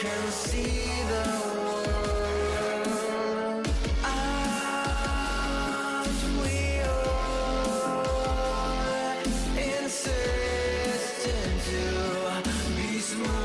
can see the world as we are, insistent to be smooth.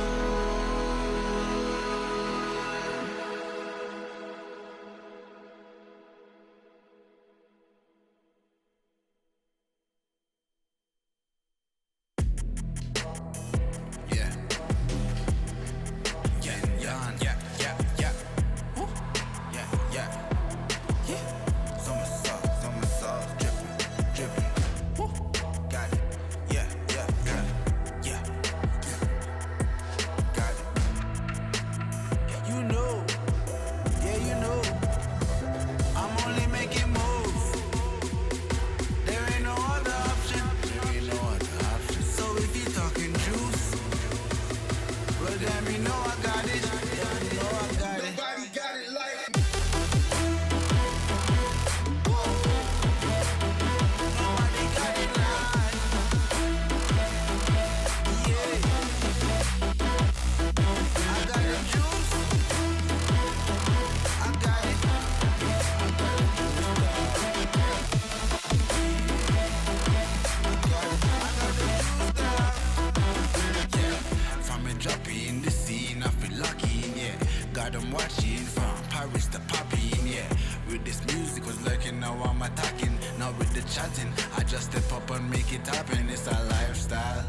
I just step up and make it happen, it's a lifestyle.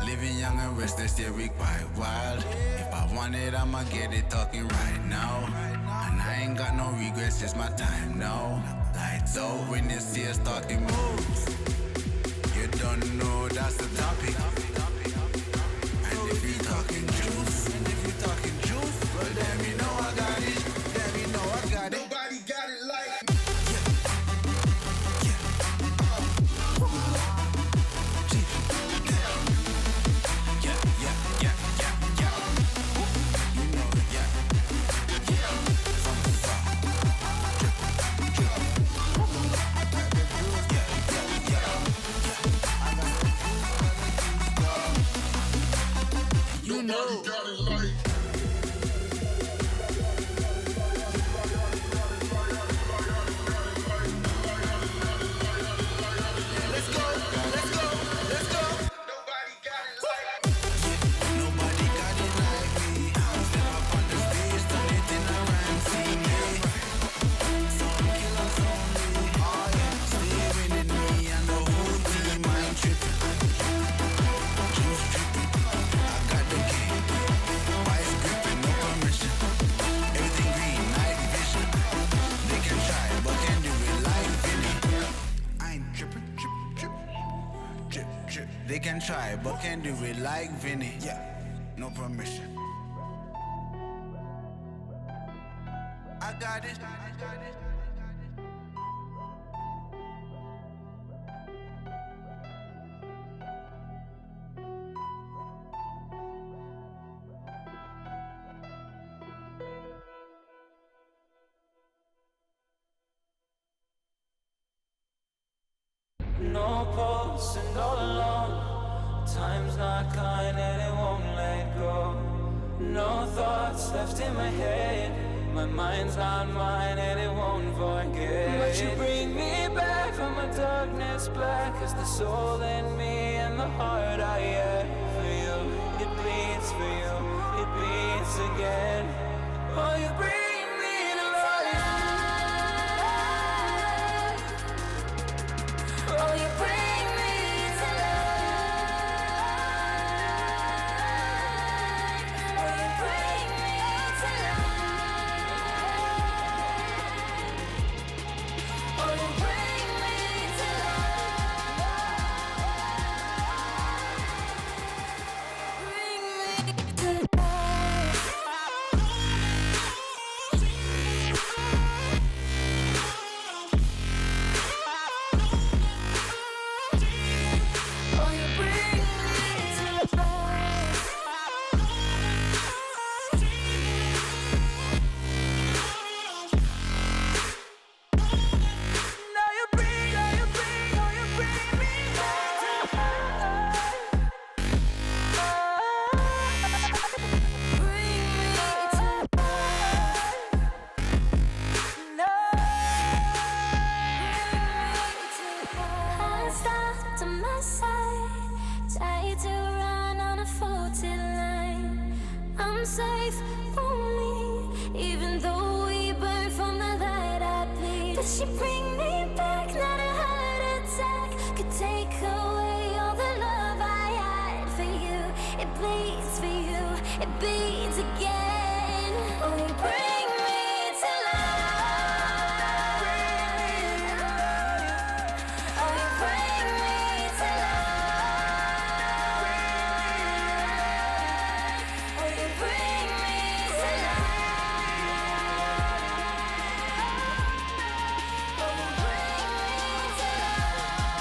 Living young and restless, yeah, we quite wild. If I want it, I'ma get it talking right now. And I ain't got no regrets, it's my time now. Lights out when you see us talking moves. You don't know that's the topic. And if you talking juice, well then you know I got it. Nobody got it like they can try, but can't do it like Vinny. Yeah, no permission. I got it. No pulse and all alone. Time's not kind and it won't let go. No thoughts left in my head. My mind's not mine and it won't forget. But you bring me back from my darkness black as the soul in me and the heart I have for you. It bleeds for you, it beats again. Oh, you bring me to life. Oh, you bring me to life. Oh, you bring me to life. Oh, you bring me to life. Bring me to life. life only. Even though we burn from the light I bleed. But she bring me back, not a heart attack could take away all the love I had for you. It bleeds for you, it bleeds again. Oh, you bring me to life. Oh, you bring me to life. Oh, you bring me to life. Oh, you bring me to life.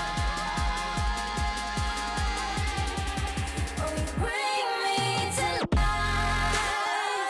Oh, you bring me to life.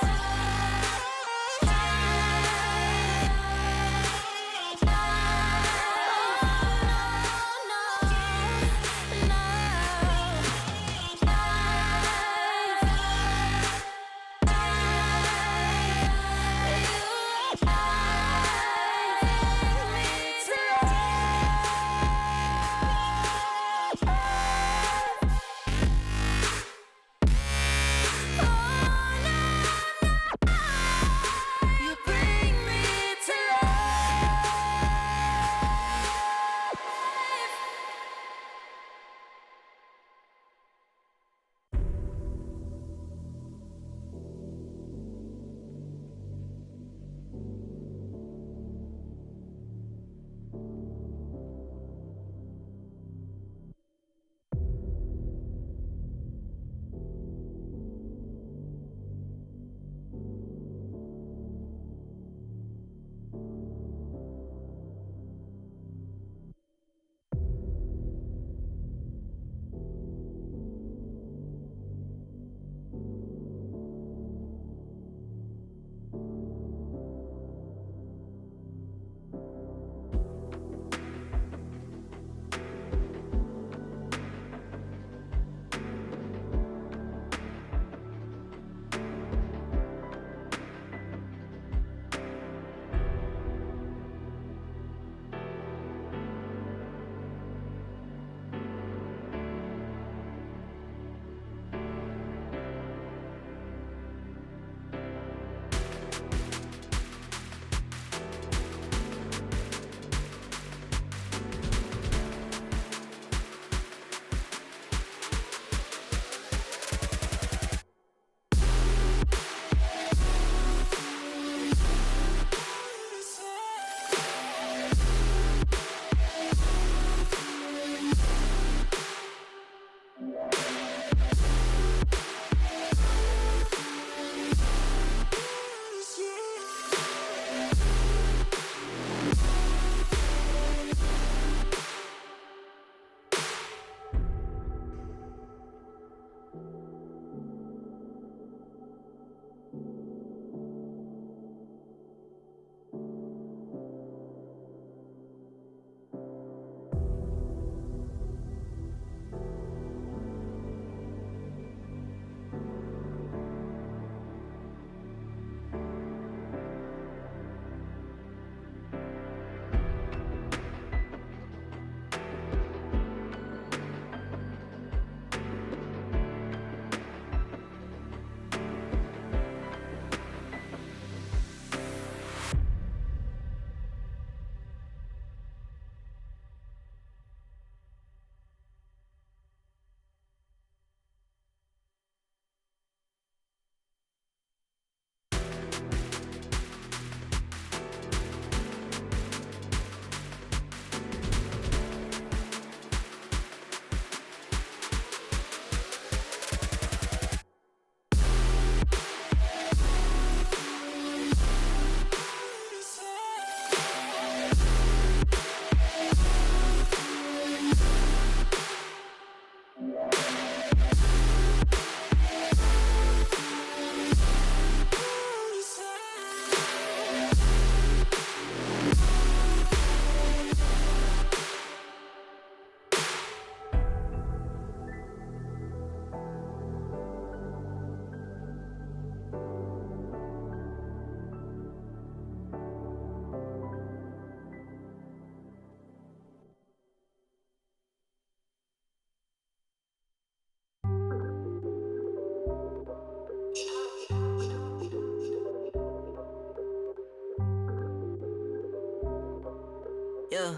yeah.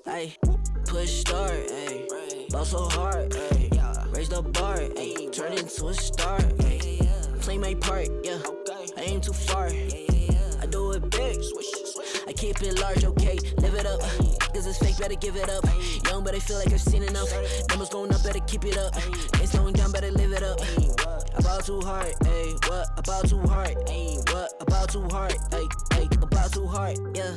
Ay, push start, ayy. Ball so hard, ayy. Raise the bar, ayy. Turn into a star, ayy. Play my part, yeah. I aim too far. I do it big. I keep it large, okay. Live it up. Cause it's fake, better give it up. Young, but I feel like I've seen enough. Numbers going up, better keep it up. Ain't slowing down, better live it up. About too hard, ayy. What about too hard, ayy? What about too hard, ayy? About too hard, yeah.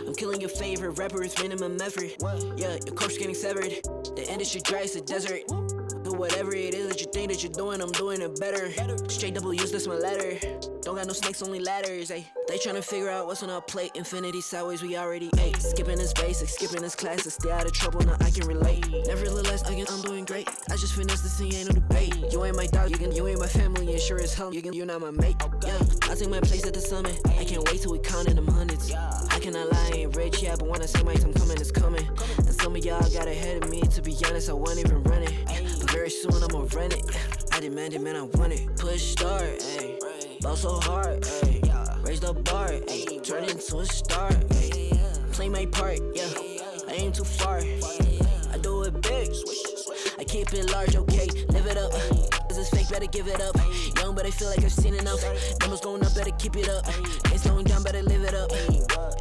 I'm killing your favorite rapper, it's minimum effort. Yeah, your corpse getting severed. The industry dry, it's a desert. Do whatever it is that you think that you're doing, I'm doing it better. Straight W's, that's my letter. Don't got no snakes, only ladders, ayy. They tryna figure out what's on our plate. Infinity sideways, we already ate. Skipping this basic, skipping this classic. Stay out of trouble, now I can relate. Nevertheless, again, I'm doing great. I just finished this thing, ain't no debate. You ain't my dog, you ain't my family, and sure as hell, you're not my mate. Yeah, I take my place at the summit. I can't wait till we countin' them hundreds. I cannot lie, I ain't rich, yeah, but when I say my time coming, it's coming. And some of y'all got ahead of me, to be honest, I wasn't even running. But very soon, I'ma run it. I demand it, man, I want it. Push start, ayy. Ball so hard, ayy. Raise the bar, ayy. Turn into a star, ayy. Play my part, yeah. I aim too far. I do it big. I keep it large, okay. Live it up. Cause it's fake, better give it up. Young, but I feel like I've seen enough. Numbers going up, better keep it up. Ain't slowing down, better live it up.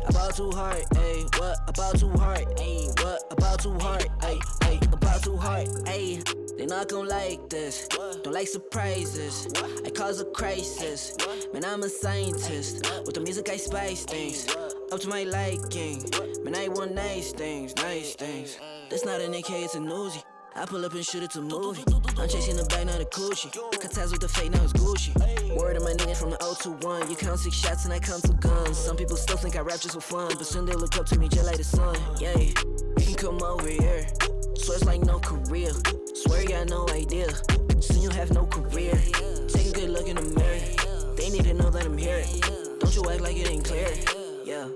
About too hard, ayy. What about too hard, ayy? What about too hard, ayy? About too hard, ayy. They not gon' like this, don't like surprises. I cause a crisis, man, I'm a scientist. With the music I spice things, up to my liking. Man, I want nice things, nice things. That's not an AK, it's a Uzi. I pull up and shoot it to movie. I'm chasing the bag, not a coochie. Cut ties with the fake, now it's Gucci. Word of my nigga from the 021. You count 6 shots and I count 2 guns. Some people still think I rap just for fun, but soon they look up to me just like the sun. Yeah, you can come over here. Swear it's like no career. Swear you got no idea. Soon you have no career. Take a good look in the mirror. They need to know that I'm here. Don't you act like it ain't clear. Yeah,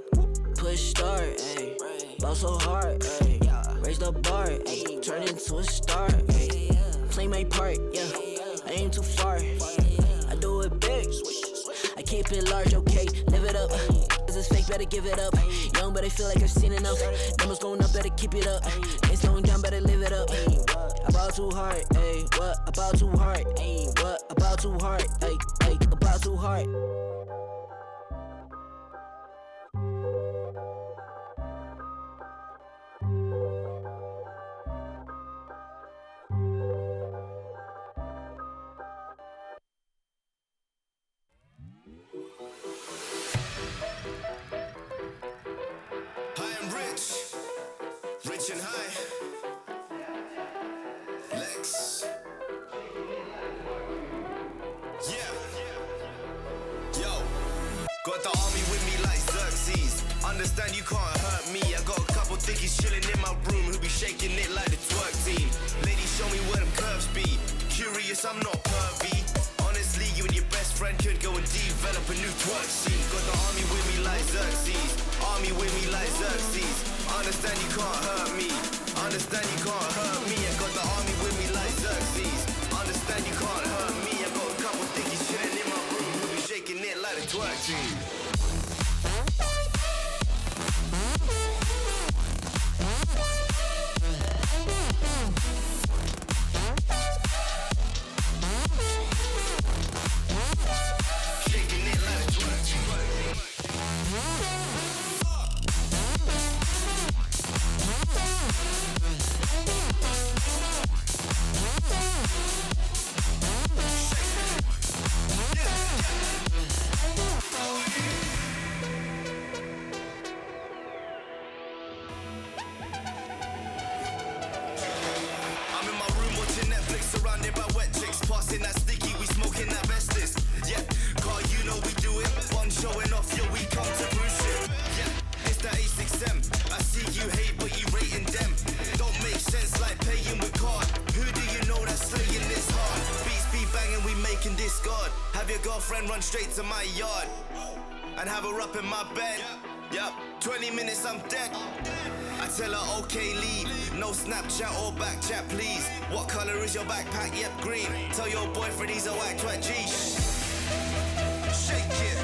push start, ayy. Ball so hard, ayy. Raise the bar, ayy. Turn into a star, ayy. Play my part, yeah. I aim too far. I do it big. I keep it large, okay. Live it up. Cause it's fake, better give it up. Young, but I feel like I've seen enough. Numbers going up, better keep it up. Ain't slowing down, better live it up. About too hard, ayy. What about too hard, ayy? What about too hard, ayy? About too hard. Rich and high. Lex. Yeah. Yo. Got the army with me like Xerxes. Understand you can't hurt me. I got a couple thickies chilling in my room who be shaking it like the twerk team. Ladies, show me where them curves be. Curious, I'm not pervy. Honestly, you and your best friend could go and develop a new twerk scene. Got the army with me like Xerxes. Army with me like Xerxes. Understand you can't hurt me. Understand you can't hurt me. I got the army with me like Xerxes. Understand you can't hurt me. I got a couple thickies chilling in my room who be shaking it like the twerk team. Run straight to my yard and have her up in my bed. Yup, 20 minutes I'm dead. I tell her okay, leave. No Snapchat or back chat, please. What color is your backpack? Yep, green. Tell your boyfriend he's a whack twat G. Shake it.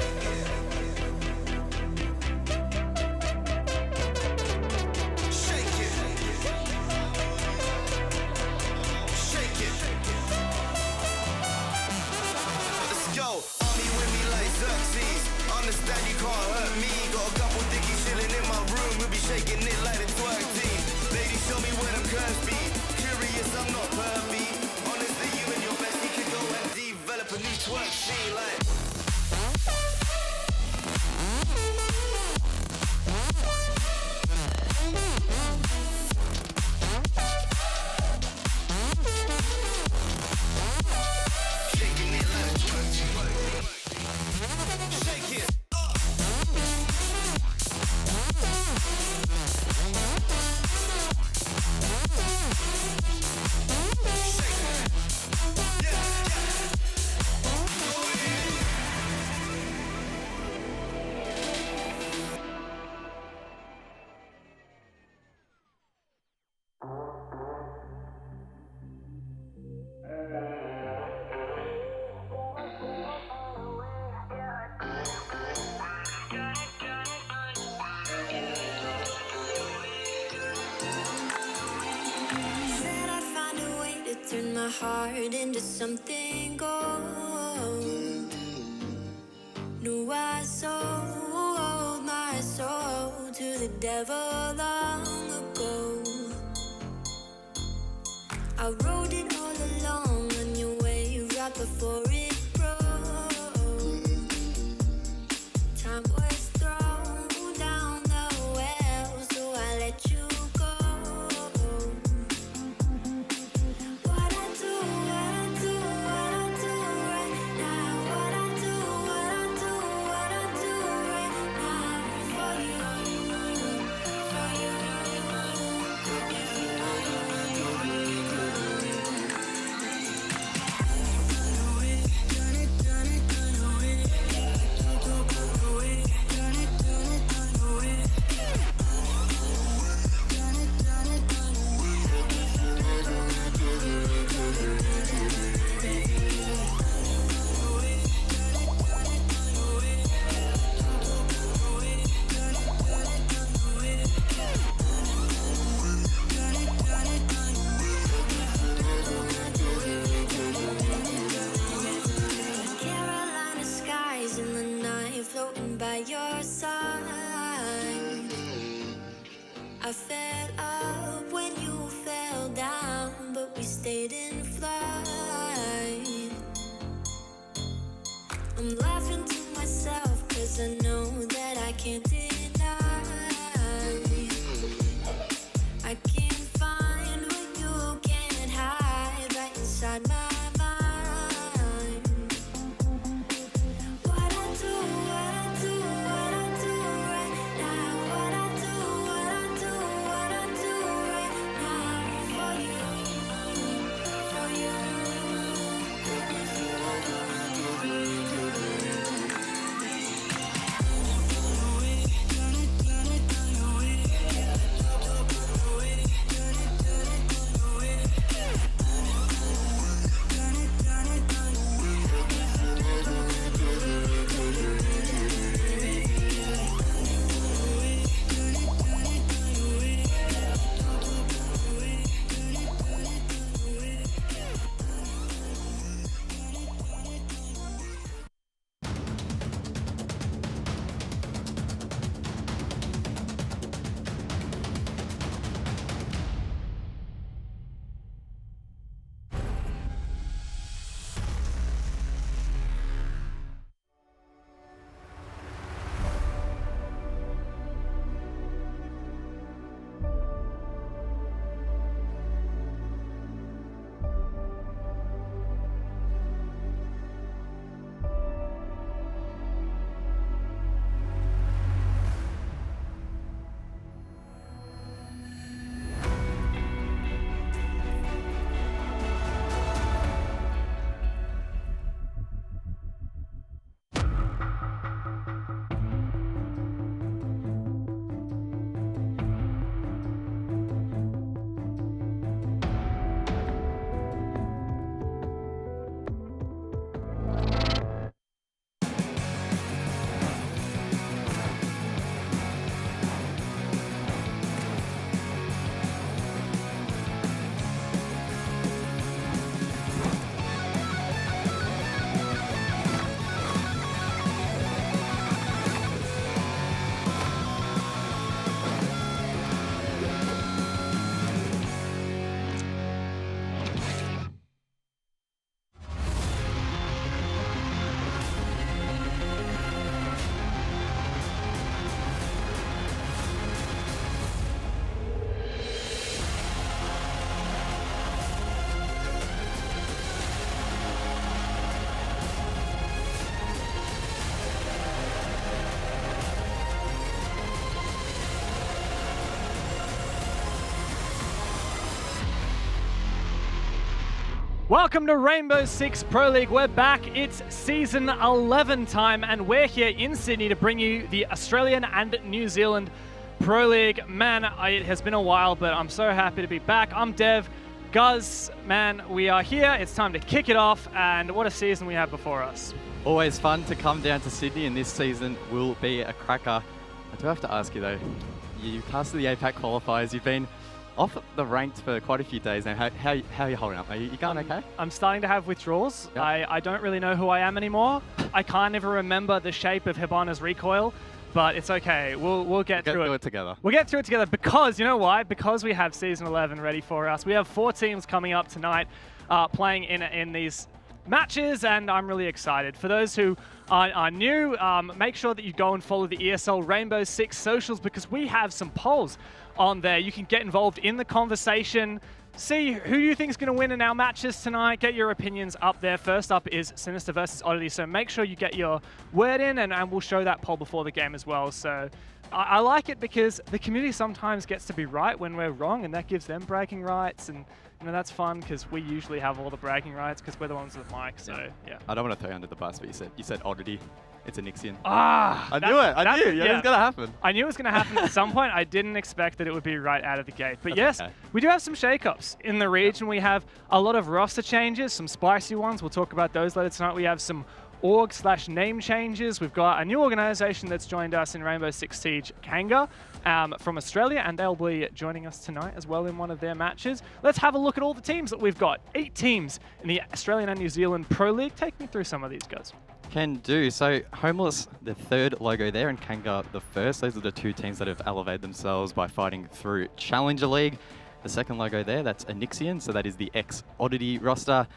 I'm not perfect. Honestly, you and your bestie could go and develop a new twerk scene like. Turn my heart into something gold. Knew I sold my soul to the devil long ago. I rode it all along on your way right before it broke. Time was thrown down the well, so I let you go. I fell up when you fell down, but we stayed in flight. I'm laughing to myself, cause I know that I can't deny. I can't find what you can't hide right inside my mind. What I do right now. What I do right now for you. Welcome to Rainbow Six Pro League. We're back. It's season 11 time, and we're here in Sydney to bring you the Australian and New Zealand Pro League. Man, it has been a while, but I'm so happy to be back. I'm Dev. Guz, man, we are here. It's time to kick it off, and what a season we have before us. Always fun to come down to Sydney, and this season will be a cracker. I do have to ask you though, you passed the APAC qualifiers. You've been off the ranked for quite a few days now. How are you holding up? Are you going okay? I'm starting to have withdrawals. Yep. I don't really know who I am anymore. I can't even remember the shape of Hibana's recoil, but it's okay. We'll get through it together. We'll get through it together because, you know why? Because we have Season 11 ready for us. We have 4 teams coming up tonight playing in these matches, and I'm really excited. For those who are new, make sure that you go and follow the ESL Rainbow Six socials because we have some polls on there. You can get involved in the conversation, see who you think is going to win in our matches tonight, get your opinions up there. First up is Sinister versus Oddity, so make sure you get your word in, and we'll show that poll before the game as well. So I like it because the community sometimes gets to be right when we're wrong, and that gives them bragging rights, and you know, that's fun because we usually have all the bragging rights because we're the ones with the mic. So yeah. I don't want to throw you under the bus, but you said Oddity. It's a Nixian. I knew it. I knew. Yeah, it was going to happen. I knew it was going to happen at some point. I didn't expect that it would be right out of the gate. But yes, okay. We do have some shakeups in the region. We have a lot of roster changes, some spicy ones. We'll talk about those later tonight. We have some org/name changes. We've got a new organization that's joined us in Rainbow Six Siege, Kanga, from Australia, and they'll be joining us tonight as well in one of their matches. Let's have a look at all the teams that we've got. 8 teams in the Australian and New Zealand Pro League. Take me through some of these guys. Can do. So Homeless, the 3rd logo there, and Kanga the 1st. Those are the 2 teams that have elevated themselves by fighting through Challenger League. The 2nd logo there, that's Anixian, so that is the ex-Oddity roster.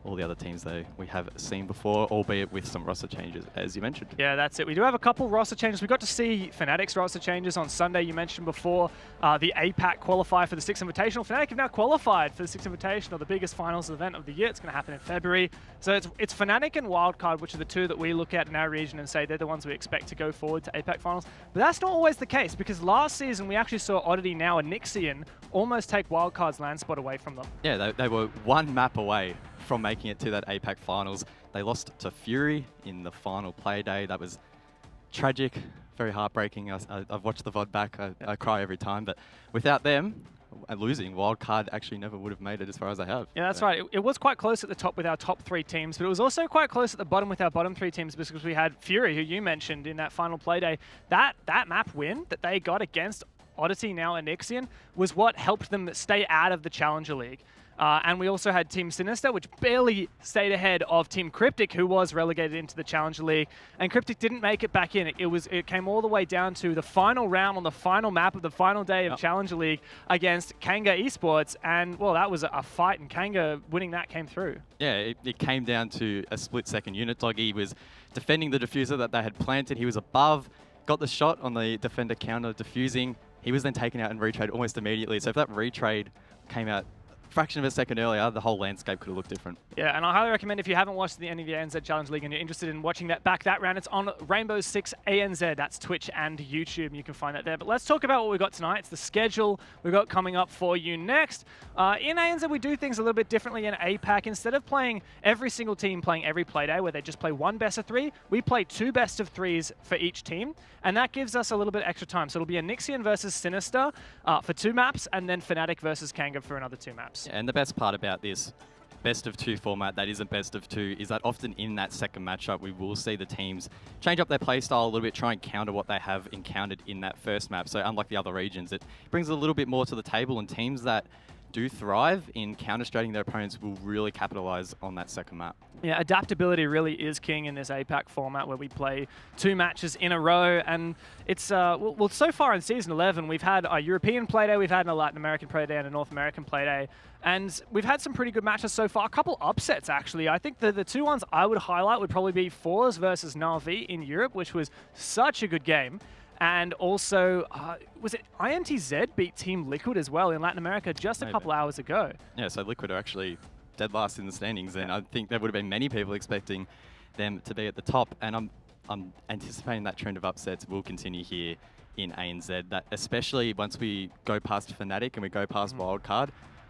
All the other teams, though, we have seen before, albeit with some roster changes, as you mentioned. Yeah, that's it. We do have a couple roster changes. We got to see Fnatic's roster changes on Sunday. You mentioned before the APAC qualifier for the Six Invitational. Fnatic have now qualified for the Six Invitational, the biggest finals event of the year. It's going to happen in February. So it's Fnatic and Wildcard, which are the 2 that we look at in our region and say they're the ones we expect to go forward to APAC finals. But that's not always the case, because last season we actually saw Oddity, now Anixian, almost take Wildcard's land spot away from them. Yeah, they were 1 map away from making it to that APAC finals. They lost to Fury in the final Playday. That was tragic, very heartbreaking. I've watched the VOD back. I cry every time. But without them losing, Wildcard actually never would have made it as far as they have. Yeah, that's right. It was quite close at the top with our top 3 teams, but it was also quite close at the bottom with our bottom 3 teams because we had Fury, who you mentioned in that final Playday. That map win that they got against Oddity, now Anixian, was what helped them stay out of the Challenger League. And we also had Team Sinister, which barely stayed ahead of Team Cryptic, who was relegated into the Challenger League. And Cryptic didn't make it back in. It came all the way down to the final round on the final map of the final day of Challenger League against Kanga Esports. And, well, that was a fight, and Kanga winning that came through. Yeah, it came down to a split-second unit. Doggy was defending the diffuser that they had planted. He was above, got the shot on the defender counter diffusing. He was then taken out and retrade almost immediately. So if that retrade came out fraction of a second earlier, the whole landscape could have looked different. Yeah, and I highly recommend, if you haven't watched any of the ANZ Challenge League and you're interested in watching that round, it's on Rainbow Six ANZ. That's Twitch and YouTube. You can find that there. But let's talk about what we've got tonight. It's the schedule we've got coming up for you next. In ANZ, we do things a little bit differently in APAC. Instead of playing every single team playing every Playday, where they just play 1 best of 3, we play 2 best of 3s for each team, and that gives us a little bit extra time. So it'll be Anixian versus Sinister for 2 maps, and then Fnatic versus Kanga for another 2 maps. Yeah, and the best part about this best of 2 format that isn't best of 2 is that often in that second matchup we will see the teams change up their playstyle a little bit, try and counter what they have encountered in that first map. So unlike the other regions, it brings a little bit more to the table, and teams that do thrive in counter-strating their opponents will really capitalize on that second map. Yeah, adaptability really is king in this APAC format where we play 2 matches in a row, and it's, well, so far in Season 11, we've had a European Playday, we've had a Latin American Playday, and a North American Playday, and we've had some pretty good matches so far. A couple upsets, actually. I think the 2 ones I would highlight would probably be Fours versus Na'Vi in Europe, which was such a good game. And also, was it INTZ beat Team Liquid as well in Latin America just a couple hours ago? Yeah, so Liquid are actually dead last in the standings, and I think there would have been many people expecting them to be at the top, and I'm anticipating that trend of upsets will continue here in ANZ, that especially once we go past Fnatic and we go past Wildcard,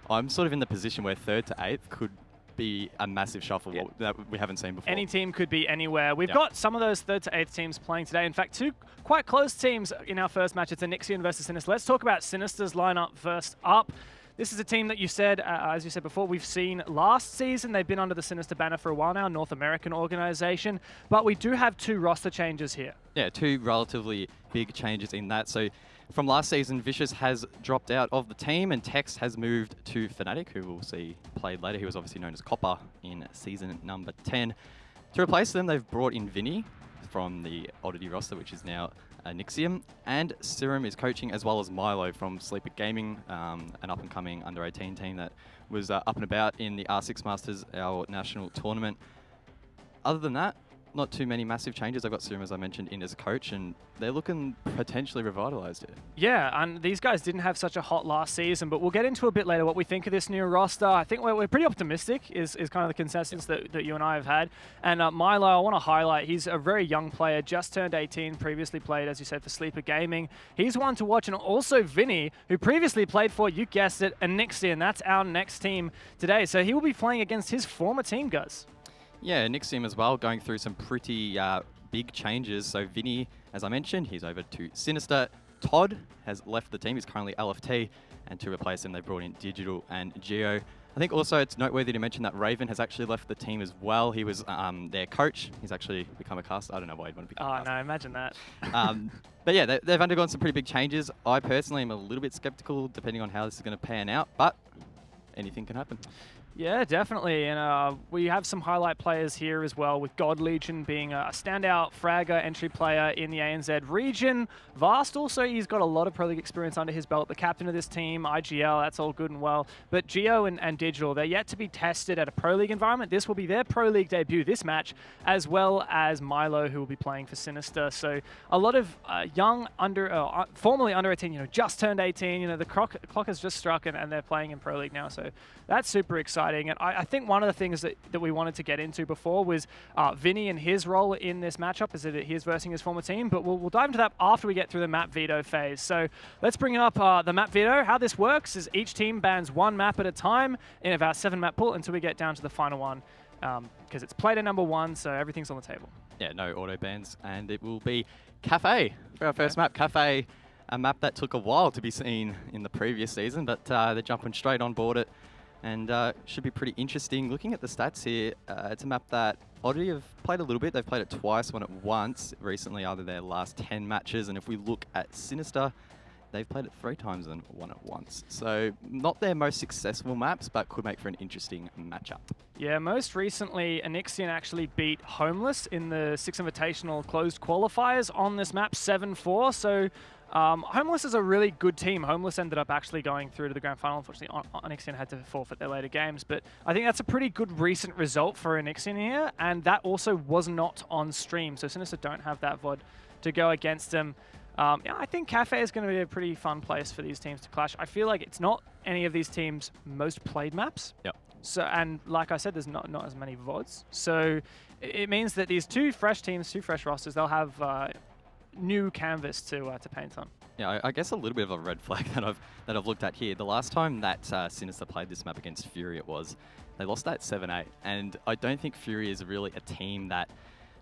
I'm sort of in the position where 3rd to 8th could be a massive shuffle that we haven't seen before. Any team could be anywhere. We've Yeah. got some of those 3rd to 8th teams playing today. In fact, 2 quite close teams in our first match. It's Anixian versus Sinister. Let's talk about Sinister's lineup first up. This is a team that you said, as you said before, we've seen last season. They've been under the Sinister banner for a while now, North American organization. But we do have 2 roster changes here. Yeah, 2 relatively big changes in that. So from last season, Vicious has dropped out of the team and Tex has moved to Fnatic, who we'll see played later. He was obviously known as Copper in season number 10. To replace them, they've brought in Vinny from the Oddity roster, which is now Nixium, and Serum is coaching, as well as Milo from Sleeper Gaming, an up-and-coming under-18 team that was up and about in the R6 Masters, our national tournament. Other than that, not too many massive changes. I've got Serum, as I mentioned, in as coach, and they're looking potentially revitalized here. Yeah, and these guys didn't have such a hot last season, but we'll get into a bit later what we think of this new roster. I think we're pretty optimistic is kind of the consensus that you and I have had. And Milo, I want to highlight, he's a very young player, just turned 18, previously played, as you said, for Sleeper Gaming. He's one to watch, and also Vinny, who previously played for, you guessed it, Anixian. That's our next team today. So he will be playing against his former team, Gus. Yeah, Nixium as well, going through some pretty big changes. So Vinny, as I mentioned, he's over to Sinister. Todd has left the team. He's currently LFT. And to replace him, they brought in Digital and Geo. I think also it's noteworthy to mention that Raven has actually left the team as well. He was their coach. He's actually become a caster. I don't know why he'd want to become a caster. Oh, no, imagine that. But yeah, they've undergone some pretty big changes. I personally am a little bit skeptical depending on how this is going to pan out, but anything can happen. Yeah, definitely. And we have some highlight players here as well, with God Legion being a standout fragger entry player in the ANZ region. Vast also, he's got a lot of Pro League experience under his belt. The captain of this team, IGL, that's all good and well. But Geo and Digital, they're yet to be tested at a Pro League environment. This will be their Pro League debut this match, as well as Milo, who will be playing for Sinister. So a lot of young, formerly under 18, just turned 18. The clock has just struck and they're playing in Pro League now. So that's super exciting. And I think one of the things that we wanted to get into before was Vinny and his role in this matchup, is that he's versing his former team, but we'll dive into that after we get through the map veto phase. So let's bring up the map veto. How this works is each team bans 1 map at a time in about 7-map pool until we get down to the final one, because it's Playday number 1, so everything's on the table. Yeah, no auto bans, and it will be Cafe for our first map. Cafe, a map that took a while to be seen in the previous season, but they're jumping straight on board it. And should be pretty interesting. Looking at the stats here, it's a map that Oddity have played a little bit. They've played it twice, won it once recently, either their last 10 matches. And if we look at Sinister, they've played it 3 times and won it once. So not their most successful maps, but could make for an interesting matchup. Yeah, most recently, Anixian actually beat Homeless in the 6 Invitational closed qualifiers on this map, 7-4. So Homeless is a really good team. Homeless ended up actually going through to the grand final. Unfortunately, Anixian had to forfeit their later games. But I think that's a pretty good recent result for Anixian here. And that also was not on stream. So Sinister don't have that VOD to go against them. Yeah, I think Cafe is going to be a pretty fun place for these teams to clash. I feel like it's not any of these teams' most played maps. Yep. So, and like I said, there's not as many VODs. So it means that these 2 fresh teams, 2 fresh rosters, they'll have new canvas to paint on. Yeah, I guess a little bit of a red flag that I've looked at here. The last time that Sinister played this map against Fury, they lost that 7-8, and I don't think Fury is really a team that,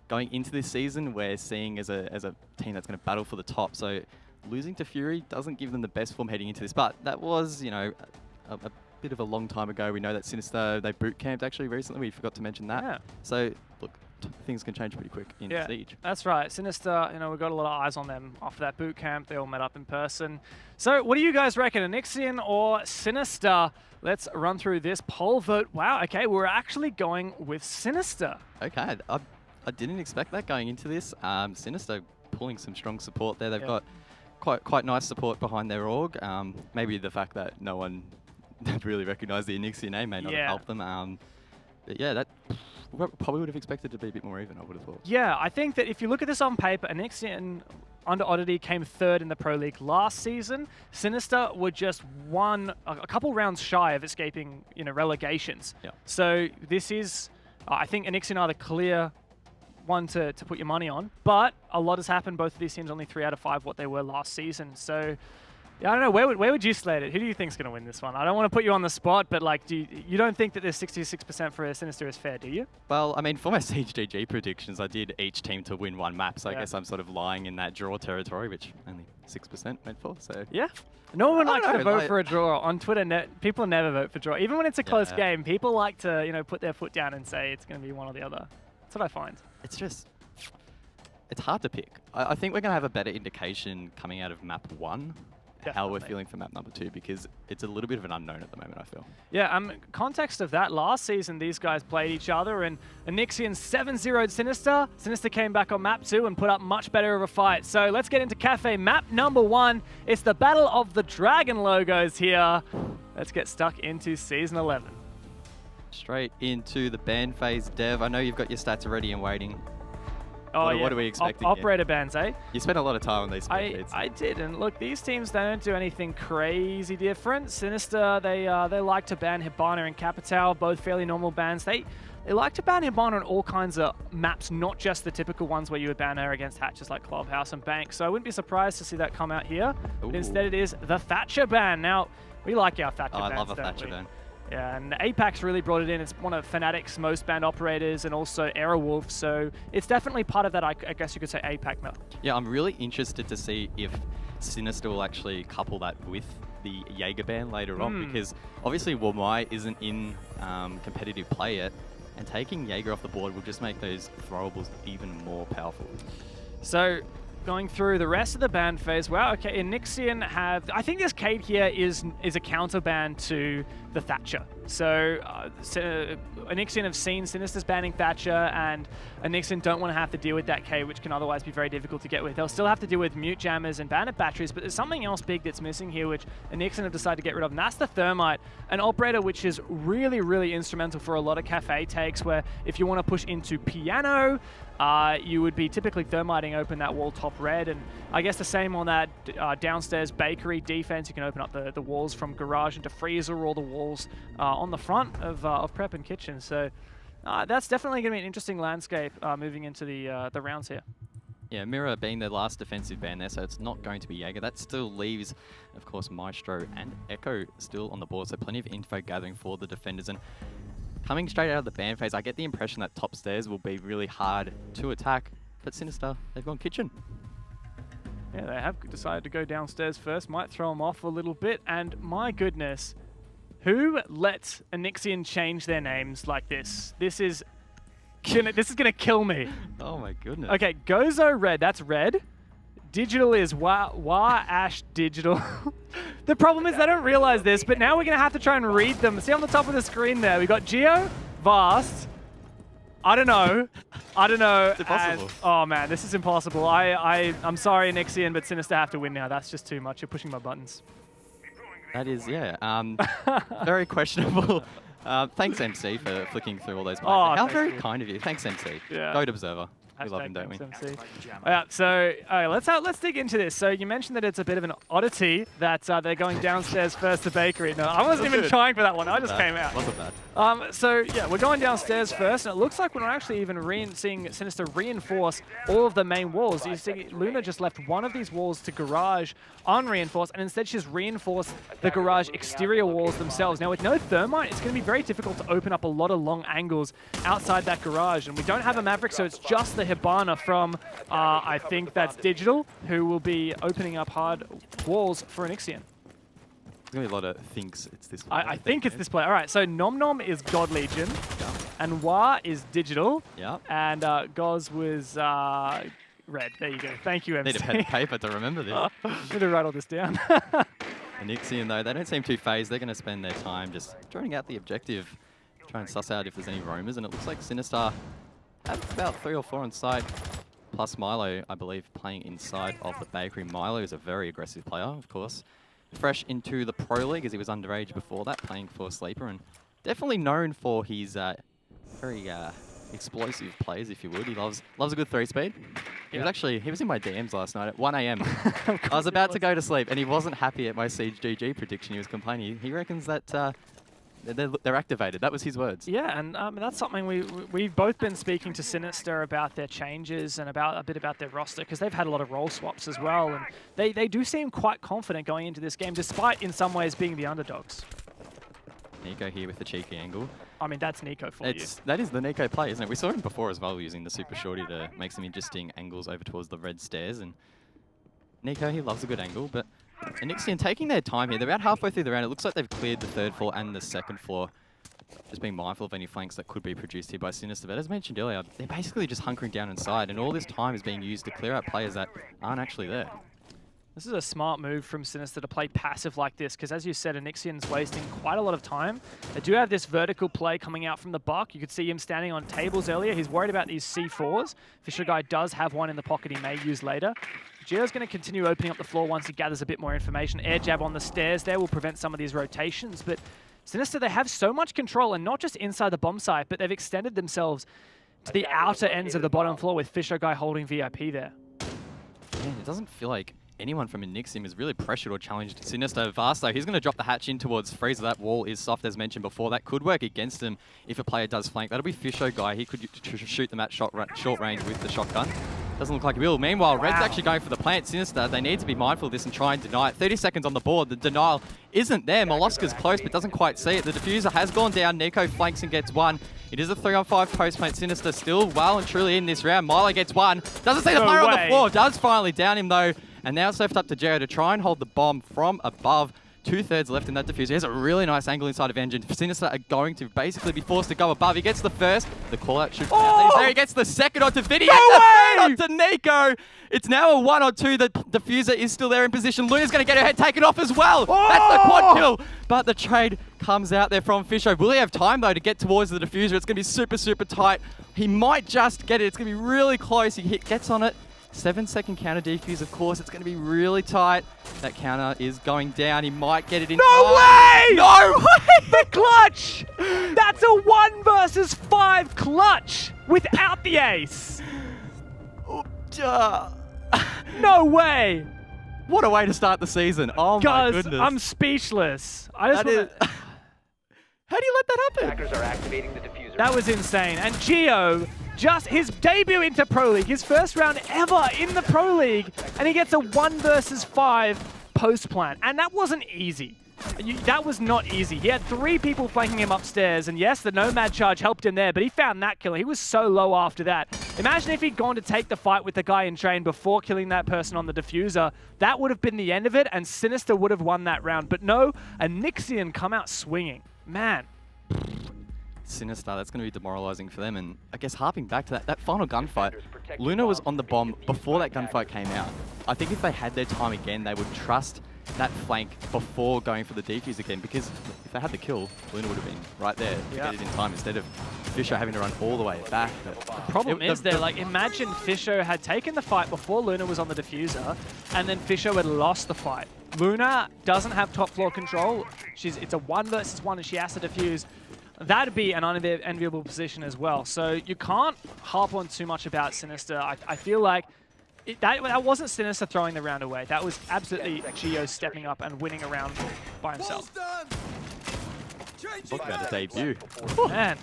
going into this season, we're seeing as a team that's going to battle for the top. So losing to Fury doesn't give them the best form heading into this, but that was a bit of a long time ago. We know that Sinister, they boot camped actually recently. We forgot to mention that. Yeah. So look, things can change pretty quick in Siege. That's right. Sinister, we've got a lot of eyes on them after that boot camp. They all met up in person. So what do you guys reckon, Anixian or Sinister? Let's run through this poll vote. Wow, okay, we're actually going with Sinister. Okay, I didn't expect that going into this. Sinister pulling some strong support there. They've got quite nice support behind their org. Maybe the fact that no one really recognised the Anixian name may not have helped them. But yeah, that probably would have expected to be a bit more even, I would have thought. Yeah, I think that if you look at this on paper, Anixian under Oddity came 3rd in the Pro League last season. Sinister were just a couple rounds shy of escaping, relegations. Yeah. So this is, I think Anixian are the clear one to put your money on, but a lot has happened. Both of these teams only 3 out of 5 what they were last season. So Yeah, I don't know. Where would you slate it? Who do you think's going to win this one? I don't want to put you on the spot, but like, you don't think that this 66% for Sinister is fair, do you? Well, I mean, for my CGG predictions, I did each team to win one map, so Yeah. I guess I'm sort of lying in that draw territory, which only 6% went for. So Yeah. No one likes to know, vote like- for a draw. On Twitter, people never vote for draw. Even when it's a close Yeah. game, people like to, put their foot down and say it's going to be one or the other. That's what I find. it's just, it's hard to pick. I think we're going to have a better indication coming out of map 1, how we're Definitely. feeling for map number 2, because it's a little bit of an unknown at the moment, I feel. Yeah, context of that, last season these guys played each other and Onyxian 7-0'd Sinister. Sinister came back on map 2 and put up much better of a fight. So let's get into Cafe map number 1. It's the Battle of the Dragon logos here. Let's get stuck into Season 11. Straight into the ban phase, Dev. I know you've got your stats ready and waiting. Oh, What are we expecting here? Operator bans, eh? You spent a lot of time on these spreadsheets. I did, and look, these teams, they don't do anything crazy different. Sinister, they like to ban Hibana and Capital, both fairly normal bans. They like to ban Hibana on all kinds of maps, not just the typical ones where you would ban her against hatches like Clubhouse and Bank. So I wouldn't be surprised to see that come out here. But instead it is the Thatcher ban. Now, we like our Thatcher bans, I love a don't Thatcher we? ban. Yeah, and APAC's really brought it in. It's one of Fnatic's most banned operators and also Aerowolf, so it's definitely part of that, I guess you could say, APAC map. Yeah, I'm really interested to see if Sinister will actually couple that with the Jaeger ban later on, because obviously Wamai isn't in competitive play yet, and taking Jaeger off the board will just make those throwables even more powerful. So, going through the rest of the ban phase, wow, okay, Onyxian have... I think this Cade here is a counter ban to the Thatcher. So, Onyxian have seen Sinister's banning Thatcher, and Onyxian don't want to have to deal with that Cade, which can otherwise be very difficult to get with. They'll still have to deal with mute jammers and bandit batteries, but there's something else big that's missing here, which Onyxian have decided to get rid of, and that's the Thermite, an operator which is really, really instrumental for a lot of cafe takes, where if you want to push into piano, you would be typically thermiting open that wall top red, and I guess the same on that downstairs bakery defense. You can open up the walls from garage into freezer, or the walls on the front of prep and kitchen. So that's definitely going to be an interesting landscape moving into the rounds here. Yeah, Mirror being the last defensive ban there, so it's not going to be Jaeger. That still leaves, of course, Maestro and Echo still on the board, so plenty of info gathering for the defenders. And coming straight out of the ban phase, I get the impression that top stairs will be really hard to attack, but Sinister, they've gone kitchen. Yeah, they have decided to go downstairs first. Might throw them off a little bit, and my goodness, who lets Onyxian change their names like this? This is gonna kill me. Oh my goodness. Okay, Gozo Red, that's red. Digital is Wa Ash Digital. The problem is they don't realize this, but now we're going to have to try and read them. See on the top of the screen there, we got Geo, Vast, I don't know. It's impossible. Oh man, this is impossible. I'm sorry, Onyxian, but Sinister have to win now. That's just too much. You're pushing my buttons. That is, yeah, very questionable. Thanks, MC, for flicking through all those buttons. How thank very you. kind of you. Thanks, MC. Yeah. Goat Observer. We love him, Hashtag don't we? thanks, MC. Yeah, so let's dig into this. So you mentioned that it's a bit of an oddity that they're going downstairs first to bakery. No, I wasn't even trying for that one. I just came out. Wasn't bad. So yeah, we're going downstairs first, and it looks like we're not actually even seeing Sinister reinforce all of the main walls. You see, Luna just left one of these walls to garage unreinforced, and instead she's reinforced the garage exterior walls themselves. Now with no thermite, it's going to be very difficult to open up a lot of long angles outside that garage, and we don't have a Maverick, so it's just the Hibana from, I think that's Digital, who will be opening up hard walls for Onyxian. There's going to be a lot of thinks it's this way. I think it's this play. All right, so Nom Nom is God Legion, and Wa is Digital, Yeah. and Goz was red. There you go. Thank you, MC. Need a pen and paper to remember this. Need to write all this down. Onyxian, though, they don't seem too phased. They're going to spend their time just drawing out the objective, try and suss out if there's any roamers, and it looks like Sinister have about 3 or 4 on site, plus Milo, I believe, playing inside of the bakery. Milo is a very aggressive player, of course. Fresh into the Pro League, as he was underage before that, playing for Sleeper, and definitely known for his very explosive plays, if you would. He loves a good 3-speed. He was in my DMs last night at 1 AM. I was about to go to sleep, and he wasn't happy at my Siege GG prediction. He was complaining. He reckons that they're activated. That was his words. Yeah, and that's something we've both been speaking to Sinister about their changes and about a bit about their roster, because they've had a lot of role swaps as well, and they do seem quite confident going into this game, despite in some ways being the underdogs. Nico here with the cheeky angle. I mean, that's Nico for you. That is the Nico play, isn't it? We saw him before as well, using the super shorty to make some interesting angles over towards the red stairs. And Nico, he loves a good angle, but Anixian taking their time here. They're about halfway through the round. It looks like they've cleared the third floor and the second floor. Just being mindful of any flanks that could be produced here by Sinister. But as mentioned earlier, they're basically just hunkering down inside, and all this time is being used to clear out players that aren't actually there. This is a smart move from Sinister to play passive like this, because as you said, Anixian's wasting quite a lot of time. They do have this vertical play coming out from the buck. You could see him standing on tables earlier. He's worried about these C4s. Fisher Guy does have one in the pocket he may use later. Gio's going to continue opening up the floor once he gathers a bit more information. Air jab on the stairs there will prevent some of these rotations, but Sinister, they have so much control, and not just inside the bomb site, but they've extended themselves to the outer ends of the bottom floor with Fisher Guy holding VIP there. Man, it doesn't feel like anyone from Anixium is really pressured or challenged Sinister. Vasto, he's going to drop the hatch in towards Freezer. That wall is soft, as mentioned before. That could work against him if a player does flank. That'll be Fisher Guy. He could shoot them at short range with the shotgun. Doesn't look like he will. Meanwhile, Red's actually going for the plant. Sinister, they need to be mindful of this and try and deny it. 30 seconds on the board. The denial isn't there. Molluska's close, but doesn't quite see it. The diffuser has gone down. Nico flanks and gets one. It is a 3-on-5 post plant. Sinister still well and truly in this round. Milo gets one. Doesn't see the player on the floor. Does finally down him, though. And now it's left up to Jero to try and hold the bomb from above. 2/3 left in that diffuser. He has a really nice angle inside of Engine. Sinister are going to basically be forced to go above. He gets the first. The call-out should come out. There he gets the second onto Vinny. No way! Onto Nico. It's now a 1-on-2. The diffuser is still there in position. Luna's going to get her head taken off as well. That's the quad kill. But the trade comes out there from Fisher. Will he have time, though, to get towards the diffuser? It's going to be super, super tight. He might just get it. It's going to be really close. He gets on it. 7-second counter defuse, of course. It's going to be really tight. That counter is going down. He might get it in. No way! No way! The clutch! That's a 1 versus 5 clutch without the ace. No way! What a way to start the season. Oh my goodness. I'm speechless. I just want to... How do you let that happen? Attackers are activating the diffuser. That was insane. And Gio, just his debut into Pro League, his first round ever in the Pro League, and he gets a 1 versus 5 post plant. And that wasn't easy. That was not easy. He had 3 people flanking him upstairs, and yes, the Nomad charge helped him there, but he found that killer. He was so low after that. Imagine if he'd gone to take the fight with the guy in train before killing that person on the diffuser. That would have been the end of it, and Sinister would have won that round. But no, Anixian come out swinging. Man. Sinister, that's going to be demoralizing for them. And I guess harping back to that final gunfight, Luna was on the bomb before that gunfight came out. I think if they had their time again, they would trust that flank before going for the defuse again, because if they had the kill, Luna would have been right there to get it in time instead of Fisher having to run all the way back. The problem is imagine Fisher had taken the fight before Luna was on the diffuser, and then Fisher had lost the fight. Luna doesn't have top floor control. It's a 1 versus 1 and she has to defuse. That'd be an unenviable position as well. So you can't harp on too much about Sinister. I feel like that wasn't Sinister throwing the round away. That was absolutely Gio stepping up and winning a round by himself. Talk about a debut. Man.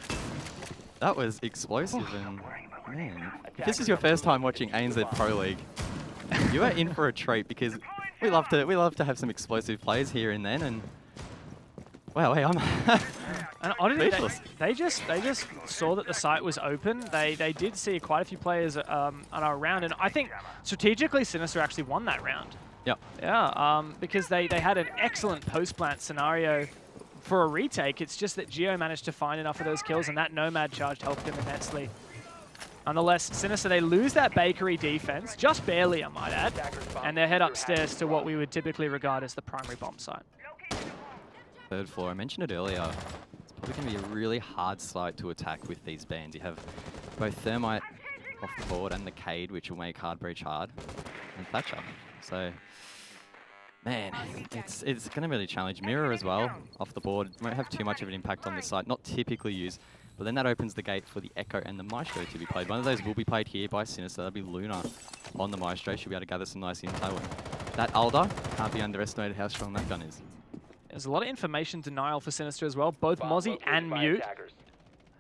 That was explosive. And man, if this is your first time watching ANZ Pro League, you are in for a treat, because we love to have some explosive plays here and then. And wow, hey, and honestly, they just saw that the site was open. They did see quite a few players on our round, and I think strategically Sinister actually won that round. Yep. Yeah, because they had an excellent post-plant scenario for a retake. It's just that Gio managed to find enough of those kills, and that Nomad charge helped him immensely. Nonetheless, Sinister, they lose that bakery defense, just barely, I might add, and they head upstairs to what we would typically regard as the primary bomb site. Third floor, I mentioned it earlier. It's probably going to be a really hard site to attack with these bands. You have both Thermite off the board and the Cade, which will make Hard Breach hard, and Thatcher. So, man, it's going to really challenge Mirror as well off the board. Won't have too much of an impact on the site, not typically used. But then that opens the gate for the Echo and the Maestro to be played. One of those will be played here by Sinister. That'll be Luna on the Maestro. She'll be able to gather some nice intel. And that Alder, can't be underestimated how strong that gun is. There's a lot of information denial for Sinister as well, both Mozzie and Mute.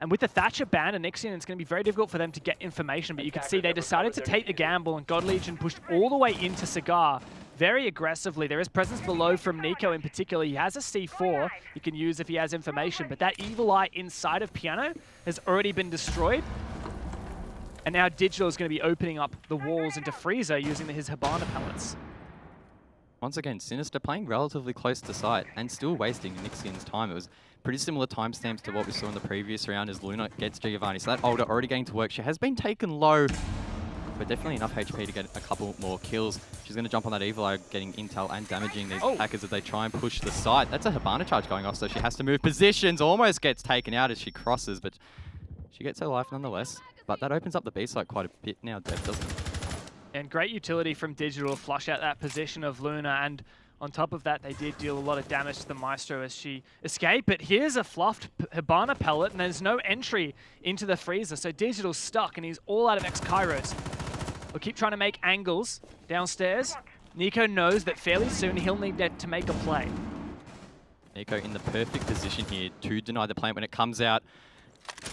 And with the Thatcher ban and Nixian, it's going to be very difficult for them to get information, but you can see they decided to take the gamble, and God Legion pushed all the way into Cigar very aggressively. There is presence below from Nico in particular. He has a C4 he can use if he has information, but that Evil Eye inside of Piano has already been destroyed. And now Digital is going to be opening up the walls into Freezer using his Hibana pellets. Once again, Sinister playing relatively close to site and still wasting Nixian's time. It was pretty similar timestamps to what we saw in the previous round as Luna gets Giovanni. So that Ultra already getting to work. She has been taken low, but definitely enough HP to get a couple more kills. She's going to jump on that Evil Eye, getting intel and damaging these attackers as they try and push the site. That's a Hibana charge going off, so she has to move positions. Almost gets taken out as she crosses, but she gets her life nonetheless. But that opens up the B site quite a bit now, Dev, doesn't it? And great utility from Digital to flush out that position of Luna, and on top of that, they did deal a lot of damage to the Maestro as she escaped. But here's a fluffed Hibana pellet, and there's no entry into the Freezer, so Digital's stuck, and he's all out of X-Kairos. We'll keep trying to make angles downstairs. Nico knows that fairly soon he'll need to make a play. Nico in the perfect position here to deny the plant when it comes out.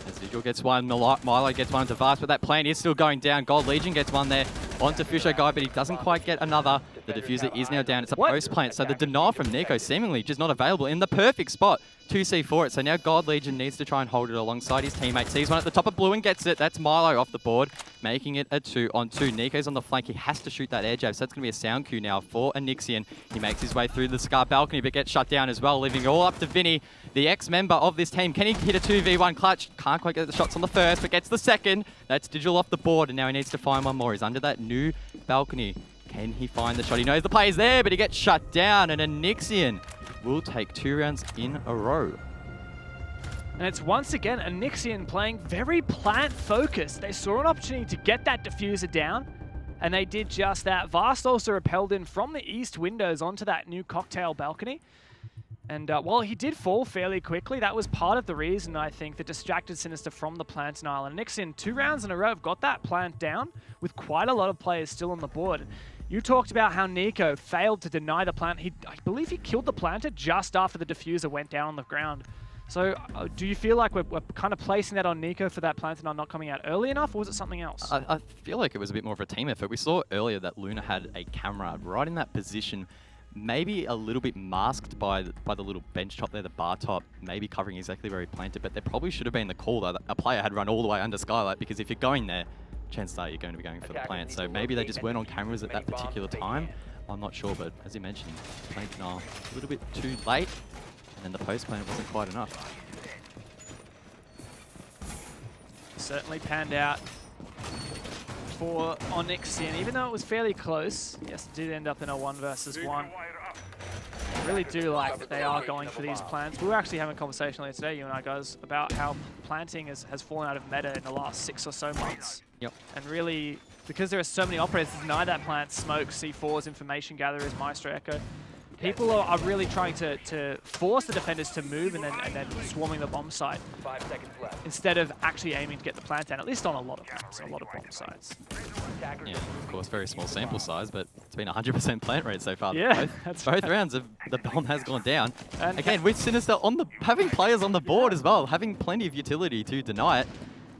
As Digital gets one, Milo gets one to Vast, but that plant is still going down. Gold Legion gets one there onto Fisher Guy, but he doesn't quite get another. The diffuser is now down. It's a post plant, so the denial from Nico seemingly just not available in the perfect spot to C4 it. So now God Legion needs to try and hold it alongside his teammate. Sees one at the top of blue and gets it. That's Milo off the board, making it a 2-on-2. Nico's on the flank. He has to shoot that air jab, so that's going to be a sound cue now for Anixian. He makes his way through the Scar balcony, but gets shut down as well, leaving it all up to Vinny, the ex-member of this team. Can he hit a 2v1 clutch? Can't quite get the shots on the first, but gets the second. That's Digital off the board, and now he needs to find one more. He's under that new balcony. Can he find the shot? He knows the play's there, but he gets shut down, and Anixian will take 2 rounds in a row. And it's once again Anixian playing very plant-focused. They saw an opportunity to get that diffuser down, and they did just that. Vast also repelled in from the east windows onto that new cocktail balcony. And while he did fall fairly quickly, that was part of the reason, I think, that distracted Sinister from the plant denial. And Anixian, 2 rounds in a row, have got that plant down with quite a lot of players still on the board. You talked about how Nico failed to deny the plant. I believe he killed the planter just after the diffuser went down on the ground. So do you feel like we're kind of placing that on Nico for that plant not coming out early enough, or was it something else? I feel like it was a bit more of a team effort. We saw earlier that Luna had a camera right in that position, maybe a little bit masked by the little bench top there, the bar top, maybe covering exactly where he planted, but there probably should have been the call that a player had run all the way under Skylight, because if you're going there, chances are you're going to be going for the plant. So maybe they just weren't on cameras at that particular time. I'm not sure, but as you mentioned, plant denial a little bit too late, and then the post plant wasn't quite enough. Certainly panned out for Onyxian, even though it was fairly close. Yes, it did end up in a 1 versus 1. I really do like that they are going for these plants. We were actually having a conversation earlier today, you and I guys, about how planting has fallen out of meta in the last 6 or so months. Yep. And really, because there are so many operators that deny that plant, Smoke, C4s, Information Gatherers, Maestro Echo, people are really trying to force the defenders to move and then swarming the bomb site 5 seconds left. instead of actually aiming to get the plant down, at least on a lot of bomb sites. Yeah, of course, very small sample size, but it's been 100% plant rate so far. Yeah, both rounds of the bomb has gone down. And again, with Sinister having players on the board as well, having plenty of utility to deny it,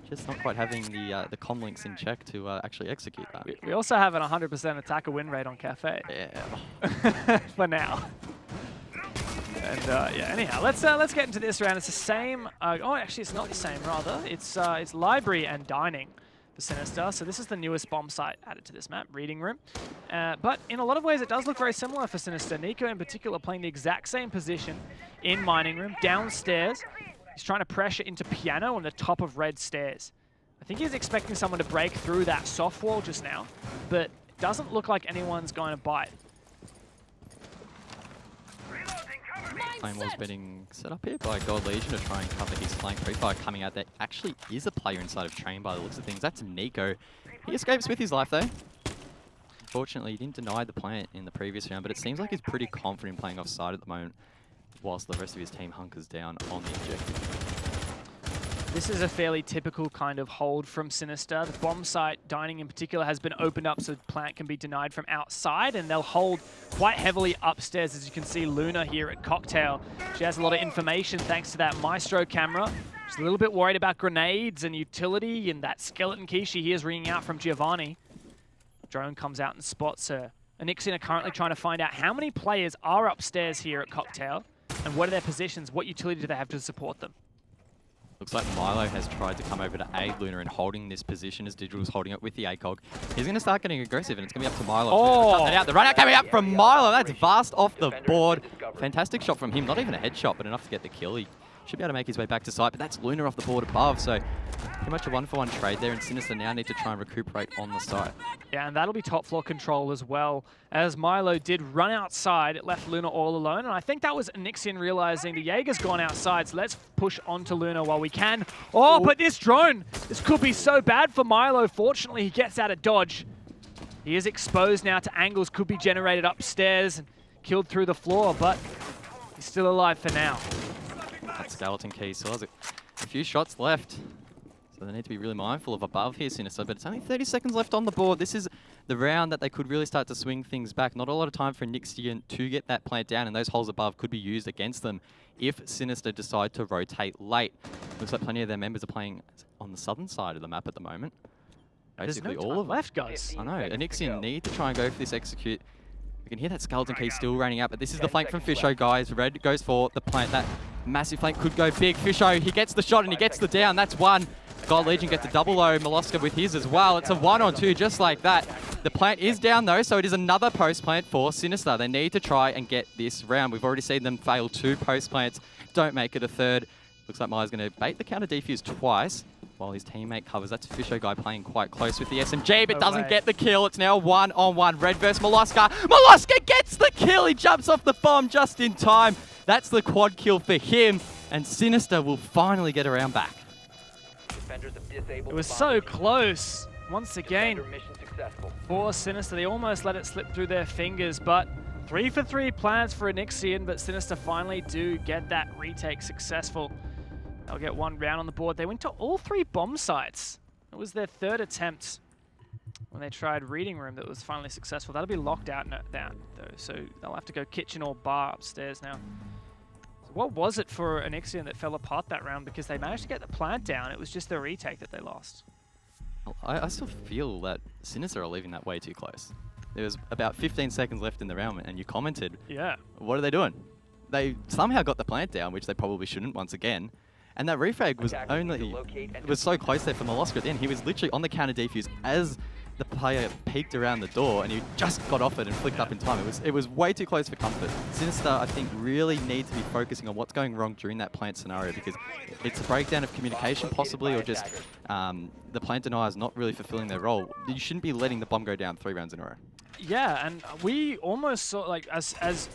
just not quite having the comm links in check to actually execute that. We also have an 100% attacker win rate on Cafe. Yeah. For now. And yeah, anyhow, let's get into this round. It's the same. Oh, actually, it's not the same. Rather, it's library and dining for Sinister. So this is the newest bomb site added to this map, Reading Room. But in a lot of ways, it does look very similar for Sinister. Nico, in particular, playing the exact same position in Mining Room, downstairs. He's trying to pressure into Piano on the top of red stairs. I think he's expecting someone to break through that soft wall just now, but it doesn't look like anyone's going to bite. Flame Wall's getting set up here by God Legion to try and cover his flank. Free Fire coming out. There actually is a player inside of Train by the looks of things. That's Nico. He escapes with his life though. Unfortunately, he didn't deny the plant in the previous round, but it seems like he's pretty confident playing offside at the moment, whilst the rest of his team hunkers down on the objective. This is a fairly typical kind of hold from Sinister. The bomb site, dining in particular, has been opened up so plant can be denied from outside, and they'll hold quite heavily upstairs. As you can see, Luna here at Cocktail. She has a lot of information thanks to that Maestro camera. She's a little bit worried about grenades and utility and that skeleton key she hears ringing out from Giovanni. Drone comes out and spots her. Anixian are currently trying to find out how many players are upstairs here at Cocktail and what are their positions, what utility do they have to support them. Looks like Milo has tried to come over to aid Luna in holding this position as Digital's holding it with the ACOG. He's going to start getting aggressive, and it's going to be up to Milo. Oh! To cut that out. The run out coming up from Milo. That's Vast off the board. Fantastic shot from him. Not even a headshot, but enough to get the kill. He should be able to make his way back to site, but that's Luna off the board above. So pretty much a one-for-one trade there, and Sinister now need to try and recuperate on the site. Yeah, and that'll be top floor control as well. As Milo did run outside, it left Luna all alone. And I think that was Anixian realizing the Jaeger's gone outside, so let's push onto Luna while we can. Oh, but this drone, this could be so bad for Milo. Fortunately, he gets out of dodge. He is exposed now to angles, could be generated upstairs and killed through the floor, but he's still alive for now. That skeleton key still has a few shots left. So they need to be really mindful of above here, Sinister, but it's only 30 seconds left on the board. This is the round that they could really start to swing things back. Not a lot of time for Nixian to get that plant down, and those holes above could be used against them if Sinister decide to rotate late. Looks like plenty of their members are playing on the southern side of the map at the moment. Basically all of them. Left, guys. I know, Anixian need to try and go for this execute. We can hear that skeleton key still raining out, but this is the flank from Fisho, guys. Red goes for the plant. That massive flank could go big. Fisho, he gets the shot and he gets the down. That's one. God Legion gets a double O. Moloska with his as well. It's a 1-on-2 just like that. The plant is down though, so it is another post plant for Sinister. They need to try and get this round. We've already seen them fail 2 post plants. Don't make it a third. Looks like Maya's going to bait the counter defuse twice while his teammate covers. That's Fisho guy playing quite close with the SMG, but doesn't get the kill. It's now 1-on-1. Red versus Moloska. Moloska gets the kill. He jumps off the bomb just in time. That's the quad kill for him, and Sinister will finally get around back. It was so close. Once again, for Sinister, they almost let it slip through their fingers, but 3 for 3 plans for Anixian, but Sinister finally do get that retake successful. They'll get 1 round on the board. They went to all 3 bomb sites. It was their 3rd attempt when they tried Reading Room that was finally successful. That'll be locked out now, though, so they'll have to go kitchen or bar upstairs now. What was it for Anixian that fell apart that round? Because they managed to get the plant down. It was just the retake that they lost. I still feel that Sinister are leaving that way too close. There was about 15 seconds left in the round, and you commented, yeah, what are they doing? They somehow got the plant down, which they probably shouldn't once again. And that refrag was so close there for Moloska at the end. He was literally on the counter defuse as the player peeked around the door, and he just got off it and flicked up in time. It was way too close for comfort. Sinister, I think, really need to be focusing on what's going wrong during that plant scenario, because it's a breakdown of communication possibly, or just the plant deniers not really fulfilling their role. You shouldn't be letting the bomb go down 3 rounds in a row. Yeah, and we almost saw, like, as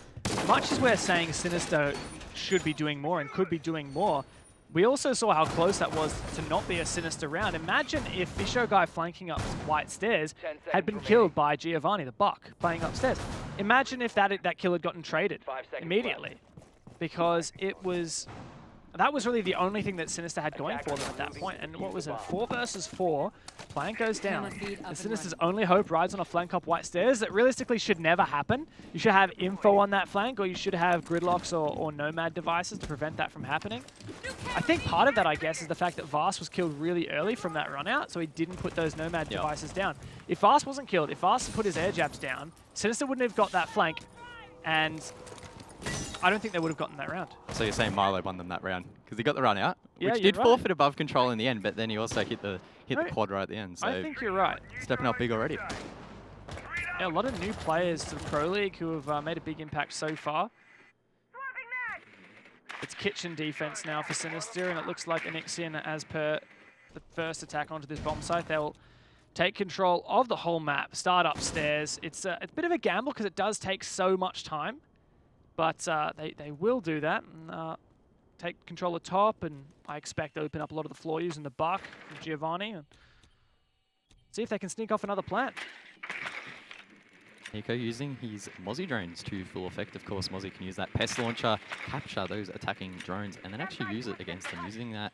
much as we're saying Sinister should be doing more and could be doing more, we also saw how close that was to not be a Sinister round. Imagine if Fisho guy flanking up White Stairs had been killed by Giovanni, the Buck, playing upstairs. Imagine if that kill had gotten traded immediately. Because that was really the only thing that Sinister had going for them at that point. And what was it? 4 versus 4. Flank goes down. And Sinister's only hope rides on a flank up White Stairs. That realistically should never happen. You should have info on that flank, or you should have gridlocks or nomad devices to prevent that from happening. I think part of that, I guess, is the fact that Vast was killed really early from that run out, so he didn't put those nomad devices down. If Vast wasn't killed, if Vast put his air jabs down, Sinister wouldn't have got that flank, and I don't think they would have gotten that round. So you're saying Milo won them that round because he got the run out, yeah, which did forfeit above control in the end, but then he also hit the quad right at the end. So I think you're right. Stepping up big already. Yeah, a lot of new players to the Pro League who have made a big impact so far. It's kitchen defense now for Sinister, and it looks like Anixian, as per the first attack onto this bomb site, they'll take control of the whole map, start upstairs. It's a bit of a gamble because it does take so much time, but they will do that and take control of top, and I expect to open up a lot of the floor using the Buck and Giovanni and see if they can sneak off another plant. Nico using his Mozzie drones to full effect. Of course, Mozzie can use that pest launcher, capture those attacking drones, and then actually use it against them, using that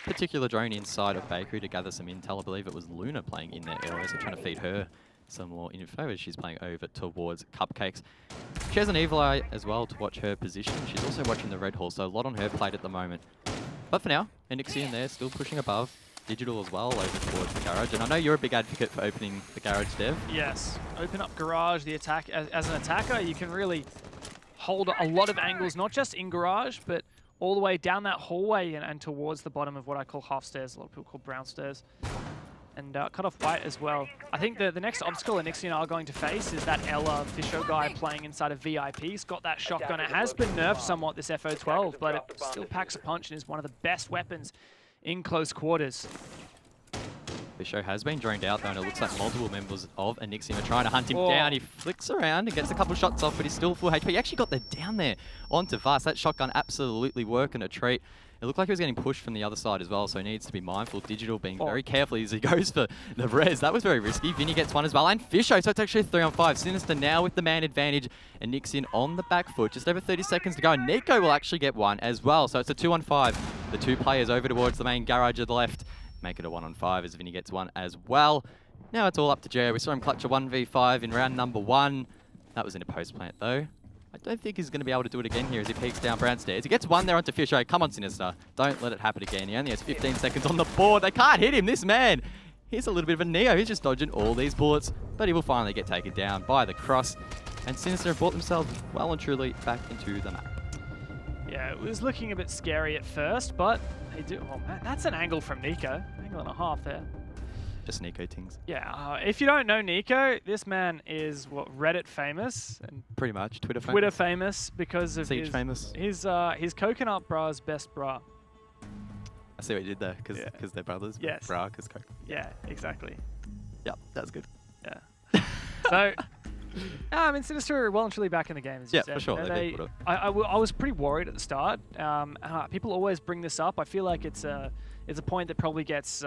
particular drone inside of Bakery to gather some intel. I believe it was Luna playing in their area, so trying to feed her some more info as she's playing over towards Cupcakes. She has an evil eye as well to watch her position. She's also watching the Red Hall, so a lot on her plate at the moment. But for now, Onyxian there still pushing above. Digital as well over towards the garage. And I know you're a big advocate for opening the garage, Dev. Yes, open up garage, the attack. As an attacker, you can really hold a lot of angles, not just in garage, but all the way down that hallway and towards the bottom of what I call half stairs. A lot of people call brown stairs. And cut off white as well. I think the next obstacle Onyxian are going to face is that Ella Fisho guy playing inside of VIP. He's got that shotgun. It has been nerfed somewhat, this FO12, but it still packs a punch and is one of the best weapons in close quarters. Fisho has been droned out though, and it looks like multiple members of Onyxian are trying to hunt him down. He flicks around and gets a couple shots off, but he's still full HP. He actually got the down there onto Vast. That shotgun absolutely working a treat. It looked like he was getting pushed from the other side as well, so he needs to be mindful. Digital being very careful as he goes for the res. That was very risky. Vinny gets one as well, and Fisho, so it's actually a 3-on-5. Sinister now with the man advantage, and Onyxian on the back foot. Just over 30 seconds to go, and Nico will actually get one as well, so it's a 2-on-5. The two players over towards the main garage at the left. Make it a 1-on-5 as Vinny gets one as well. Now it's all up to Jer. We saw him clutch a 1v5 in round number 1. That was in a post plant though. I don't think he's going to be able to do it again here as he peeks down brown stairs. He gets one there onto Fisho. Come on, Sinister. Don't let it happen again. He only has 15 seconds on the board. They can't hit him. This man, he's a little bit of a Neo. He's just dodging all these bullets, but he will finally get taken down by the cross. And Sinister have brought themselves well and truly back into the map. Yeah, it was looking a bit scary at first, but they do. Oh man, that's an angle from Nico. Angle and a half there. Just Nico things. Yeah, if you don't know Nico, this man is what, Reddit famous and pretty much Twitter famous. Twitter famous because of Siege famous. His coconut bra's best bra. I see what you did there because they're brothers. Yes. Bra because coke. Yeah, exactly. Yep, that's good. Yeah. So. I mean, Sinister are well and truly back in the game, as you said. For sure. I was pretty worried at the start. People always bring this up. I feel like it's a point that probably gets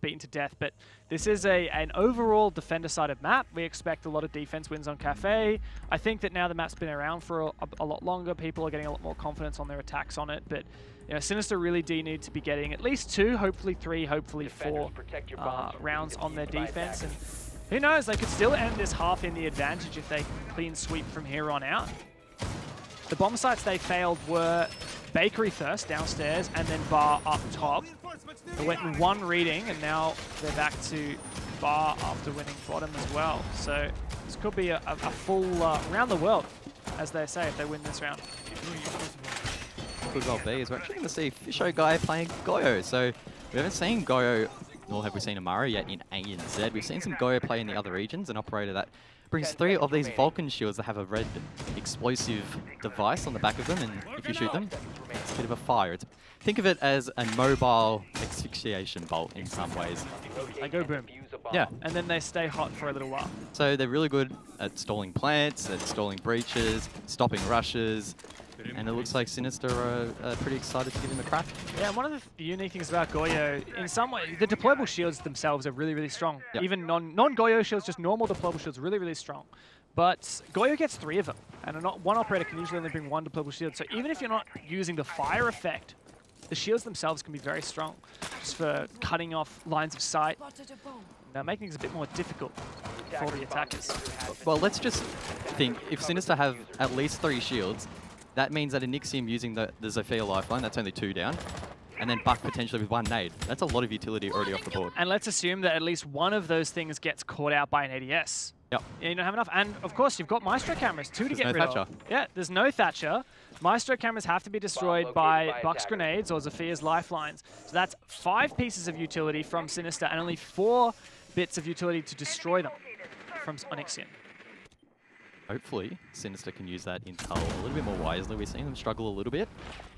beaten to death. But this is an overall defender-sided map. We expect a lot of defense wins on Cafe. I think that now the map's been around for a lot longer. People are getting a lot more confidence on their attacks on it. But you know, Sinister really do need to be getting at least 2, hopefully 3, hopefully 4 rounds on their defense. And who knows, they could still end this half in the advantage if they clean sweep from here on out. The bomb sites they failed were Bakery first, downstairs, and then Bar up top. They went in one reading, and now they're back to Bar after winning bottom as well. So this could be a full round the world, as they say, if they win this round. Could well be, as we're actually going to see Fisho guy playing Goyo. So we haven't seen Goyo, nor have we seen Amaro yet in ANZ. We've seen some Goyo play in the other regions, an operator that brings 3 of these Vulcan shields that have a red explosive device on the back of them, and if you shoot them, it's a bit of a fire. Think of it as a mobile asphyxiation bolt in some ways. They go boom. Yeah. And then they stay hot for a little while. So they're really good at stalling plants, at stalling breaches, stopping rushes, and it looks like Sinister are pretty excited to give him a crack. Yeah, one of the unique things about Goyo, in some way, the deployable shields themselves are really, really strong. Yep. Even non-Goyo shields, just normal deployable shields, really, really strong. But Goyo gets 3 of them, and one operator can usually only bring 1 deployable shield. So even if you're not using the fire effect, the shields themselves can be very strong, just for cutting off lines of sight, making things a bit more difficult for the attackers. Well, let's just think, if Sinister have at least 3 shields, that means that Onyxian using the Zofia lifeline, that's only 2 down, and then Buck potentially with 1 nade. That's a lot of utility already off the board. And let's assume that at least one of those things gets caught out by an ADS. Yep. You don't have enough. And of course, you've got Maestro cameras, 2 to get rid Thatcher. of. Yeah, there's no Thatcher. Maestro cameras have to be destroyed by Buck's grenades or Zophia's lifelines. So that's 5 pieces of utility from Sinister and only 4 bits of utility to destroy them from Onyxian. Hopefully, Sinister can use that intel a little bit more wisely. We've seen them struggle a little bit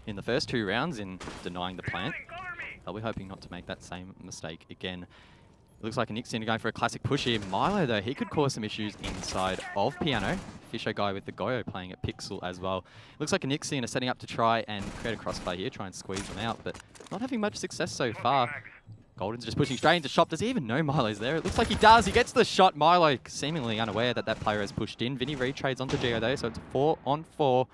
in the first 2 rounds in denying the plant. They'll be hoping not to make that same mistake again. It looks like Onyxian are going for a classic push here. Milo, though, he could cause some issues inside of Piano. Fisho guy with the Goyo playing at Pixel as well. Looks like Onyxian are setting up to try and create a crossfire here, try and squeeze them out, but not having much success so far. Golden's just pushing straight into shop. Does he even know Milo's there? It looks like he does. He gets the shot. Milo seemingly unaware that that player has pushed in. Vinny retrades onto Geo though, so it's 4-on-4.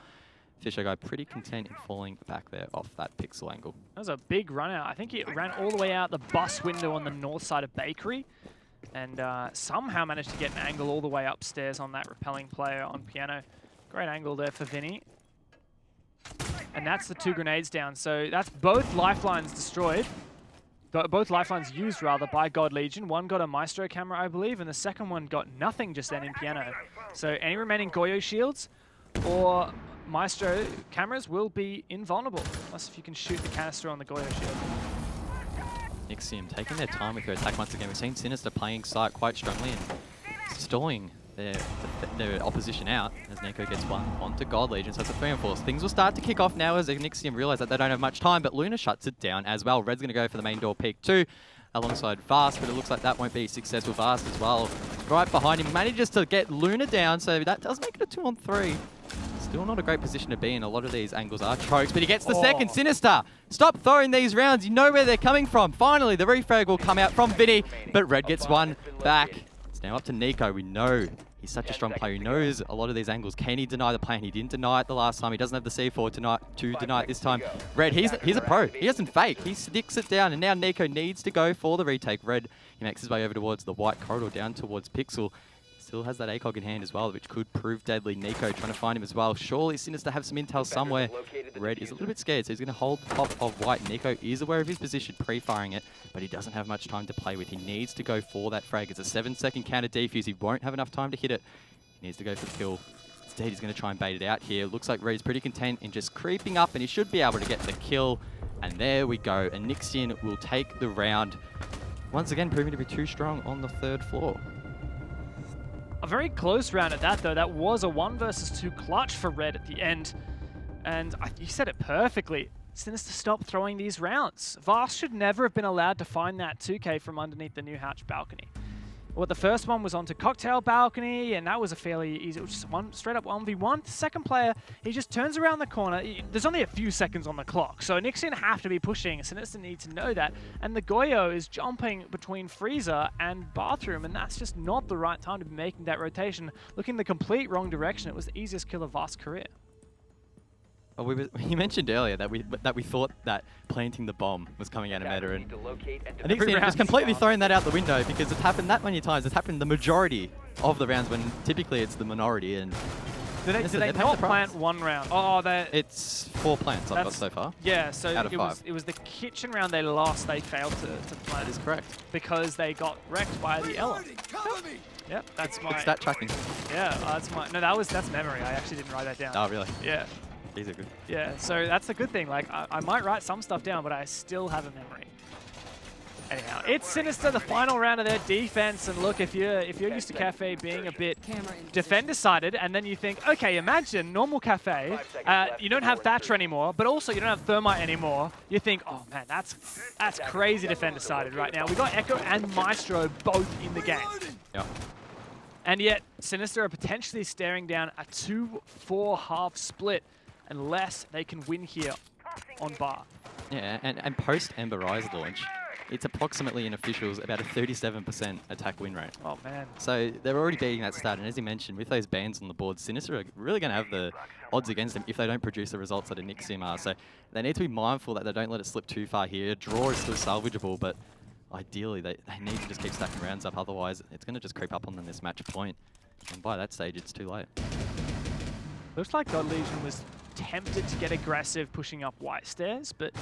Fisher guy pretty content in falling back there off that pixel angle. That was a big run out. I think he ran all the way out the bus window on the north side of Bakery and somehow managed to get an angle all the way upstairs on that repelling player on piano. Great angle there for Vinny. And that's the 2 grenades down. So that's both lifelines destroyed. Both lifelines used, rather, by God Legion. One got a Maestro camera, I believe, and the second one got nothing just then in piano. So any remaining Goyo shields or Maestro cameras will be invulnerable, unless if you can shoot the canister on the Goyo shield. Nixium taking their time with their attack once again. We've seen Sinister playing site quite strongly and stalling their opposition out as Nico gets one onto God Legion, so it's a 3 and 4. Things will start to kick off now as Nixium realise that they don't have much time, but Luna shuts it down as well. Red's going to go for the main door peek too, alongside Vast, but it looks like that won't be successful. Vast as well, right behind him, manages to get Luna down, so that does make it a 2 on 3. Still not a great position to be in. A lot of these angles are chokes, but he gets the second. Sinister, stop throwing these rounds. You know where they're coming from. Finally, the refrag will come out from Vinny, but Red gets one back. It's now up to Nico. We know he's such a strong player. He knows a lot of these angles. Can he deny the plan? He didn't deny it the last time. He doesn't have the C4 to deny it this time. Red, he's a pro. He doesn't fake. He sticks it down, and now Nico needs to go for the retake. Red, he makes his way over towards the white corridor, down towards Pixel. Still has that ACOG in hand as well, which could prove deadly. Nico trying to find him as well. Surely Sinister have some intel somewhere. Red is a little bit scared, so he's going to hold the top of white. Nico is aware of his position, pre-firing it, but he doesn't have much time to play with. He needs to go for that frag. It's a 7-second counter defuse. He won't have enough time to hit it. He needs to go for the kill. Instead, he's going to try and bait it out here. Looks like Red's pretty content in just creeping up, and he should be able to get the kill. And there we go. And Nixium will take the round. Once again, proving to be too strong on the 3rd floor. A very close round at that, though. That was a 1 versus 2 clutch for Red at the end. And you said it perfectly. Sinister, stop throwing these rounds. Vast should never have been allowed to find that 2K from underneath the new hatch balcony. Well, the first one was onto Cocktail Balcony, and that was a fairly easy, it was just one straight up 1v1. The second player, he just turns around the corner. There's only a few seconds on the clock, so Nixium have to be pushing. Sinister needs to know that. And the Goyo is jumping between Freezer and Bathroom, and that's just not the right time to be making that rotation. Looking the complete wrong direction. It was the easiest kill of Vast's career. You mentioned earlier that we thought that planting the bomb was coming out of meta, and Nixium just completely thrown that out the window because it's happened that many times. It's happened the majority of the rounds when typically it's the minority. And did they not plant one round? Oh, it's 4 plants I've got so far. Yeah, so out of 5. It was the kitchen round they lost. They failed to plant. That is correct. Because they got wrecked by the Ella. Yep, that's my stat tracking. Yeah, that's my. No, that's memory. I actually didn't write that down. Oh, really? Yeah. These are good. Yeah, so that's a good thing. Like, I might write some stuff down, but I still have a memory. Anyhow, it's Sinister, the final round of their defense. And look, if you're used to Cafe being a bit defender-sided, and then you think, okay, imagine normal Cafe, you don't have Thatcher anymore, but also you don't have Thermite anymore. You think, oh man, that's crazy defender-sided right now. We got Echo and Maestro both in the game. Yep. And yet, Sinister are potentially staring down a 2-4 half split unless they can win here on bar. Yeah, and post Ember Rise launch, it's approximately in officials about a 37% attack win rate. Oh man. So they're already beating that stat, and as you mentioned, with those bans on the board, Sinister are really going to have the odds against them if they don't produce the results that a Nixium are. So they need to be mindful that they don't let it slip too far here. Draw is still salvageable, but ideally they need to just keep stacking rounds up, otherwise it's going to just creep up on them this match point. And by that stage, it's too late. Looks like God Legion was tempted to get aggressive pushing up white stairs, but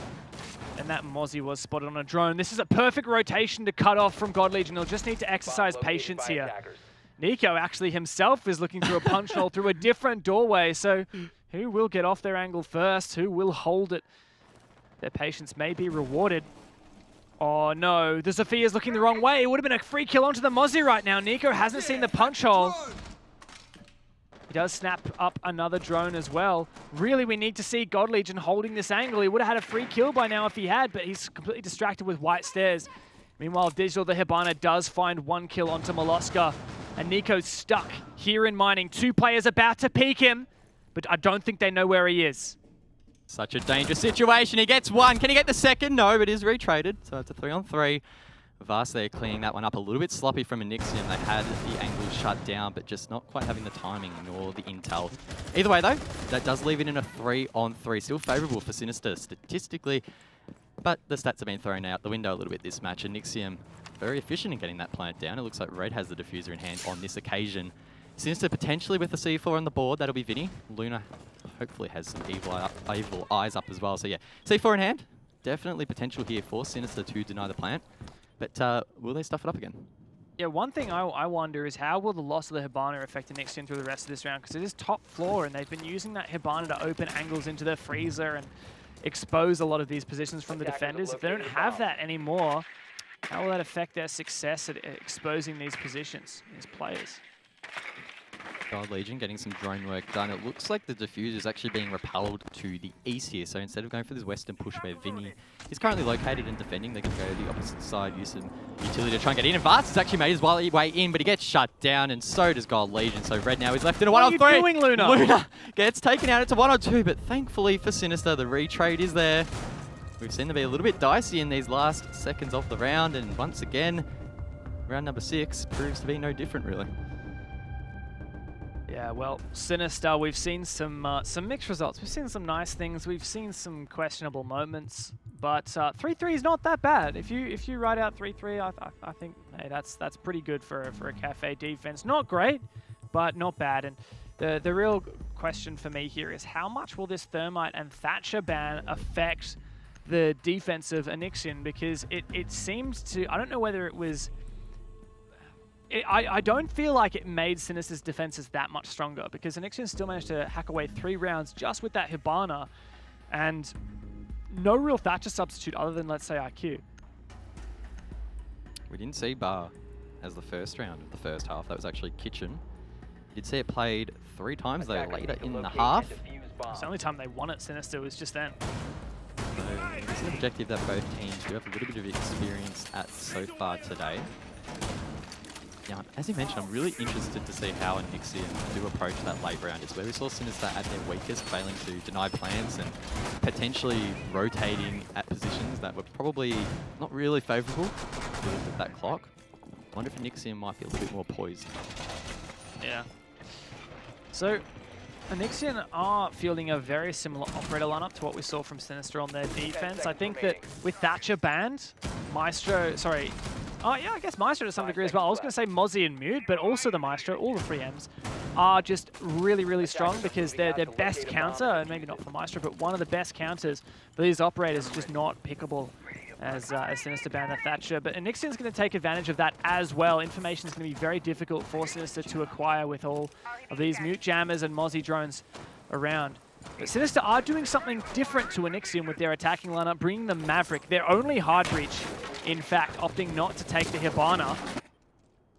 and that Mozzie was spotted on a drone. This is a perfect rotation to cut off from God Legion. They'll just need to exercise patience here. Nico actually himself is looking through a punch hole through a different doorway, so who will get off their angle first? Who will hold it? Their patience may be rewarded. Oh no, the Sophia's looking the wrong way. It would have been a free kill onto the Mozzie right now. Nico hasn't seen the punch hole. He does snap up another drone as well. Really, we need to see God Legion holding this angle. He would have had a free kill by now if he had, but he's completely distracted with white stairs. Meanwhile, Digital the Hibana does find 1 kill onto Molosca. And Nico's stuck here in mining. 2 players about to peek him, but I don't think they know where he is. Such a dangerous situation. He gets 1. Can he get the second? No, but is retraded. So it's a 3 on 3. Vast there cleaning that one up a little bit sloppy from Anixium. They had the angles shut down, but just not quite having the timing nor the intel. Either way, though, that does leave it in a 3-on-3. Still favourable for Sinister statistically, but the stats have been thrown out the window a little bit this match. Anixium very efficient in getting that plant down. It looks like Red has the diffuser in hand on this occasion. Sinister potentially with the C4 on the board. That'll be Vinny. Luna hopefully has some evil eyes up as well. So yeah, C4 in hand. Definitely potential here for Sinister to deny the plant. But will they stuff it up again? Yeah, one thing I wonder is how will the loss of the Hibana affect Anixium through the rest of this round? Because it is top floor, and they've been using that Hibana to open angles into their freezer and expose a lot of these positions from the defenders. If they don't have that anymore, how will that affect their success at exposing these positions, these players? God Legion getting some drone work done. It looks like the diffuser is actually being repelled to the east here. So instead of going for this western push where Vinny is currently located and defending, they can go to the opposite side, use some utility to try and get in. And Vast has actually made his way in, but he gets shut down, and so does God Legion. So Red now is left in a 1-on-3. What are you doing, Luna? Luna gets taken out. It's a 1-on-2, but thankfully for Sinister, the retrade is there. We've seen them be a little bit dicey in these last seconds of the round, and once again, round number 6 proves to be no different, really. Yeah, well, Sinister, we've seen some mixed results. We've seen some nice things. We've seen some questionable moments, but 3-3 is not that bad. If you write out 3-3, I think hey, that's pretty good for a Cafe defense. Not great, but not bad. And the real question for me here is how much will this Thermite and Thatcher ban affect the defense of Anixium? Because it seemed to, I don't know whether it was. I don't feel like it made Sinister's defenses that much stronger, because Anixium still managed to hack away 3 rounds just with that Hibana, and no real Thatcher substitute other than, let's say, IQ. We didn't see Bar as the first round of the first half. That was actually Kitchen. Did see it played 3 times though later in the half. It's the only time they won it, Sinister, was just then. So it's an objective that both teams do have a little bit of experience at so far today. Now, as you mentioned, I'm really interested to see how Anixium do approach that late round. It's where we saw Sinister at their weakest, failing to deny plants and potentially rotating at positions that were probably not really favourable if you looked at that clock. I wonder if Anixium might be a little bit more poised. Yeah. So, Anixium are fielding a very similar operator lineup to what we saw from Sinister on their defense. I think that with Thatcher banned, Maestro, sorry, oh yeah, I guess Maestro to some degree as well. I was going to say Mozzie and Mute, but also the Maestro, all the 3Ms, are just really, really strong, because they're their best counter, and maybe not for Maestro, but one of the best counters for these operators is just not pickable as Sinister ban the Thatcher. But Anixium's going to take advantage of that as well. Information is going to be very difficult for Sinister to acquire with all of these Mute Jammers and Mozzie drones around. But Sinister are doing something different to Anixium with their attacking lineup, bringing the Maverick, their only hard breach, in fact, opting not to take the Hibana.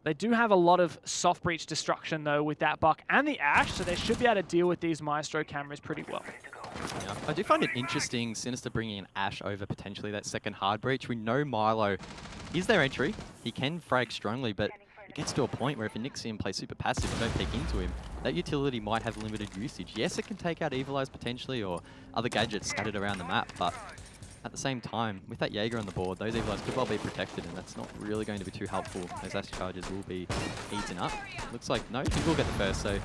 They do have a lot of soft breach destruction, though, with that Buck and the Ash, so they should be able to deal with these Maestro cameras pretty well. Yeah, I do find it interesting, Sinister bringing in Ash over potentially that second hard breach. We know Milo is their entry. He can frag strongly, but it gets to a point where if Anixium plays super passive and don't pick into him, that utility might have limited usage. Yes, it can take out Evil Eyes potentially or other gadgets scattered around the map, but at the same time, with that Jaeger on the board, those Evil Eyes could well be protected, and that's not really going to be too helpful, as Ash charges will be eaten up. Looks like, no, he will get the first, so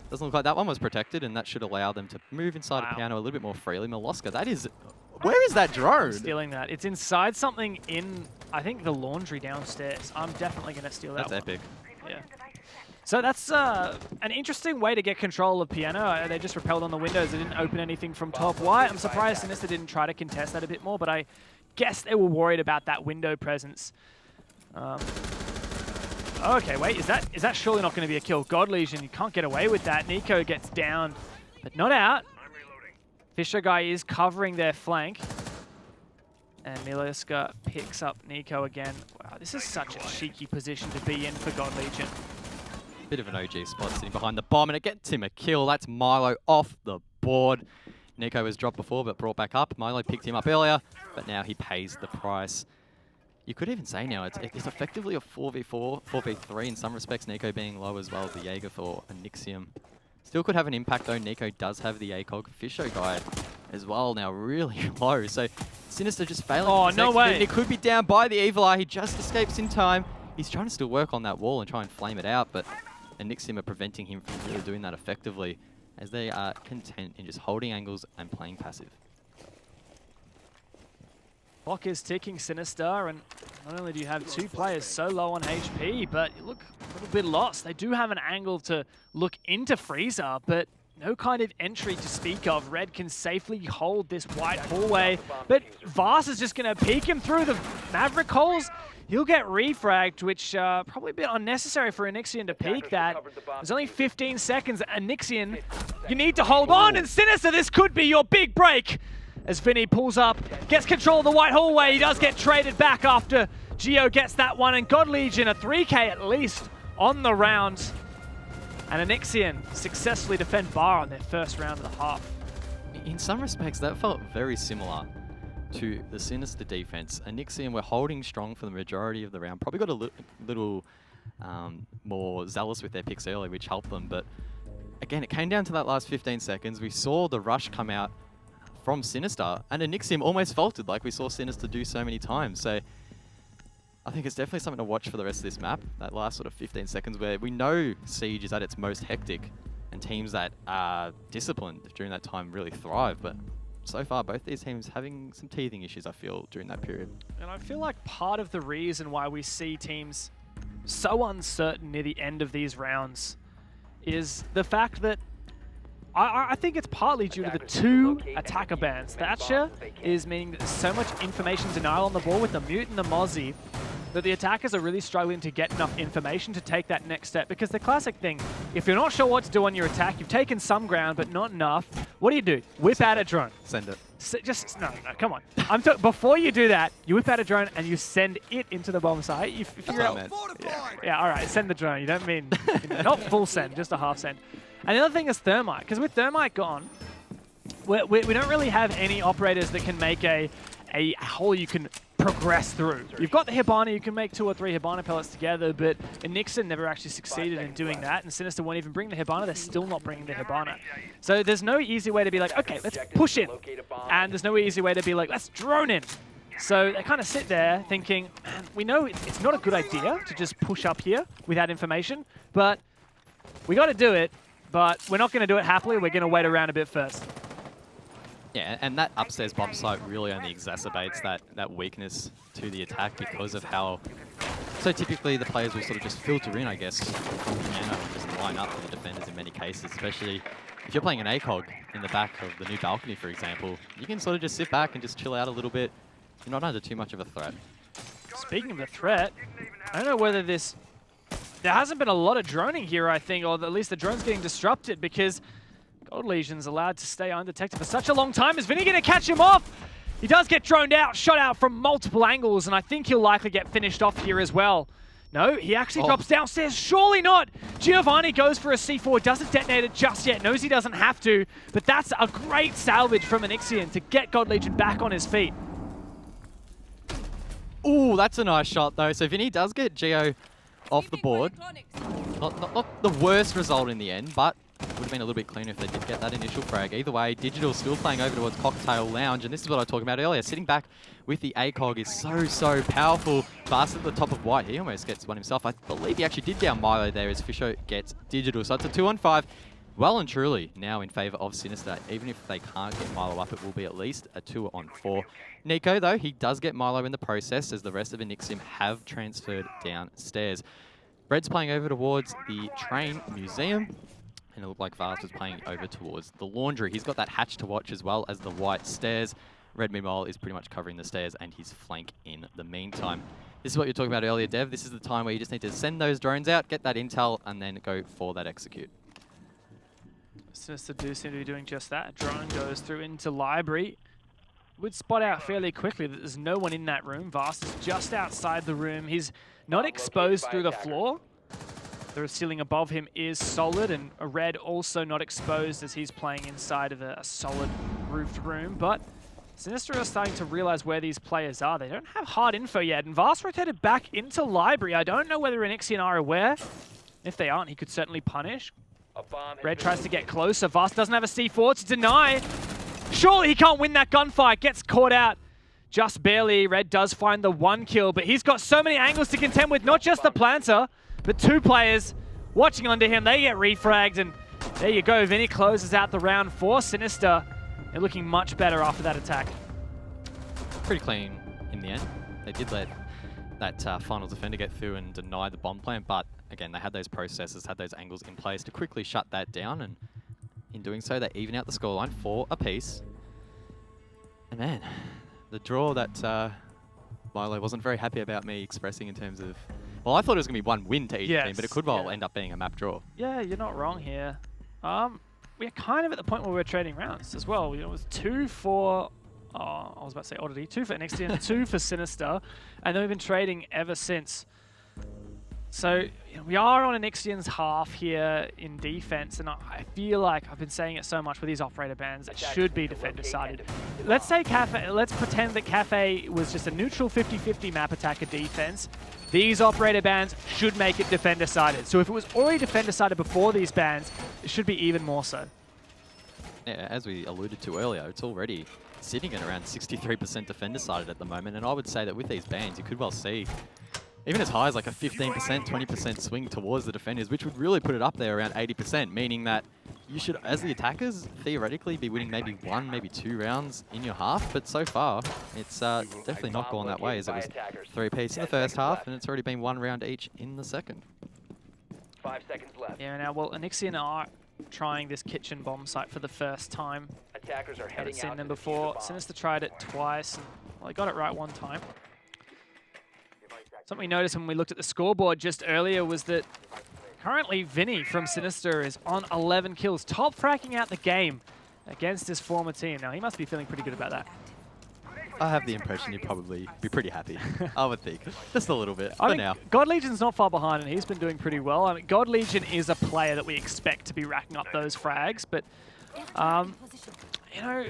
doesn't look like that one was protected, and that should allow them to move inside of Piano a little bit more freely. Miloska, that is... Where is that drone? I'm stealing that. It's inside something in, I think, the laundry downstairs. I'm definitely going to steal that. That's epic. Yeah. So that's an interesting way to get control of Piano. They just repelled on the windows. They didn't open anything from top. Why? I'm surprised Sinister didn't try to contest that a bit more, but I guess they were worried about that window presence. Okay, wait, is that surely not going to be a kill? God Legion, you can't get away with that. Nico gets down, but not out. Fisher guy is covering their flank. And Miloska picks up Nico again. Wow, this is such a cheeky position to be in for God Legion. Bit of an OG spot sitting behind the bomb, and it gets him a kill. That's Milo off the board. Nico was dropped before, but brought back up. Milo picked him up earlier, but now he pays the price. You could even say now it's effectively a 4v4, 4v3 in some respects, Nico being low as well as the Jaeger for Anixium. Still could have an impact though. Nico does have the ACOG Fisher guide as well now, really low. So Sinister just failing. Oh, to no execute, way. and it could be down by the Evil Eye. He just escapes in time. He's trying to still work on that wall and try and flame it out, but Anixium are preventing him from really doing that effectively, as they are content in just holding angles and playing passive. Clock is ticking, Sinister, and not only do you have two players so low on HP, but you look a little bit lost. They do have an angle to look into Freezer, but no kind of entry to speak of. Red can safely hold this white hallway, but Vast is just going to peek him through the Maverick holes. He'll get refragged, which probably a bit unnecessary for Anixion to peek that. There's only 15 seconds. Anixion, you need to hold on, and Sinister, this could be your big break. As Vinny pulls up, gets control of the white hallway. He does get traded back after Geo gets that one, and God Legion, a 3K at least on the round. And Anixion successfully defend Bar on their first round of the half. In some respects, that felt very similar to the Sinister defense. Anixion were holding strong for the majority of the round. Probably got a little more zealous with their picks early, which helped them. But again, it came down to that last 15 seconds. We saw the rush come out from Sinister, and Anixium almost faltered like we saw Sinister do so many times. So I think it's definitely something to watch for the rest of this map, that last sort of 15 seconds where we know Siege is at its most hectic, and teams that are disciplined during that time really thrive. But so far, both these teams having some teething issues, I feel, during that period. And I feel like part of the reason why we see teams so uncertain near the end of these rounds is the fact that I think it's partly due to the two attacker bans. Thatcher is meaning that there's so much information denial on the ball with the Mute and the Mozzie that the attackers are really struggling to get enough information to take that next step. Because the classic thing, if you're not sure what to do on your attack, you've taken some ground but not enough, what do? Whip out a drone. Send it. No, come on. Before you do that, you whip out a drone and you send it into the bomb site. You figure out. Yeah, all right, send the drone. You don't mean not full send, just a half send. And the other thing is Thermite, because with Thermite gone, we don't really have any operators that can make a hole you can progress through. You've got the Hibana, you can make 2 or 3 Hibana pellets together, but Nixon never actually succeeded in doing that, and Sinister won't even bring the Hibana, they're still not bringing the Hibana. So there's no easy way to be like, okay, let's push in, and there's no easy way to be like, let's drone in. So they kind of sit there thinking, man, we know it's not a good idea to just push up here without information, but we got to do it. But we're not going to do it happily. We're going to wait around a bit first. Yeah, and that upstairs bomb site really only exacerbates that weakness to the attack because of how... So typically the players will sort of just filter in, I guess, from the piano and just line up for the defenders in many cases, especially if you're playing an ACOG in the back of the new balcony, for example. You can sort of just sit back and just chill out a little bit. You're not under too much of a threat. Speaking of the threat, I don't know whether this... There hasn't been a lot of droning here, I think, or at least the drone's getting disrupted because Gold Legion's allowed to stay undetected for such a long time. Is Vinny going to catch him off? He does get droned out, shot out from multiple angles, and I think he'll likely get finished off here as well. No, he actually drops downstairs. Surely not. Giovanni goes for a C4, doesn't detonate it just yet, knows he doesn't have to, but that's a great salvage from Anixion to get God Legion back on his feet. Ooh, that's a nice shot, though. So Vinny does get Geo off the board. Not the worst result in the end, but would have been a little bit cleaner if they did get that initial frag. Either way, Digital still playing over towards Cocktail Lounge, and this is what I was talking about earlier. Sitting back with the ACOG is so powerful. Fast at the top of white. He almost gets one himself. I believe he actually did down Milo there as Fisher gets Digital. So it's a 2-on-5. Well and truly now in favour of Sinister. Even if they can't get Milo up, it will be at least a 2-on-4. Nico, though, he does get Milo in the process as the rest of Anixium have transferred downstairs. Red's playing over towards the train museum, and it looked like Vast was playing over towards the laundry. He's got that hatch to watch as well as the white stairs. Red, meanwhile, is pretty much covering the stairs and his flank in the meantime. This is what you were talking about earlier, Dev. This is the time where you just need to send those drones out, get that intel, and then go for that execute. Sinister do seem to be doing just that. Drone goes through into library. Would spot out fairly quickly that there's no one in that room. Vast is just outside the room. He's not exposed through the floor. The ceiling above him is solid, and a Red also not exposed as he's playing inside of a solid roofed room. But Sinister are starting to realize where these players are. They don't have hard info yet, and Vast rotated back into library. I don't know whether Anixion are aware. If they aren't, he could certainly punish. Red tries to get closer. Vast doesn't have a C4 to deny. Surely he can't win that gunfight. Gets caught out. just barely. Red does find the 1 kill, but he's got so many angles to contend with, not just the planter, but 2 players watching onto him. They get refragged, and there you go. Vinny closes out the round for Sinister. They're looking much better after that attack. Pretty clean in the end. They did let that final defender get through and deny the bomb plant, but again, they had those processes, had those angles in place to quickly shut that down, and in doing so, they even out the scoreline 4 apiece. And man, the draw that Milo wasn't very happy about me expressing in terms of, well, I thought it was going to be 1 win to each team, but it could well end up being a map draw. Yeah, you're not wrong here. We're kind of at the point where we're trading rounds as well. You know, it was 2 for, I was about to say Oddity, 2 for NXT and 2 for Sinister, and then we've been trading ever since. So you know, we are on an Ixian's half here in defense, and I feel like I've been saying it so much with these operator bans, it should be defender-sided. Let's say let's pretend that Cafe was just a neutral 50-50 map attacker defense. These operator bans should make it defender-sided. So if it was already defender-sided before these bans, it should be even more so. Yeah, as we alluded to earlier, it's already sitting at around 63% defender-sided at the moment, and I would say that with these bans, you could well see even as high as like a 15%, 20% swing towards the defenders, which would really put it up there around 80%, meaning that you should, as the attackers, theoretically be winning maybe 1, maybe 2 rounds in your half, but so far, it's definitely not gone that way, as it was 3 apiece in the first half, and it's already been 1 round each in the second. 5 seconds left. Yeah, now, well, Anixian are trying this kitchen bomb site for the first time. Attackers are Haven't seen them before. Sinister tried it twice, and well, they got it right 1 time. Something we noticed when we looked at the scoreboard just earlier was that currently Vinny from Sinister is on 11 kills, top fracking out the game against his former team. Now, he must be feeling pretty good about that. I have the impression he'd probably be pretty happy, I would think. Just a little bit, I for mean, now. God Legion's not far behind, and he's been doing pretty well. I mean, God Legion is a player that we expect to be racking up those frags, but, you know,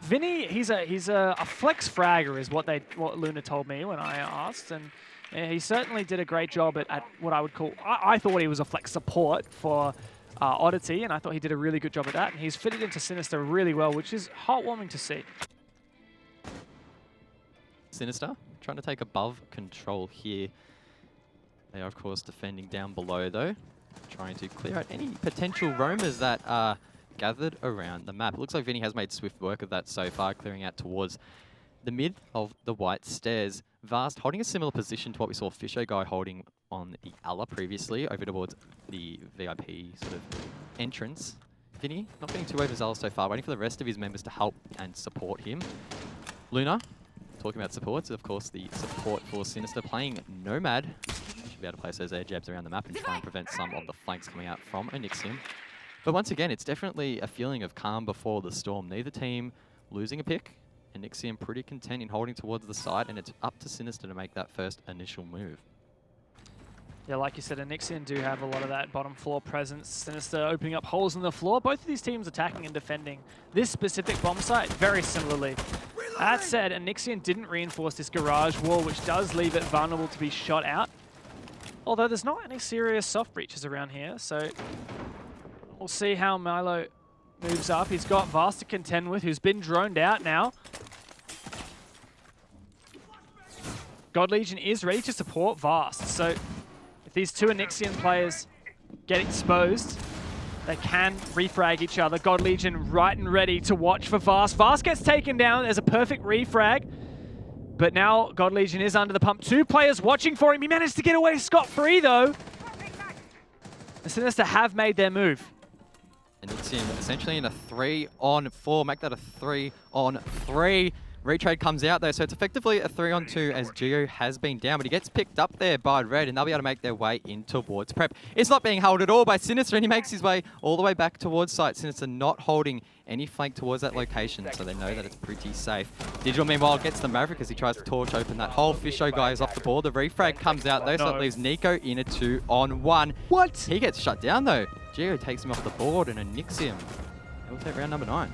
Vinny, he's a flex fragger is what Luna told me when I asked, and yeah, he certainly did a great job at what I would call, I thought he was a flex support for Oddity, and I thought he did a really good job at that, and he's fitted into Sinister really well, which is heartwarming to see. Sinister trying to take above control here. They are, of course, defending down below, though, trying to clear out any potential roamers that are gathered around the map. It looks like Vinny has made swift work of that so far, clearing out towards the mid of the white stairs. Vast holding a similar position to what we saw Fisher Guy holding on the Alla previously, over towards the VIP sort of entrance. Vinny not being too overzealous so far, waiting for the rest of his members to help and support him. Luna, talking about supports, of course, the support for Sinister playing Nomad. Should be able to place those air jabs around the map and try and prevent some of the flanks coming out from Onyxium. But once again, it's definitely a feeling of calm before the storm. Neither team losing a pick. Onyxium pretty content in holding towards the side, and it's up to Sinister to make that first initial move. Yeah, like you said, Onyxian do have a lot of that bottom floor presence. Sinister opening up holes in the floor. Both of these teams attacking and defending this specific bomb site very similarly. That said, Onyxian didn't reinforce this garage wall, which does leave it vulnerable to be shot out. Although there's not any serious soft breaches around here, so we'll see how Milo moves up. He's got Vast to contend with, who's been droned out now. God Legion is ready to support Vast, so if these 2 Onyxian players get exposed, they can refrag each other. God Legion right and ready to watch for Vast. Vast gets taken down. There's a perfect refrag. But now God Legion is under the pump. 2 players watching for him. He managed to get away scot-free, though. The Sinister have made their move. Onyxium essentially in a 3-on-4. Make that a 3-on-3. Retrade comes out though, so it's effectively a 3-on-2 as Geo has been down, but he gets picked up there by Red, and they'll be able to make their way in towards Prep. It's not being held at all by Sinister, and he makes his way all the way back towards site. Sinister not holding any flank towards that location, so they know that it's pretty safe. Digital, meanwhile, gets the Maverick as he tries to torch open that hole. Fisho guy is off the board. The refrag comes out though, so it leaves Nico in a 2-on-1. What? He gets shut down though. Geo takes him off the board, and Onyxium will take round number 9.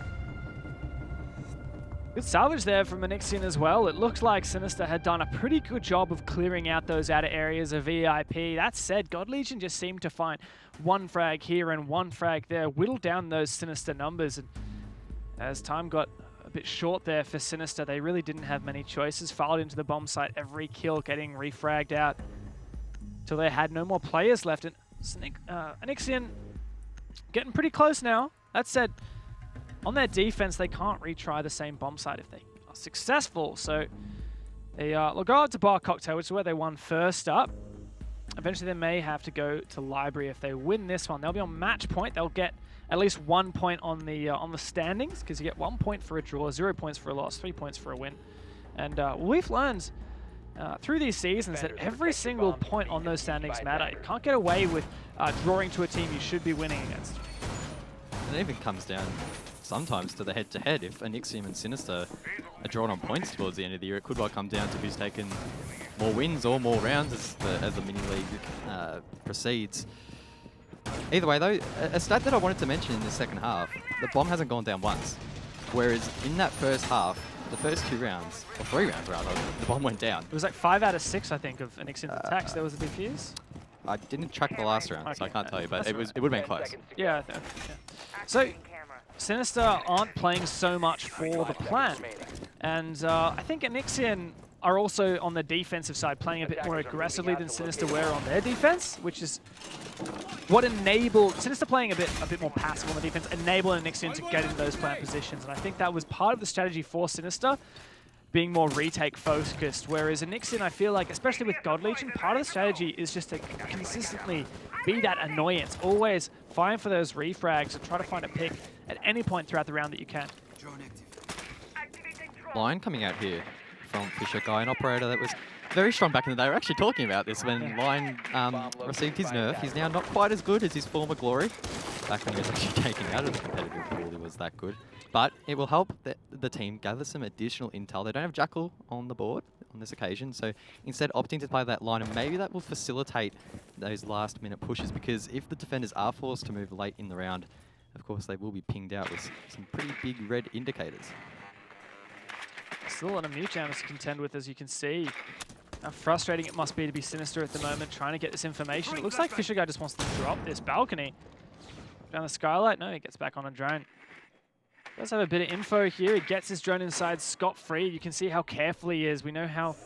Good salvage there from Onyxian as well. It looked like Sinister had done a pretty good job of clearing out those outer areas of VIP. That said, God Legion just seemed to find 1 frag here and 1 frag there, whittle down those Sinister numbers. And as time got a bit short there for Sinister. They really didn't have many choices. Filed into the bomb site, every kill getting refragged out till they had no more players left. And Anixian getting pretty close now. That said, on their defense, they can't retry the same bomb site if they are successful. So they'll go out to Bar Cocktail, which is where they won first up. Eventually, they may have to go to Library if they win this one. They'll be on match point. They'll get at least 1 point on the standings, because you get 1 point for a draw, 0 points for a loss, 3 points for a win. And we've learned through these seasons that every single point on those standings matter. You can't get away with drawing to a team you should be winning against. And it even comes down sometimes to the head-to-head. If Anixium and Sinister are drawn on points towards the end of the year, it could well come down to who's taken more wins or more rounds as the mini-league proceeds. Either way, though, a stat that I wanted to mention in the second half, the bomb hasn't gone down once. Whereas in that first half, the first 2 rounds, or 3 rounds rather, the bomb went down. It was like 5 out of 6, I think, of Anixian's attacks. There was a defuse. I didn't track the last round, so I can't tell you, but it would have been close. Yeah, yeah. So, Sinister aren't playing so much for the plan. And I think Anixian are also on the defensive side playing a bit more aggressively than Sinister were on their defense, which is what enabled Sinister playing a bit more passive on the defense, enabling Anixian to get in those plant positions. And I think that was part of the strategy for Sinister, being more retake focused, whereas Anixian, I feel like, especially with God Legion, part of the strategy is just to consistently be that annoyance, always find for those refrags and try to find a pick at any point throughout the round that you can. Line coming out here from Fisher Guy, an operator that was very strong back in the day. We're actually talking about this when Line received his nerf. He's now not quite as good as his former glory. Back when he was actually taken out of the competitive pool, he was that good. But it will help the team gather some additional intel. They don't have Jackal on the board on this occasion, so instead opting to play that line, and maybe that will facilitate those last minute pushes, because if the defenders are forced to move late in the round, of course they will be pinged out with some pretty big red indicators. Still a lot of mute jammers to contend with, as you can see. How frustrating it must be to be Sinister at the moment, trying to get this information. It looks like Fisher Guy just wants to drop this balcony. Down the skylight? No, he gets back on a drone. Does have a bit of info here. He gets his drone inside scot-free. You can see how careful he is. We know how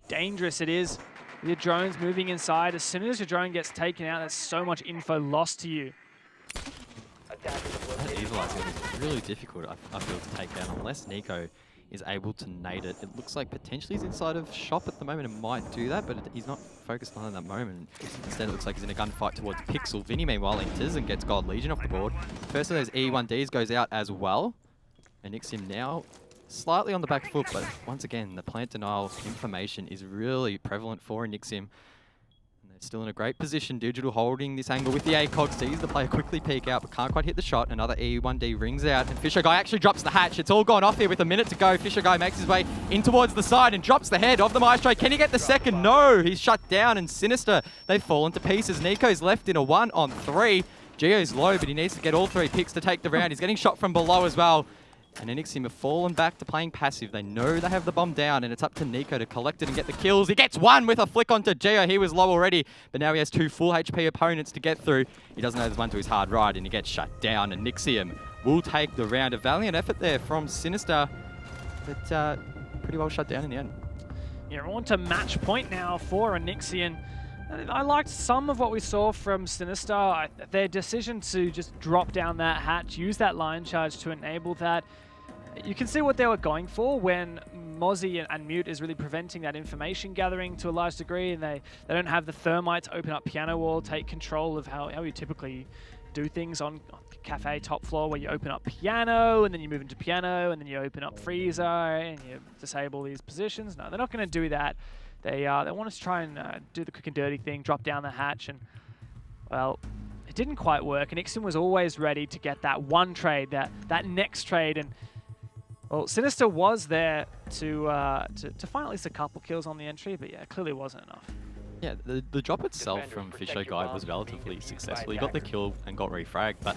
dangerous it is with your drones moving inside. As soon as your drone gets taken out, that's so much info lost to you. That equalizer is really difficult, I feel, to take down unless Nico is able to nade it. It looks like potentially he's inside of shop at the moment and might do that, but he's not focused on it at that moment. Instead, it looks like he's in a gunfight towards Pixel. Vinny, meanwhile, enters and gets God Legion off the board. First of those E1Ds goes out as well. And Anixium now slightly on the back foot, but once again, the plant denial information is really prevalent for Anixium. And they're still in a great position. Digital holding this angle with the ACOG, sees the player quickly peek out, but can't quite hit the shot. Another E1D rings out, and Fisher Guy actually drops the hatch. It's all gone off here with a minute to go. Fisher Guy makes his way in towards the side and drops the head of the Maestro. Can he get the second? No, he's shut down, and Sinister, they've fallen to pieces. Nico's left in a 1-on-3. Geo's low, but he needs to get all 3 picks to take the round. He's getting shot from below as well. And Anixium have fallen back to playing passive. They know they have the bomb down, and it's up to Nico to collect it and get the kills. He gets 1 with a flick onto Geo. He was low already, but now he has 2 full HP opponents to get through. He doesn't know there's one to his hard right, and he gets shut down. Anixium will take the round. A valiant effort there from Sinister, but pretty well shut down in the end. Yeah, we're on to match point now for Anixian. I liked some of what we saw from Sinister. Their decision to just drop down that hatch, use that line charge to enable that. You can see what they were going for when Mozzie and Mute is really preventing that information gathering to a large degree, and they don't have the thermite to open up piano wall, take control of how you typically do things on cafe top floor, where you open up piano and then you move into piano and then you open up freezer and you disable these positions. No, they're not going to do that. They want us to try and do the quick and dirty thing, drop down the hatch, and, well, it didn't quite work. And Ixon was always ready to get that one trade, that next trade, and, well, Sinister was there to find at least a couple kills on the entry, but yeah, it clearly wasn't enough. Yeah, the drop itself from Fisher Guy was relatively successful. He got the kill and got refragged, but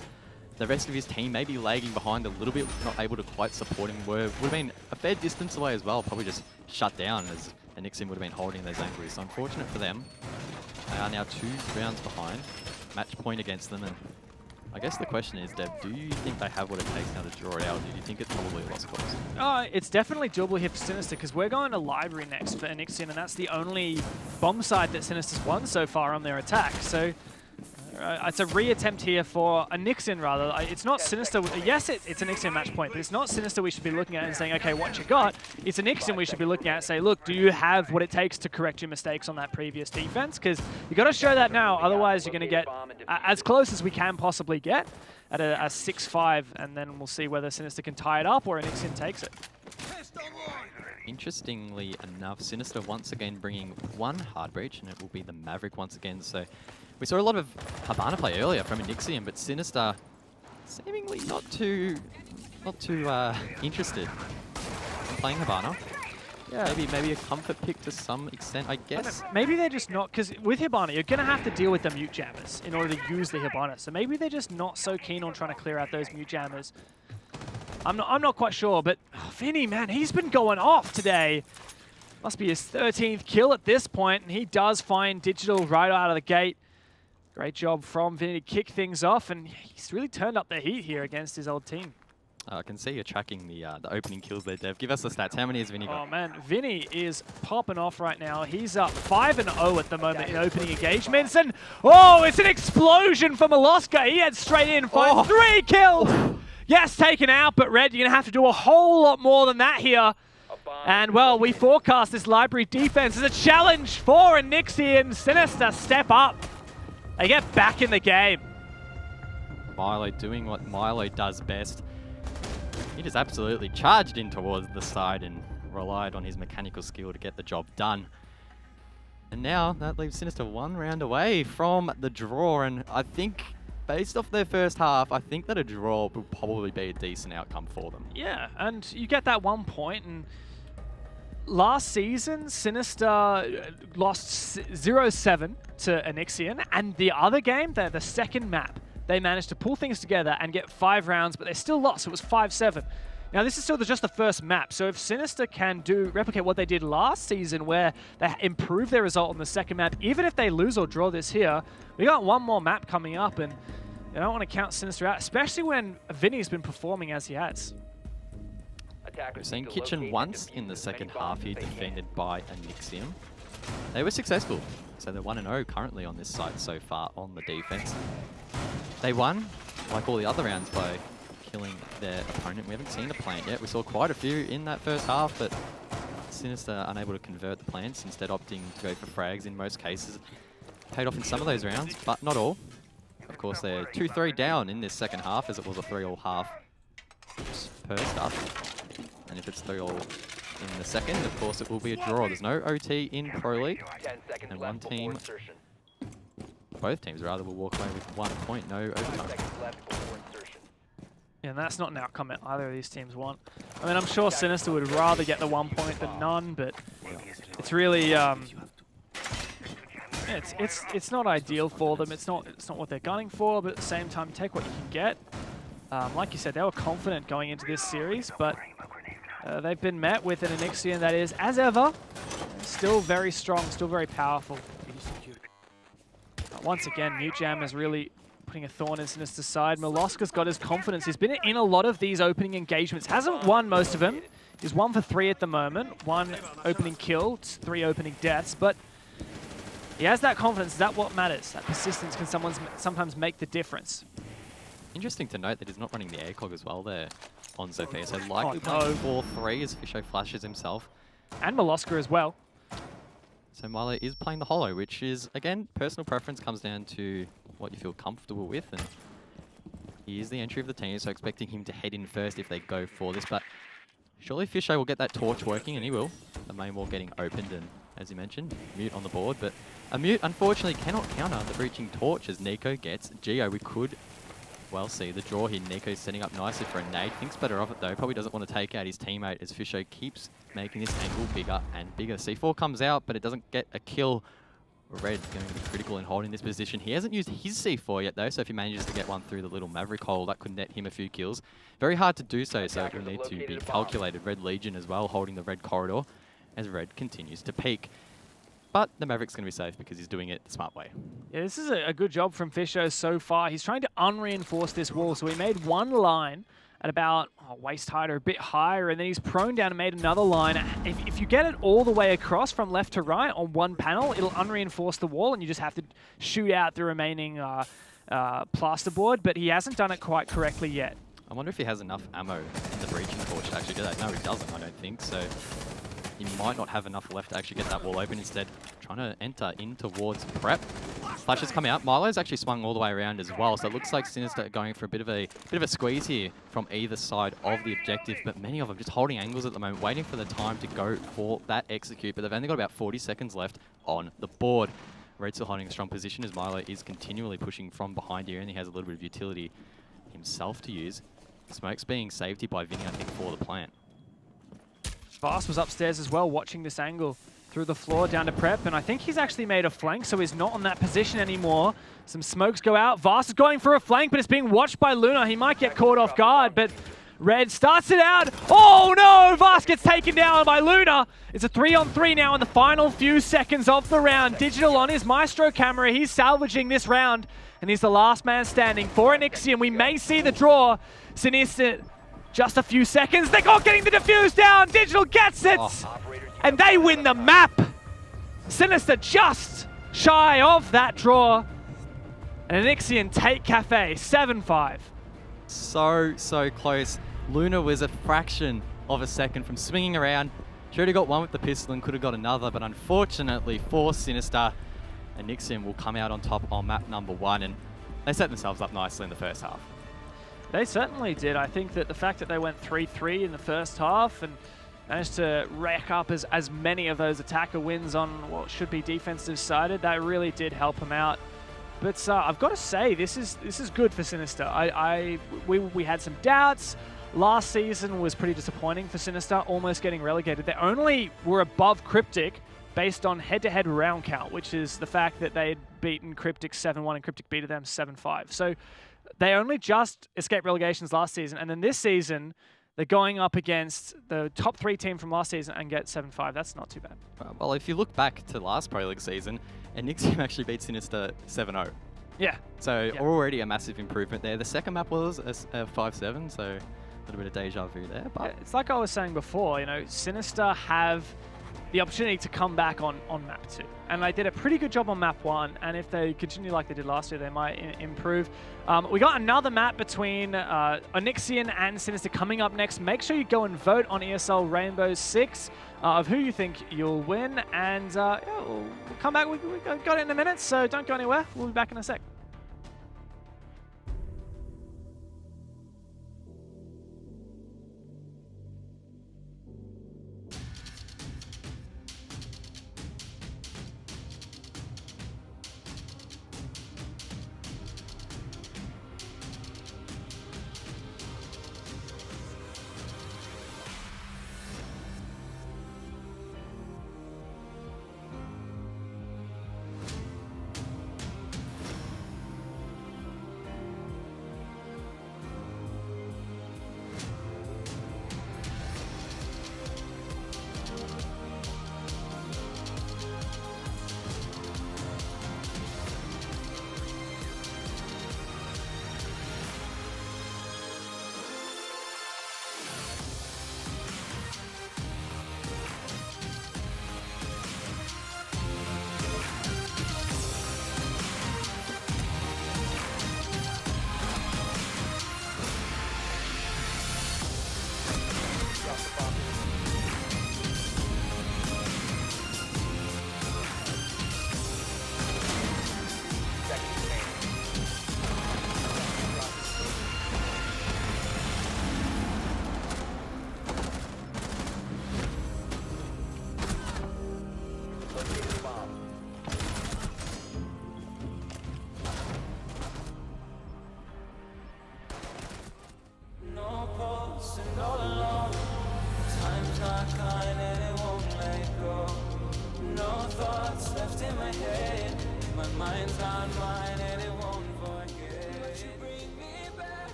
the rest of his team may be lagging behind a little bit, not able to quite support him. Would have been a fair distance away as well, probably just shut down as Anixium would have been holding those angles. So unfortunate for them. They are now 2 rounds behind. Match point against them, and I guess the question is, Deb, do you think they have what it takes now to draw it out? Do you think it's probably a lost cause? It's definitely doable here for Sinister because we're going to Library next for Anixian, and that's the only bomb side that Sinister's won so far on their attack. So it's a reattempt here for Anixian, rather. It's not Sinister. Yes, it's an Anixian match point, but it's not Sinister we should be looking at and saying, okay, what you got? It's Anixian we should be looking at and say, look, do you have what it takes to correct your mistakes on that previous defense? Because you got to show that now, otherwise you're going to get as close as we can possibly get at a 6-5, and then we'll see whether Sinister can tie it up or Anixian takes it. Interestingly enough, Sinister once again bringing one hard breach, and it will be the Maverick once again. So we saw a lot of Habana play earlier from Anixian, but Sinister seemingly not too interested in playing Habana. Yeah, maybe a comfort pick to some extent, I guess. Maybe they're just not, because with Hibana, you're going to have to deal with the mute jammers in order to use the Hibana. So maybe they're just not so keen on trying to clear out those mute jammers. I'm not quite sure, but Vinny, man, he's been going off today. Must be his 13th kill at this point, and he does find Digital right out of the gate. Great job from Vinny to kick things off, and he's really turned up the heat here against his old team. I can see you're tracking the opening kills there, Dev. Give us the stats. How many has Vinny got? Oh, man. Vinny is popping off right now. He's up 5-0 at the moment in opening engagements. And, oh, it's an explosion for Moloska. He heads straight in, finds 3 kills. Yes, taken out, but Red, you're going to have to do a whole lot more than that here. And, well, we forecast this Library defense as a challenge for Anixian. Sinister step up. They get back in the game. Milo doing what Milo does best. He just absolutely charged in towards the side and relied on his mechanical skill to get the job done. And now that leaves Sinister 1 round away from the draw. And I think, based off their first half, I think that a draw will probably be a decent outcome for them. Yeah, and you get that 1 point. And last season, Sinister lost 0-7 to Anixian. And the other game, the second map, they managed to pull things together and get 5 rounds, but they still lost. It was 5-7. Now, this is still just the first map, so if Sinister can replicate what they did last season, where they improved their result on the second map, even if they lose or draw this here, we got one more map coming up, and you don't want to count Sinister out, especially when Vinny's been performing as he has. We've seen Kitchen once in the second half here, defended by Anixian. They were successful, so they're 1-0 currently on this site so far on the defense. They won, like all the other rounds, by killing their opponent. We haven't seen a plant yet. We saw quite a few in that first half, but Sinister unable to convert the plants, instead opting to go for frags in most cases. Paid off in some of those rounds, but not all. Of course, they're 2-3 down in this second half, as it was a 3-all half first up. And if it's 3-all in the second, of course, it will be a draw. There's no OT in Pro League, and one team, both teams rather, will walk away with 1 point, no overtime. Yeah, and that's not an outcome that either of these teams want. I mean, I'm sure Sinister would rather get the 1 point than none, but it's really, it's not ideal for them. It's not what they're gunning for, but at the same time, take what you can get. Like you said, they were confident going into this series, but they've been met with an Anixian that is, as ever, still very strong, still very powerful. Once again, Mute Jam is really putting a thorn in Sinister's side. Moloska's got his confidence. He's been in a lot of these opening engagements. Hasn't won most of them. He's 1 for 3 at the moment. 1 opening kill, 3 opening deaths. But he has that confidence. That's what matters. That persistence can sometimes make the difference. Interesting to note that he's not running the ACOG as well there on Zofia. So likely playing 4-3 as Fisho flashes himself. And Moloska as well. So Milo is playing the Hollow, which is, again, personal preference, comes down to what you feel comfortable with. And he is the entry of the team, so expecting him to head in first if they go for this. But surely Fisho will get that torch working, and he will. The main wall getting opened, and as you mentioned, Mute on the board. But a Mute, unfortunately, cannot counter the breaching torch as Nico gets Geo. We could well see the draw here. Nico's setting up nicely for a nade. Thinks better of it, though. Probably doesn't want to take out his teammate as Fisho keeps making this angle bigger and bigger. C4 comes out, but it doesn't get a kill. Red going to be critical in holding this position. He hasn't used his C4 yet, though, so if he manages to get one through the little Maverick hole, that could net him a few kills. Very hard to do so, so it will need to be calculated. Red Legion as well, holding the red corridor as Red continues to peak. But the Maverick's going to be safe because he's doing it the smart way. Yeah, this is a good job from Fisher so far. He's trying to unreinforce this wall. So he made one line at about waist height or a bit higher, and then he's prone down and made another line. If you get it all the way across from left to right on one panel, it'll unreinforce the wall, and you just have to shoot out the remaining plasterboard, but he hasn't done it quite correctly yet. I wonder if he has enough ammo in the breaching torch to actually do that. No, he doesn't, I don't think. So he might not have enough left to actually get that wall open. Instead, trying to enter in towards prep. Flashes come out. Milo's actually swung all the way around as well. So it looks like Sinister are going for a bit of a squeeze here from either side of the objective. But many of them just holding angles at the moment, waiting for the time to go for that execute. But they've only got about 40 seconds left on the board. Red still holding a strong position as Milo is continually pushing from behind here, and he has a little bit of utility himself to use. Smoke's being saved here by Vinny, I think, for the plant. Fast was upstairs as well, watching this angle through the floor down to prep, and I think he's actually made a flank, so he's not on that position anymore. Some smokes go out. Vast is going for a flank, but it's being watched by Luna. He might get caught off guard, but Red starts it out. Oh no! Vast gets taken down by Luna. It's a 3-on-3 now in the final few seconds of the round. Digital on his Maestro camera. He's salvaging this round, and he's the last man standing for Anixium. We may see the draw. Sinister, just a few seconds. They're all getting the defuse down. Digital gets it, and they win the map. Sinister just shy of that draw. And Anixium take Cafe 7-5. So close. Luna was a fraction of a second from swinging around. Should have got one with the pistol and could have got another, but unfortunately for Sinister, Anixium will come out on top on map number 1, and they set themselves up nicely in the first half. They certainly did. I think that the fact that they went 3-3 in the first half and managed to rack up as many of those attacker wins on what should be defensive sided, that really did help them out. But I've got to say, this is good for Sinister. We had some doubts. Last season was pretty disappointing for Sinister, almost getting relegated. They only were above Cryptic based on head-to-head round count, which is the fact that they had beaten Cryptic 7-1 and Cryptic beat them 7-5. So they only just escaped relegations last season, and then this season they're going up against the top 3 team from last season and get 7-5. That's not too bad. Well, if you look back to last Pro League season, Anixium actually beat Sinister 7-0. Yeah. So already a massive improvement there. The second map was a 5-7, so a little bit of deja vu there. But it's like I was saying before, you know, Sinister have the opportunity to come back on map 2. And they did a pretty good job on map 1, and if they continue like they did last year, they might improve. We got another map between Anixium and Sinister coming up next. Make sure you go and vote on ESL Rainbow 6 of who you think you'll win, and yeah, we'll come back. We got it in a minute, so don't go anywhere. We'll be back in a sec.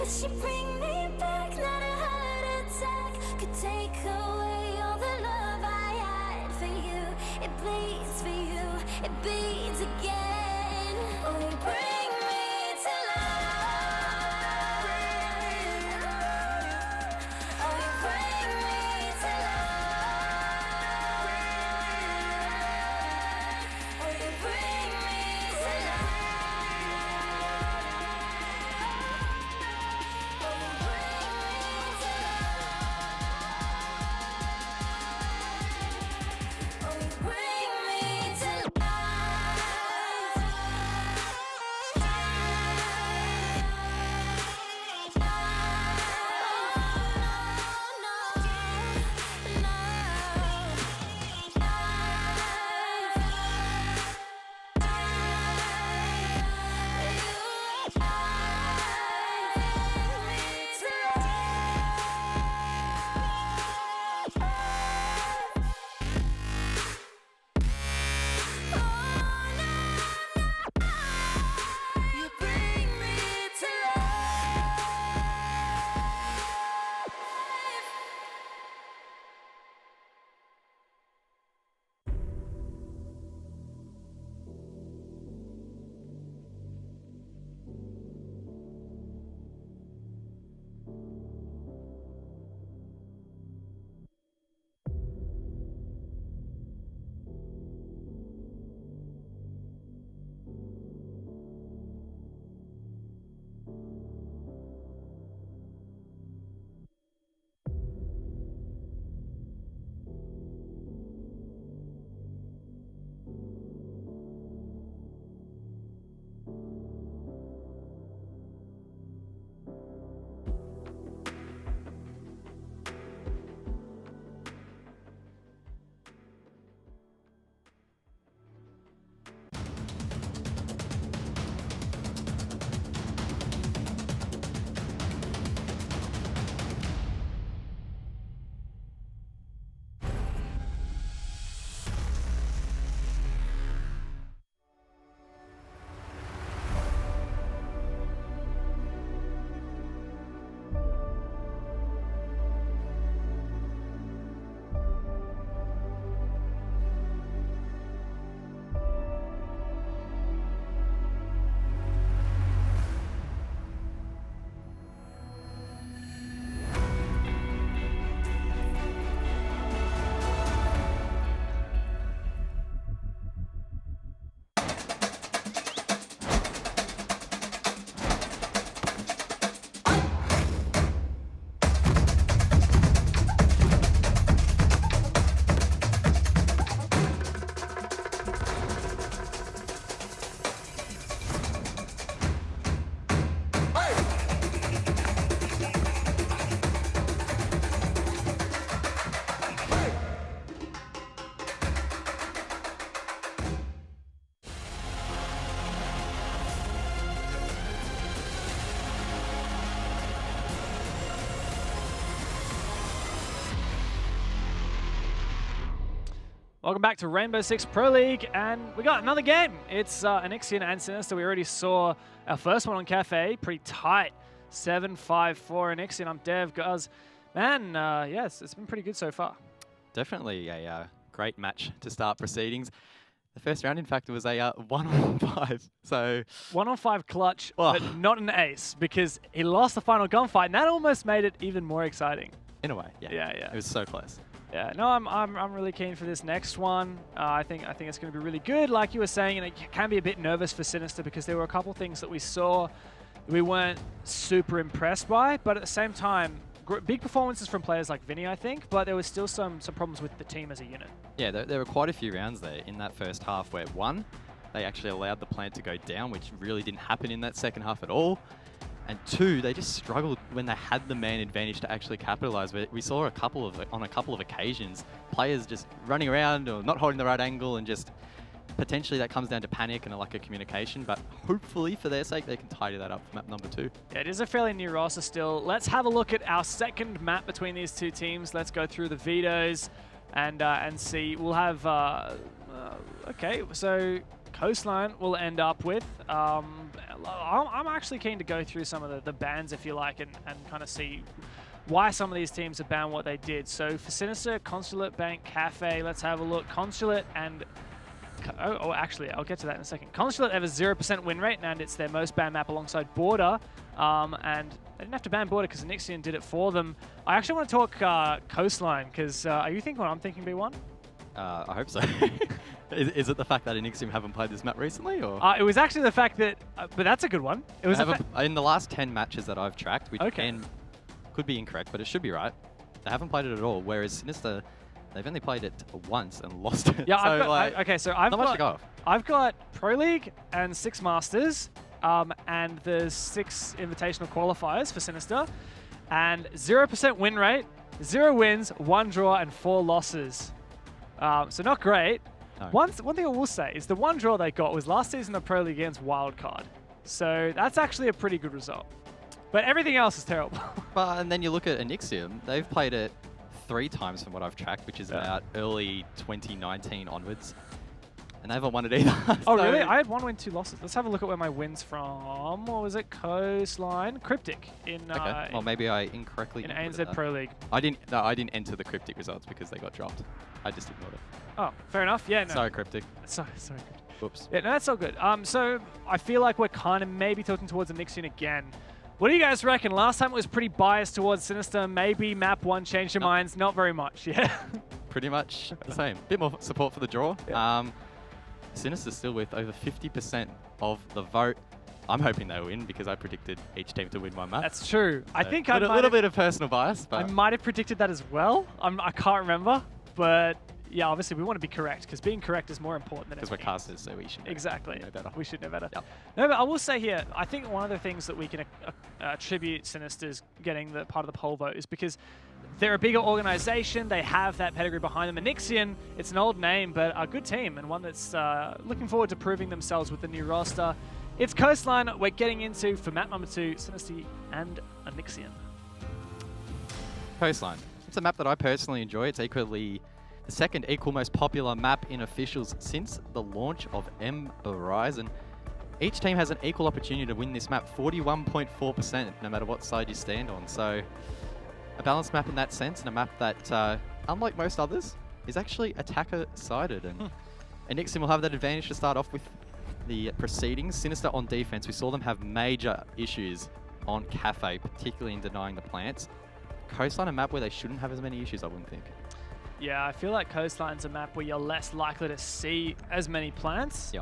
Does she bring me back? Not a heart attack could take away all the love I had for you. It bleeds for you, it beats again. Oh, you bring me to life. Oh, you bring me to life. Oh, you bring me to life. Welcome back to Rainbow Six Pro League, and we got another game. It's Anixion and Sinister. We already saw our first one on Cafe, pretty tight, 7-5 for Anixion. I'm Dev, guys. Man, yes, it's been pretty good so far. Definitely a great match to start proceedings. The first round, in fact, was a 1-on-5. So 1-on-5 clutch, but not an ace, because he lost the final gunfight, and that almost made it even more exciting. In a way, yeah. Yeah. It was so close. Yeah, no, I'm really keen for this next one. I think it's going to be really good, like you were saying, and it can be a bit nervous for Sinister because there were a couple things that we saw we weren't super impressed by, but at the same time, big performances from players like Vinny, I think, but there was still some problems with the team as a unit. Yeah, there were quite a few rounds there in that first half where, one, they actually allowed the plant to go down, which really didn't happen in that second half at all. And two, they just struggled when they had the man advantage to actually capitalize. We saw on a couple of occasions, players just running around or not holding the right angle, and just potentially that comes down to panic and a lack of communication. But hopefully, for their sake, they can tidy that up for map number 2. Yeah, it is a fairly new roster still. Let's have a look at our second map between these two teams. Let's go through the vetoes and see. We'll have okay, so Coastline will end up with I'm actually keen to go through some of the bans, if you like, and kind of see why some of these teams have banned what they did. So for Sinister, Consulate, Bank, Cafe, let's have a look. Consulate and... Oh, actually, I'll get to that in a second. Consulate have a 0% win rate, and it's their most banned map alongside Border. And they didn't have to ban Border because Anixian did it for them. I actually want to talk Coastline, because are you thinking what I'm thinking, B1? I hope so. Is it the fact that Anixium haven't played this map recently, or? It was actually the fact that, but that's a good one. It was in the last 10 matches that I've tracked, which okay. Could be incorrect, but it should be right. They haven't played it at all, whereas Sinister, they've only played it once and lost it. Yeah, so I've got Pro League and 6 Masters, and the 6 Invitational qualifiers for Sinister, and 0% win rate, 0 wins, 1 draw, and 4 losses. So not great. No. One thing I will say is the 1 draw they got was last season of Pro League against Wildcard. So that's actually a pretty good result. But everything else is terrible. And then you look at Anixium, they've played it 3 times from what I've tracked, which is about early 2019 onwards. And they haven't won it either. Oh, really? I had 1 win, 2 losses. Let's have a look at where my wins from. What was it? Coastline? Cryptic. Okay. Well, maybe I incorrectly in ANZ Pro League. I didn't enter the Cryptic results because they got dropped. I just ignored it. Oh, fair enough. Yeah, no. Sorry, Cryptic. Sorry, Cryptic. Whoops. Yeah, no, that's all good. So I feel like we're kind of maybe tilting towards Anixian again. What do you guys reckon? Last time it was pretty biased towards Sinister. Maybe map 1 changed your minds. Not very much, yeah. Pretty much the same. Bit more support for the draw. Yeah. Sinister's still with over 50% of the vote. I'm hoping they win because I predicted each team to win 1 map. That's true. So I think a little bit of personal bias, but I might have predicted that as well. I can't remember, but yeah, obviously we want to be correct because being correct is more important than because we're casters, so we should exactly know better. We should know better. Yep. No, but I will say here, I think one of the things that we can attribute Sinister's getting the part of the poll vote is because they're a bigger organization. They have that pedigree behind them. Anixian, it's an old name, but a good team and one that's looking forward to proving themselves with the new roster. It's Coastline we're getting into for map number 2, Sinister and Anixian. Coastline. It's a map that I personally enjoy. It's equally the second most popular map in officials since the launch of Horizon. Each team has an equal opportunity to win this map, 41.4%, no matter what side you stand on. So a balanced map in that sense, and a map that, unlike most others, is actually attacker-sided. And Anixian will have that advantage to start off with the proceedings. Sinister on defense, we saw them have major issues on Cafe, particularly in denying the plants. Coastline, a map where they shouldn't have as many issues, I wouldn't think. Yeah, I feel like Coastline's a map where you're less likely to see as many plants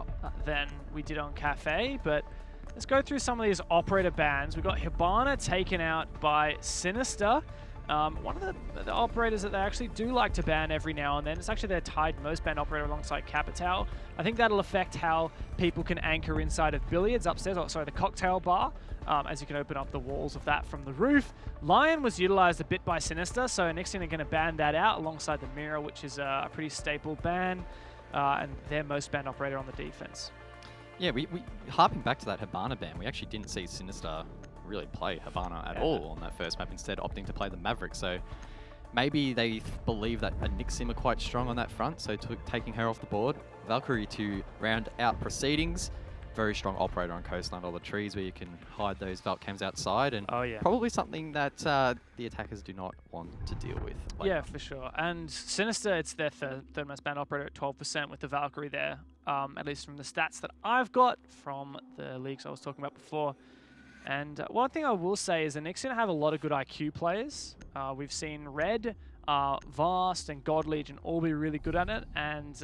than we did on Cafe, but let's go through some of these operator bans. We've got Hibana taken out by Sinister. One of the operators that they actually do like to ban every now and then. It's actually their tied most banned operator alongside Capital. I think that'll affect how people can anchor inside of billiards upstairs, or sorry, the cocktail bar, as you can open up the walls of that from the roof. Lion was utilized a bit by Sinister, so Anixian are going to ban that out alongside the Mirror, which is a pretty staple ban, and their most banned operator on the defense. Yeah, we harping back to that Hibana ban, we actually didn't see Sinister really play Hibana at all on that first map, instead opting to play the Maverick. So maybe they believe that Anixian are quite strong on that front, so taking her off the board. Valkyrie to round out proceedings. Very strong operator on Coastline, all the trees where you can hide those Valcams outside, and probably something that the attackers do not want to deal with. Yeah, for sure. And Sinister, it's their third most banned operator at 12% with the Valkyrie there, at least from the stats that I've got from the leagues I was talking about before. And one thing I will say is Anixian have a lot of good IQ players. We've seen Red, Vast, and God Legion all be really good at it, and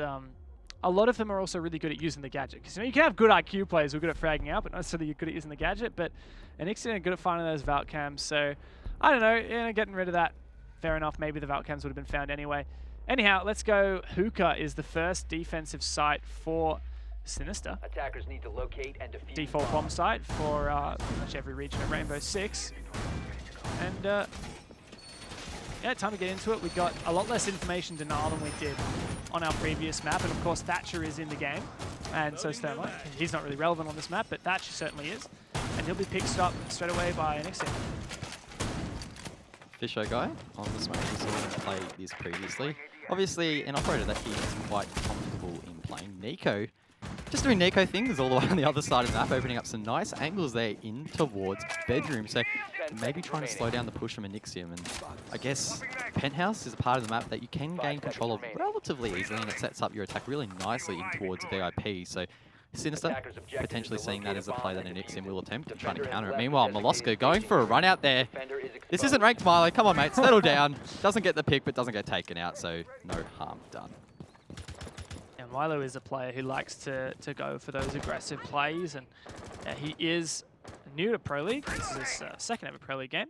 a lot of them are also really good at using the gadget. Because you can have good IQ players who are good at fragging out, but not necessarily you're good at using the gadget. But Anixian are good at finding those Valcams. So I don't know, getting rid of that, fair enough. Maybe the Valcams would have been found anyway. Anyhow, let's go. Hookah is the first defensive site for Sinister. Attackers need to locate and defuse default bomb site for pretty much every region of Rainbow Six. And yeah, time to get into it. We got a lot less information denial than we did on our previous map, and of course Thatcher is in the game, and so Thermite. He's not really relevant on this map, but Thatcher certainly is, and he'll be picked up straight away by Anixian. Fisher guy on this map, we saw him play this previously. Obviously, an operator that he is quite comfortable in playing. Nico Just doing Nico things all the way on the other side of the map, opening up some nice angles there in towards bedroom. So maybe trying to slow down the push from Anixium. And I guess Penthouse is a part of the map that you can gain control of relatively easily, and it sets up your attack really nicely in towards VIP. So Sinister potentially seeing that as a play that Anixium will attempt and trying to counter it. Meanwhile, Molosco going for a run out there. This isn't ranked, Milo. Come on, mate. Settle down. Doesn't get the pick, but doesn't get taken out. So no harm done. Milo is a player who likes to go for those aggressive plays, and he is new to Pro League. This is his second ever Pro League game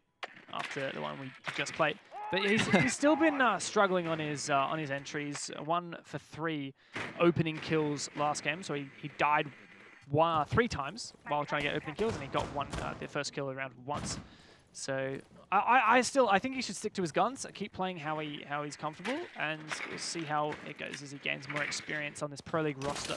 after the one we just played. But he's still been struggling on his entries. 1 for 3 opening kills last game, so he died 3 times while trying to get opening kills, and he got the first kill around once. So I think he should stick to his guns, keep playing how he's comfortable, and we'll see how it goes as he gains more experience on this Pro League roster.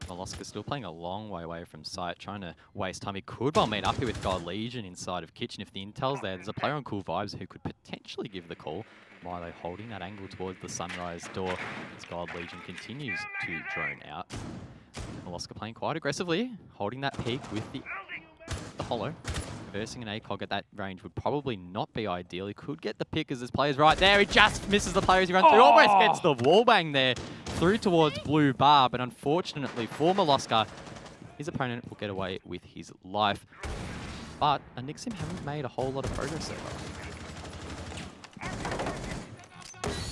Molosco's still playing a long way away from site, trying to waste time. He could well meet up here with God Legion inside of Kitchen if the intel's there. There's a player on Cool Vibes who could potentially give the call. Milo holding that angle towards the Sunrise door as God Legion continues to drone out. Molosco playing quite aggressively, holding that peak with the hollow. Reversing an ACOG at that range would probably not be ideal. He could get the pick as his player's right there. He just misses the player as he runs through. Almost gets the wallbang there through towards Blue Bar, but unfortunately for Molosco, his opponent will get away with his life. But Anixium haven't made a whole lot of progress so far.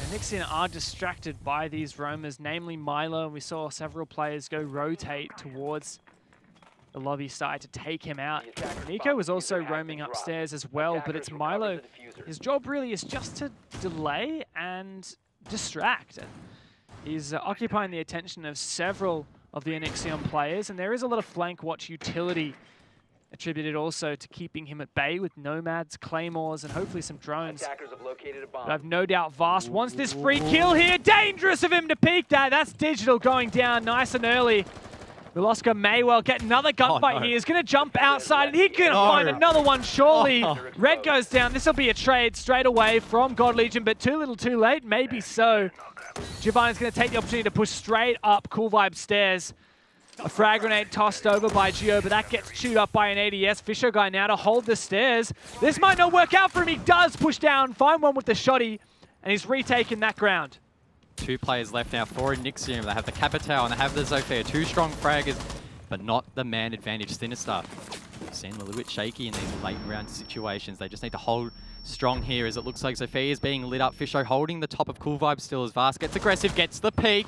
Anixium are distracted by these roamers, namely Milo, and we saw several players go rotate towards the lobby side to take him out. Nico was also roaming upstairs as well, but it's Milo. His job really is just to delay and distract. He's occupying the attention of several of the Anixium players, and there is a lot of flank watch utility attributed also to keeping him at bay with nomads, claymores, and hopefully some drones. But I've no doubt Vast wants this free kill here. Dangerous of him to peek that. That's Digital going down nice and early. Molosco may well get another gunfight here. He's going to jump outside, and he can find another one, surely. Red goes down. This will be a trade straight away from God Legion, but too little too late, maybe so. Giovanni's going to take the opportunity to push straight up Cool Vibe stairs. A frag grenade tossed over by Gio, but that gets chewed up by an ADS. Fisher guy now to hold the stairs. This might not work out for him. He does push down, find one with the shotty, and he's retaken that ground. 2 players left now for Anixium. They have the Capitao and they have the Zofia. 2 strong fraggers, but not the man advantage. Sinister seem a little bit shaky in these late round situations. They just need to hold strong here as it looks like Zofia is being lit up. Fisho holding the top of Cool Vibe still as Vast gets aggressive, gets the peak.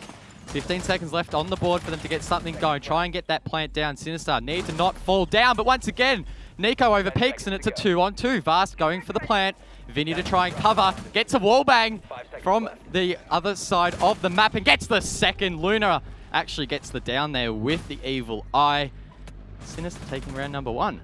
15 seconds left on the board for them to get something going. Try and get that plant down. Sinister need to not fall down, but once again, Nico over peaks and it's a 2-on-2. Vast going for the plant. Vinny to try and cover, gets a wallbang from the other side of the map and gets the second. Luna actually gets the down there with the evil eye. Sinister taking round number 1.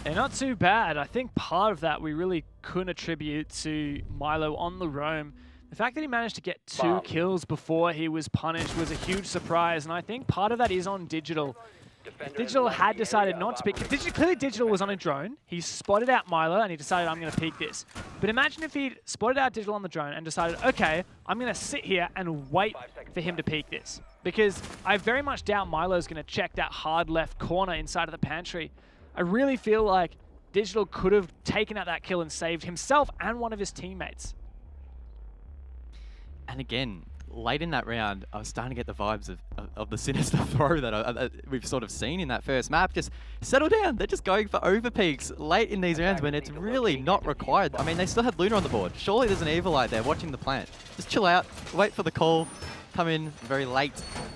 And not too bad. I think part of that we really couldn't attribute to Milo on the roam. The fact that he managed to get 2 kills before he was punished was a huge surprise, and I think part of that is on Digital. If Digital had decided not to pick, clearly Digital was on a drone, he spotted out Milo and he decided, I'm going to peek this. But imagine if he'd spotted out Digital on the drone and decided, okay, I'm going to sit here and wait for him to peek this. Because I very much doubt Milo's going to check that hard left corner inside of the pantry. I really feel like Digital could have taken out that kill and saved himself and one of his teammates. And again, late in that round, I was starting to get the vibes of the Sinister throw that we've sort of seen in that first map. Just settle down. They're just going for overpeaks late in these rounds when it's really not required. I mean, they still had Luna on the board. Surely there's an evil eye there watching the plant. Just chill out, wait for the call, come in very late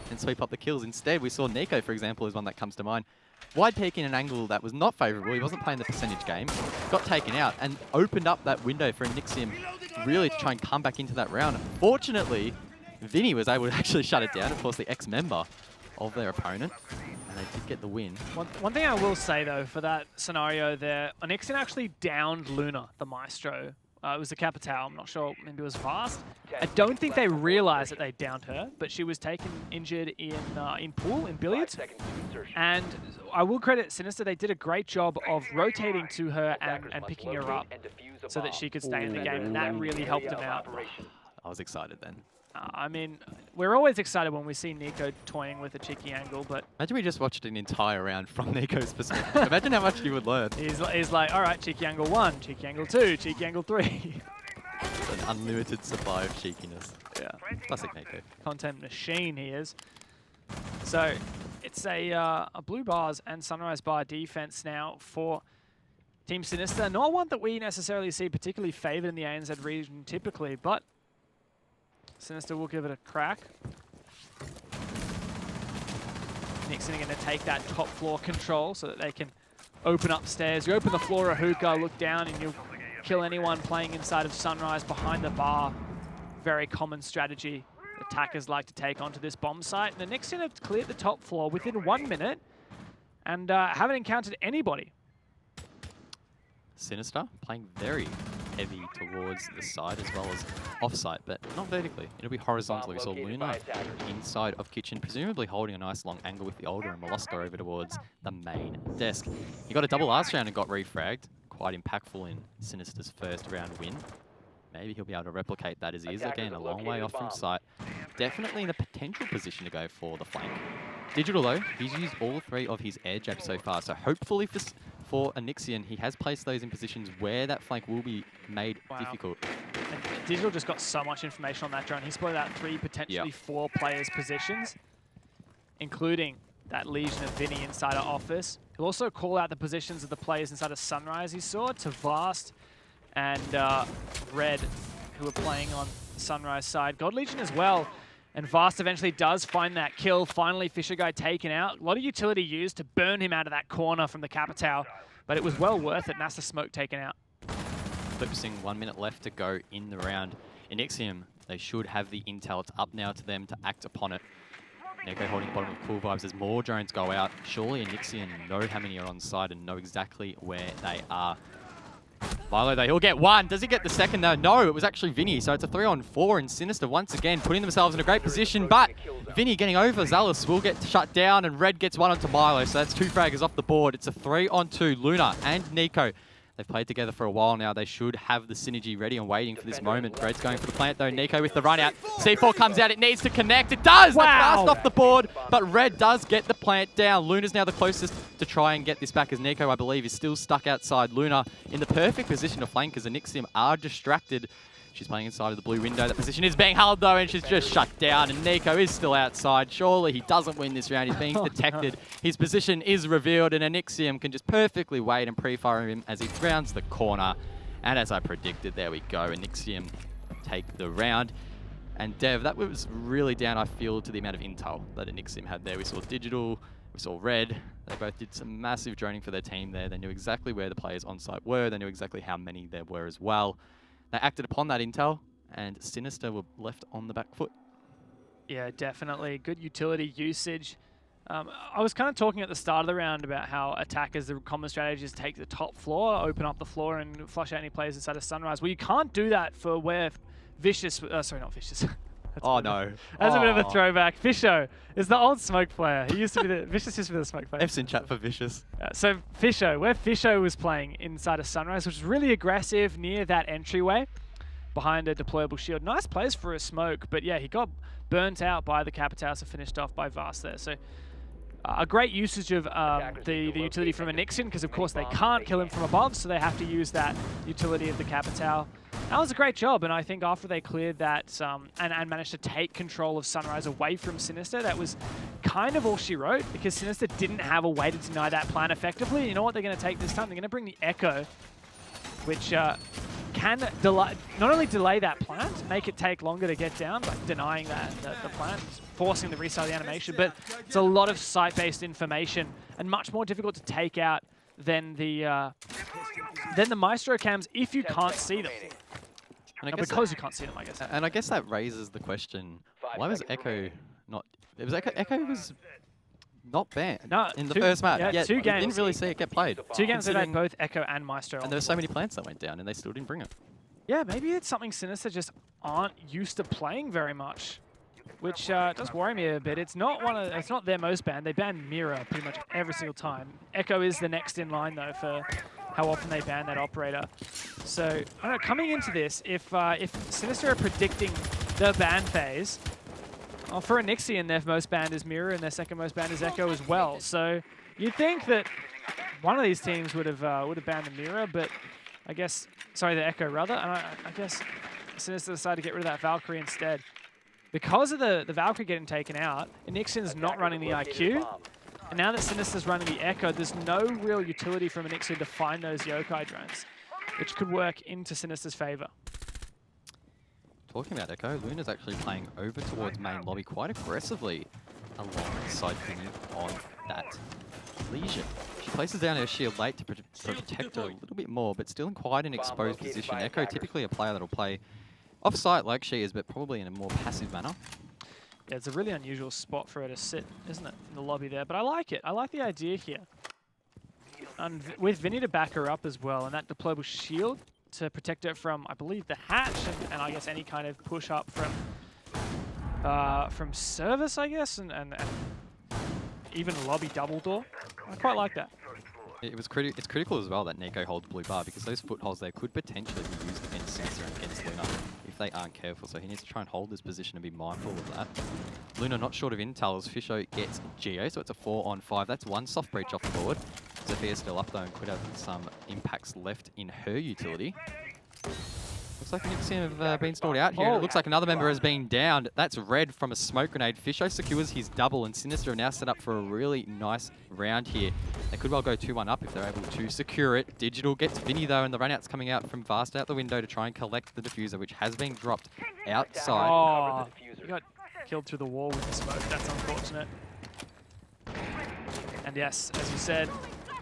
and sweep up the kills. Instead, we saw Nico, for example, is one that comes to mind. Wide peak in an angle that was not favourable. He wasn't playing the percentage game. Got taken out and opened up that window for Anixium really to try and come back into that round. Fortunately, Vinny was able to actually shut it down. Of course, the ex-member of their opponent. And they did get the win. One thing I will say, though, for that scenario there, Anixium actually downed Luna, the Maestro. It was the Capitao. I'm not sure. Maybe it was Vast. I don't think they realized that they downed her, but she was taken injured in pool, in billiards. And I will credit Sinister. They did a great job of rotating to her and picking her up so that she could stay in the game, and that really helped them out. I was excited then. I mean, we're always excited when we see Nico toying with a cheeky angle, but Imagine we just watched an entire round from Nico's perspective. Imagine how much you would learn. he's like, all right, cheeky angle 1, cheeky angle 2, cheeky angle 3. It's an unlimited supply of cheekiness. Yeah. Classic Nico. Content machine he is. So it's a blue bars and sunrise bar defense now for Team Sinister. Not one that we necessarily see particularly favoured in the ANZ region typically, but Sinister will give it a crack. Nixon are going to take that top floor control so that they can open upstairs. You open the floor a hookah, look down, and you'll kill anyone playing inside of Sunrise behind the bar. Very common strategy attackers like to take onto this bomb site. And the Nixon have cleared the top floor within 1 minute and haven't encountered anybody. Sinister playing very heavy towards the side as well as off-site, but not vertically. It'll be horizontally. We saw Luna inside of kitchen, presumably holding a nice long angle with the Older and Mollusco over towards the main desk. He got a double last round and got refragged. Quite impactful in Sinister's first round win. Maybe he'll be able to replicate that as he is again a long way off from site. Definitely in a potential position to go for the flank. Digital though, he's used all 3 of his air jabs so far, so hopefully for Anixian, he has placed those in positions where that flank will be made difficult. And Digital just got so much information on that drone. He spotted out 3, potentially 4 players' positions, including that Legion of Vinny inside our office. He'll also call out the positions of the players inside of Sunrise he saw to Vast and Red, who are playing on Sunrise side. God Legion as well. And Vast eventually does find that kill. Finally, Fisher Guy taken out. A lot of utility used to burn him out of that corner from the Capitao, but it was well worth it. NASA Smoke taken out. Clipsing, 1 minute left to go in the round. Inixium, they should have the intel. It's up now to them to act upon it. Neko holding bottom of Cool Vibes as more drones go out. Surely Inixium know how many are on side and know exactly where they are. Milo though, he'll get 1. Does he get the second though? No, it was actually Vinny. So it's a 3-on-4 and Sinister once again putting themselves in a great position. But Vinny getting over, Zalus will get shut down and Red gets 1 onto Milo. So that's 2 fraggers off the board. It's a 3-on-2. Luna and Nico. They've played together for a while now. They should have the synergy ready and waiting for this moment. Red's going for the plant though. Nico with the run out. C4 comes out. It needs to connect. It does! Wow. That's off the board. But Red does get the plant down. Luna's now the closest to try and get this back as Nico, I believe, is still stuck outside. Luna in the perfect position to flank as the Nixium are distracted. She's playing inside of the blue window. That position is being held though, and she's just shut down. And Nico is still outside. Surely he doesn't win this round. He's being detected. His position is revealed, and Anixium can just perfectly wait and pre-fire him as he rounds the corner. And as I predicted, there we go. Anixium take the round. And Dev, that was really down, I feel, to the amount of intel that Anixium had there. We saw Digital, we saw Red. They both did some massive droning for their team there. They knew exactly where the players on site were. They knew exactly how many there were as well. They acted upon that intel, and Sinister were left on the back foot. Yeah, definitely. Good utility usage. I was kind of talking at the start of the round about how attackers, the common strategy is take the top floor, open up the floor, and flush out any players inside of Sunrise. Well, you can't do that for where Vicious... sorry, not Vicious. Oh, no. That's a bit of a throwback. Fisho is the old smoke player. He used to be the... Vicious used to be the smoke player. F's in chat for Vicious. So Fisho, where Fisho was playing inside of Sunrise, which was really aggressive near that entryway behind a deployable shield. Nice place for a smoke, but yeah, he got burnt out by the Capitals and finished off by Vast there. So a great usage of the utility from Anixian, because of course they can't kill him from above, so they have to use that utility of the Capital. That was a great job, and I think after they cleared that and managed to take control of Sunrise away from Sinister, that was kind of all she wrote, because Sinister didn't have a way to deny that plan effectively. You know what they're going to take this time? They're going to bring the Echo, which can not only delay that plant, make it take longer to get down, like denying the plant, forcing the restart of the animation, but it's a lot of site-based information and much more difficult to take out than the Maestro cams if you can't see them. And because you can't see them, I guess. And I guess that raises the question: why was Echo not? It was Echo was not banned in the first match. Yeah, 2 games. Didn't really see it get played. 2 games that had both Echo and Maestro. And there were so many plants that went down, and they still didn't bring it. Yeah, maybe it's something Sinister just aren't used to playing very much, which does worry me a bit. It's not it's not their most banned. They ban Mira pretty much every single time. Echo is the next in line though for how often they ban that operator. So I don't know. Coming into this, if Sinister are predicting the ban phase. For Anixion, their most banned is Mirror, and their second most banned is Echo as well. So you'd think that one of these teams would have banned the Mirror, but I guess, sorry, the Echo rather. And I guess Sinister decided to get rid of that Valkyrie instead. Because of the Valkyrie getting taken out, Anixion's not running the IQ. And now that Sinister's running the Echo, there's no real utility from Anixion to find those Yokai drones, which could work into Sinister's favor. Talking about Echo, Luna's actually playing over towards main lobby quite aggressively alongside Vinny on that Legion. She places down her shield late to protect her a little bit more, but still in quite an exposed position. Echo, typically a player that'll play off-site like she is, but probably in a more passive manner. Yeah, it's a really unusual spot for her to sit, isn't it, in the lobby there? But I like it. I like the idea here. And with Vinny to back her up as well, and that deployable shield to protect her from, I believe, the hatch, and I guess any kind of push up from service, I guess, and even lobby double door. I quite like that. It's critical as well that Nico holds blue bar, because those footholds there could potentially be used against Sinister and against Luna if they aren't careful. So he needs to try and hold this position and be mindful of that. Luna not short of intel as Fisho gets Geo, so it's a 4-on-5. That's one soft breach off the board. Zephyr still up though and could have some impacts left in her utility. Looks like Nixium have been stalled out here. It looks like another member has been downed. That's Red from a smoke grenade. Fisho secures his double, and Sinister are now set up for a really nice round here. They could well go 2-1 up if they're able to secure it. Digital gets Vinny though, and the run-out's coming out from Vast out the window to try and collect the diffuser, which has been dropped outside. Oh, he got killed through the wall with the smoke. That's unfortunate. And yes, as you said,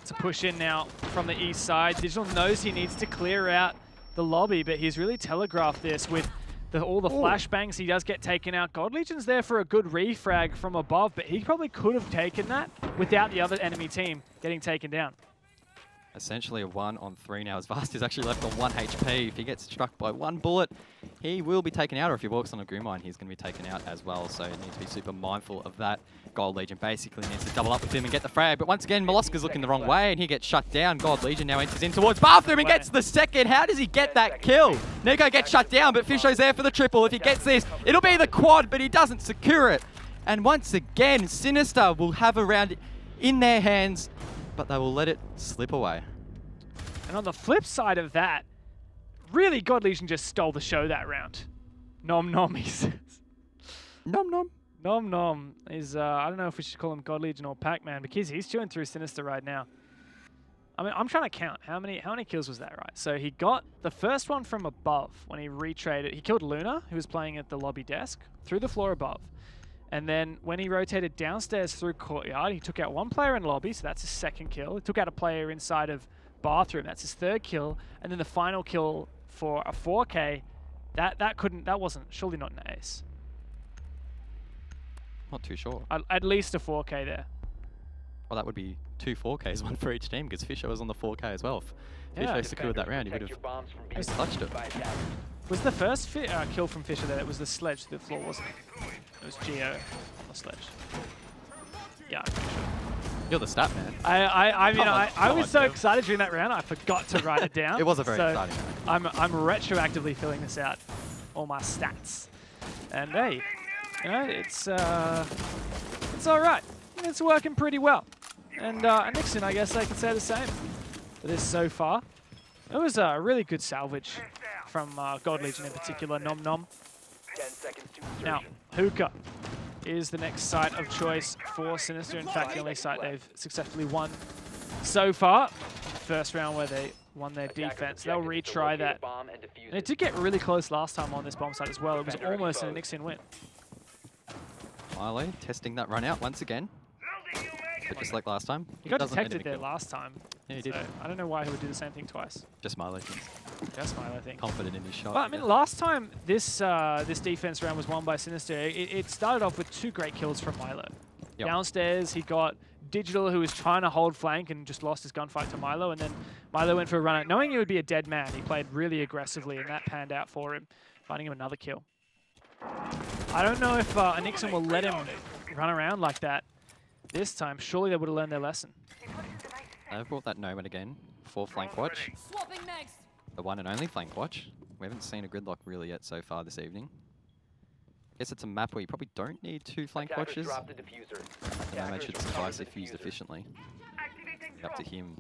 it's a push in now from the east side. Digital knows he needs to clear out the lobby, but he's really telegraphed this with all the flashbangs. He does get taken out. God Legion's there for a good refrag from above, but he probably could have taken that without the other enemy team getting taken down. Essentially a 1-on-3 now, as Vast is actually left on 1 HP. If he gets struck by one bullet, he will be taken out, or if he walks on a Grim Mine, he's going to be taken out as well. So he needs to be super mindful of that. Gold Legion basically needs to double up with him and get the frag. But once again, Molluska's looking the wrong way, and he gets shut down. Gold Legion now enters in towards Bathroom and gets the second. How does he get that kill? Nico gets shut down, but Fisho's there for the triple. If he gets this, it'll be the quad, but he doesn't secure it. And once again, Sinister will have a round in their hands, but they will let it slip away. And on the flip side of that, really, God Legion just stole the show that round. Nom nom, he says. Nom nom. Nom nom is, I don't know if we should call him God Legion or Pac-Man, because he's chewing through Sinister right now. I mean, I'm trying to count. How many kills was that, right? So he got the first one from above when he retraded. He killed Luna, who was playing at the lobby desk, through the floor above. And then when he rotated downstairs through courtyard, he took out one player in lobby, so that's his second kill. He took out a player inside of bathroom, that's his third kill. And then the final kill for a 4K, that wasn't, surely not an ace. Not too sure. At least a 4K there. Well, that would be 2 4Ks, one for each team, because Fisher was on the 4K as well. If Fisher secured that round, he would have clutched it. Was the first kill from Fisher there? It was the sledge to the floor, wasn't it? It was Geo on the sledge. Yeah, I'm pretty sure. You're the stat man. I was so excited during that round, I forgot to write it down. It was a very exciting round. I'm retroactively filling this out, all my stats. And hey, you know, it's all right. It's working pretty well. And Nixon, I guess I can say the same for this so far. It was a really good salvage from God Legion in particular, Nom Nom. Now, Hookah is the next site of choice for Sinister. In fact, the only site they've successfully won so far. First round where they won their defense. They'll retry that. And it did get really close last time on this bomb site as well. It was almost an Nixian win. Milo testing that run out once again. But just like last time. He got detected there last time. Yeah, he did. I don't know why he would do the same thing twice. Just Milo thinks. Just Milo, I think. Confident in his shot. Well, I mean, last time this this defense round was won by Sinister, it started off with 2 great kills from Milo. Yep. Downstairs, he got Digital, who was trying to hold flank and just lost his gunfight to Milo, and then Milo went for a run out. Knowing he would be a dead man, he played really aggressively, and that panned out for him, finding him another kill. I don't know if Nixon will let him run around like that this time. Surely they would have learned their lesson. They've brought that Nomad again for flank watch. The one and only flank watch. We haven't seen a gridlock really yet so far this evening. guess it's a map where you probably don't need 2 flank watches. Drop the diffuser. The nomad should suffice if used efficiently. Up to him,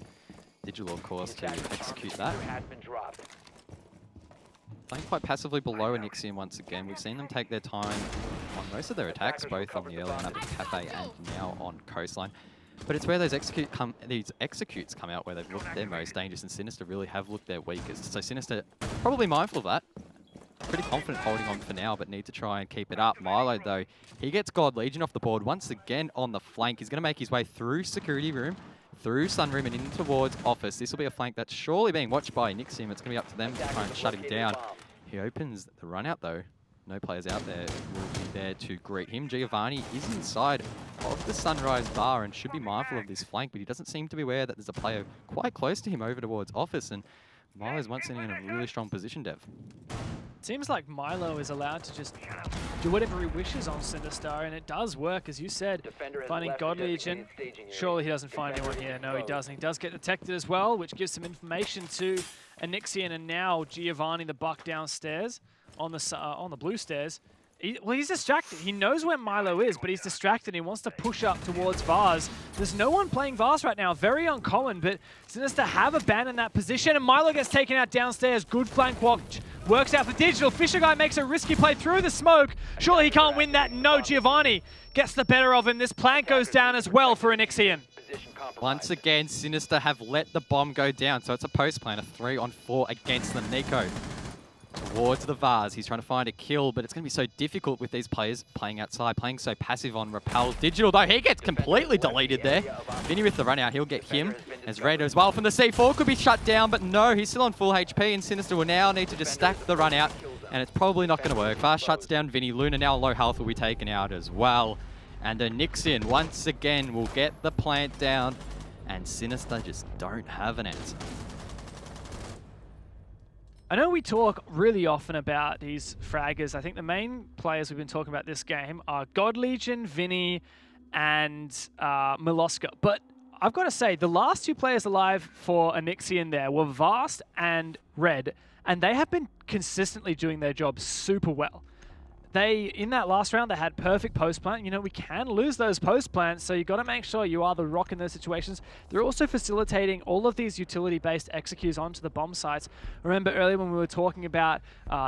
Digital, of course, to execute that. Has been dropped. Playing quite passively below Anixium once again. We've seen them take their time on most of their attacks, both on the early map of Cafe and now on Coastline. But it's where those executes come out where they've looked their most dangerous, and Sinister really have looked their weakest. So Sinister probably mindful of that. Pretty confident holding on for now, but need to try and keep it up. Milo, though, he gets God Legion off the board once again on the flank. He's going to make his way through security room, through sunroom, and in towards office. This will be a flank that's surely being watched by Nixium. It's going to be up to them to try and shut him down. He opens the run out, though. No players out there will be there to greet him. Giovanni is inside of the Sunrise bar and should be mindful of this flank, but he doesn't seem to be aware that there's a player quite close to him over towards office, and Milo's once again in a really strong position, Dev. Seems like Milo is allowed to just do whatever he wishes on Sinister, and it does work, as you said, finding God Legion. Surely he doesn't find anyone here. No, he doesn't. He does get detected as well, which gives some information to Anixian, and now Giovanni, the buck downstairs on the blue stairs. He's distracted. He knows where Milo is, but he's distracted. He wants to push up towards Vars. There's no one playing Vars right now. Very uncommon, but Sinister have abandoned that position, and Milo gets taken out downstairs. Good flank watch. Works out for Digital. Fisher Guy makes a risky play through the smoke. Surely he can't win that. No, Giovanni gets the better of him. This plank goes down as well for Anixian. Once again, Sinister have let the bomb go down, so it's a post plan, a 3-on-4 against them. Nico towards the Vars. He's trying to find a kill, but it's going to be so difficult with these players playing outside, playing so passive on Repel. Digital, though, he gets completely deleted there. Vinny with the run out, he'll get him. As Raider as well from the C4 could be shut down, but no, he's still on full HP, and Sinister will now need to just stack the run out, and it's probably not going to work. Vars shuts down Vinny. Luna, now low health, will be taken out as well. And Anixian, once again, will get the plant down, and Sinister just don't have an answer. I know we talk really often about these fraggers. I think the main players we've been talking about this game are God Legion, Vinny, and Miloska. But I've got to say, the last 2 players alive for Anixian there were Vast and Red, and they have been consistently doing their job super well. In that last round, they had perfect post plant. You know, we can lose those post plants, so you got to make sure you are the rock in those situations. They're also facilitating all of these utility-based executes onto the bomb sites. Remember earlier when we were talking about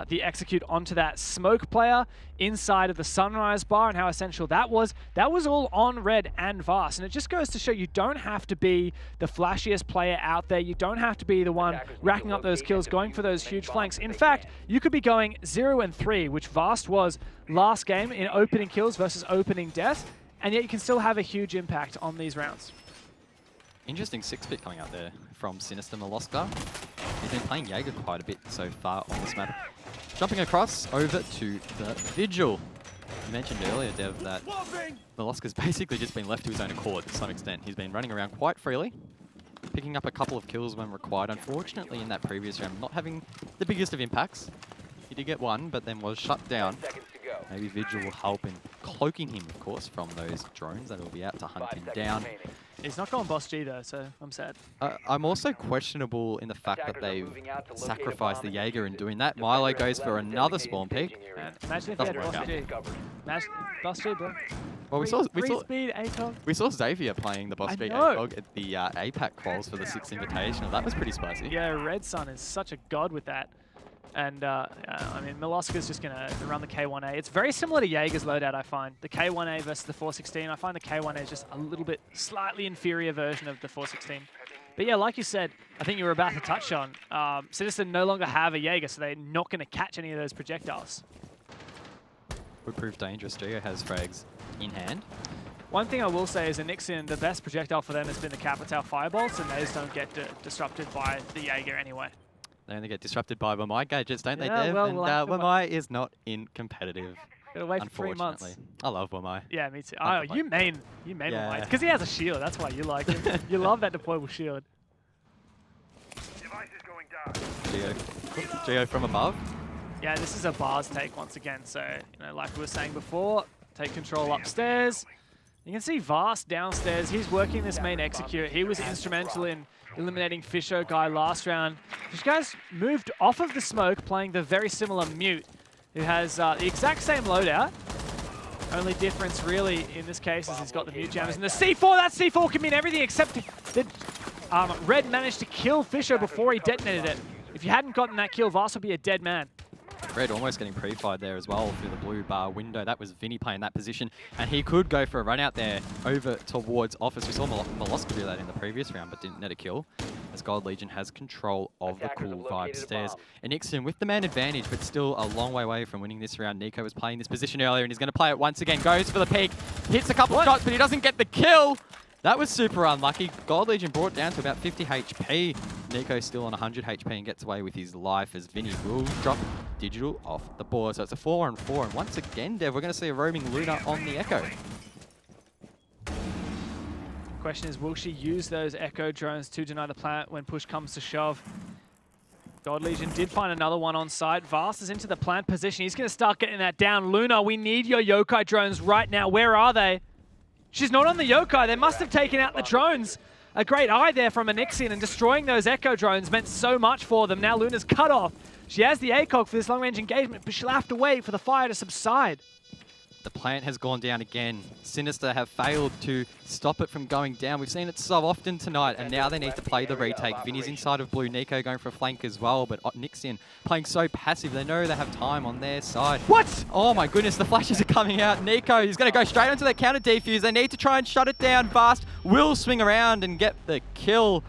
the execute onto that smoke player inside of the Sunrise bar and how essential that was? That was all on Red and Vast, and it just goes to show you don't have to be the flashiest player out there. You don't have to be the one racking up those kills, going for those huge flanks. In fact, you could be going 0-3, which Vast was last game in opening kills versus opening deaths, and yet you can still have a huge impact on these rounds. Interesting 6-bit coming out there from Sinister Miloska. He's been playing Jaeger quite a bit so far on this map. Jumping across over to the Vigil. You mentioned earlier, Dev, that Miloska's basically just been left to his own accord to some extent. He's been running around quite freely, picking up a couple of kills when required. Unfortunately, in that previous round, not having the biggest of impacts. He did get one, but then was shut down. Maybe Vigil will help in cloaking him, of course, from those drones that will be out to hunt him down. He's not going Boss G, though, so I'm sad. I'm also questionable in in that they've sacrificed the Jaeger in doing that. Milo goes for another spawn peek. Imagine if he had Boss G. Imagine Boss G, bro. Well, we saw Xavier playing the Boss G ACOG at the APAC quals for the 6th Invitational. That was pretty spicy. Yeah, Red Sun is such a god with that. And, I mean, Miloska's just going to run the K1A. It's very similar to Jaeger's loadout, I find. The K1A versus the 416. I find the K1A is just a little bit slightly inferior version of the 416. But yeah, like you said, I think you were about to touch on, Sinister no longer have a Jaeger, so they're not going to catch any of those projectiles. Would prove dangerous. Geo has frags in hand. One thing I will say is Anixian, the best projectile for them has been the Capital Firebolts, and those don't get disrupted by the Jaeger anyway. They only get disrupted by Wamai gadgets, don't they, Yeah, Dev? well, And we'll have to Wamai is not in competitive, Gotta wait for 3 months. unfortunately. I love Wamai. Yeah, me too. Oh, you main Yeah. Wamai. Because he has a shield, that's why you like him. You love that deployable shield. Geo from above. Yeah, this is a bars take once again. So, you know, like we were saying before, take control upstairs. You can see Vast downstairs. He's working this main execute. He was instrumental in eliminating Fisho Guy last round. Fish Guy's moved off of the smoke, playing the very similar mute. who has the exact same loadout. Only difference really in this case is he's got the mute jammers and the C4. That C4 can mean everything except that Red managed to kill Fisher before he detonated it. If you hadn't gotten that kill, Vast would be a dead man. Red almost getting pre-fired there as well through the blue bar window. That was Vinny playing that position, and he could go for a run out there over towards Office. We saw Molosca do that in the previous round, but didn't net a kill, as Gold Legion has control of the cool vibe stairs. And Nixon with the man advantage, but still a long way away from winning this round. Nico was playing this position earlier, and he's going to play it once again. Goes for the peak, hits a couple of shots, but he doesn't get the kill. That was super unlucky. Gold Legion brought down to about 50 HP. Nico still on 100 HP and gets away with his life, as Vinny will drop Digital off the board. So it's a 4-on-4. And once again, Dev, we're going to see a roaming Luna on the Echo. Question is, will she use those Echo drones to deny the plant when push comes to shove? God Legion did find another one on site. Vast is into the plant position. He's going to start getting that down. Luna, we need your yokai drones right now. Where are they? She's not on the yokai. They must have taken out the drones. A great eye there from Anixian, and destroying those Echo drones meant so much for them. Now Luna's cut off. She has the ACOG for this long-range engagement, but she'll have to wait for the fire to subside. The plant has gone down again. Sinister have failed to stop it from going down. We've seen it so often tonight, and now they need to play the retake. Vinny's inside of blue, Nico going for a flank as well, but Nixian playing so passive. They know they have time on their side. What? Oh my goodness, the flashes are coming out. Nico is going to go straight onto their counter defuse. They need to try and shut it down. Vast will swing around and get the kill.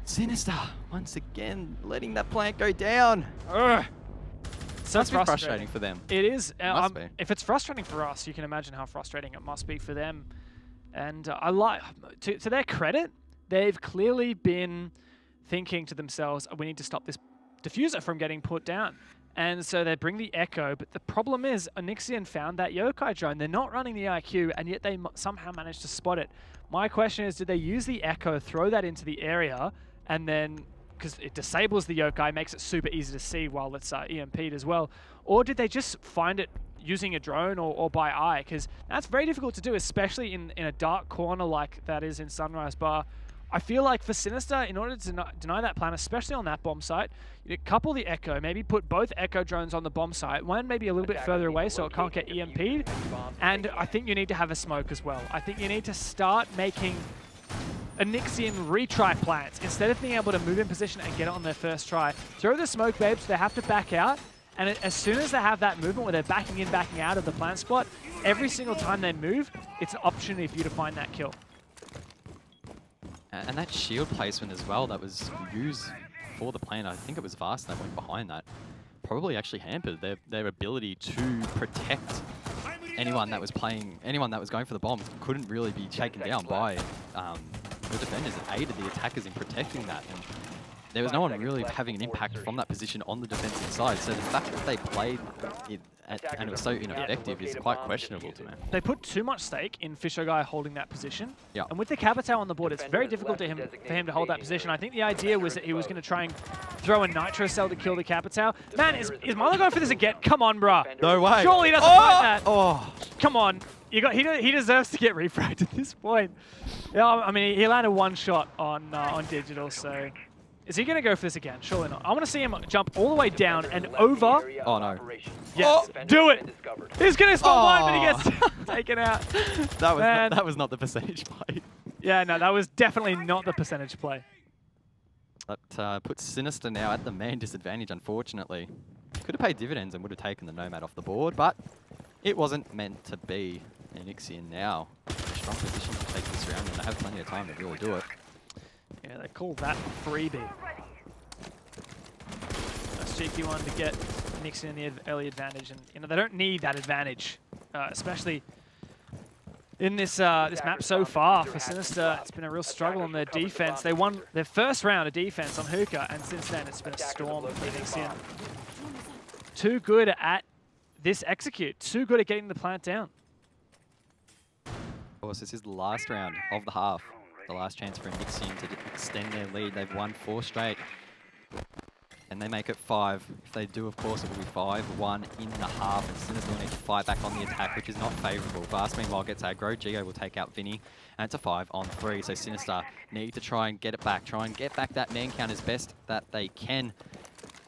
Sinister, once again, letting that plant go down. Ugh. So Must be frustrating for them. It is. Must be. If it's frustrating for us, you can imagine how frustrating it must be for them. And I like, to their credit, they've clearly been thinking to themselves, we need to stop this diffuser from getting put down. And so they bring the Echo, but the problem is Anixian found that yokai drone. They're not running the IQ, and yet they somehow managed to spot it. My question is, did they use the Echo, throw that into the area, and then, because it disables the yokai, makes it super easy to see while it's EMP'd as well. Or did they just find it using a drone or by eye? Because that's very difficult to do, especially in a dark corner like that is in Sunrise Bar. I feel like for Sinister, in order to deny that plan, especially on that bomb site, you couple the Echo, maybe put both Echo drones on the bomb site, one maybe a little bit further away so it can't get EMP'd, and I think you need to have a smoke as well. I think you need to start making Anixian retry plants. Instead of being able to move in position and get it on their first try, throw the smoke babes, they have to back out, and as soon as they have that movement where they're backing in, backing out of the plant spot, every single time they move, it's an opportunity for you to find that kill. And that shield placement as well that was used for the plant, I think it was Vast that went behind that, probably actually hampered their ability to protect anyone that was going for the bomb. Couldn't really be taken down by the defenders that aided the attackers in protecting that. And there was no one really having an impact from that position on the defensive side. So the fact that they played it and it was so ineffective is quite questionable to me. They put too much stake in Fisher Guy holding that position. Yeah. And with the Capitao on the board, it's very difficult for him to hold that position. I think the idea was that he was going to try and throw a Nitro Cell to kill the Capitao. Man, is Marlo going for this again? Come on, bruh. No way. Surely he doesn't find that. Oh. Come on. He deserves to get refragged at this point. Yeah, I mean, he landed one shot on Digital, so... Is he going to go for this again? Surely not. I want to see him jump all the way down and over. Oh, no. Yes, do it. He's going to spawn one, but he gets taken out. That was not the percentage play. Yeah, no, that was definitely not the percentage play. That puts Sinister now at the man disadvantage, unfortunately. Could have paid dividends and would have taken the Nomad off the board, but it wasn't meant to be. Anixian now in a strong position to take this round, and they have plenty of time to really do it. Yeah, they call that a freebie. Nice cheeky one to get Nixon in the early advantage, and they don't need that advantage, especially in this map so far for Sinister. It's been a real struggle on their defense. They won their first round of defense on Hookah, and since then it's been a storm for Nixon. Too good at this execute. Too good at getting the plant down. Of course, this is the last round of the half. The last chance for Nixian to extend their lead. They've won 4 straight. And they make it 5. If they do, of course, it will be 5-1 in the half. And Sinister will need to fight back on the attack, which is not favourable. Vast, meanwhile, gets aggro. Gigo will take out Vinny. And it's a 5-on-3. So Sinister need to try and get it back. Try and get back that man count as best that they can.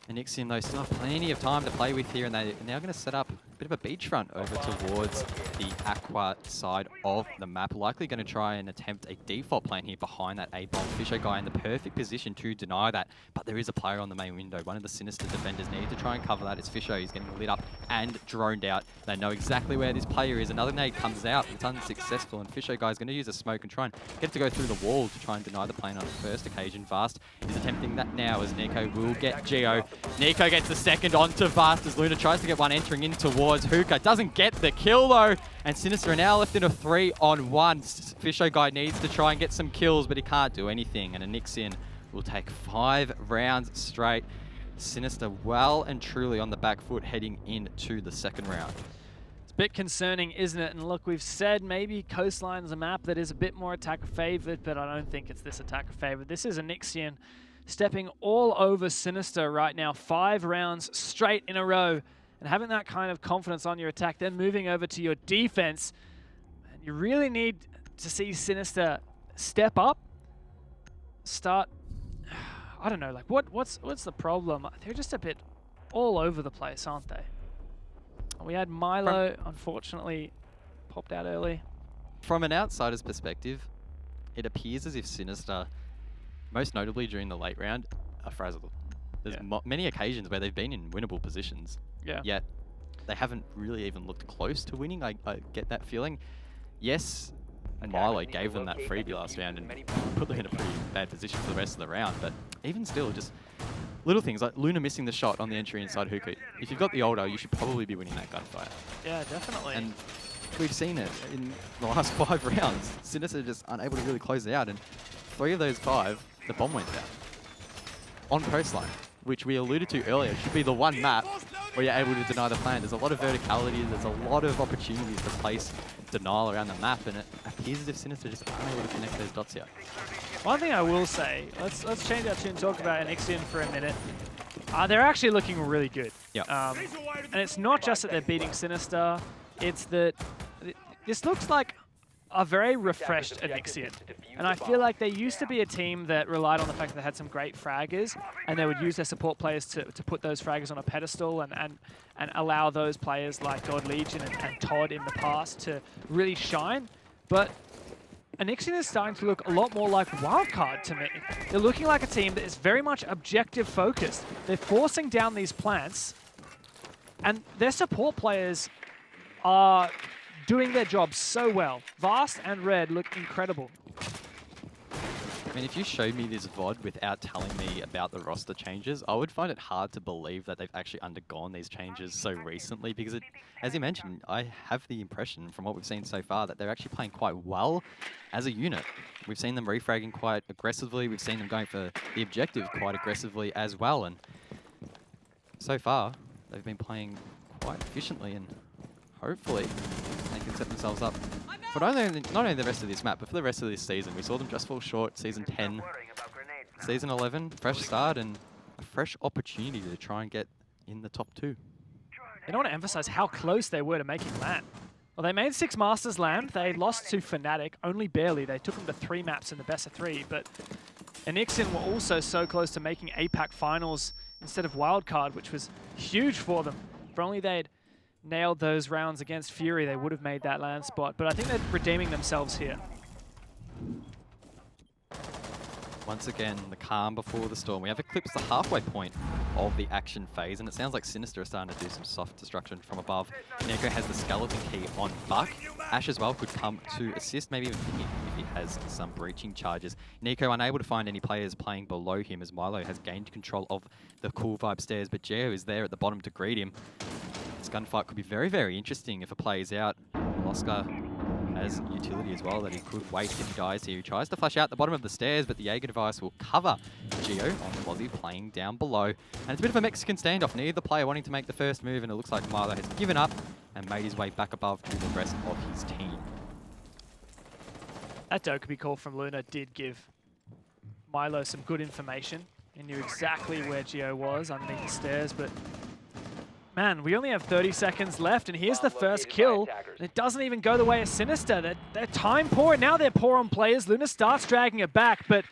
Anixium, though, still have plenty of time to play with here, and they're now going to set up a bit of a beachfront over towards the Aqua side of the map. Likely going to try and attempt a default plan here behind that A-bomb. Fisho guy in the perfect position to deny that, but there is a player on the main window. One of the Sinister defenders need to try and cover that. It's Fisho. He's getting lit up and droned out. They know exactly where this player is. Another nade comes out. It's unsuccessful, and Fisho guy is going to use a smoke and try and get it to go through the wall to try and deny the plane on the first occasion. Vast is attempting that now as Nico will get Geo. Nico gets the second onto Vast as Luna tries to get one entering in towards Hookah. Doesn't get the kill though, and Sinister are now left in a 3-on-1. Fisho guy needs to try and get some kills, but he can't do anything, and Anixion will take 5 rounds straight. Sinister well and truly on the back foot heading into the second round. It's a bit concerning, isn't it? And look, we've said maybe Coastline is a map that is a bit more attacker favored, but I don't think it's this attacker favored. This is Anixion stepping all over Sinister right now, 5 rounds straight in a row, and having that kind of confidence on your attack, then moving over to your defense. And you really need to see Sinister step up, start, I don't know, like what's the problem? They're just a bit all over the place, aren't they? We had Milo, unfortunately, popped out early. From an outsider's perspective, it appears as if Sinister, most notably during the late round, are frazzled. There's many occasions where they've been in winnable positions, yet they haven't really even looked close to winning. I get that feeling. Yes, Milo gave them that freebie last round and put them in a pretty bad position for the rest of the round, but even still, just little things like Luna missing the shot on the entry inside Hookah. If you've got the ultra, you should probably be winning that gunfight. Yeah, definitely. And we've seen it in the last 5 rounds. Sinister just unable to really close it out, and 3 of those 5, the bomb went down. On Coastline, which we alluded to earlier, should be the one map where you're able to deny the plan. There's a lot of verticality, there's a lot of opportunities to place denial around the map, and it appears as if Sinister just aren't able to connect those dots here. One thing I will say, let's change our tune and talk about Anixion for a minute. They're actually looking really good. Yeah. And it's not just that they're beating Sinister, it's that this looks like a very refreshed Anixion. And I feel like they used to be a team that relied on the fact that they had some great fraggers, and they would use their support players to put those fraggers on a pedestal and allow those players like God Legion and Todd in the past to really shine. But Anixion is starting to look a lot more like Wildcard to me. They're looking like a team that is very much objective focused. They're forcing down these plants, and their support players are doing their job so well. Vast and Red look incredible. I mean, if you showed me this VOD without telling me about the roster changes, I would find it hard to believe that they've actually undergone these changes so recently, because as you mentioned, I have the impression from what we've seen so far that they're actually playing quite well as a unit. We've seen them refragging quite aggressively, we've seen them going for the objective quite aggressively as well, and so far they've been playing quite efficiently, and hopefully they can set themselves up for not only the rest of this map, but for the rest of this season. We saw them just fall short Season 10, Season 11, fresh start and a fresh opportunity to try and get in the top 2. I don't want to emphasize how close they were to making land. Well, they made 6 Masters land. They lost to Fnatic, only barely. They took them to 3 maps in the best of 3, but Anixion were also so close to making APAC finals instead of wildcard, which was huge for them. If only they'd nailed those rounds against Fury, they would have made that land spot. But I think they're redeeming themselves here. Once again, the calm before the storm. We have eclipsed the halfway point of the action phase, and it sounds like Sinister is starting to do some soft destruction from above. Neko has the skeleton key on Buck. Ash as well could come to assist, maybe even if he has some breaching charges. Neko unable to find any players playing below him as Milo has gained control of the cool vibe stairs, but Geo is there at the bottom to greet him. This gunfight could be very, very interesting if it plays out. Oscar has utility as well that he could wait if he dies here. He tries to flush out the bottom of the stairs, but the Jaeger device will cover Geo on Quasi playing down below. And it's a bit of a Mexican standoff. Neither player wanting to make the first move, and it looks like Milo has given up and made his way back above to the rest of his team. That Dokkaebi call from Luna did give Milo some good information. He knew exactly where Geo was underneath the stairs, but man, we only have 30 seconds left, and here's the first kill. And it doesn't even go the way of Sinister. They're time poor, and now they're poor on players. Luna starts dragging it back, but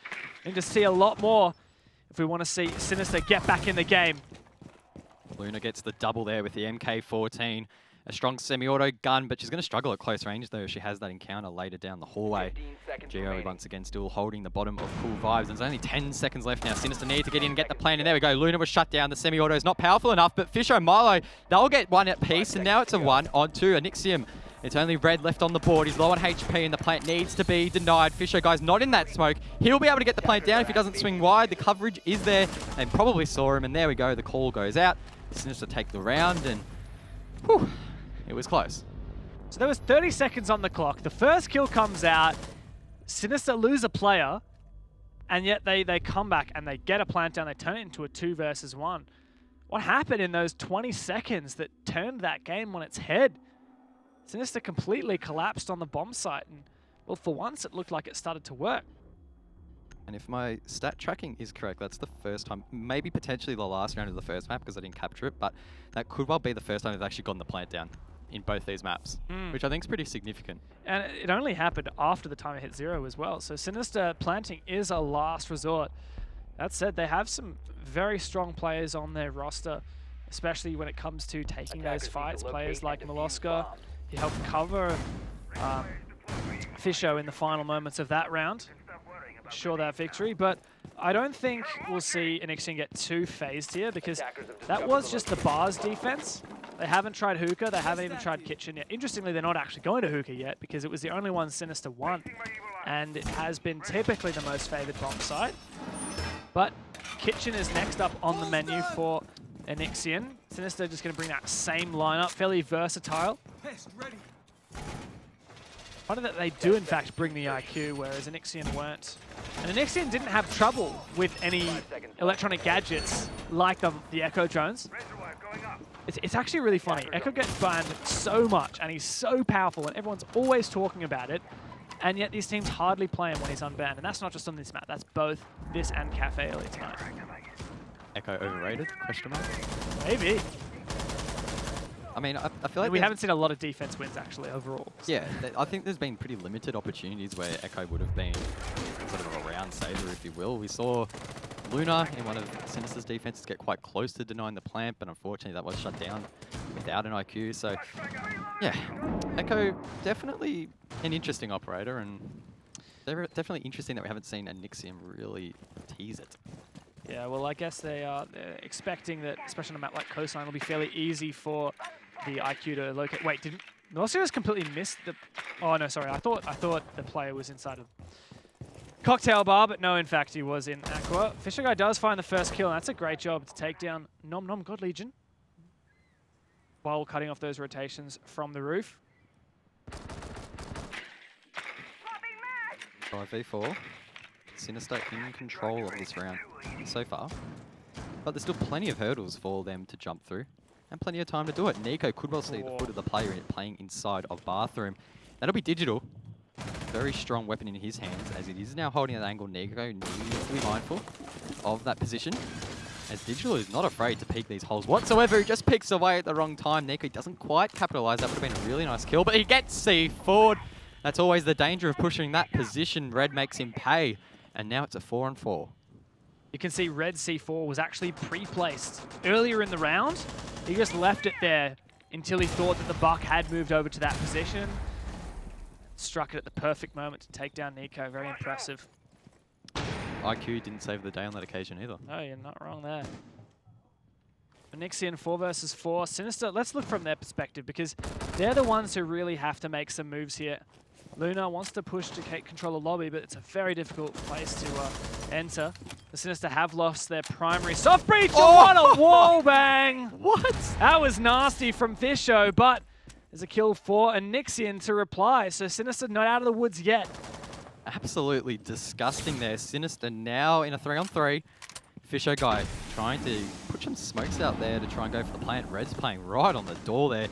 we need to see a lot more if we want to see Sinister get back in the game. Luna gets the double there with the MK14. A strong semi-auto gun, but she's going to struggle at close range, though. She has that encounter later down the hallway. 15 seconds Geo remaining. once again still holding the bottom of Cool Vibes. There's only 10 seconds left now. Sinister need to get in and get the plan, and there we go. Luna was shut down. The semi-auto is not powerful enough, but Fisher and Milo, they'll get one at piece, and now it's a 1 on 2. Anixium, it's only Red left on the board. He's low on HP, and the plant needs to be denied. Fisher, guys, not in that smoke. He'll be able to get the plant down if he doesn't swing wide. The coverage is there. They probably saw him, and there we go. The call goes out. Sinister take the round, and whew, it was close. So there was 30 seconds on the clock. The first kill comes out. Sinister lose a player, and yet they come back and they get a plant down. They turn it into a 2 versus 1. What happened in those 20 seconds that turned that game on its head? Sinister completely collapsed on the bomb site, and well, for once it looked like it started to work. And if my stat tracking is correct, that's the first time, maybe potentially the last round of the first map because I didn't capture it, but that could well be the first time they've actually gotten the plant down in both these maps, which I think is pretty significant. And it only happened after the timer hit 0 as well. So Sinister planting is a last resort. That said, they have some very strong players on their roster, especially when it comes to taking those Attackers need to fights. locate Players and like defuse Molosca, bombs. he helped cover Fisho in the final moments of that round. Ensure that victory, but I don't think we'll see Anixium get too phased here because that was just the bars defense. They haven't tried hookah, they haven't even tried kitchen yet. Interestingly, they're not actually going to hookah yet because it was the only one Sinister won, and it has been typically the most favored bomb site. But kitchen is next up on the menu for Anixium. Sinister just going to bring that same lineup, fairly versatile. Funny that they do in fact bring the IQ, whereas Anixium weren't. And Anixium didn't have trouble with any electronic gadgets like the Echo drones. It's actually really funny. Echo gets banned so much, and he's so powerful, and everyone's always talking about it. And yet these teams hardly play him when he's unbanned. And that's not just on this map, that's both this and Cafe early tonight. Echo overrated? Question mark? Maybe. I mean, I feel like We haven't seen a lot of defense wins actually overall. yeah, I think there's been pretty limited opportunities where Echo would have been sort of a round saver, if you will. We saw Luna in one of Sinister's defenses get quite close to denying the plant, but unfortunately that was shut down without an IQ. So, yeah, Echo definitely an interesting operator, and they're definitely interesting that we haven't seen Anixium really tease it. Yeah, well, I guess they're expecting that, especially on a map like Coastline, it'll be fairly easy for the IQ to locate. Wait, didn't Melosius completely missed the? Oh no, sorry. I thought the player was inside of Cocktail Bar, but no, in fact he was in Aqua. Fisher Guy does find the first kill, and that's a great job to take down Nom Nom God Legion while cutting off those rotations from the roof. 5v4. Sinister in control of this round so far, but there's still plenty of hurdles for them to jump through and plenty of time to do it. Nico could well see the foot of the player playing inside of Bathroom. That'll be Digital. Very strong weapon in his hands as it is now holding that angle. Nico needs to be mindful of that position as Digital is not afraid to peek these holes whatsoever. He just peeks away at the wrong time. Nico doesn't quite capitalize. That would have been a really nice kill, but he gets C forward. That's always the danger of pushing that position. Red makes him pay. And now it's a 4-on-4. You can see Red C4 was actually pre-placed earlier in the round. He just left it there until he thought that the Buck had moved over to that position. Struck it at the perfect moment to take down Nico. Very impressive. IQ didn't save the day on that occasion either. No, you're not wrong there. Anixium 4 versus 4. Sinister, let's look from their perspective because they're the ones who really have to make some moves here. Luna wants to push to take control of lobby, but it's a very difficult place to enter. The Sinister have lost their primary soft breach. Oh, what a wall bang! What? That was nasty from Fisho, but there's a kill for Anixium to reply. So Sinister not out of the woods yet. Absolutely disgusting there. Sinister now in a 3-on-3. Fisho Guy trying to put some smokes out there to try and go for the plant. Red's playing right on the door there.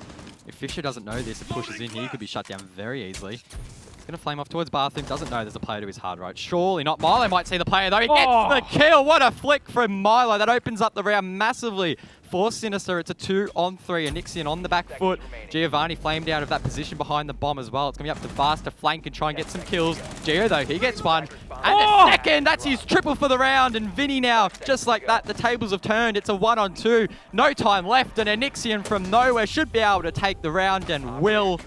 If Fisher doesn't know this and pushes in here, he could be shut down very easily. He's going to flame off towards Bathroom. Doesn't know there's a player to his hard right. Surely not. Milo might see the player though. He gets the kill. What a flick from Milo. That opens up the round massively for Sinister. It's a 2-on-3. Anixion on the back foot. Giovanni flamed out of that position behind the bomb as well. It's going to be up to Vast to flank and try and get some kills. Gio, though, he gets one. And the second, that's his triple for the round. And Vinny now, just like that, the tables have turned. It's a 1-on-2. No time left. And Anixion from nowhere should be able to take the round and will.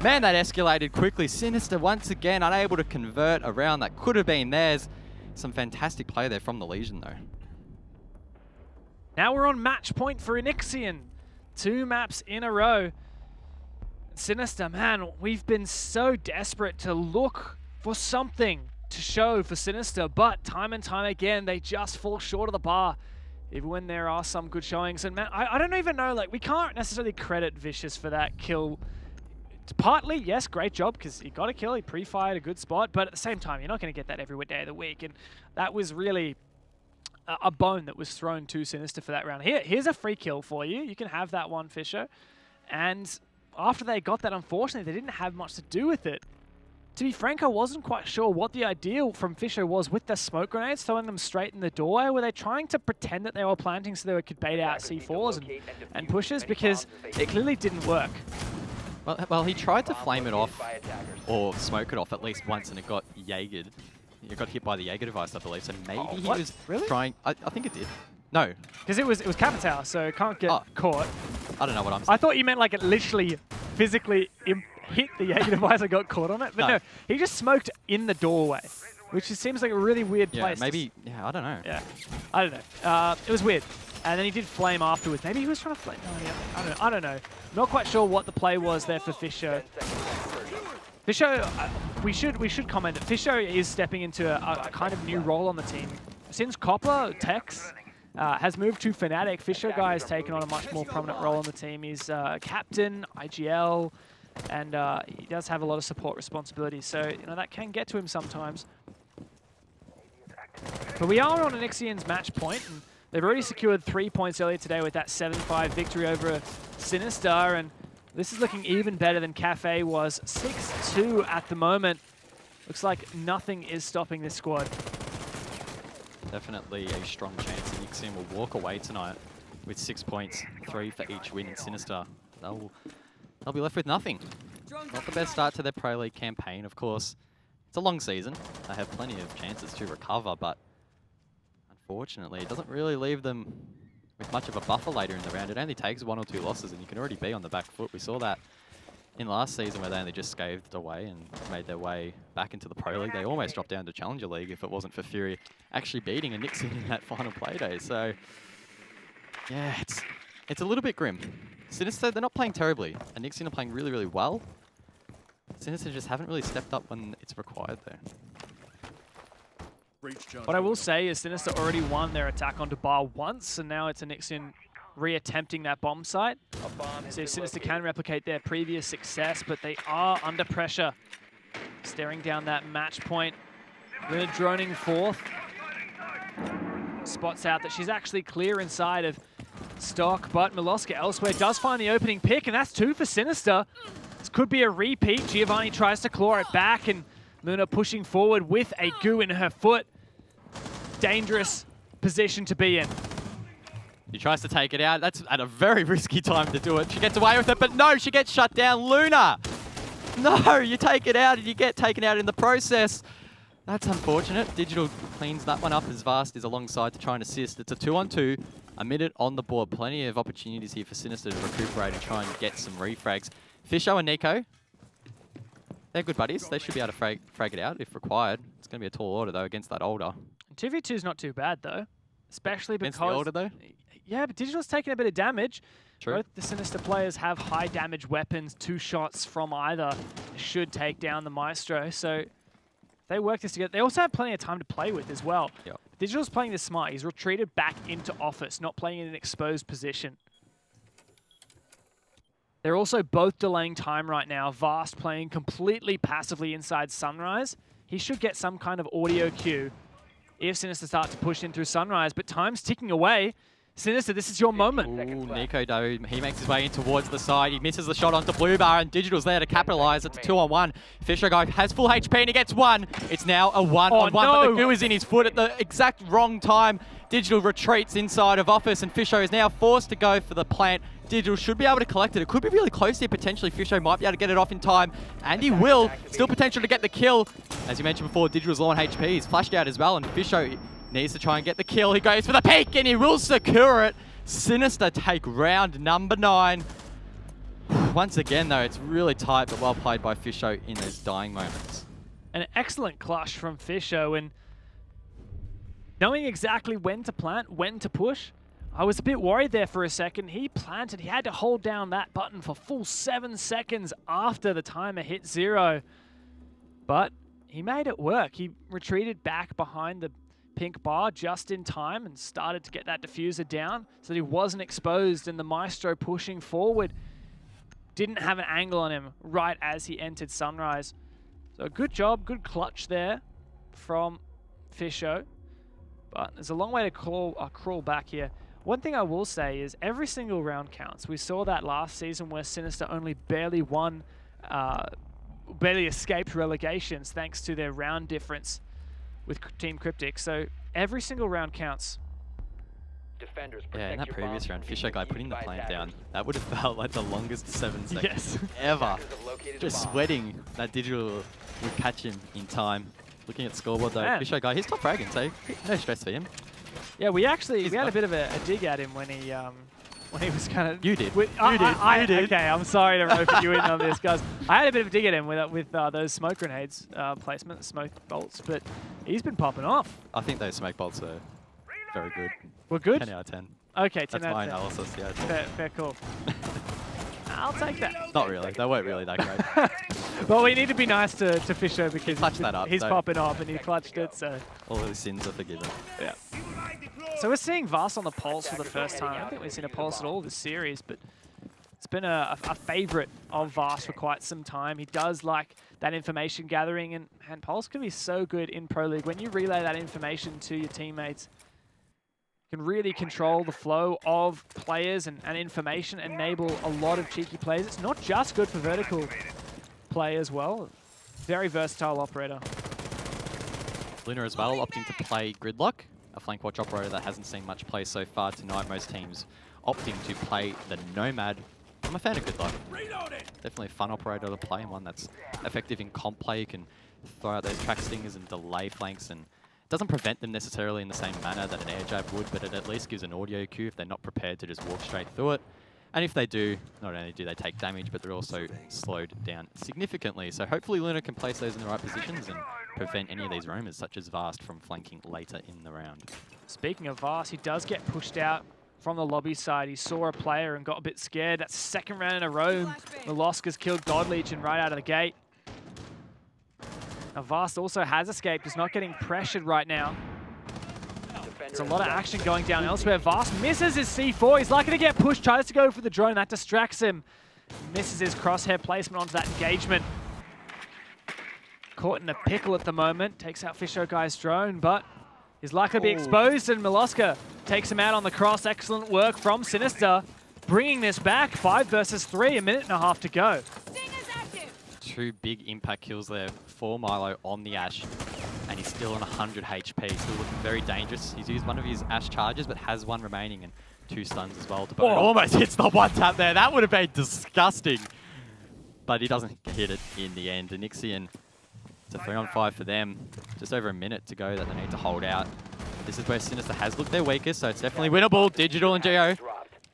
Man, that escalated quickly. Sinister once again unable to convert a round that could have been theirs. Some fantastic play there from the Legion, though. Now we're on match point for Anixion. 2 maps in a row. Sinister, man, we've been so desperate to look for something to show for Sinister, but time and time again, they just fall short of the bar, even when there are some good showings. And man, I don't even know, like, we can't necessarily credit Vicious for that kill. Partly, yes, great job, because he got a kill, he pre-fired a good spot, but at the same time, you're not going to get that every day of the week, and that was really a bone that was thrown to Sinister for that round. Here's a free kill for you. You can have that one, Fisher. And after they got that, unfortunately, they didn't have much to do with it. To be frank, I wasn't quite sure what the idea from Fisher was with the smoke grenades, throwing them straight in the doorway. Were they trying to pretend that they were planting so they could bait out C4s and pushes? Because it clearly didn't work. Well, he tried to flame it off, or smoke it off at least once, and it got Jaegered. It got hit by the Jaeger device, I believe, so maybe he was trying... I think it did. No. Because it was Capitao, so it can't get caught. I don't know what I'm saying. I thought you meant like it literally physically hit the Jaeger device and got caught on it, but no, he just smoked in the doorway, which seems like a really weird place. Maybe, I don't know. Yeah, I don't know. It was weird. And then he did flame afterwards. Maybe he was trying to flame. No, I don't know. Not quite sure what the play was there for Fisher. Fisher, we should comment that Fisher is stepping into a kind of new role on the team. Since Copper, Tex, has moved to Fnatic, Fisher guy has taken on a much more prominent role on the team. He's captain, IGL, and he does have a lot of support responsibilities. So, that can get to him sometimes. But we are on Anixion's match point, and they've already secured 3 points earlier today with that 7-5 victory over Sinister, and this is looking even better than Cafe was. 6-2 at the moment. Looks like nothing is stopping this squad. Definitely a strong chance Anixion will walk away tonight with 6 points, 3 for each win in Sinister. They'll be left with nothing. Not the best start to their Pro League campaign, of course. It's a long season. They have plenty of chances to recover, but unfortunately, it doesn't really leave them with much of a buffer later in the round. It only takes 1 or 2 losses, and you can already be on the back foot. We saw that in last season where they only just scathed away and made their way back into the Pro League. They almost dropped down to Challenger League if it wasn't for Fury actually beating Anixion in that final Playday. So, yeah, it's a little bit grim. Sinister, they're not playing terribly. Anixion are playing really, really well. Sinister just haven't really stepped up when it's required there. What I will say is Sinister already won their attack onto Bar once, and now it's Anixion re-attempting that bomb site. So Sinister can replicate their previous success, but they are under pressure. Staring down that match point. Really droning forth. Spots out that she's actually clear inside of stock, but Miloska elsewhere does find the opening pick, and that's 2 for Sinister. This could be a repeat. Giovanni tries to claw it back, and Luna pushing forward with a goo in her foot. Dangerous position to be in. He tries to take it out. That's at a very risky time to do it. She gets away with it, but no, she gets shut down. Luna! No, you take it out and you get taken out in the process. That's unfortunate. Digital cleans that one up as Vast is alongside to try and assist. It's a 2-on-2. A minute on the board. Plenty of opportunities here for Sinister to recuperate and try and get some refrags. Fisho and Nico, they're good buddies. They should be able to frag it out if required. It's going to be a tall order, though, against that Older. 2v2 is not too bad, though. Especially because... Against the Older, though? Yeah, but Digital's taking a bit of damage. True. Both the Sinister players have high damage weapons. 2 shots from either should take down the Maestro. So they work this together. They also have plenty of time to play with as well. Yep. Digital's playing this smart. He's retreated back into office, not playing in an exposed position. They're also both delaying time right now. Vast playing completely passively inside Sunrise. He should get some kind of audio cue if Sinister start to push in through Sunrise, but time's ticking away. Sinister, this is your moment. Ooh, Nico though, he makes his way in towards the side. He misses the shot onto Blue Bar, and Digital's there to capitalize. It's a 2-on-1. Fisher guy has full HP and he gets one. It's now a 1-on-1, but the goo is in his foot at the exact wrong time. Digital retreats inside of Office, and Fisher is now forced to go for the plant. Digital should be able to collect it. It could be really close here, potentially. Fisher might be able to get it off in time, and he will. Still potential to get the kill. As you mentioned before, Digital's low on HP. He's flashed out as well, and Fisher needs to try and get the kill. He goes for the peek, and he will secure it. Sinister take round number 9. Once again, though, it's really tight, but well played by Fisher in those dying moments. An excellent clutch from Fisher, and knowing exactly when to plant, when to push. I was a bit worried there for a second. He planted. He had to hold down that button for full 7 seconds after the timer hit 0. But he made it work. He retreated back behind the pink bar just in time and started to get that diffuser down so that he wasn't exposed, and the Maestro pushing forward didn't have an angle on him right as he entered Sunrise. So good job, good clutch there from Fisher. But there's a long way to crawl back here. One thing I will say is every single round counts. We saw that last season where Sinister only barely escaped relegations thanks to their round difference with Team Cryptic. So every single round counts. Defenders, Yeah, in that previous round, Fisher guy putting the plant down, attackers. that would have felt like the longest 7 seconds Yes. ever. Attackers have located a Just bomb. sweating that Digital would catch him in time. Looking at scoreboard though, Man. Fisher guy, he's top fragging, so no stress for him. Yeah, we had He's a bit of a dig at him when he was kind of. You did. You did. Okay, I'm sorry to rope you in on this, guys. I had a bit of a dig at him with those smoke grenades placement, smoke bolts, but he's been popping off. I think those smoke bolts are very good. We're good. 10 out of 10. Okay, 10 That's out my of 10. analysis, yeah. Fair call. I'll take that. Not really, they weren't really that great. Well, we need to be nice to Fisher because clutched that up, he's so- popping off and he clutched it. So All his sins are forgiven. yeah. So we're seeing Vast on the pulse for the first time. I don't think we've seen a pulse at all this series, but it's been a favorite of Vast for quite some time. He does like that information gathering, and pulse can be so good in Pro League. When you relay that information to your teammates, you can really control the flow of players and information, enable a lot of cheeky plays. It's not just good for vertical play as well. Very versatile operator. Luna as well, opting to play Gridlock, a flank watch operator that hasn't seen much play so far tonight. Most teams opting to play the Nomad. I'm a fan of Gridlock. Definitely a fun operator to play, and one that's effective in comp play. You can throw out those track stingers and delay flanks, and doesn't prevent them necessarily in the same manner that an air jab would, but it at least gives an audio cue if they're not prepared to just walk straight through it. And if they do, not only do they take damage, but they're also slowed down significantly. So hopefully Luna can place those in the right positions and prevent any of these roamers, such as Vast, from flanking later in the round. Speaking of Vast, he does get pushed out from the lobby side. He saw a player and got a bit scared. That's the second round in a row. Miloska's killed Godlegion right out of the gate. Now Vast also has escaped. He's not getting pressured right now. There's a lot of action going down elsewhere. Vast misses his C4. He's likely to get pushed. Tries to go for the drone. That distracts him. Misses his crosshair placement onto that engagement. Caught in a pickle at the moment. Takes out Fisher Guy's drone, but he's likely to be exposed, and Miloska takes him out on the cross. Excellent work from Sinister. Bringing this back. 5 versus 3. A minute and a half to go. 2 big impact kills there for Milo on the Ash, and he's still on 100 HP, still looking very dangerous. He's used one of his Ash charges, but has 1 remaining, and 2 stuns as well. But almost hits the 1 tap there. That would have been disgusting, but he doesn't hit it in the end. And Nixian, it's a 3-on-5 for them. Just over a minute to go that they need to hold out. This is where Sinister has looked their weakest, so it's definitely winnable. Digital and Geo.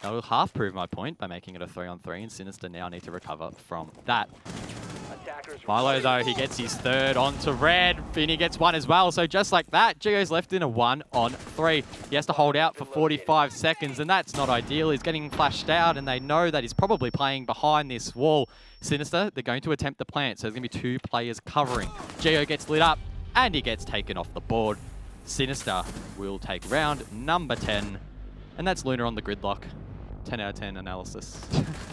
That will half prove my point by making it a 3-on-3, and Sinister now need to recover from that. Milo, though, he gets his 3rd onto red. Vinny gets 1 as well. So just like that, Geo's left in a 1-on-3. He has to hold out for 45 seconds, and that's not ideal. He's getting flashed out, and they know that he's probably playing behind this wall. Sinister, they're going to attempt the plant, so there's going to be 2 players covering. Geo gets lit up, and he gets taken off the board. Sinister will take round number 10, and that's Luna on the Gridlock. 10 out of 10 analysis.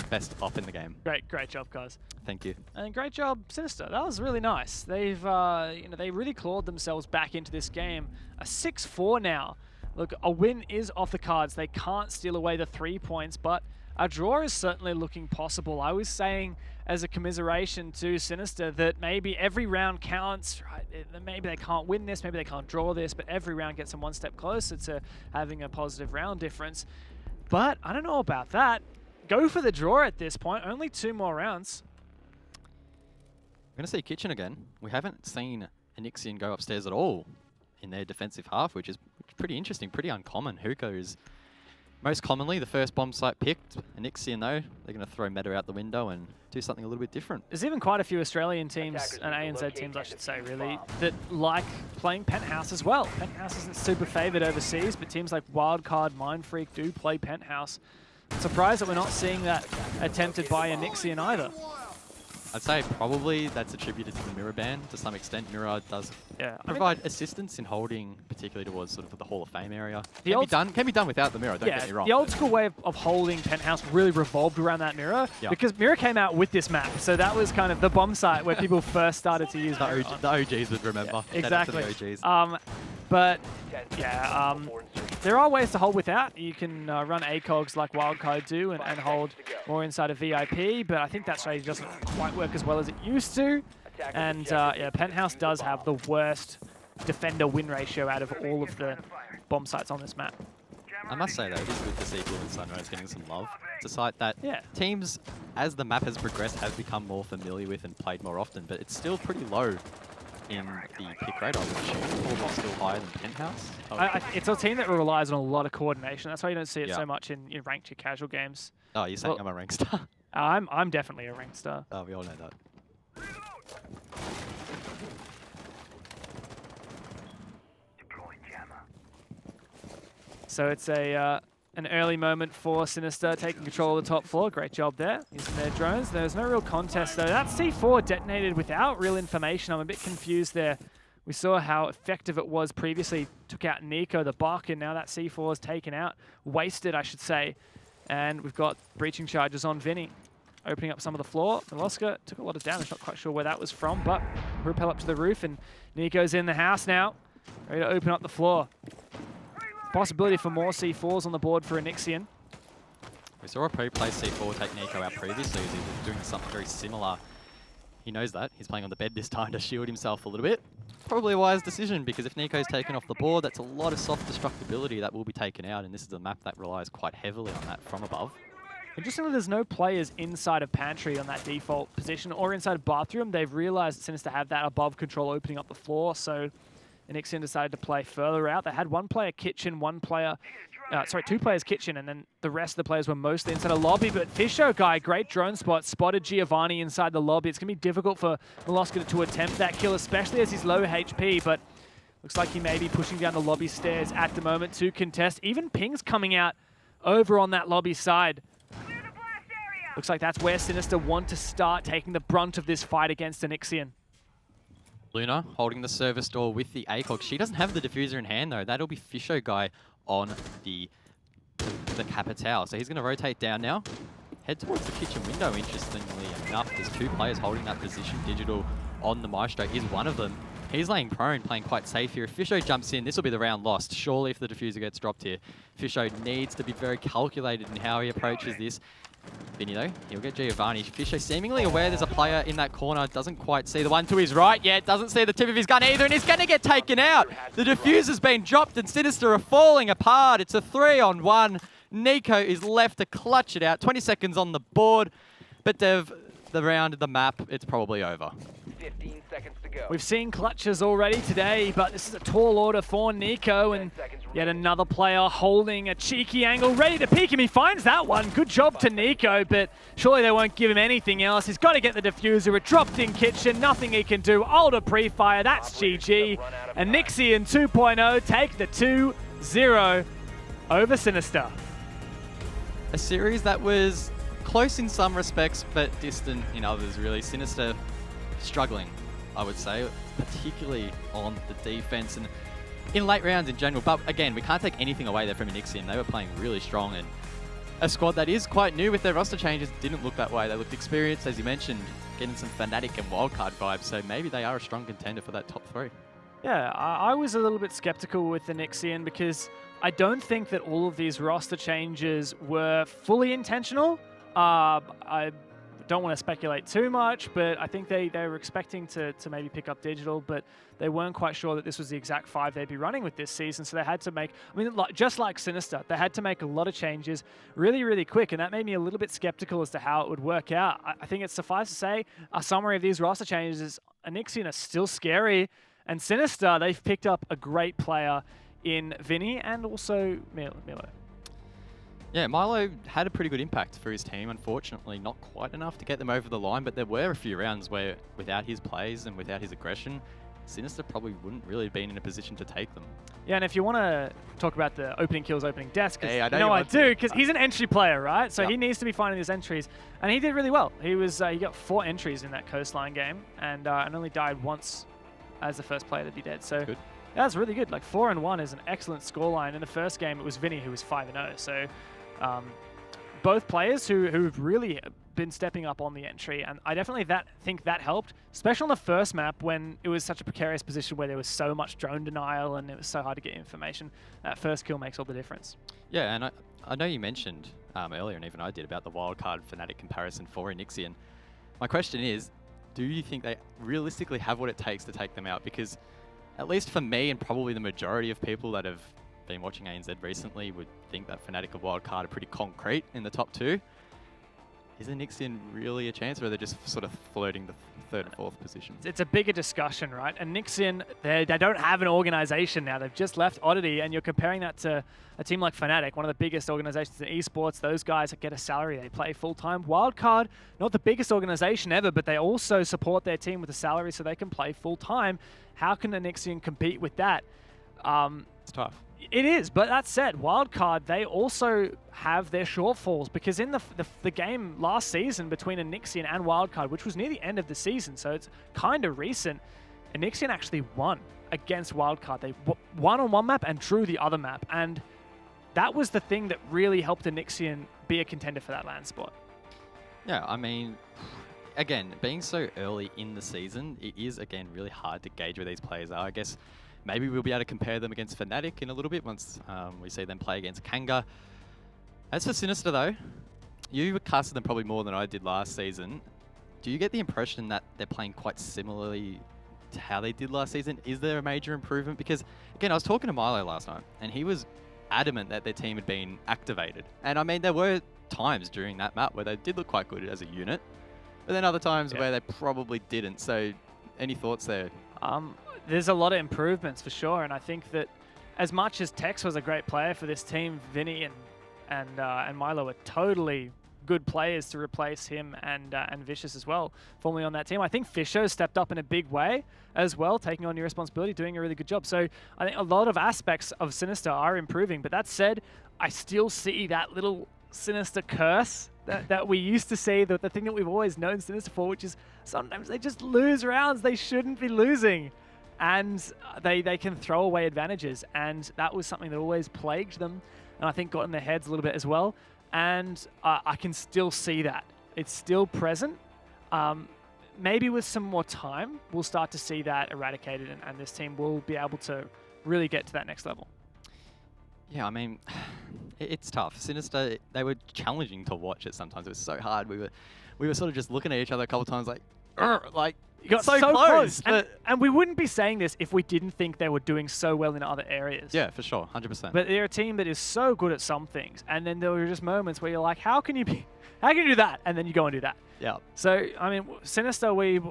Best op in the game. Great job, guys. Thank you. And great job, Sinister. That was really nice. They've, they really clawed themselves back into this game. A 6-4 now look, a win is off the cards. They can't steal away the 3 points, but a draw is certainly looking possible. I was saying as a commiseration to Sinister that maybe every round counts, right? Maybe they can't win this, maybe they can't draw this, but every round gets them one step closer to having a positive round difference. But I don't know about that. Go for the draw at this point. Only 2 more rounds. We're going to see Kitchen again. We haven't seen Anixian go upstairs at all in their defensive half, which is pretty interesting, pretty uncommon. Hookah is most commonly the first bomb site picked. Anixian, though, they're going to throw Meta out the window and do something a little bit different. There's even quite a few Australian teams, and ANZ teams, I should say, really, that like playing Penthouse as well. Penthouse isn't super favoured overseas, but teams like Wildcard, Mindfreak do play Penthouse. I'm surprised that we're not seeing that attempted by Anixian either. I'd say probably that's attributed to the mirror ban to some extent. Mirror does provide assistance in holding, particularly towards sort of the Hall of Fame area. Can be done without the mirror, don't get me wrong. The old school way of holding Penthouse really revolved around that mirror because mirror came out with this map. So that was kind of the bomb site where people first started to use mirror. The OGs would remember. Yeah, exactly. The OGs. But yeah, there are ways to hold without. You can run ACOGs like Wildcard do and hold more inside of VIP, but I think that strategy doesn't quite work as well as it used to. And yeah, Penthouse does have the worst defender win ratio out of all of the bomb sites on this map. I must say, though, it is good to see Blue and Sunrise getting some love. It's a site that teams, as the map has progressed, have become more familiar with and played more often, but it's still pretty low in the pick rate, I would assume, although still higher than Penthouse. It's a team that relies on a lot of coordination. That's why you don't see it so much in ranked or casual games. Oh, you're saying I'm a ranked star? I'm definitely a ranked star. Oh, we all know that. So it's an early moment for Sinister taking control of the top floor. Great job there, using their drones. There's no real contest though. That C4 detonated without real information. I'm a bit confused there. We saw how effective it was previously. Took out Nico, the buck, and now that C4 is taken out. Wasted, I should say. And we've got breaching charges on Vinny. Opening up some of the floor. Miloska took a lot of damage, not quite sure where that was from, but repel up to the roof, and Nico's in the house now. Ready to open up the floor. Possibility for more C4s on the board for Anixian. We saw a pre-play C4 take Nico out previously. He was doing something very similar. He knows that. He's playing on the bed this time to shield himself a little bit. Probably a wise decision, because if Nico's taken off the board, that's a lot of soft destructibility that will be taken out, and this is a map that relies quite heavily on that from above. Interestingly, there's no players inside of Pantry on that default position or inside of Bathroom. They've realized that Sinister have that above control opening up the floor, so Anixian decided to play further out. They had one player kitchen, two players kitchen, and then the rest of the players were mostly inside a lobby. But Fisho guy, great drone spot, spotted Giovanni inside the lobby. It's going to be difficult for Miloska to attempt that kill, especially as he's low HP, but looks like he may be pushing down the lobby stairs at the moment to contest. Even pings coming out over on that lobby side. Looks like that's where Sinister want to start taking the brunt of this fight against Anixian. Luna holding the service door with the ACOG. She doesn't have the diffuser in hand, though. That'll be Fisho guy on the Capitao. So he's going to rotate down now. Head towards the kitchen window, interestingly enough. There's 2 players holding that position. Digital on the Maestro is one of them. He's laying prone, playing quite safe here. If Fisho jumps in, this will be the round lost. Surely if the diffuser gets dropped here, Fisho needs to be very calculated in how he approaches this. Vinny though, he'll get Giovanni. Fisho seemingly aware there's a player in that corner, doesn't quite see the one to his right yet, doesn't see the tip of his gun either, and he's going to get taken out. The diffuser's been dropped and Sinister are falling apart. It's a 3-on-1. Nico is left to clutch it out. 20 seconds on the board, but Dev, the round, the map, it's probably over. 15 seconds to go. We've seen clutches already today, but this is a tall order for Nico, and yet another player holding a cheeky angle, ready to peek him. He finds that one. Good job to Nico, but surely they won't give him anything else. He's got to get the diffuser. It dropped in kitchen. Nothing he can do. Ultra pre-fire. That's GG. And Anixian 2.0 take the 2-0 over Sinister. A series that was close in some respects, but distant in others, really. Sinister struggling, I would say, particularly on the defense and in late rounds in general. But again, we can't take anything away there from Anixian. They were playing really strong, and a squad that is quite new with their roster changes didn't look that way. They looked experienced, as you mentioned, getting some Fnatic and Wildcard vibes, so maybe they are a strong contender for that top 3. Yeah, I was a little bit skeptical with Anixian because I don't think that all of these roster changes were fully intentional. I don't want to speculate too much, but I think they were expecting to maybe pick up Digital, but they weren't quite sure that this was the exact 5 they'd be running with this season, so they had to make, just like Sinister, they had to make a lot of changes really, really quick, and that made me a little bit skeptical as to how it would work out. I think it's suffice to say, a summary of these roster changes is Anixian are still scary, and Sinister, they've picked up a great player in Vinny and also Milo. Yeah, Milo had a pretty good impact for his team. Unfortunately, not quite enough to get them over the line, but there were a few rounds where, without his plays and without his aggression, Sinister probably wouldn't really have been in a position to take them. Yeah, and if you want to talk about the opening kills, opening deaths, because I do, because he's an entry player, right? So he needs to be finding his entries, and he did really well. He got 4 entries in that Coastline game, and only died once as the first player to be dead. So good. That's really good. Like 4-1 is an excellent scoreline. In the first game, it was Vinny who was 5-0. So both players who've really been stepping up on the entry, and I definitely think that helped, especially on the first map when it was such a precarious position where there was so much drone denial and it was so hard to get information. That first kill makes all the difference. Yeah, and I know you mentioned earlier, and even I did, about the wildcard Fnatic comparison for Anixian. My question is, do you think they realistically have what it takes to take them out? Because at least for me, and probably the majority of people that have been watching ANZ recently, would think that Fnatic and wildcard are pretty concrete in the top 2. Is Anixian really a chance, or are they just sort of flirting the 3rd and 4th position? It's a bigger discussion, right? And Anixian, they don't have an organization now. They've just left Oddity, and you're comparing that to a team like Fnatic, one of the biggest organizations in esports. Those guys get a salary. They play full-time. Wildcard, not the biggest organization ever, but they also support their team with a salary so they can play full-time. How can Anixian compete with that? It's tough. It is, but that said, Wildcard, they also have their shortfalls, because in the game last season between Anixian and Wildcard, which was near the end of the season, so it's kind of recent, Anixian actually won against Wildcard. They won on one map and drew the other map, and that was the thing that really helped Anixian be a contender for that LAN spot. Yeah, I mean, again, being so early in the season, it is, again, really hard to gauge where these players are. I guess maybe we'll be able to compare them against Fnatic in a little bit once we see them play against Kanga. As for Sinister, though, you casted them probably more than I did last season. Do you get the impression that they're playing quite similarly to how they did last season? Is there a major improvement? Because, again, I was talking to Milo last night, and he was adamant that their team had been activated. And, I mean, there were times during that map where they did look quite good as a unit, but then other times where they probably didn't. So, any thoughts there? There's a lot of improvements for sure, and I think that as much as Tex was a great player for this team, Vinny and Milo are totally good players to replace him and Vicious as well, formerly on that team. I think Fisher stepped up in a big way as well, taking on your responsibility, doing a really good job. So I think a lot of aspects of Sinister are improving, but that said, I still see that little Sinister curse that we used to see, the thing that we've always known Sinister for, which is sometimes they just lose rounds they shouldn't be losing. And they can throw away advantages, and that was something that always plagued them, and I think got in their heads a little bit as well. And I can still see that. It's still present. Maybe with some more time, we'll start to see that eradicated, and this team will be able to really get to that next level. Yeah, I mean, it's tough. Sinister, they were challenging to watch it sometimes. It was so hard. We were sort of just looking at each other a couple of times like, you got so close. And we wouldn't be saying this if we didn't think they were doing so well in other areas. Yeah, for sure, 100%. But they're a team that is so good at some things, and then there were just moments where you're like, how can you do that? And then you go and do that. Yeah. So, I mean, Sinister, we're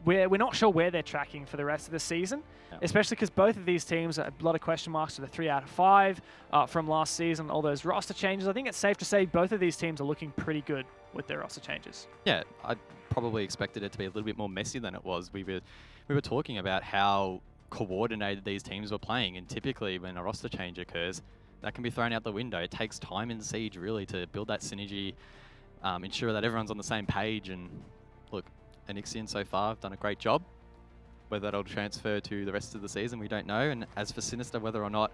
not sure where they're tracking for the rest of the season, especially because both of these teams are a lot of question marks to the 3 out of 5 from last season, all those roster changes. I think it's safe to say both of these teams are looking pretty good with their roster changes. Yeah, I probably expected it to be a little bit more messy than it was. We were talking about how coordinated these teams were playing, and typically when a roster change occurs, that can be thrown out the window. It takes time in Siege really to build that synergy, ensure that everyone's on the same page. And look, Anixian so far have done a great job. Whether that'll transfer to the rest of the season, we don't know. And as for Sinister, whether or not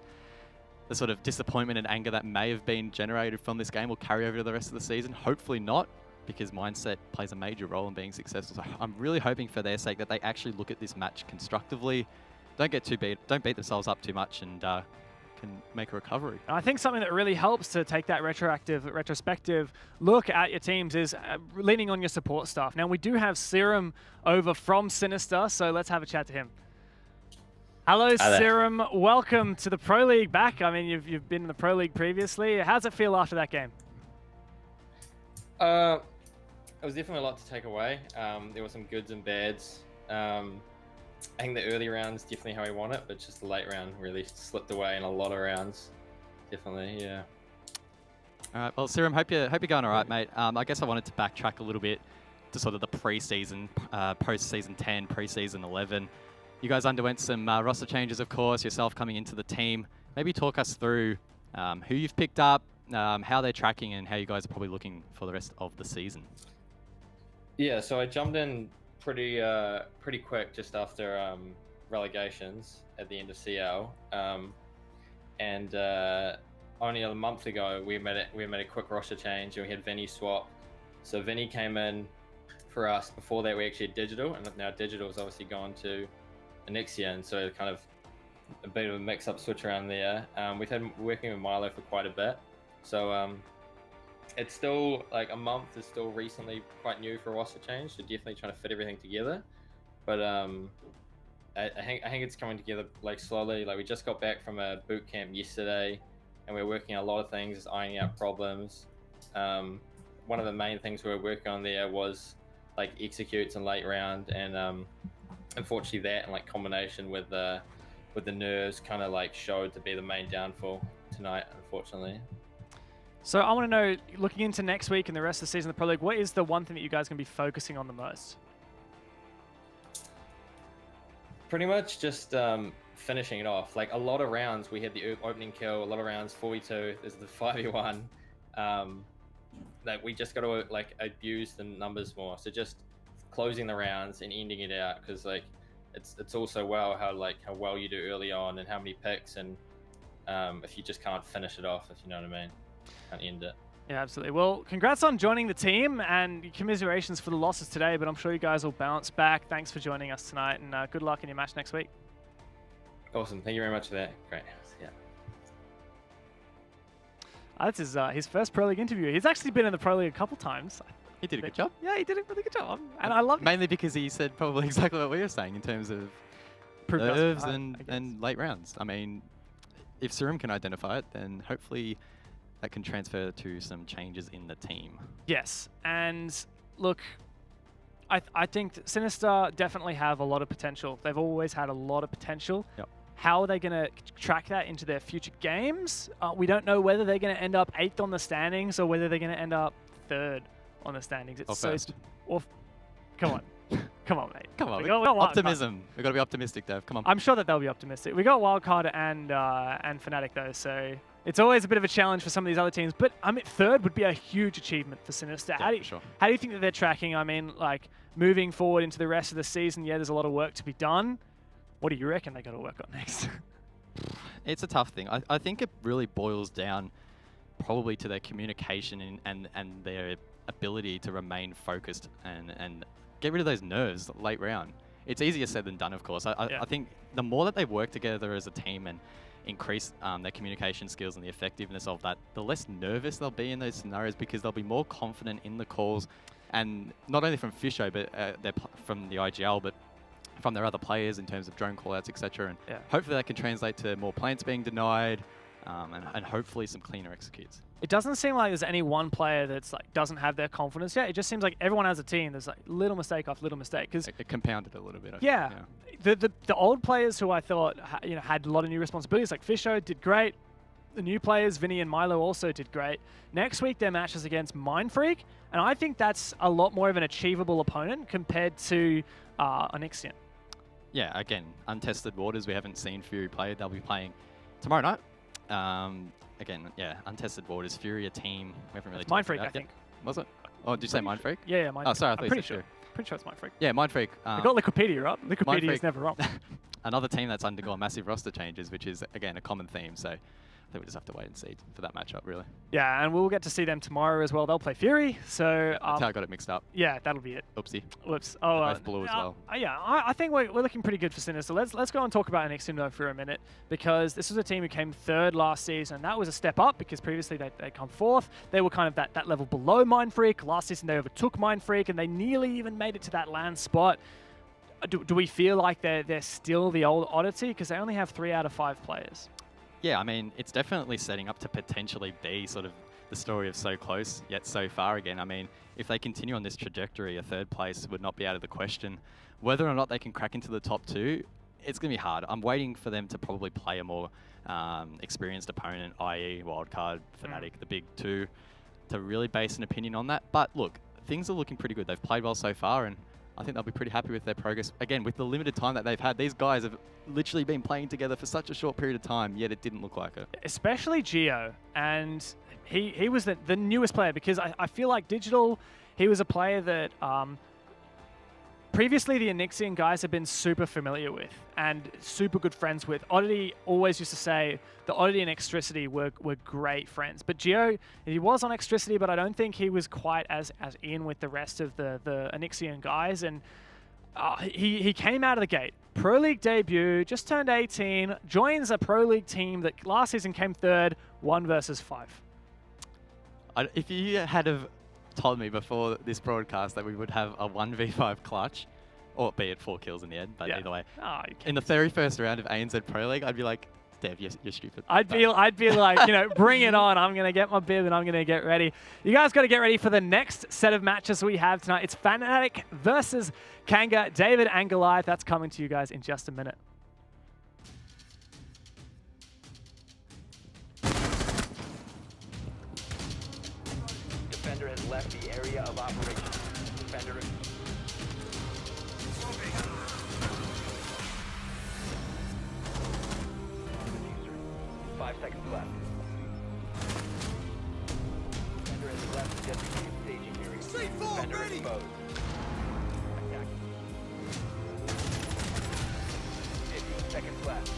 the sort of disappointment and anger that may have been generated from this game will carry over to the rest of the season, hopefully not, because mindset plays a major role in being successful. So I'm really hoping for their sake that they actually look at this match constructively. Don't beat themselves up too much, and can make a recovery. And I think something that really helps to take that retrospective look at your teams is leaning on your support staff. Now, we do have Serum over from Sinister, so let's have a chat to him. Hello, Serum. Welcome to the Pro League back. I mean, you've been in the Pro League previously. How's it feel after that game? It was definitely a lot to take away. There were some goods and bads. I think the early rounds definitely how we want it, but just the late round really slipped away in a lot of rounds. Definitely, yeah. All right, well, Serum, hope you're going all right, mate. I guess I wanted to backtrack a little bit to sort of the pre-season, post-season 10, pre-season 11. You guys underwent some roster changes, of course, yourself coming into the team. Maybe talk us through who you've picked up, how they're tracking, and how you guys are probably looking for the rest of the season. Yeah, so I jumped in pretty quick just after relegations at the end of CL, and only a month ago we made a quick roster change and we had Vinny swap. So Vinny came in for us. Before that we actually had Digital, and now Digital has obviously gone to Anixia, and so kind of a bit of a mix-up switch around there. We've had working with Milo for quite a bit, so it's still like a month is still recently quite new for a roster change, so definitely trying to fit everything together. But I think it's coming together like slowly. Like we just got back from a boot camp yesterday, and we're working on a lot of things, just ironing out problems. One of the main things we were working on there was like executes in late round, and unfortunately that and like combination with the nerves kind of like showed to be the main downfall tonight, unfortunately. So I want to know, looking into next week and the rest of the season of the Pro League, what is the one thing that you guys are going to be focusing on the most? Pretty much just finishing it off. Like a lot of rounds, we had the opening kill, a lot of rounds, 42, there's the 5v1. Like we just got to like abuse the numbers more. So just closing the rounds and ending it out, because like it's also how well you do early on and how many picks, and if you just can't finish it off, if you know what I mean, can't end it. Yeah, absolutely. Well, congrats on joining the team, and commiserations for the losses today, but I'm sure you guys will bounce back. Thanks for joining us tonight, and good luck in your match next week. Awesome. Thank you very much for that. Great. Yeah. That's his first Pro League interview. He's actually been in the Pro League a couple times. He did a good job. Yeah, he did a really good job. And I love it. Mainly because he said probably exactly what we were saying in terms of nerves and late rounds. I mean, if Serum can identify it, then hopefully that can transfer to some changes in the team. Yes, and look, I think Sinister definitely have a lot of potential. They've always had a lot of potential. Yep. How are they going to track that into their future games? We don't know whether they're going to end up 8th on the standings or whether they're going to end up 3rd on the standings. It's or first. Come on. Come on, mate. Come on. Optimism. We've got to be optimistic, Dev. Come on. I'm sure that they'll be optimistic. We got Wildcard and Fnatic, though, so it's always a bit of a challenge for some of these other teams. But I mean, 3rd would be a huge achievement for Sinister. Yeah, for sure. How do you think that they're tracking? I mean, like, moving forward into the rest of the season, yeah, there's a lot of work to be done. What do you reckon they got to work on next? It's a tough thing. I think it really boils down probably to their communication and their ability to remain focused and get rid of those nerves late round. It's easier said than done, of course. I think the more that they work together as a team and increase their communication skills and the effectiveness of that, the less nervous they'll be in those scenarios, because they'll be more confident in the calls, and not only from Fisho, but from the IGL, but from their other players in terms of drone callouts, etc. And hopefully that can translate to more plants being denied, and hopefully some cleaner executes. It doesn't seem like there's any one player that's like doesn't have their confidence yet. It just seems like everyone as a team, there's like little mistake after little mistake. Cause it compounded a little bit. I think. The old players who I thought had a lot of new responsibilities, like Fisho, did great. The new players, Vinny and Milo, also did great. Next week, their match is against Mindfreak, and I think that's a lot more of an achievable opponent compared to Onyxian. Yeah, again, untested waters. We haven't seen Fury play. They'll be playing tomorrow night. Again, yeah, untested waters. Fury, a team. We haven't really talked about Mindfreak, I think. Was it? Oh, did you say Mindfreak? Yeah, Mindfreak. Oh, sorry, I thought I'm you pretty said sure. Fury. Pretty sure it's Mindfreak. Yeah, Mindfreak. We got Liquipedia, right? Liquipedia is never wrong. Another team that's undergone massive roster changes, which is, again, a common theme. So I think we just have to wait and see for that matchup, really. Yeah, and we'll get to see them tomorrow as well. They'll play Fury, so... That's how I got it mixed up. Yeah, that'll be it. Oopsie. Whoops. Both blue as well. Yeah, I think we're looking pretty good for Sinister. Let's go and talk about NXT for a minute, because this was a team who came third last season, and that was a step up, because previously they'd come fourth. They were kind of that level below Mind Freak. Last season they overtook Mind Freak, and they nearly even made it to that land spot. Do we feel like they're still the old oddity? Because they only have 3 out of 5 players. Yeah, I mean, it's definitely setting up to potentially be sort of the story of so close yet so far again. I mean, if they continue on this trajectory, a 3rd place would not be out of the question. Whether or not they can crack into the top 2, it's going to be hard. I'm waiting for them to probably play a more experienced opponent, i.e. Wildcard, Fnatic, the big 2, to really base an opinion on that. But look, things are looking pretty good. They've played well so far, and I think they'll be pretty happy with their progress. Again, with the limited time that they've had, these guys have literally been playing together for such a short period of time, yet it didn't look like it. Especially Gio, and he was the newest player, because I feel like Digital, he was a player that previously the Onyxian guys have been super familiar with and super good friends with. Oddity always used to say the Oddity and Extricity were great friends. But Gio, he was on Extricity, but I don't think he was quite as in with the rest of the Onyxian guys. And he came out of the gate. Pro League debut, just turned 18, joins a Pro League team that last season came 3rd, 1 versus 5. If you had have told me before this broadcast that we would have a 1v5 clutch, or be it 4 kills in the end, but either way, in the very first round of ANZ Pro League, I'd be like, Dev, you're stupid. I'd be like, bring it on. I'm going to get my bib and I'm going to get ready. You guys got to get ready for the next set of matches we have tonight. It's Fnatic versus Kanga, David and Goliath. That's coming to you guys in just a minute. Defender has left the area of operation. Defender. 5 seconds left. Defender has left the designated staging area. Defender exposed. Attack. 15 seconds left.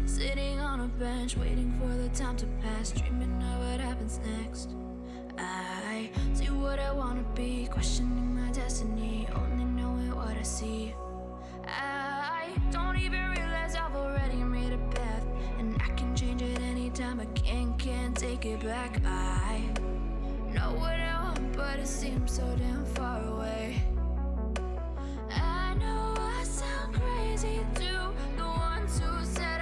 Sitting on a bench, waiting for the time to pass, dreaming of what happens next. I see what I wanna be, questioning my destiny, only knowing what I see. I don't even realize I've already made a path, and I can change it anytime. I can't take it back. I know what I want, but it seems so damn far away. I know I sound crazy to the ones who said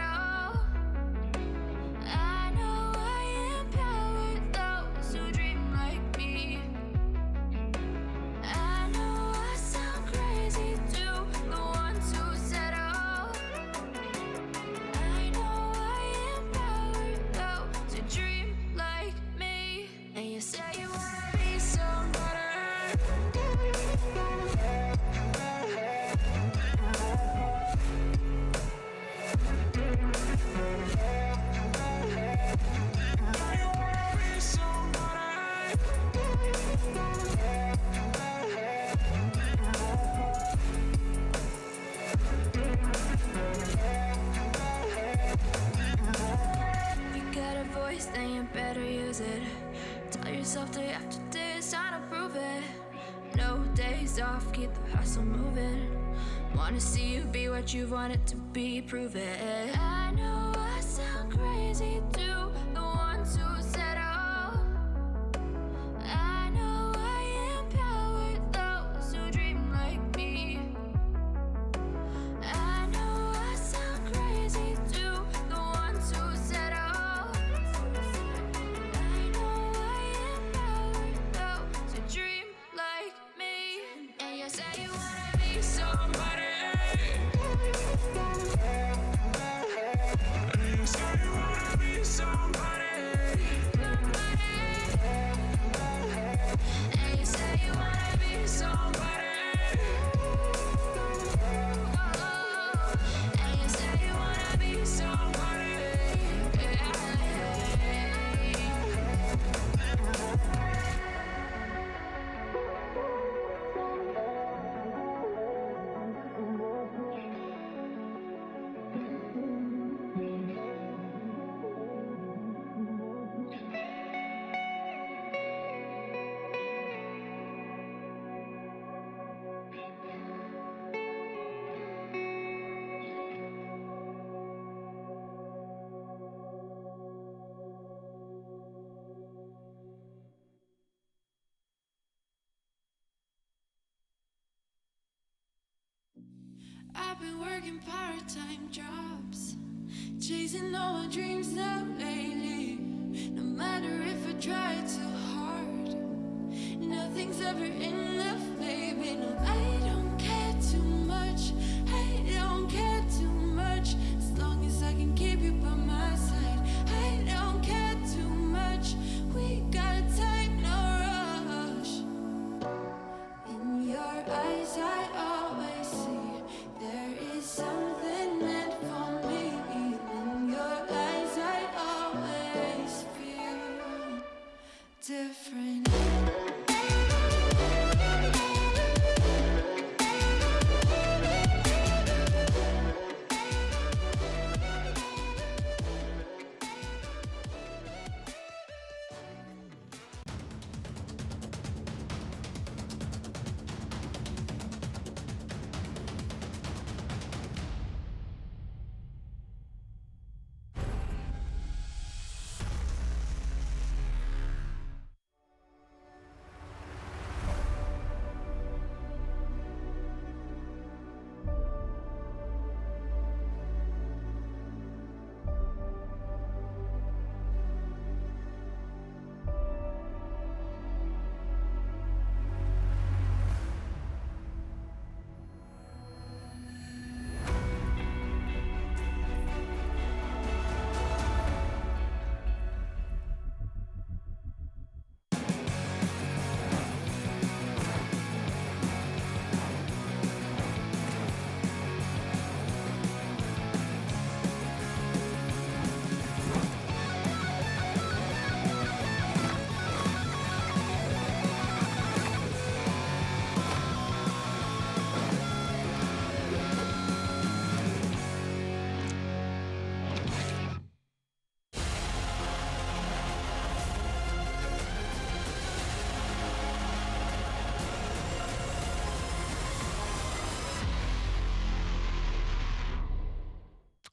then you better use it. Tell yourself day after day it's time to prove it. No days off, keep the hustle moving. Wanna see you be what you wanted to be, prove it. I know I sound crazy to the ones who said oh. I know I empower those who dream like me. I've been working part-time jobs, chasing all my dreams now lately. No matter if I try too hard, nothing's ever enough, baby. No, I don't care too much. I don't care too much. As long as I can keep you by my side, I don't care too much. We got time, no rush. In your eyes, I always see there is something meant for me. In your eyes, I always feel different.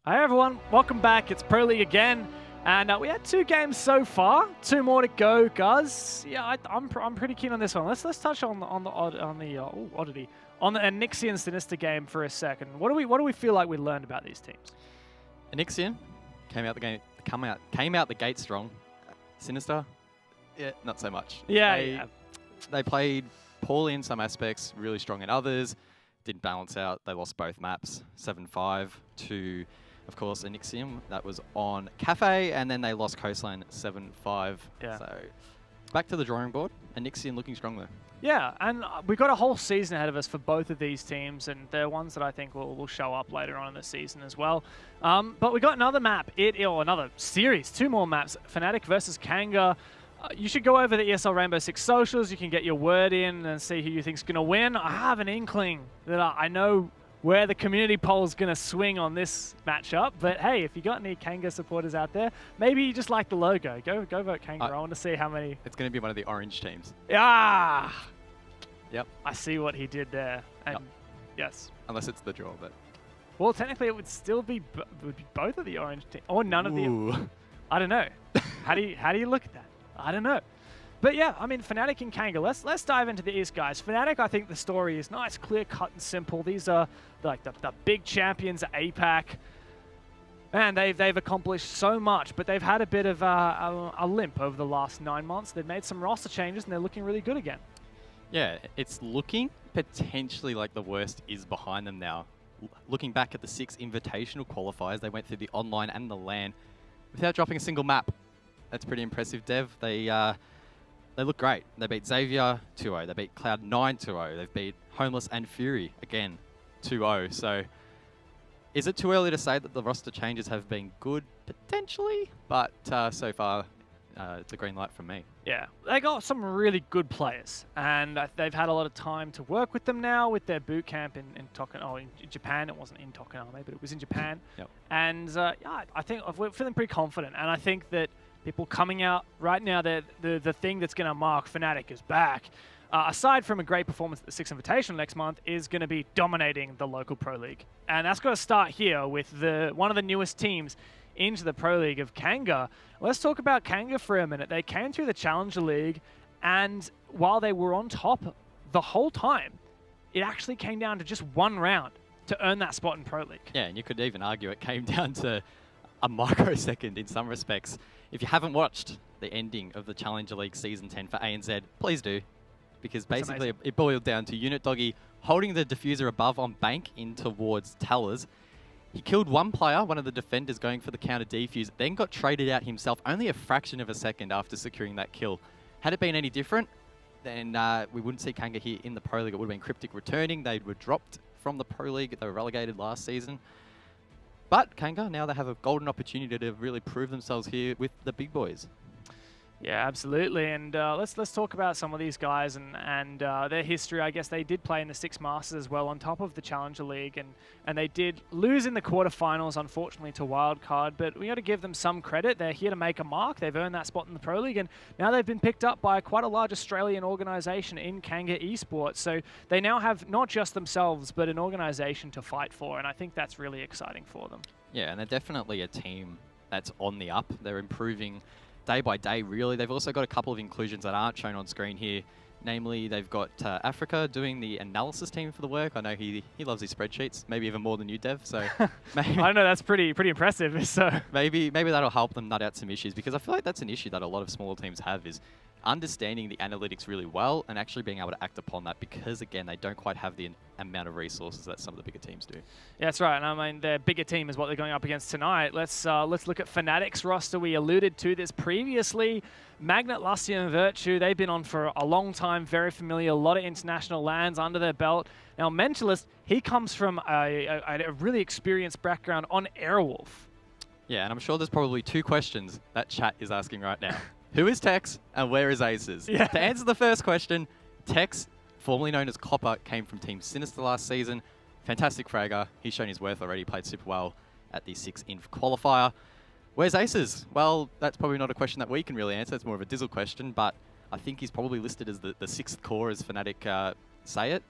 Hi everyone, welcome back. It's Pro League again, and we had 2 games so far. 2 more to go, guys. Yeah, I'm pretty keen on this one. Let's touch on the Anixian Sinister game for a second. What do we feel like we learned about these teams? Anixian came out the gate strong. Sinister, yeah, not so much. Yeah, they played poorly in some aspects, really strong in others. Didn't balance out. They lost both maps, 7-5 to, of course, Anixium. That was on Cafe, and then they lost Coastline 7-5. Yeah. So back to the drawing board. Anixium looking strong there. Yeah, and we've got a whole season ahead of us for both of these teams, and they're ones that I think will show up later on in the season as well. But we got another map, another series, 2 more maps, Fnatic versus Kanga. You should go over the ESL Rainbow Six socials. You can get your word in and see who you think's going to win. I have an inkling that I know where the community poll is going to swing on this matchup. But hey, if you got any Kanga supporters out there, maybe you just like the logo. Go vote Kanga. I want to see how many. It's going to be one of the orange teams. Yeah. Yep. I see what he did there. And yep. Yes. Unless it's the draw, but. Well, technically, it would still be both of the orange teams, or none of the. I don't know. How do you look at that? I don't know. But yeah, I mean, Fnatic and Kanga. Let's dive into the East, guys. Fnatic, I think the story is nice, clear cut and simple. These are like the big champions at APAC. And they've accomplished so much, but they've had a bit of a limp over the last 9 months. They've made some roster changes, and they're looking really good again. Yeah, it's looking potentially like the worst is behind them now. Looking back at the 6 invitational qualifiers, they went through the online and the LAN without dropping a single map. That's pretty impressive, Dev. They look great. They beat Xavier 2-0. They beat Cloud9 2-0. They've beat Homeless and Fury again 2-0. So is it too early to say that the roster changes have been good? Potentially, but so far it's a green light from me. Yeah, they got some really good players, and they've had a lot of time to work with them now with their boot camp in Japan. It wasn't in Tokonami, but it was in Japan. Yep. And yeah, I think we're feeling pretty confident, and I think that people coming out right now, the thing that's going to mark Fnatic is back. Aside from a great performance at the 6 Invitational next month, is going to be dominating the local Pro League. And that's got to start here with one of the newest teams into the Pro League of Kanga. Let's talk about Kanga for a minute. They came through the Challenger League, and while they were on top the whole time, it actually came down to just 1 round. to earn that spot in Pro League. Yeah, and you could even argue it came down to a microsecond in some respects. If you haven't watched the ending of the Challenger League Season 10 for ANZ, please do. Because basically it boiled down to Unit Doggy holding the diffuser above on Bank in towards Tellers. He killed one player, one of the defenders going for the counter defuse, then got traded out himself only a fraction of a second after securing that kill. Had it been any different, then we wouldn't see Kanga here in the Pro League. It would have been Cryptic returning. They were dropped from the Pro League. They were relegated last season. But Kanga, now they have a golden opportunity to really prove themselves here with the big boys. Yeah, absolutely. And let's talk about some of these guys and their history. I guess they did play in the Six Masters as well on top of the Challenger League, and they did lose in the quarterfinals, unfortunately, to Wildcard. But we got to give them some credit. They're here to make a mark. They've earned that spot in the Pro League, and now they've been picked up by quite a large Australian organisation in Kanga Esports. So they now have not just themselves, but an organisation to fight for, and I think that's really exciting for them. Yeah, and they're definitely a team that's on the up. They're improving day by day, really. They've also got a couple of inclusions that aren't shown on screen here. Namely, they've got Africa doing the analysis team for the work. I know he loves his spreadsheets, maybe even more than you, Dev. So maybe, I know that's pretty impressive. So maybe that'll help them nut out some issues, because I feel like that's an issue that a lot of smaller teams have, is understanding the analytics really well and actually being able to act upon that, because again, they don't quite have the amount of resources that some of the bigger teams do. Yeah, that's right. And I mean, their bigger team is what they're going up against tonight. Let's look at Fnatic's roster. We alluded to this previously. Magnet, Lusty, and Virtue, they've been on for a long time, very familiar, a lot of international lands under their belt. Now, Mentalist, he comes from a really experienced background on Airwolf. Yeah, and I'm sure there's probably two questions that chat is asking right now. Who is Tex and where is Aces? Yeah. To answer the first question, Tex, formerly known as Copper, came from Team Sinister last season. Fantastic fragger. He's shown his worth already, played super well at the 6-inf qualifier. Where's Aces? Well, that's probably not a question that we can really answer. It's more of a Dizzle question, but I think he's probably listed as the 6th core, as Fnatic say it.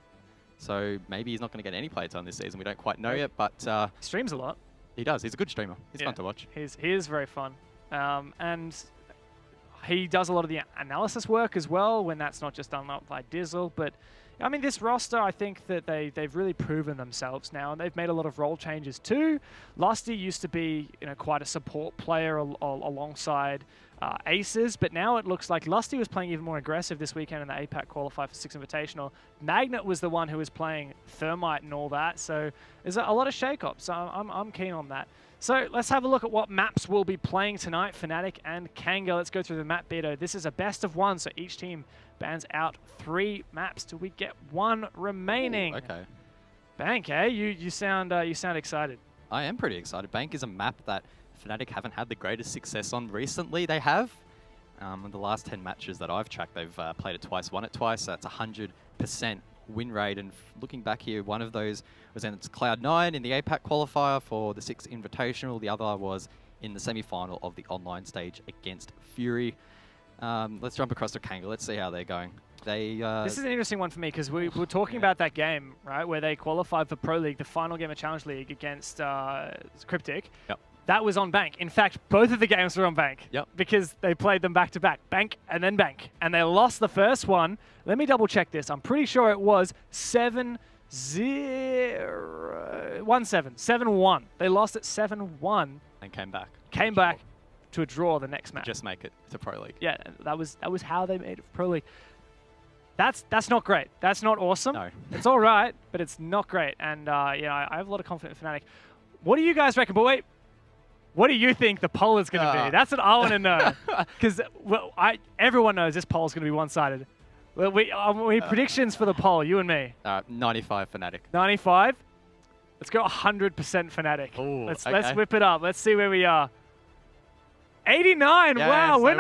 So maybe he's not going to get any playtime this season. We don't quite know yet, but he streams a lot. He does. He's a good streamer. He's fun to watch. He is very fun. And he does a lot of the analysis work as well, when that's not just done by Dizzle. But I mean, this roster, I think that they've really proven themselves now, and they've made a lot of role changes too. Lusty used to be quite a support player alongside Aces, but now it looks like Lusty was playing even more aggressive this weekend in the APAC qualifier for 6 Invitational. Magnet was the one who was playing Thermite and all that, so there's a lot of shake-ups. So I'm keen on that. So let's have a look at what maps we'll be playing tonight, Fnatic and Kanga. Let's go through the map beta. This is a best of one, so each team bans out 3 maps till we get 1 remaining. Ooh, okay. Bank, eh? You sound excited. I am pretty excited. Bank is a map that Fnatic haven't had the greatest success on recently. They have. In the last 10 matches that I've tracked, they've played it twice, won it twice. So that's 100% win rate. And looking back here, one of those was in Cloud9 in the APAC qualifier for the 6 Invitational. The other was in the semi-final of the online stage against Fury. Let's jump across to Kanga. Let's see how they're going. This is an interesting one for me, because we were talking about that game, right, where they qualified for Pro League, the final game of Challenge League against Cryptic. Yep. That was on Bank. In fact, both of the games were on Bank. Yep. Because they played them back-to-back. Bank and then Bank. And they lost the first one. Let me double-check this. I'm pretty sure it was 7-0... 1-7. 7-1. They lost at 7-1. And came back. Came back to a draw the next match. Just make it to Pro League. Yeah, that was how they made it for Pro League. That's not great. That's not awesome. No. It's all right, but it's not great. And I have a lot of confidence in Fnatic. What do you guys reckon? But wait, what do you think the poll is going to be? That's what I want to know. Because everyone knows this poll is going to be one-sided. Well, we predictions for the poll, you and me. 95 Fnatic. 95. Let's go 100% Fnatic. Ooh, Let's whip it up. Let's see where we are. 89. Yes, wow, we're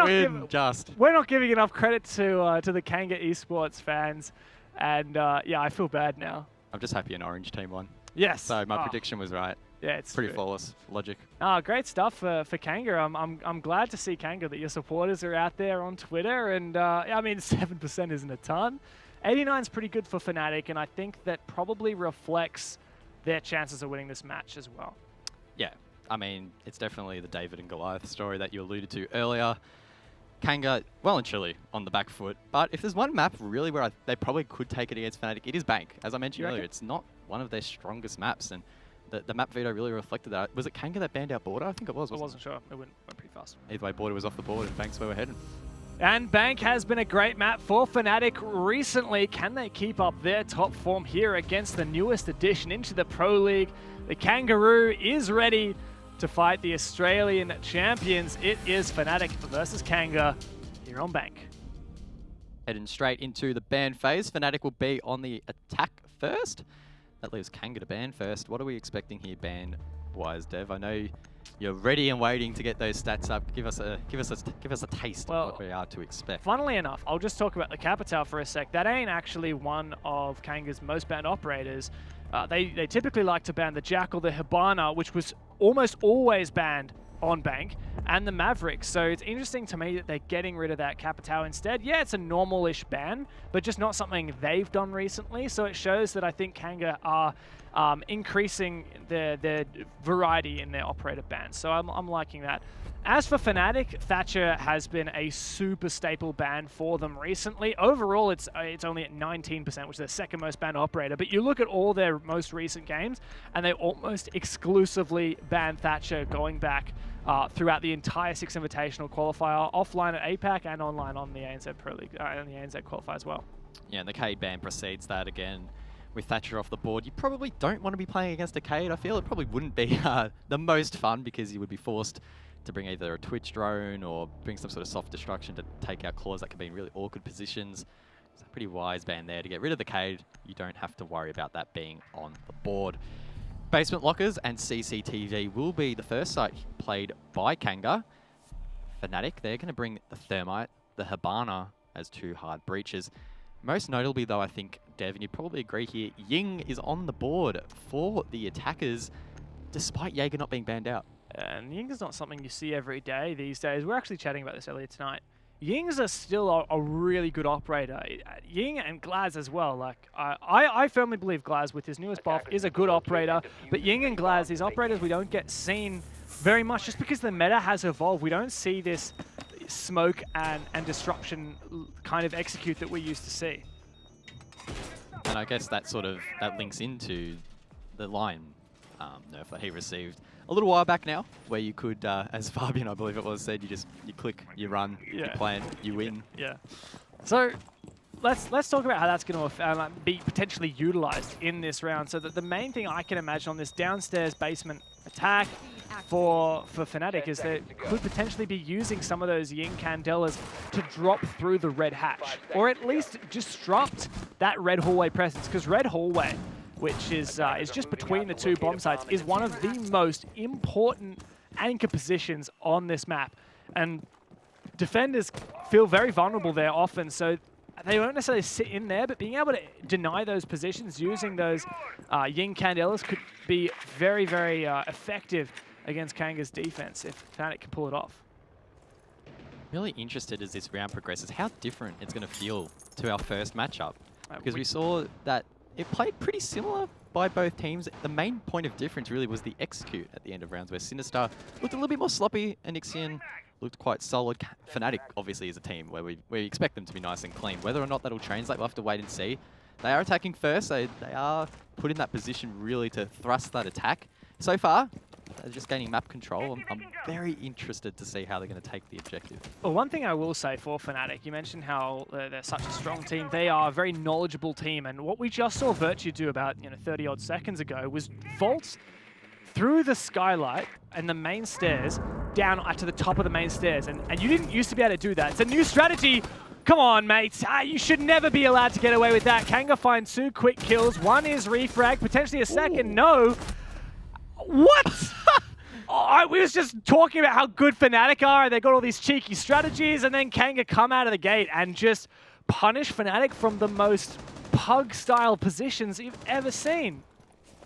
not giving enough credit to the Kanga Esports fans, and I feel bad now. I'm just happy an orange team won. Yes. So my prediction was right. Yeah, it's pretty flawless logic. Great stuff for Kanga. I'm glad to see, Kanga, that your supporters are out there on Twitter, and I mean 7% isn't a ton. 89 is pretty good for Fnatic, and I think that probably reflects their chances of winning this match as well. Yeah, I mean, it's definitely the David and Goliath story that you alluded to earlier. Kanga, well and truly on the back foot, but if there's one map really where they probably could take it against Fnatic, it is Bank. As I mentioned earlier, it's not one of their strongest maps, and the map veto really reflected that. Was it Kanga that banned out Border? I think it was. I wasn't sure. It went pretty fast. Either way, Border was off the board, and Banks where we're heading. And Bank has been a great map for Fnatic recently. Can they keep up their top form here against the newest addition into the Pro League? The Kangaroo is ready to fight the Australian champions. It is Fnatic versus Kanga here on Bank. Heading straight into the ban phase. Fnatic will be on the attack first. That leaves Kanga to ban first. What are we expecting here ban-wise, Dev? I know you're ready and waiting to get those stats up. Give us a taste of what we are to expect. Funnily enough, I'll just talk about the Capital for a sec. That ain't actually one of Kanga's most banned operators. They typically like to ban the Jackal, the Hibana, which was almost always banned on Bank, and the Maverick. So it's interesting to me that they're getting rid of that Capital instead. Yeah, it's a normal-ish ban, but just not something they've done recently. So it shows that I think Kanga are increasing their variety in their operator bans. So I'm liking that. As for Fnatic, Thatcher has been a super staple ban for them recently. Overall, it's only at 19%, which is their second most banned operator. But you look at all their most recent games, and they almost exclusively ban Thatcher going back throughout the entire Six Invitational qualifier, offline at APAC and online on the ANZ Pro League and the ANZ qualifier as well. Yeah, and the Cade ban precedes that again. With Thatcher off the board, you probably don't want to be playing against a Cade. I feel it probably wouldn't be the most fun because you would be forced to bring either a Twitch drone or bring some sort of soft destruction to take out claws that can be in really awkward positions. It's a pretty wise ban there. To get rid of the Cade, you don't have to worry about that being on the board. Basement lockers and CCTV will be the first site played by Kanga. Fnatic, they're going to bring the Thermite, the Hibana as two hard breaches. Most notably though, I think, Dev, and you'd probably agree here, Ying is on the board for the attackers, despite Jaeger not being banned out. And Ying is not something you see every day these days. We're actually chatting about this earlier tonight. Yings are still a really good operator. Ying and Glaz as well. Like I firmly believe Glaz with his newest buff is a good operator, but Ying and Glaz, these operators we don't get seen very much just because the meta has evolved. We don't see this smoke and disruption kind of execute that we used to see. And I guess that links into the line nerf that he received a little while back now, where you could, as Fabian, I believe it was, said, you click, you run, you plan, you win. Yeah. So let's talk about how that's going to be potentially utilized in this round. So that the main thing I can imagine on this downstairs basement attack for Fnatic is they could potentially be using some of those Ying Candelas to drop through the red hatch, or at least disrupt that red hallway presence, because red hallway, which is just between the two bomb sites, is one of the most important anchor positions on this map. And defenders feel very vulnerable there often, so they won't necessarily sit in there, but being able to deny those positions using those Ying Candelas could be very, very effective against Kanga's defense if Fnatic can pull it off. Really interested as this round progresses, how different it's going to feel to our first matchup. Because we saw that it played pretty similar by both teams. The main point of difference really was the execute at the end of rounds, where Sinister looked a little bit more sloppy and Ixion looked quite solid. Fnatic obviously is a team where we expect them to be nice and clean. Whether or not that'll translate, we'll have to wait and see. They are attacking first, so they are put in that position really to thrust that attack. So far, they're just gaining map control. I'm very interested to see how they're going to take the objective. Well, one thing I will say for Fnatic, you mentioned how they're such a strong team. They are a very knowledgeable team, and what we just saw Virtue do about 30-odd seconds ago was vault through the skylight and the main stairs down to the top of the main stairs, and you didn't used to be able to do that. It's a new strategy. Come on, mate. You should never be allowed to get away with that. Kanga finds 2 quick kills. One is refrag, potentially a second. Ooh. No. What? We was just talking about how good Fnatic are, and they got all these cheeky strategies, and then Kanga come out of the gate and just punish Fnatic from the most pug-style positions you've ever seen.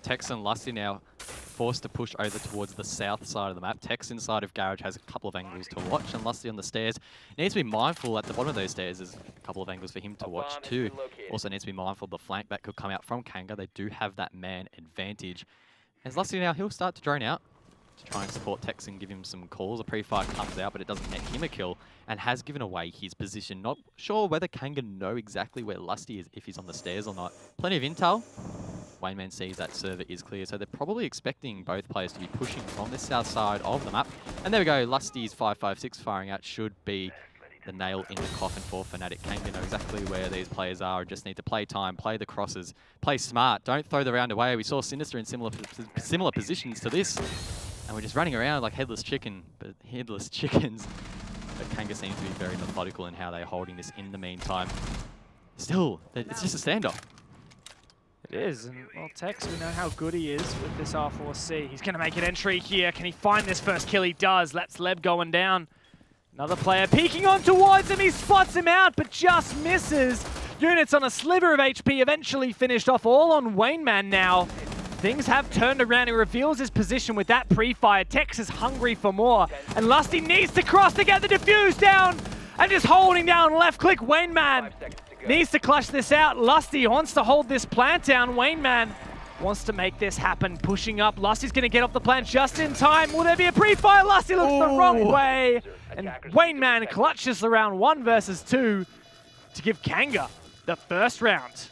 Tex and Lusty now forced to push over towards the south side of the map. Tex inside of Garage has a couple of angles to watch, and Lusty on the stairs needs to be mindful at the bottom of those stairs. There's a couple of angles for him to watch too. Also needs to be mindful of the flank that could come out from Kanga. They do have that man advantage. As Lusty now, he'll start to drone out to try and support Tex and give him some calls. A pre-fire comes out, but it doesn't net him a kill, and has given away his position. Not sure whether Kanga know exactly where Lusty is, if he's on the stairs or not. Plenty of intel. Wayneman sees that server is clear, so they're probably expecting both players to be pushing from the south side of the map. And there we go, Lusty's 5.56 firing out should be the nail in the coffin for Fnatic. Kanga know exactly where these players are and just need to play time, play the crosses, play smart, don't throw the round away. We saw Sinister in similar positions to this, and we're just running around like headless chickens. But Kanga seems to be very methodical in how they're holding this in the meantime. Still, it's just a standoff. It is, and well, Tex, we know how good he is with this R4C. He's going to make an entry here. Can he find this first kill? He does. That's Leb going down. Another player peeking on towards him. He spots him out, but just misses. Units on a sliver of HP eventually finished off, all on Wayneman now. Things have turned around. He reveals his position with that pre-fire. Tex is hungry for more, and Lusty needs to cross to get the defuse down, and just holding down left click. Wayneman needs to clutch this out. Lusty wants to hold this plant down. Wayneman wants to make this happen, pushing up. Lusty's going to get off the plant just in time. Will there be a pre-fire? Lusty looks the wrong way, and Wayneman clutches the round 1 versus 2 to give Kanga the first round.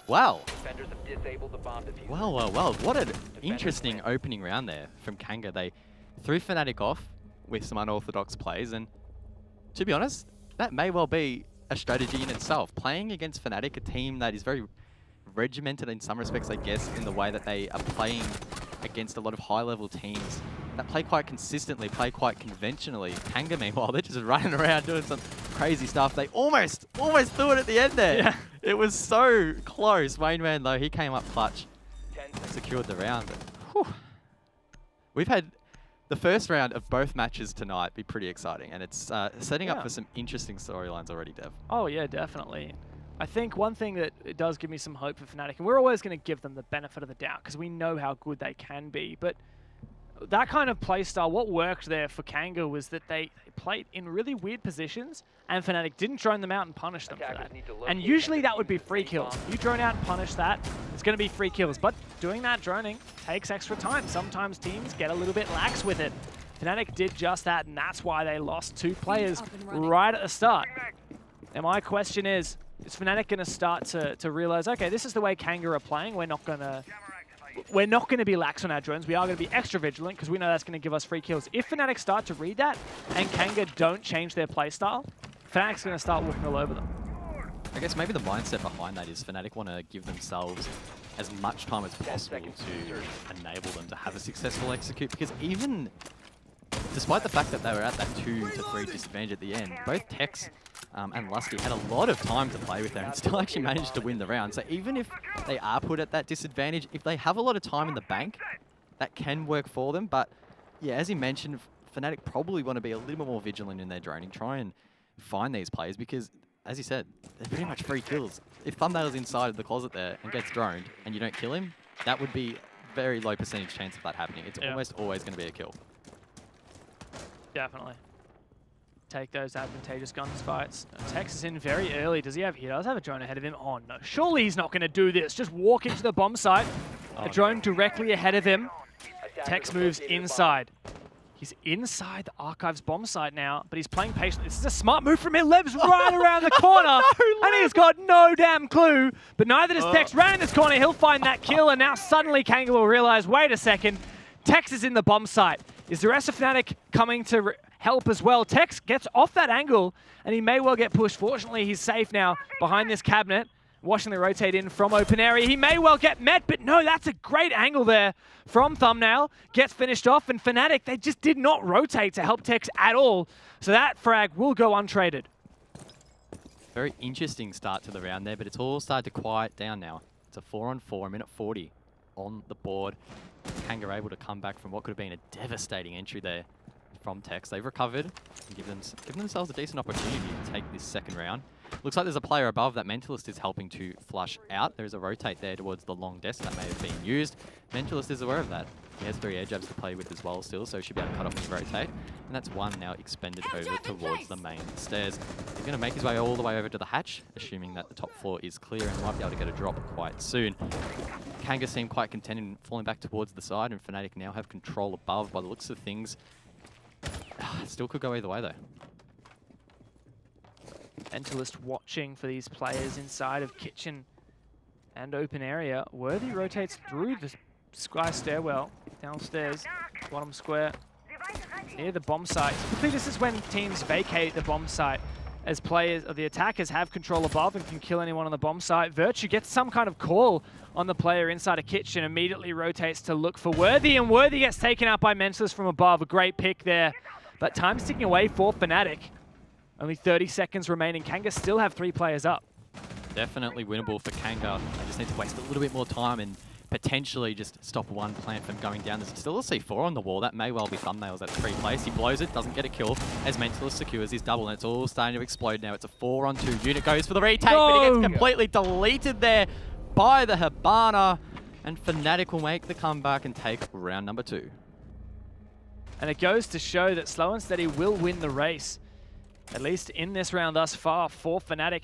Wow. Defenders have disabled the bomb diffuser. Well. What an interesting opening round there from Kanga. They threw Fnatic off with some unorthodox plays, and to be honest, that may well be a strategy in itself. Playing against Fnatic, a team that is very regimented in some respects, I guess, in the way that they are playing against a lot of high-level teams that play quite consistently, play quite conventionally. Kanga, meanwhile, they're just running around doing some crazy stuff. They almost threw it at the end there. Yeah. It was so close. Wayneman, though, he came up clutch, secured the round. But, whew. We've had the first round of both matches tonight be pretty exciting, and it's setting up for some interesting storylines already, Dev. Oh yeah, definitely. I think one thing that it does give me some hope for Fnatic, and we're always going to give them the benefit of the doubt because we know how good they can be, but that kind of playstyle, what worked there for Kanga was that they played in really weird positions, and Fnatic didn't drone them out and punish them for that. And usually that would be free kills. You drone out and punish that, it's going to be free kills. But doing that droning takes extra time. Sometimes teams get a little bit lax with it. Fnatic did just that, and that's why they lost 2 players right at the start. And my question is Fnatic going to start to realize, okay, this is the way Kanga are playing. We're not going to be lax on our drones. We are going to be extra vigilant because we know that's going to give us free kills. If Fnatic start to read that and Kanga don't change their playstyle, Fnatic's going to start walking all over them. I guess maybe the mindset behind that is Fnatic want to give themselves as much time as possible to enable them to have a successful execute, because even despite the fact that they were at that 2 to 3 disadvantage at the end, both Tex and Lusty had a lot of time to play with them and still actually managed to win the round. So even if they are put at that disadvantage, if they have a lot of time in the bank, that can work for them. But yeah, as you mentioned, Fnatic probably want to be a little bit more vigilant in their droning, try and find these players, because as you said, they're pretty much free kills. If Thumbnail's inside of the closet there and gets droned and you don't kill him, that would be very low percentage chance of that happening. It's almost always going to be a kill. Definitely. Take those advantageous guns fights. Tex is in very early. Does he have? He does have a drone ahead of him. Oh no, surely he's not going to do this. Just walk into the bomb site. A drone directly ahead of him. Tex moves inside. He's inside the Archives bomb site now, but he's playing patiently. This is a smart move from him. Leb's right around the corner, and he's got no damn clue. But neither does Tex. Round this corner, he'll find that kill, and now suddenly Kanga will realize, wait a second, Tex is in the bomb site. Is the rest of Fnatic coming to help as well? Tex gets off that angle, and he may well get pushed. Fortunately, he's safe now behind this cabinet. Watching the rotate in from open area. He may well get met, but no, that's a great angle there from Thumbnail. Gets finished off, and Fnatic, they just did not rotate to help Tex at all. So that frag will go untraded. Very interesting start to the round there, but it's all started to quiet down now. It's a 4-on-4, a minute 40 on the board. Kanga able to come back from what could have been a devastating entry there from Tex. They've recovered and given themselves a decent opportunity to take this second round. Looks like there's a player above that Mentalist is helping to flush out. There is a rotate there towards the long desk that may have been used. Mentalist is aware of that. He has 3 air jabs to play with as well still, so he should be able to cut off his rotate. And that's 1 now expended over towards the main stairs. He's going to make his way all the way over to the hatch, assuming that the top floor is clear and might be able to get a drop quite soon. Kanga seemed quite content in falling back towards the side, and Fnatic now have control above by the looks of things. Still could go either way though. Mentalist watching for these players inside of Kitchen. and open area. Worthy rotates through the sky stairwell, downstairs, bottom square, near the bomb site. Typically, this is when teams vacate the bomb site, as players or the attackers have control above and can kill anyone on the bomb site. Virtue gets some kind of call on the player inside a kitchen, immediately rotates to look for Worthy, and Worthy gets taken out by Mentalist from above. A great pick there, but time's ticking away for Fnatic. Only 30 seconds remaining. Kanga still have 3 players up. Definitely winnable for Kanga. They just need to waste a little bit more time and potentially just stop one plant from going down. There's still a C4 on the wall. That may well be Thumbnails at 3 place. He blows it, doesn't get a kill as Mentalist secures his double, and it's all starting to explode now. It's a 4-on-2. Unit goes for the retake, but he gets completely deleted there by the Hibana, and Fnatic will make the comeback and take round number 2. And it goes to show that Slow and Steady will win the race, at least in this round thus far for Fnatic.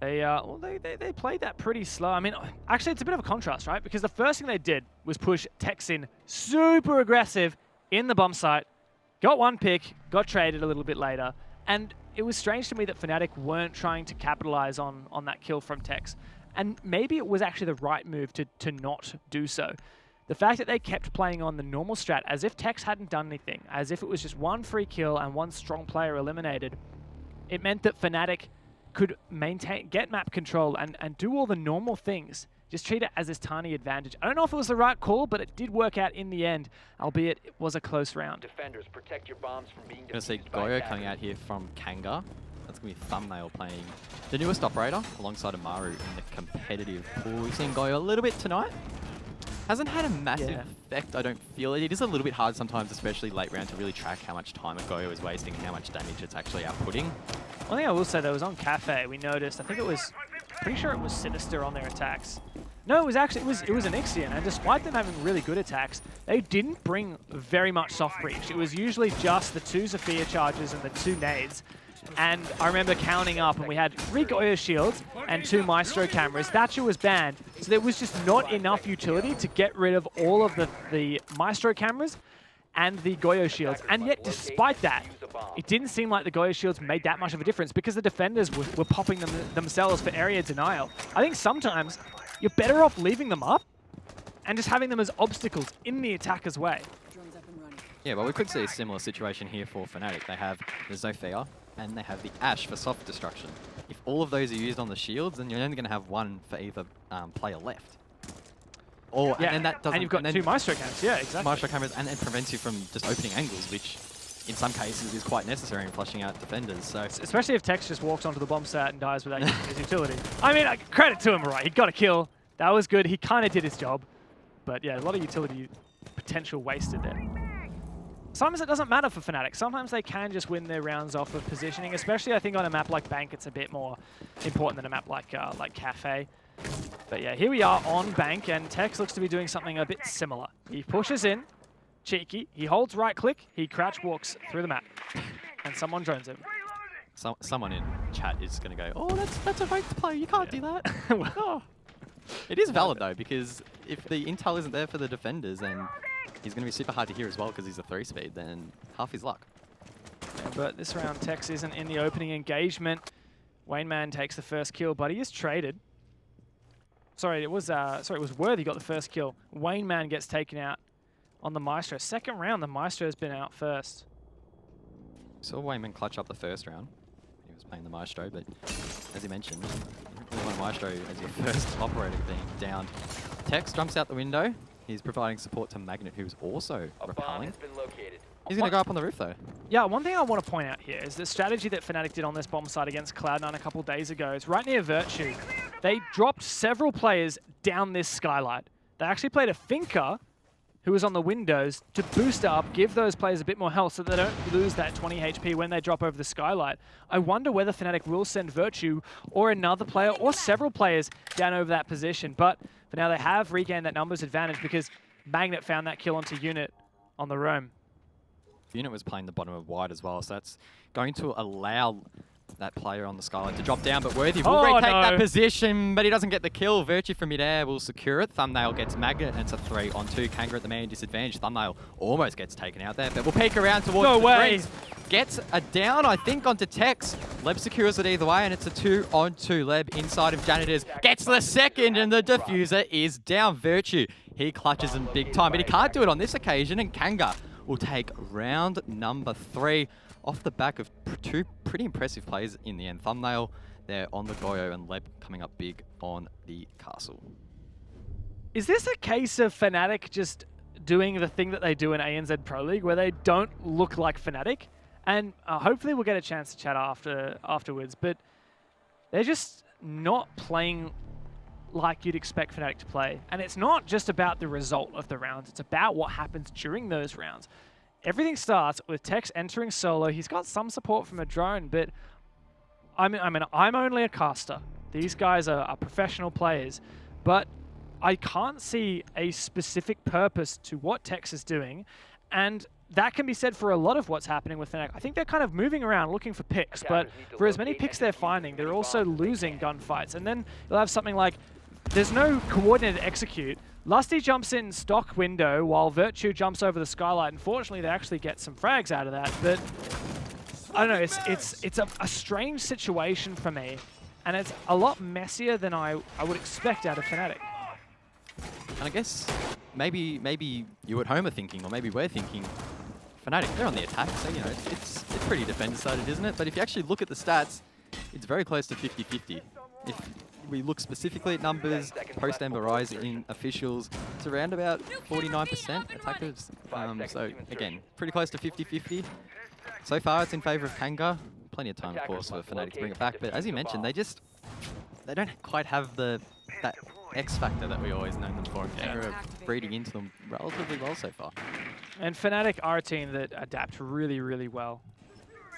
They played that pretty slow. I mean, actually, it's a bit of a contrast, right? Because the first thing they did was push Tex in super aggressive in the bomb site, got 1 pick, got traded a little bit later, and it was strange to me that Fnatic weren't trying to capitalize on that kill from Tex. And maybe it was actually the right move to not do so. The fact that they kept playing on the normal strat as if Tex hadn't done anything, as if it was just 1 free kill and 1 strong player eliminated, it meant that Fnatic could get map control and do all the normal things. Just treat it as this tiny advantage. I don't know if it was the right call, but it did work out in the end, albeit it was a close round. Defenders, protect your bombs from being I'm going to see defused by Goyo attackers. coming out here from Kanga. That's going to be Thumbnail playing the newest operator alongside Amaru in the competitive pool. We've seen Goyo a little bit tonight. Hasn't had a massive effect, I don't feel it. It is a little bit hard sometimes, especially late round, to really track how much time a Goyo is wasting and how much damage it's actually outputting. One thing I will say, though, was on Cafe, we noticed, I think it was, pretty sure it was Sinister on their attacks. No, it was actually, it was an Ixion, and despite them having really good attacks, they didn't bring very much soft breach. It was usually just the 2 Zephyr charges and the 2 nades. And I remember counting up, and we had 3 Goyo shields and 2 Maestro cameras. Thatcher was banned, so there was just not enough utility to get rid of all of the Maestro cameras and the Goyo shields. And yet, despite that, it didn't seem like the Goyo shields made that much of a difference because the defenders were popping them themselves for area denial. I think sometimes you're better off leaving them up and just having them as obstacles in the attacker's way. Yeah, well, we could see a similar situation here for Fnatic. They have the Zofia and they have the Ash for soft destruction. If all of those are used on the shields, then you're only going to have 1 for either player left. Or, Yeah, and that doesn't, and you've got 2 Maestro cameras. Yeah, exactly. Maestro cameras, and it prevents you from just opening angles, which in some cases is quite necessary in flushing out defenders. So especially if Tex just walks onto the bomb site and dies without using his utility. I mean, credit to him, right? He got a kill. That was good. He kind of did his job. But yeah, a lot of utility potential wasted there. Sometimes it doesn't matter for Fnatic. Sometimes they can just win their rounds off of positioning, especially I think on a map like Bank, it's a bit more important than a map like Cafe. But yeah, here we are on Bank, and Tex looks to be doing something a bit similar. He pushes in, cheeky, he holds right click, he crouch walks through the map, and someone drones him. someone in chat is going to go, oh, that's a ranked play, you can't do that. Well, it is valid though, because if the intel isn't there for the defenders, then he's going to be super hard to hear as well because he's a 3-speed, then half his luck. Yeah, but this round, Tex isn't in the opening engagement. Wayne Man takes the first kill, but he is traded. Sorry, it was Worthy got the first kill. Wayne Man gets taken out on the Maestro. Second round, the Maestro's been out first. Saw Wayman clutch up the first round. He was playing the Maestro, but as you mentioned, you really want Maestro as your first operator being down. Tex jumps out the window. He's providing support to Magnet, who's also repelling. He's going to go up on the roof, though. Yeah, one thing I want to point out here is the strategy that Fnatic did on this bomb site against Cloud9 a couple days ago is right near Virtue. They dropped several players down this skylight. They actually played a Finker, who was on the windows, to boost up, give those players a bit more health so they don't lose that 20 HP when they drop over the skylight. I wonder whether Fnatic will send Virtue or another player or several players down over that position. But for now, they have regained that numbers advantage because Magnet found that kill onto Unit on the roam. Unit was playing the bottom of wide as well, so that's going to allow that player on the skyline to drop down, but Worthy will retake that position, but he doesn't get the kill. Virtue from midair will secure it. Thumbnail gets Magnet, and it's a 3-on-2. Kanga at the man disadvantage. Thumbnail almost gets taken out there, but we'll peek around towards the drinks. gets a down, I think, onto Tex. Leb secures it either way, and it's a 2-on-2. Leb inside of Janitors gets the second, and the diffuser is down. Virtue, he clutches him big time, but he can't do it on this occasion, and Kanga will take round number 3 off the back of two pretty impressive plays in the end. Thumbnail there on the Goyo, and Leb coming up big on the castle. Is this a case of Fnatic just doing the thing that they do in ANZ Pro League, where they don't look like Fnatic? And hopefully we'll get a chance to chat afterwards, but they're just not playing like you'd expect Fnatic to play. And it's not just about the result of the rounds, it's about what happens during those rounds. Everything starts with Tex entering solo. He's got some support from a drone, but I'm only a caster. These guys are professional players, but I can't see a specific purpose to what Tex is doing, and that can be said for a lot of what's happening with Fnatic. I think they're kind of moving around looking for picks, but for as many picks they're finding, they're also losing gunfights. And then you'll have something like, there's no coordinated execute. Lusty jumps in stock window while Virtue jumps over the skylight. Unfortunately, they actually get some frags out of that, but I don't know, it's a strange situation for me, and it's a lot messier than I would expect out of Fnatic. And I guess maybe you at home are thinking, or maybe we're thinking, Fnatic, they're on the attack, so you know it's pretty defender-sided, isn't it? But if you actually look at the stats, it's very close to 50-50. If we look specifically at numbers, post-Ember Rise in officials, it's around about 49% attackers. So again, pretty close to 50-50. So far, it's in favor of Kanga. Plenty of time, of course, for Fnatic to bring it back. But as you mentioned, they don't quite have that X factor that we always know them for. Kanga are breeding into them relatively well so far. And Fnatic are a team that adapt really, really well.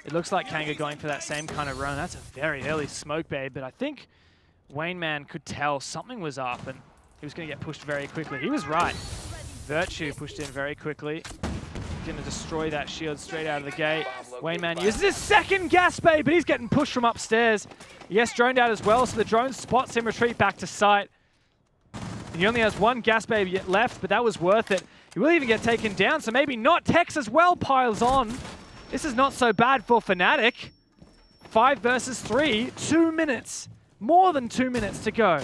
It looks like Kanga going for that same kind of run. That's a very early smoke bait, but I think Wayne Man could tell something was up and he was going to get pushed very quickly. He was right. Virtue pushed in very quickly. Going to destroy that shield straight out of the gate. Wayne Man uses his second gas bait, but he's getting pushed from upstairs. He gets droned out as well, so the drone spots him retreat back to site. He only has one gas bait yet left, but that was worth it. He will even get taken down, so maybe not. Tex as well piles on. This is not so bad for Fnatic. 5 versus 3, 2 minutes. More than 2 minutes to go.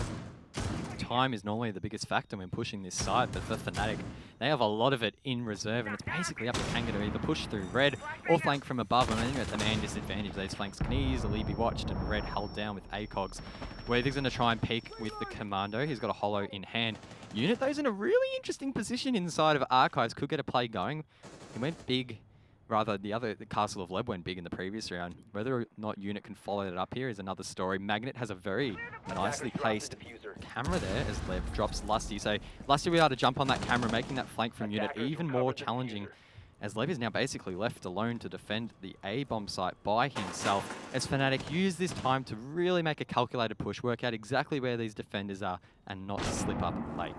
Time is normally the biggest factor when pushing this side, but for Fnatic, they have a lot of it in reserve, and it's basically up to Kanga to either push through red or flank from above. And I think at the man disadvantage, those flanks can easily be watched, and red held down with ACOGs. Worthy's going to try and peek with the Commando. He's got a holo in hand. Unit, though, is in a really interesting position inside of Archives. Could get a play going. He went big. Rather, the Castle of Leb went big in the previous round. Whether or not Unit can follow it up here is another story. Magnet has a very nicely placed camera there as Leb drops Lusty. So Lusty will be able to jump on that camera, making that flank from Unit even more challenging, as Leb is now basically left alone to defend the A-bomb site by himself, as Fnatic use this time to really make a calculated push, work out exactly where these defenders are, and not slip up late.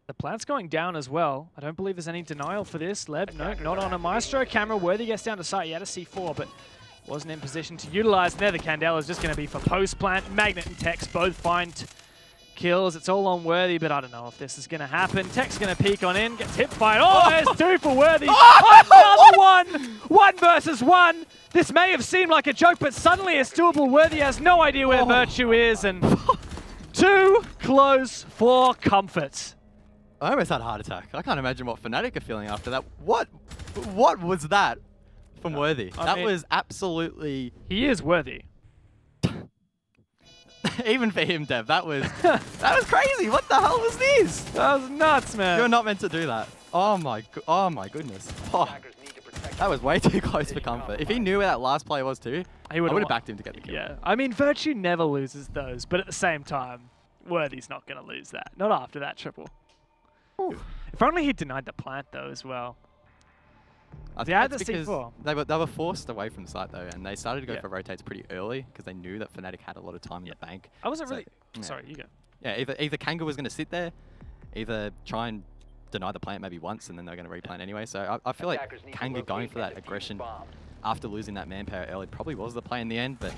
The plant's going down as well. I don't believe there's any denial for this. Leb, no, not on a Maestro camera. Worthy gets down to sight. He had a C4, but wasn't in position to utilize. There, the Candela is just going to be for post-plant. Magnet and Tex both find kills. It's all on Worthy, but I don't know if this is going to happen. Tex going to peek on in, gets hit by it. Oh, there's 2 for Worthy. Another one! 1 versus 1. This may have seemed like a joke, but suddenly it's doable. Worthy has no idea where Virtue is, and too close for comfort. I almost had a heart attack. I can't imagine what Fnatic are feeling after that. What was that from Worthy? That was absolutely... He is Worthy. Even for him, Dev, that was crazy. What the hell was this? That was nuts, man. You're not meant to do that. Oh my goodness. Oh, that was way too close for comfort. If he knew where that last play was too, I would have backed him to get the kill. Yeah, I mean, Virtue never loses those, but at the same time, Worthy's not going to lose that. Not after that triple. Ooh. If only he denied the plant though as well. I think that's because they were forced away from site though, and they started to go for rotates pretty early because they knew that Fnatic had a lot of time in the bank. I wasn't really... Sorry, you go. Yeah, either Kanga was going to sit there, either try and deny the plant maybe once, and then they're going to replant anyway. So I feel like Kanga going for that aggression after losing that manpower early probably was the play in the end, but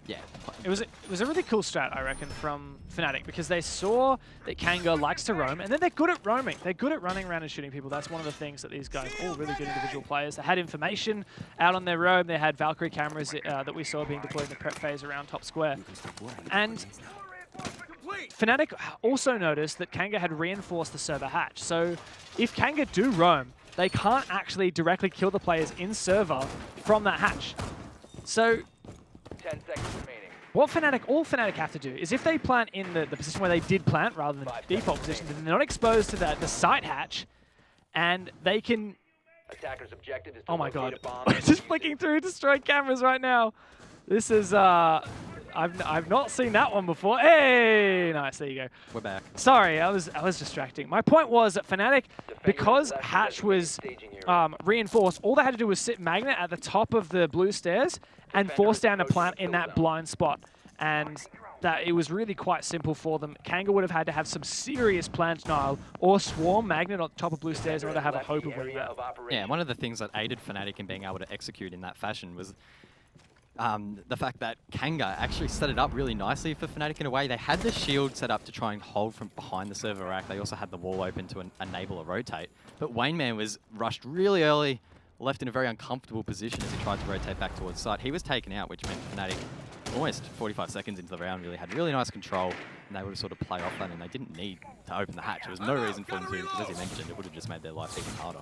Yeah. It was a really cool strat, I reckon, from Fnatic, because they saw that Kanga likes to roam, and then they're good at roaming. They're good at running around and shooting people. That's one of the things that these guys, all really good individual players, they had information out on their roam. They had Valkyrie cameras that we saw being deployed in the prep phase around top square. And Fnatic also noticed that Kanga had reinforced the server hatch. So if Kanga do roam, they can't actually directly kill the players in server from that hatch. So 10 seconds remaining. what all Fnatic have to do is, if they plant in the position where they did plant rather than default position, then they're not exposed to the site hatch, and they can... Attacker's objective is to Oh my locate god, a bomb we're and just defuse flicking it. through destroyed cameras right now. This is, I've not seen that one before. Hey, nice, there you go. We're back. Sorry, I was distracting. My point was that Fnatic, because hatch was reinforced, all they had to do was sit Magnet at the top of the blue stairs and force down a plant in that blind spot. And that it was really quite simple for them. Kanga would have had to have some serious plant denial or swarm Magnet on top of blue stairs in order to have a hope of winning that. Yeah, one of the things that aided Fnatic in being able to execute in that fashion was the fact that Kanga actually set it up really nicely for Fnatic in a way. They had the shield set up to try and hold from behind the server rack. They also had the wall open to enable a rotate. But Wayne Man was rushed really early, left in a very uncomfortable position as he tried to rotate back towards site. He was taken out, which meant Fnatic, almost 45 seconds into the round, really had really nice control, and they would sort of play off that, and they didn't need to open the hatch. There was no reason for them to, because as you mentioned, it would have just made their life even harder.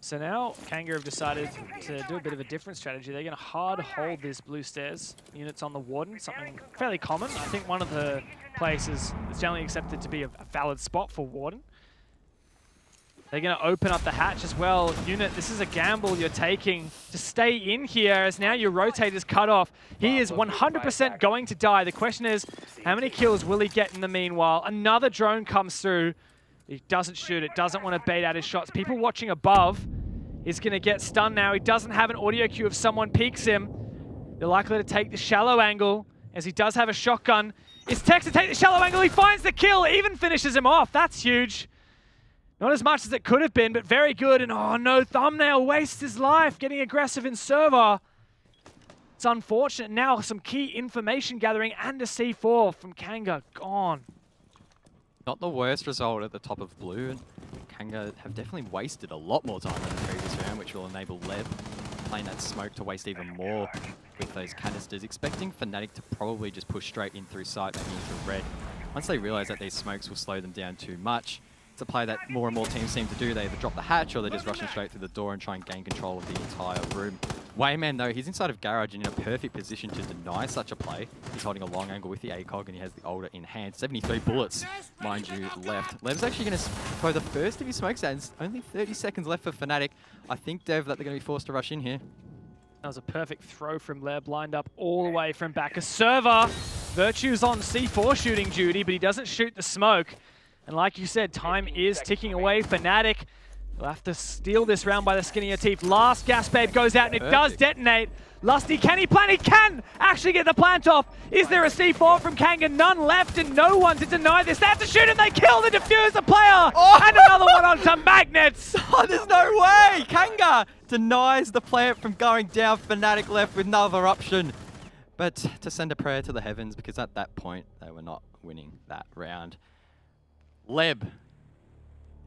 So now Kanga have decided to do a bit of a different strategy. They're going to hard hold this blue stairs units on the Warden, something fairly common. I think one of the places that's generally accepted to be a valid spot for Warden. They're going to open up the hatch as well. Unit, this is a gamble you're taking to stay in here, as now your rotate is cut off. He is 100% going to die. The question is, how many kills will he get in the meanwhile? Another drone comes through. He doesn't shoot it, doesn't want to bait out his shots. People watching above is going to get stunned now. He doesn't have an audio cue if someone peeks him. They're likely to take the shallow angle, as he does have a shotgun. It's Tex to take the shallow angle. He finds the kill, even finishes him off. That's huge. Not as much as it could have been, but very good. And oh no, Thumbnail wastes his life getting aggressive in server. It's unfortunate. Now some key information gathering and a C4 from Kanga gone. Not the worst result at the top of blue. Kanga have definitely wasted a lot more time than the previous round, which will enable Leb playing that smoke to waste even more with those canisters. Expecting Fnatic to probably just push straight in through sight, maybe into red. Once they realize that these smokes will slow them down too much, it's a play that more and more teams seem to do. They either drop the hatch or they're just rushing straight through the door and try and gain control of the entire room. Wayman, though, he's inside of Garage and in a perfect position to deny such a play. He's holding a long angle with the ACOG and he has the Older in hand. 73 bullets, mind you, left. Lev's actually going to throw the first of his smokes out. It's only 30 seconds left for Fnatic. I think, Dev, that they're going to be forced to rush in here. That was a perfect throw from Leb, lined up all the way from back. A server, Virtue's on C4 shooting duty, but he doesn't shoot the smoke. And like you said, time is ticking away. Fnatic will have to steal this round by the skin of your teeth. Last gas babe goes out and it does detonate. Lusty, can he plant? He can actually get the plant off. Is there a C4 from Kanga? None left and no one to deny this. They have to shoot and they kill the diffuser player. Oh! And another one onto Magnets. Oh, there's no way! Kanga denies the plant from going down. Fnatic left with no other option but to send a prayer to the heavens, because at that point, they were not winning that round. Leb,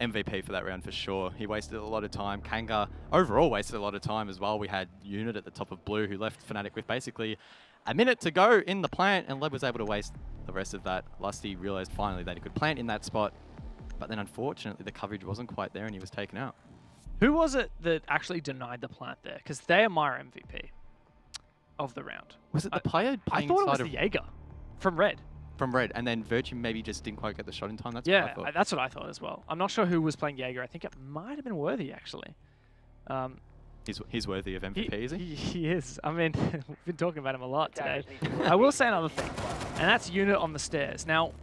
MVP for that round for sure. He wasted a lot of time. Kanga overall wasted a lot of time as well. We had Unit at the top of blue who left Fnatic with basically a minute to go in the plant, and Leb was able to waste the rest of that. Lusty realized finally that he could plant in that spot, but then unfortunately the coverage wasn't quite there and he was taken out. Who was it that actually denied the plant there? Because they are my MVP of the round. Was it the player I playing thought it was inside the Jaeger from Red. From Red, and then Virtue maybe just didn't quite get the shot in time. That's Yeah, what I thought. that's what I thought as well. I'm not sure who was playing Jaeger. I think it might have been Worthy, actually. He's worthy of MVP, is he? He is. I mean, we've been talking about him a lot today. I will say another thing, and that's Unit on the stairs. Now,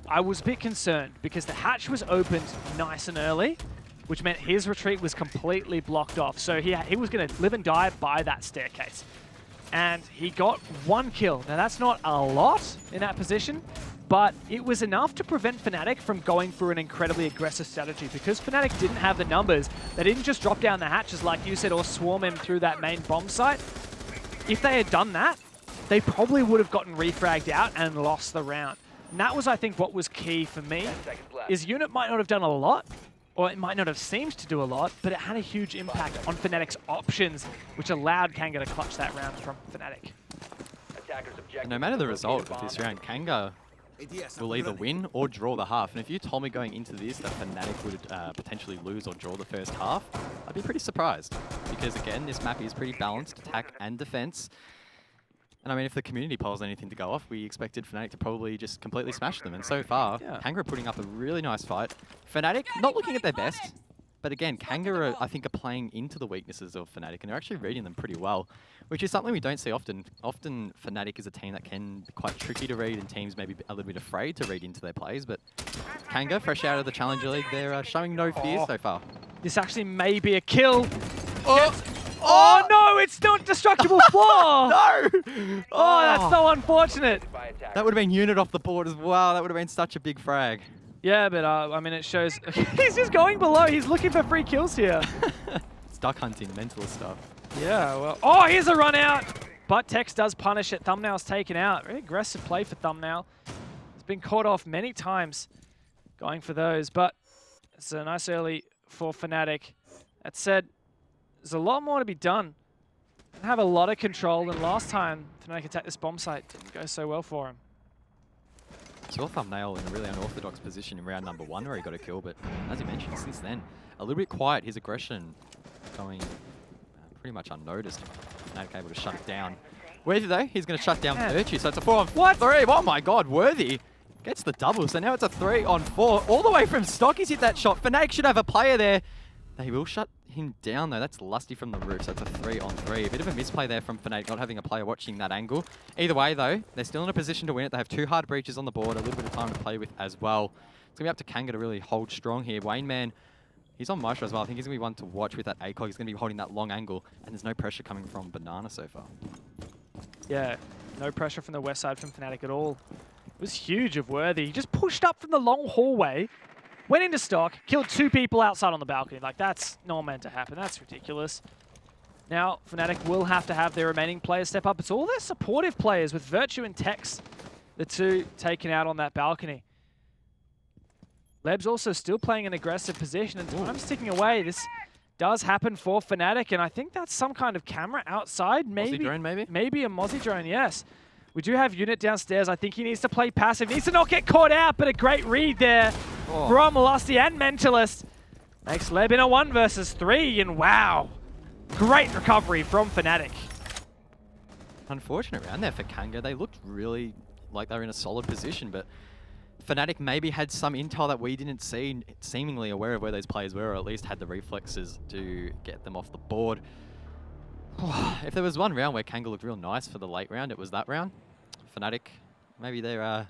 I was a bit concerned because the hatch was opened nice and early, which meant his retreat was completely blocked off. So he was going to live and die by that staircase. And he got one kill. Now, that's not a lot in that position, but it was enough to prevent Fnatic from going through an incredibly aggressive strategy because Fnatic didn't have the numbers. They didn't just drop down the hatches like you said or swarm him through that main bomb site. If they had done that, they probably would have gotten refragged out and lost the round. And that was, I think, what was key for me, is Unit might not have done a lot, or it might not have seemed to do a lot, but it had a huge impact on Fnatic's options, which allowed Kanga to clutch that round from Fnatic. No matter the result of this round, Kanga will either win or draw the half. And if you told me going into this that Fnatic would potentially lose or draw the first half, I'd be pretty surprised. Because again, this map is pretty balanced, attack and defense. And I mean, if the community polls anything to go off, we expected Fnatic to probably just completely smash them. And so far, Kanga are putting up a really nice fight. Fnatic not looking at their best. But again, Kanga, I think, are playing into the weaknesses of Fnatic, and they're actually reading them pretty well, which is something we don't see often. Often, Fnatic is a team that can be quite tricky to read, and teams may be a little bit afraid to read into their plays. But Kanga, fresh out of the Challenger League, they're showing no fear so far. This actually may be a kill. Oh no, it's not destructible floor! No! Oh, that's so unfortunate. That would have been Unit off the board as well. That would have been such a big frag. Yeah, but I mean, it shows he's just going below. He's looking for free kills here. It's duck hunting, mentalist stuff. Yeah, well, oh, here's a run out. But Tex does punish it. Thumbnail's taken out. Very aggressive play for Thumbnail. He's been caught off many times going for those, but it's a nice early for Fnatic. That said, there's a lot more to be done. They have a lot of control, and last time Fnatic attacked this bomb site didn't go so well for him. Saw Thumbnail in a really unorthodox position in round number 1 where he got a kill, but as you mentioned, since then, a little bit quiet. His aggression going pretty much unnoticed. Fnatic able to shut it down. Worthy though, he's going to shut down Virtue, so it's a 4-on-3. Oh my god, Worthy gets the double, so now it's a 3-on-4. All the way from stock, he's hit that shot. Fnatic should have a player there. They will shut him down though. That's Lusty from the roof, so it's a 3-on-3. A bit of a misplay there from Fnatic, not having a player watching that angle. Either way though, they're still in a position to win it. They have 2 hard breaches on the board, a little bit of time to play with as well. It's going to be up to Kanga to really hold strong here. Wayne Man, he's on Maestro as well. I think he's going to be one to watch with that ACOG. He's going to be holding that long angle, and there's no pressure coming from Banana so far. Yeah, no pressure from the west side from Fnatic at all. It was huge of Worthy. He just pushed up from the long hallway, went into stock, killed 2 people outside on the balcony. Like, that's not meant to happen. That's ridiculous. Now, Fnatic will have to have their remaining players step up. It's all their supportive players with Virtue and Tex, the 2 taken out on that balcony. Leb's also still playing an aggressive position, and time's ticking away. This does happen for Fnatic, and I think that's some kind of camera outside. Maybe, Mozzie drone, maybe? Maybe a Mozzie drone, yes. We do have Unit downstairs. I think he needs to play passive. Needs to not get caught out, but a great read there from Lusty and Mentalist. Makes Leb in a 1 versus 3, and wow. Great recovery from Fnatic. Unfortunate round there for Kanga. They looked really like they were in a solid position, but Fnatic maybe had some intel that we didn't see, seemingly aware of where those players were, or at least had the reflexes to get them off the board. If there was one round where Kanga looked real nice for the late round, it was that round. Fnatic, maybe they're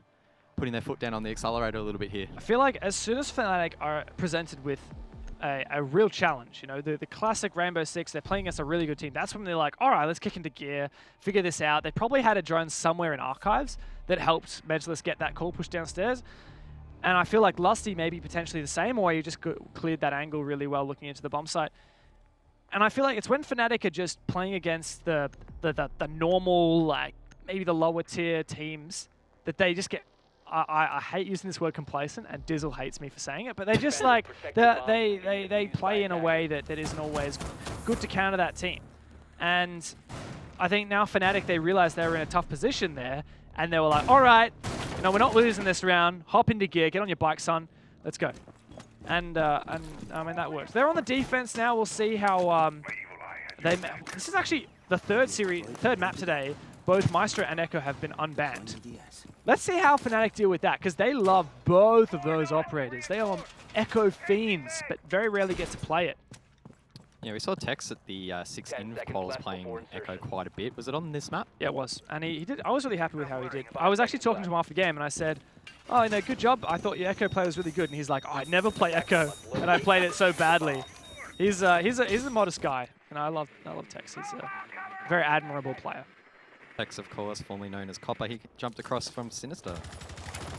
putting their foot down on the accelerator a little bit here. I feel like as soon as Fnatic are presented with a real challenge, you know, the classic Rainbow Six, they're playing against a really good team. That's when they're like, all right, let's kick into gear, figure this out. They probably had a drone somewhere in archives that helped Mentalist get that call pushed downstairs. And I feel like Lusty maybe potentially the same, or you just cleared that angle really well looking into the bomb site. And I feel like it's when Fnatic are just playing against the normal, like maybe the lower tier teams, that they just get, I hate using this word complacent, and Dizzle hates me for saying it, but they just like, they play in a way that isn't always good to counter that team. And I think now Fnatic, they realize they were in a tough position there, and they were like, all right, you know, we're not losing this round, hop into gear, get on your bike, son, let's go. And I mean, that works. They're on the defense now. We'll see how this is actually the third map today. Both Maestro and Echo have been unbanned. Let's see how Fnatic deal with that, because they love both of those operators. They are Echo fiends, but very rarely get to play it. Yeah, we saw Tex at the 6 Inv quals playing Echo quite a bit. Was it on this map? Yeah, it was. And he did. I was really happy with how he did. I was actually talking to him after the game, and I said, oh, you know, good job. I thought your Echo play was really good. And he's like, oh, I never play Echo, and I played it so badly. He's a modest guy, and I love Tex. He's a very admirable player. Tex, of course, formerly known as Copper. He jumped across from Sinister.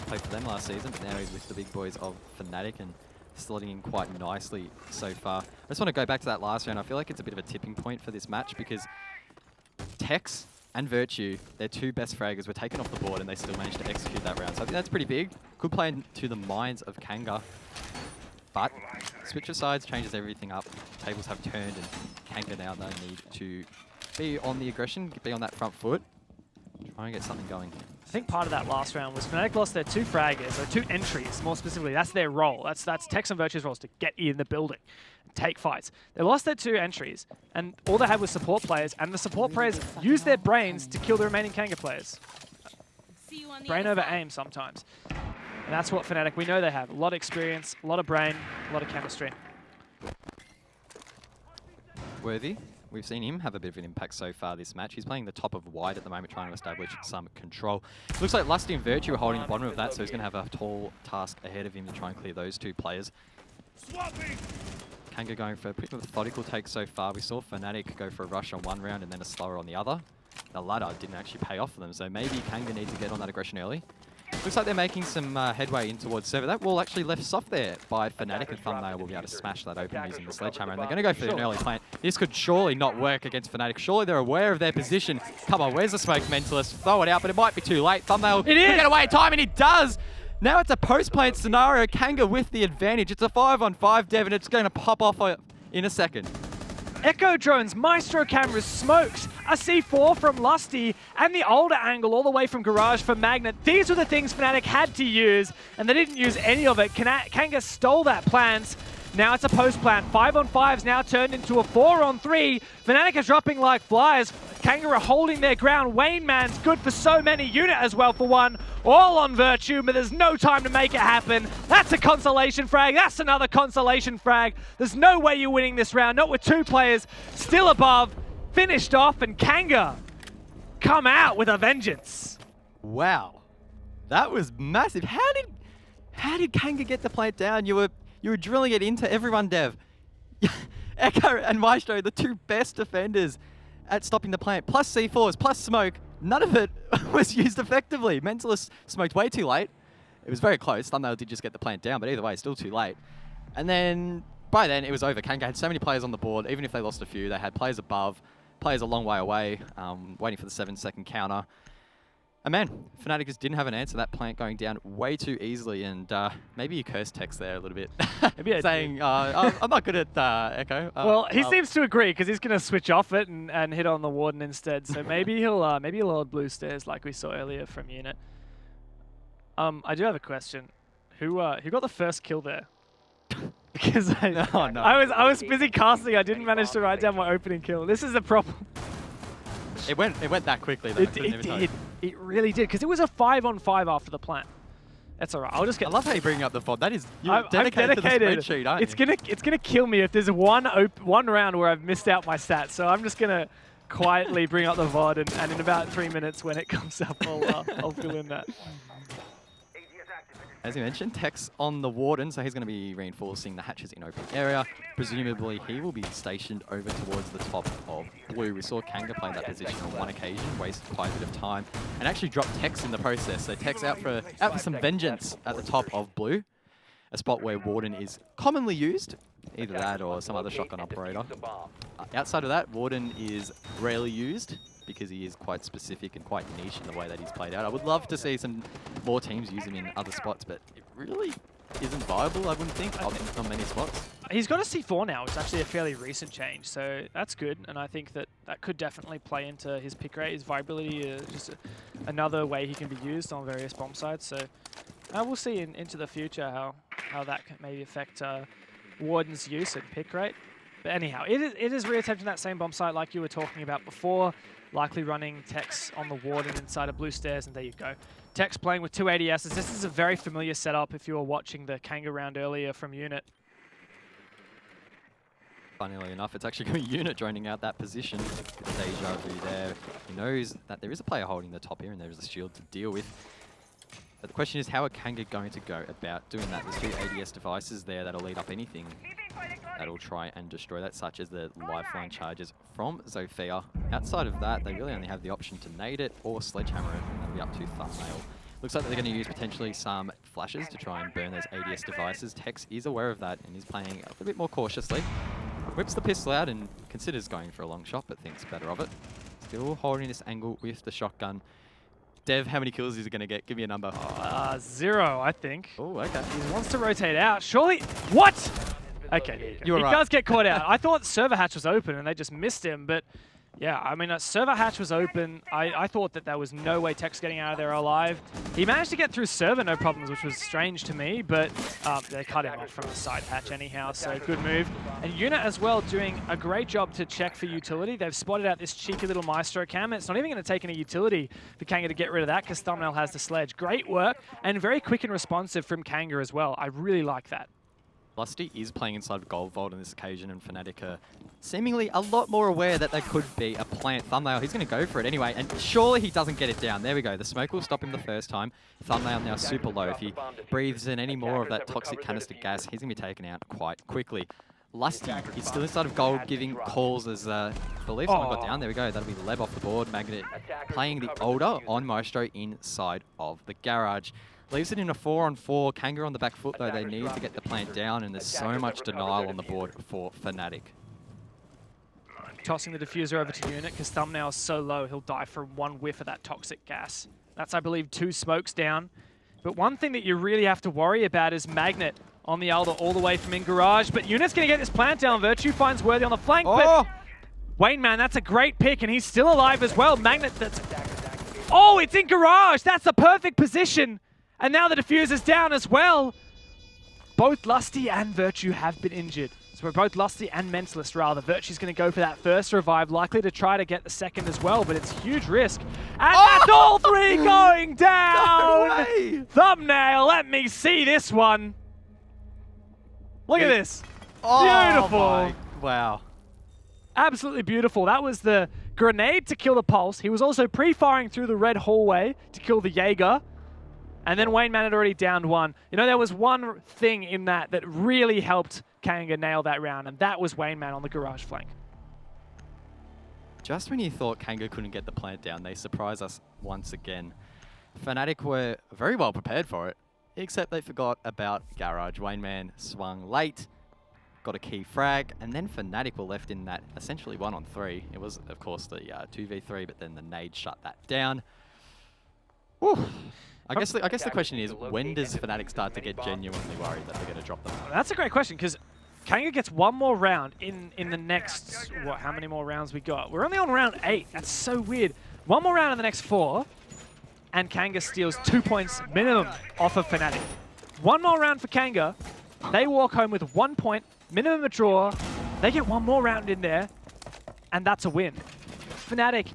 played for them last season, but now he's with the big boys of Fnatic and slotting in quite nicely so far. I just want to go back to that last round. I feel like it's a bit of a tipping point for this match because Tex and Virtue, their two best fraggers, were taken off the board and they still managed to execute that round. So I think that's pretty big. Could play into the minds of Kanga. But switch of sides changes everything up. Tables have turned and Kanga now they need to be on the aggression, be on that front foot, try and get something going. I think part of that last round was Fnatic lost their two fraggers, or two entries, more specifically. That's their role. That's Tex and Virtue's roles, to get in the building and take fights. They lost their two entries, and all they had was support players, and the support players used their brains to kill the remaining Kanga players. Brain over aim sometimes. And that's what Fnatic, we know they have. A lot of experience, a lot of brain, a lot of chemistry. Worthy. We've seen him have a bit of an impact so far this match. He's playing the top of wide at the moment, trying to establish some control. Looks like Lusty and Virtue are holding the bottom of that, so he's going to have a tall task ahead of him to try and clear those two players. Kanga going for a pretty methodical take so far. We saw Fnatic go for a rush on one round and then a slower on the other. The latter didn't actually pay off for them, so maybe Kanga needs to get on that aggression early. Looks like they're making some headway in towards server. That wall actually left soft there by Fnatic, and Thumbnail will be able to smash that open using the sledgehammer. And they're going to go for an early plant. This could surely not work against Fnatic. Surely they're aware of their position. Come on, where's the smoke, Mentalist? Throw it out, but it might be too late. Thumbnail can get away in time, and he does! Now it's a post-plant scenario. Kanga with the advantage. It's a 5-on-5, Devin. It's going to pop off in a second. Echo drones, Maestro cameras, smokes, a C4 from Lusty, and the older angle all the way from Garage for Magnet. These were the things Fnatic had to use, and they didn't use any of it. Kanga stole that plans. Now it's a post-plant. 5-on-5's now turned into a 4-on-3. Fnatic are dropping like flies. Kanga are holding their ground. Wayne Man's good for so many. Unit as well for one. All on Virtue, but there's no time to make it happen. That's a consolation frag. That's another consolation frag. There's no way you're winning this round. Not with two players still above. Finished off, and Kanga come out with a vengeance. Wow. That was massive. How did Kanga get the plant down? You were drilling it into everyone, Dev. Echo and Maestro, the two best defenders at stopping the plant, plus C4s, plus smoke. None of it was used effectively. Mentalist smoked way too late. It was very close. Thumbnail did just get the plant down, but either way, still too late. And then, by then, it was over. Kanga had so many players on the board. Even if they lost a few, they had players above, players a long way away, waiting for the 7-second counter. And man, Fnatic just didn't have an answer. That plant going down way too easily, and maybe you cursed Tex there a little bit, saying, I'm not good at Echo. Well, he seems to agree, because he's going to switch off it and hit on the Warden instead. So maybe he'll hold blue stairs like we saw earlier from Unit. I do have a question. Who got the first kill there? Because I was busy casting. I didn't manage to write down my opening kill. This is the problem. It went that quickly though. It did. It really did, because it was a 5-on-5 after the plant. That's all right. I'll just get. I love how you bring up the VOD. That is you're dedicated to the spreadsheet, aren't you? It's gonna kill me if there's one round where I've missed out my stats. So I'm just gonna quietly bring up the VOD, and in about 3 minutes when it comes up, I'll fill in that. As you mentioned, Tex on the Warden, so he's going to be reinforcing the hatches in open area. Presumably, he will be stationed over towards the top of blue. We saw Kanga play that position on one occasion, wasted quite a bit of time, and actually dropped Tex in the process. So Tex out for some vengeance at the top of blue, a spot where Warden is commonly used, either that or some other shotgun operator. Outside of that, Warden is rarely used, because he is quite specific and quite niche in the way that he's played out. I would love to see some more teams use him in other spots, but it really isn't viable, I wouldn't think, on many spots. He's got a C4 now, which is actually a fairly recent change, so that's good, and I think that could definitely play into his pick rate, his viability, just another way he can be used on various bomb sites, so we'll see into the future how that can maybe affect Warden's use and pick rate. But anyhow, it is reattempting that same bomb site like you were talking about before, likely running Tex on the Warden inside of blue stairs, and there you go. Tex playing with two ADSs. This is a very familiar setup if you were watching the Kanga round earlier from Unit. Funnily enough, it's actually going to be Unit droning out that position. Deja vu there. He knows that there is a player holding the top here, and there is a shield to deal with. But the question is, how are Kanga going to go about doing that? There's two ADS devices there that'll lead up anything that'll try and destroy that, such as the lifeline charges from Zofia. Outside of that, they really only have the option to nade it or sledgehammer it. That'll be up to Thumbnail. Looks like they're going to use potentially some flashes to try and burn those ADS devices. Tex is aware of that and is playing a little bit more cautiously. Whips the pistol out and considers going for a long shot, but thinks better of it. Still holding this angle with the shotgun. Dev, how many kills is he going to get? Give me a number. 0, I think. Oh, okay. He wants to rotate out. Surely. What? Okay, You were he right. does get caught out. I thought server hatch was open and they just missed him, but yeah, I mean, server hatch was open. I thought that there was no way Tech's getting out of there alive. He managed to get through server, no problems, which was strange to me, but they cut him off from the side hatch anyhow, so good move. And Unit as well doing a great job to check for utility. They've spotted out this cheeky little Maestro cam. It's not even going to take any utility for Kanga to get rid of that because Thumbnail has the sledge. Great work and very quick and responsive from Kanga as well. I really like that. Lusty is playing inside of Gold Vault on this occasion, and Fnatic are seemingly a lot more aware that there could be a plant. Thumbnail, he's going to go for it anyway, and surely he doesn't get it down. There we go. The smoke will stop him the first time. Thumbnail now super low. If he breathes in any more of that toxic canister gas, he's going to be taken out quite quickly. Lusty is still inside of Gold, giving calls as I believe someone got down. There we go. That'll be Leb off the board. Magnet playing the older on Maestro inside of the garage. Leaves it in a 4-on-4. Kanga on the back foot, though. They need to get the plant down, and there's so much denial on the board for Fnatic. Tossing the diffuser over to Unit because Thumbnail's so low, he'll die from one whiff of that toxic gas. That's, I believe, 2 smokes down. But one thing that you really have to worry about is Magnet on the Elder all the way from in garage. But Unit's going to get this plant down. Virtue finds Worthy on the flank, but Wayne, man, that's a great pick, and he's still alive as well. Magnet, that's... Oh, it's in garage! That's the perfect position! And now the diffuser's down as well. Both Lusty and Virtue have been injured. So we're both Lusty and Mentalist, rather. Virtue's going to go for that first revive, likely to try to get the second as well, but it's huge risk. And that's all 3 going down! No way. Thumbnail, let me see this one. Look at this. Beautiful. Wow. Absolutely beautiful. That was the grenade to kill the Pulse. He was also pre-firing through the red hallway to kill the Jaeger. And then Wayne Man had already downed 1. You know, there was one thing in that that really helped Kanga nail that round, and that was Wayne Man on the garage flank. Just when you thought Kanga couldn't get the plant down, they surprise us once again. Fnatic were very well prepared for it, except they forgot about garage. Wayne Man swung late, got a key frag, and then Fnatic were left in that essentially 1-on-3. It was, of course, the 2v3, but then the nade shut that down. Whew. I guess the question is, when does Fnatic start to get genuinely worried that they're going to drop them? That's a great question, because Kanga gets one more round in the next, how many more rounds we got? We're only on round 8. That's so weird. One more round in the next 4, and Kanga steals 2 points minimum off of Fnatic. One more round for Kanga. They walk home with 1 point, minimum a draw. They get one more round in there, and that's a win. Fnatic,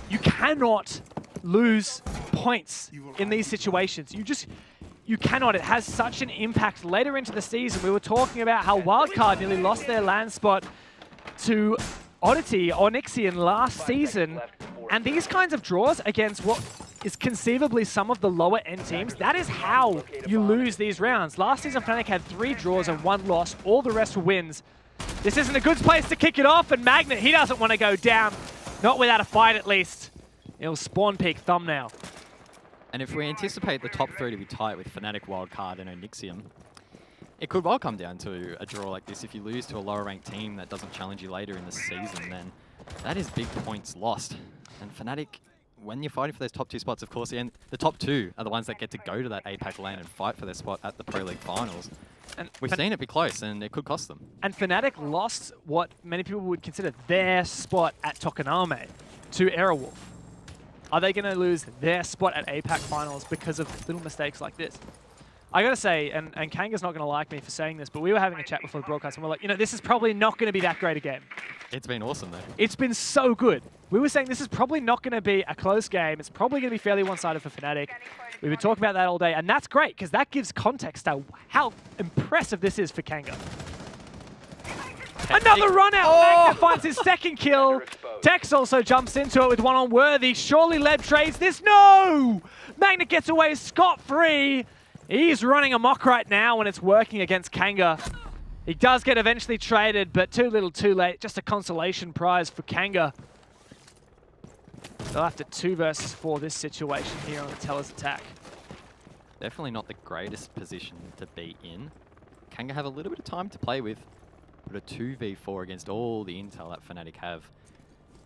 you cannot lose points in these situations. You cannot. It has such an impact later into the season. We were talking about how Wildcard nearly lost their land spot to Oddity or Nixian last season. And these kinds of draws against what is conceivably some of the lower end teams, that is how you lose these rounds. Last season, Fnatic had 3 draws and 1 loss. All the rest were wins. This isn't a good place to kick it off, and Magnet, he doesn't want to go down. Not without a fight, at least. It'll spawn peak Thumbnail. And if we anticipate the top 3 to be tight with Fnatic, Wildcard, and Onyxium, it could well come down to a draw like this. If you lose to a lower ranked team that doesn't challenge you later in the season, then that is big points lost. And Fnatic, when you're fighting for those top 2 spots, of course, the top 2 are the ones that get to go to that APAC LAN and fight for their spot at the Pro League Finals. And we've seen it be close, and it could cost them. And Fnatic lost what many people would consider their spot at Tokoname to Airwolf. Are they going to lose their spot at APAC Finals because of little mistakes like this? I got to say, and Kanga's not going to like me for saying this, but we were having a chat before the broadcast, and we're like, you know, this is probably not going to be that great a game. It's been awesome, though. It's been so good. We were saying this is probably not going to be a close game. It's probably going to be fairly one-sided for Fnatic. We've been talking about that all day, and that's great, because that gives context to how impressive this is for Kanga. Another run out! Magnet finds his second kill. Tex also jumps into it with 1 on Worthy. Surely Leb trades this. No! Magnet gets away scot-free. He's running amok right now when it's working against Kanga. He does get eventually traded, but too little too late. Just a consolation prize for Kanga. They'll have to 2 versus 4 this situation here on the Teller's attack. Definitely not the greatest position to be in. Kanga have a little bit of time to play with, but a 2v4 against all the intel that Fnatic have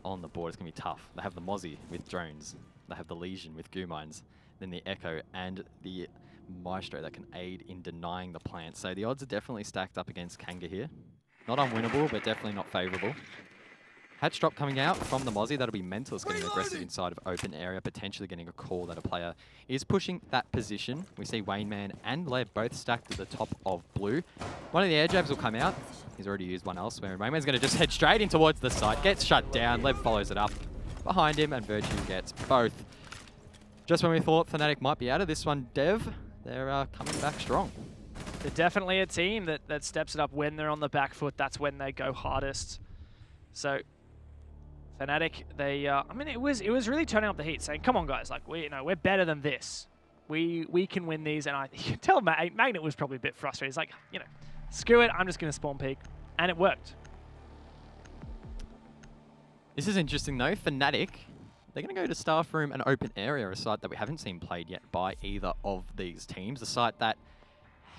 on the board is going to be tough. They have the Mozzie with drones. They have the Legion with goo mines. Then the Echo and the Maestro that can aid in denying the plant. So the odds are definitely stacked up against Kanga here. Not unwinnable, but definitely not favourable. Hatch drop coming out from the Mozzie. That'll be Mentalist getting aggressive inside of open area, potentially getting a call that a player is pushing that position. We see Wayneman and Leb both stacked at the top of blue. One of the air jabs will come out. He's already used one elsewhere, and Wayneman's going to just head straight in towards the side. Gets shut down. Leb follows it up behind him, and Virtue gets both. Just when we thought Fnatic might be out of this one, Dev, they're coming back strong. They're definitely a team that steps it up when they're on the back foot. That's when they go hardest. So Fnatic, they I mean it was really turning up the heat, saying, "Come on, guys! Like we're better than this. We can win these." And you can tell Magnet was probably a bit frustrated. He's like, screw it, I'm just gonna spawn peek, and it worked. This is interesting though. Fnatic, they're going to go to Staff Room and Open Area, a site that we haven't seen played yet by either of these teams. A site that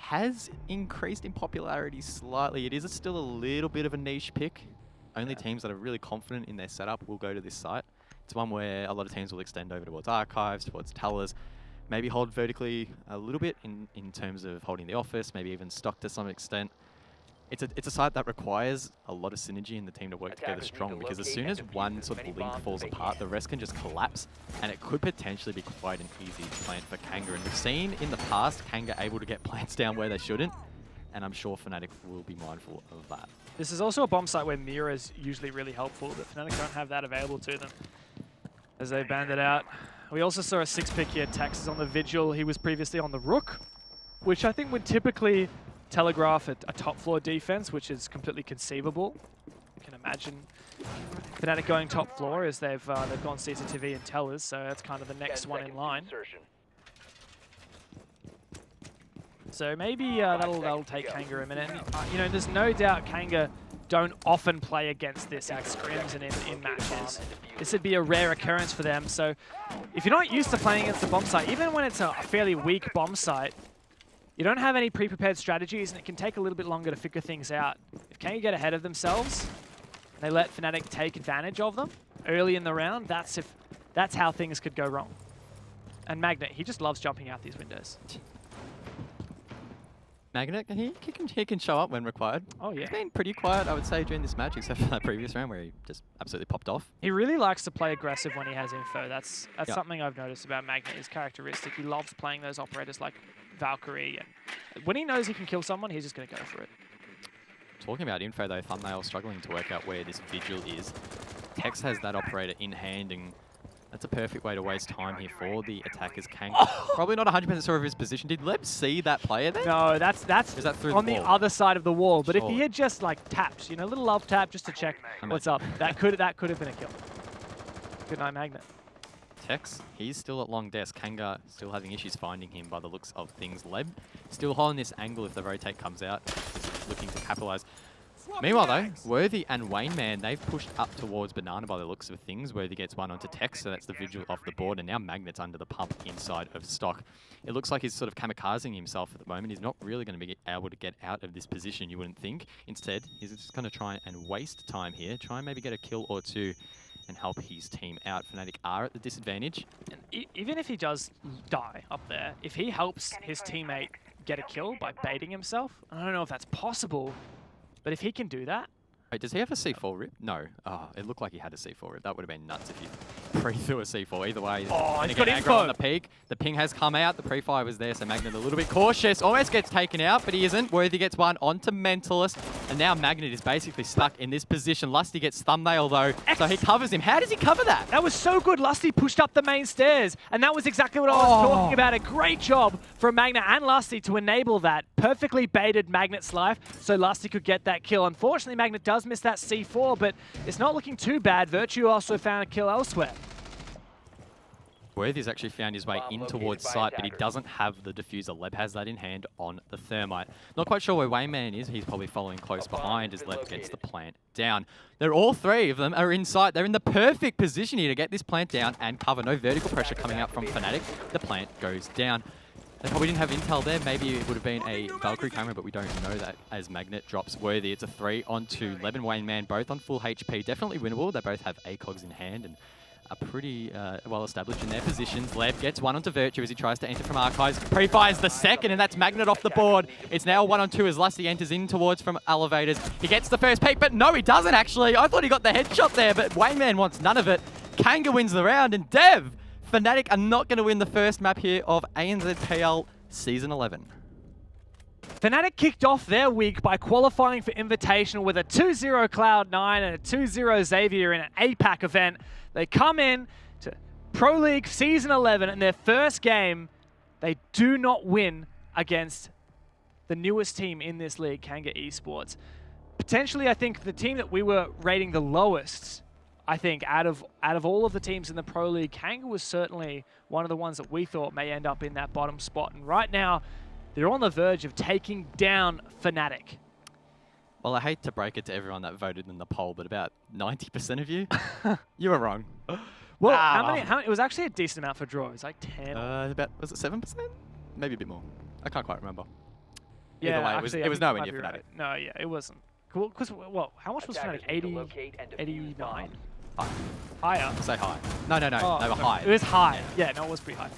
has increased in popularity slightly. It is still a little bit of a niche pick. Only teams that are really confident in their setup will go to this site. It's one where a lot of teams will extend over towards Archives, towards Tellers, maybe hold vertically a little bit in terms of holding the office, maybe even stock to some extent. It's a site that requires a lot of synergy in the team to work together strong, because as soon as one sort of link falls apart, the rest can just collapse, and it could potentially be quite an easy plant for Kanga. And we've seen in the past Kanga able to get plants down where they shouldn't, and I'm sure Fnatic will be mindful of that. This is also a bomb site where Mira is usually really helpful, but Fnatic don't have that available to them as they band it out. We also saw a 6-pick here. Tax is on the Vigil. He was previously on the Rook, which I think would typically telegraph a top floor defense, which is completely conceivable. You can imagine Fnatic going top floor as they've gone CCTV and Tellers, so that's kind of the next one in line. So maybe that'll take Kanga a minute. And, there's no doubt Kanga don't often play against this in scrims and in matches. This would be a rare occurrence for them. So if you're not used to playing against the bomb site, even when it's a fairly weak bomb site, you don't have any pre-prepared strategies, and it can take a little bit longer to figure things out. If Kanga get ahead of themselves, they let Fnatic take advantage of them early in the round, that's how things could go wrong. And Magnet, he just loves jumping out these windows. Magnet, he can show up when required. Oh yeah. He's been pretty quiet, I would say, during this match, except for that previous round where he just absolutely popped off. He really likes to play aggressive when he has info. That's something I've noticed about Magnet, his characteristic. He loves playing those operators like Valkyrie, and when he knows he can kill someone, he's just going to go for it. Talking about info though, Thumbnail struggling to work out where this Vigil is. Tex has that operator in hand, and that's a perfect way to waste time here for the attackers. Kang probably not 100% sure of his position. Did Leb see that player there? No, that's is that through on the other side of the wall. But Sure. if he had just like tapped, a little love tap just to check what's up, that could have been a kill. Good night, Magnet. Tex, he's still at long desk. Kanga still having issues finding him by the looks of things. Leb still holding this angle if the rotate comes out. He's looking to capitalize. Meanwhile though, Worthy and Wayneman, they've pushed up towards Banana by the looks of things. Worthy gets one onto Tex, so that's the Vigil off the board, and now Magnet's under the pump inside of stock. It looks like he's sort of kamikazing himself at the moment. He's not really going to be able to get out of this position, you wouldn't think. Instead, he's just going to try and waste time here, try and maybe get a kill or two and help his team out. Fnatic are at the disadvantage. And even if he does die up there, if he helps his teammate get a kill by baiting himself, I don't know if that's possible, but if he can do that. Wait, does he have a C4 rip? No. Oh, it looked like he had a C4 rip. That would have been nuts if he pre-threw a C4. Either way, he's got info on the peak. The ping has come out. The pre-fire was there, so Magnet a little bit cautious. Almost gets taken out, but he isn't. Worthy gets one onto Mentalist, and now Magnet is basically stuck in this position. Lusty gets thumbnail though, so he covers him. How does he cover that? That was so good. Lusty pushed up the main stairs, and that was exactly what I was talking about. A great job from Magnet and Lusty to enable that. Perfectly baited Magnet's life, so Lusty could get that kill. Unfortunately, Magnet does miss that C4, but it's not looking too bad. Virtue also found a kill elsewhere. Worthy's actually found his way in towards site, but he doesn't have the diffuser. Leb has that in hand on the Thermite. Not quite sure where Wayman is. He's probably following close behind as Leb gets the plant down. They're all three of them are in sight. They're in the perfect position here to get this plant down and cover. No vertical pressure coming out from Fnatic. The plant goes down. They probably didn't have intel there. Maybe it would have been a Valkyrie camera, but we don't know that as Magnet drops Worthy. It's a 3 onto Leb and Wayne Man, both on full HP. Definitely winnable. They both have ACOGs in hand and are pretty well established in their positions. Leb gets 1 onto Virtue as he tries to enter from Archives. Pre-fires the second, and that's Magnet off the board. It's now 1 on 2 as Lusty enters in towards from Elevators. He gets the first peek, but no, he doesn't actually. I thought he got the headshot there, but Wayne Man wants none of it. Kanga wins the round, and Dev, Fnatic are not going to win the first map here of ANZPL Season 11. Fnatic kicked off their week by qualifying for Invitational with a 2-0 Cloud9 and a 2-0 Xavier in an APAC event. They come in to Pro League Season 11, and their first game, they do not win against the newest team in this league, Kanga Esports. Potentially, I think the team that we were rating the lowest, I think, out of all of the teams in the Pro League, Kanga was certainly one of the ones that we thought may end up in that bottom spot. And right now, they're on the verge of taking down Fnatic. Well, I hate to break it to everyone that voted in the poll, but about 90% of you, you were wrong. Well, how many? It was actually a decent amount for draw. It was like 10. Was it 7%? Maybe a bit more. I can't quite remember. Yeah, Either way, actually, it was nowhere near Fnatic. Right. No, yeah, it wasn't. Cool, because, well, how much was Fnatic? 80, 89? Higher? Say high. No, they were high. It was high. Yeah, no, it was pretty high.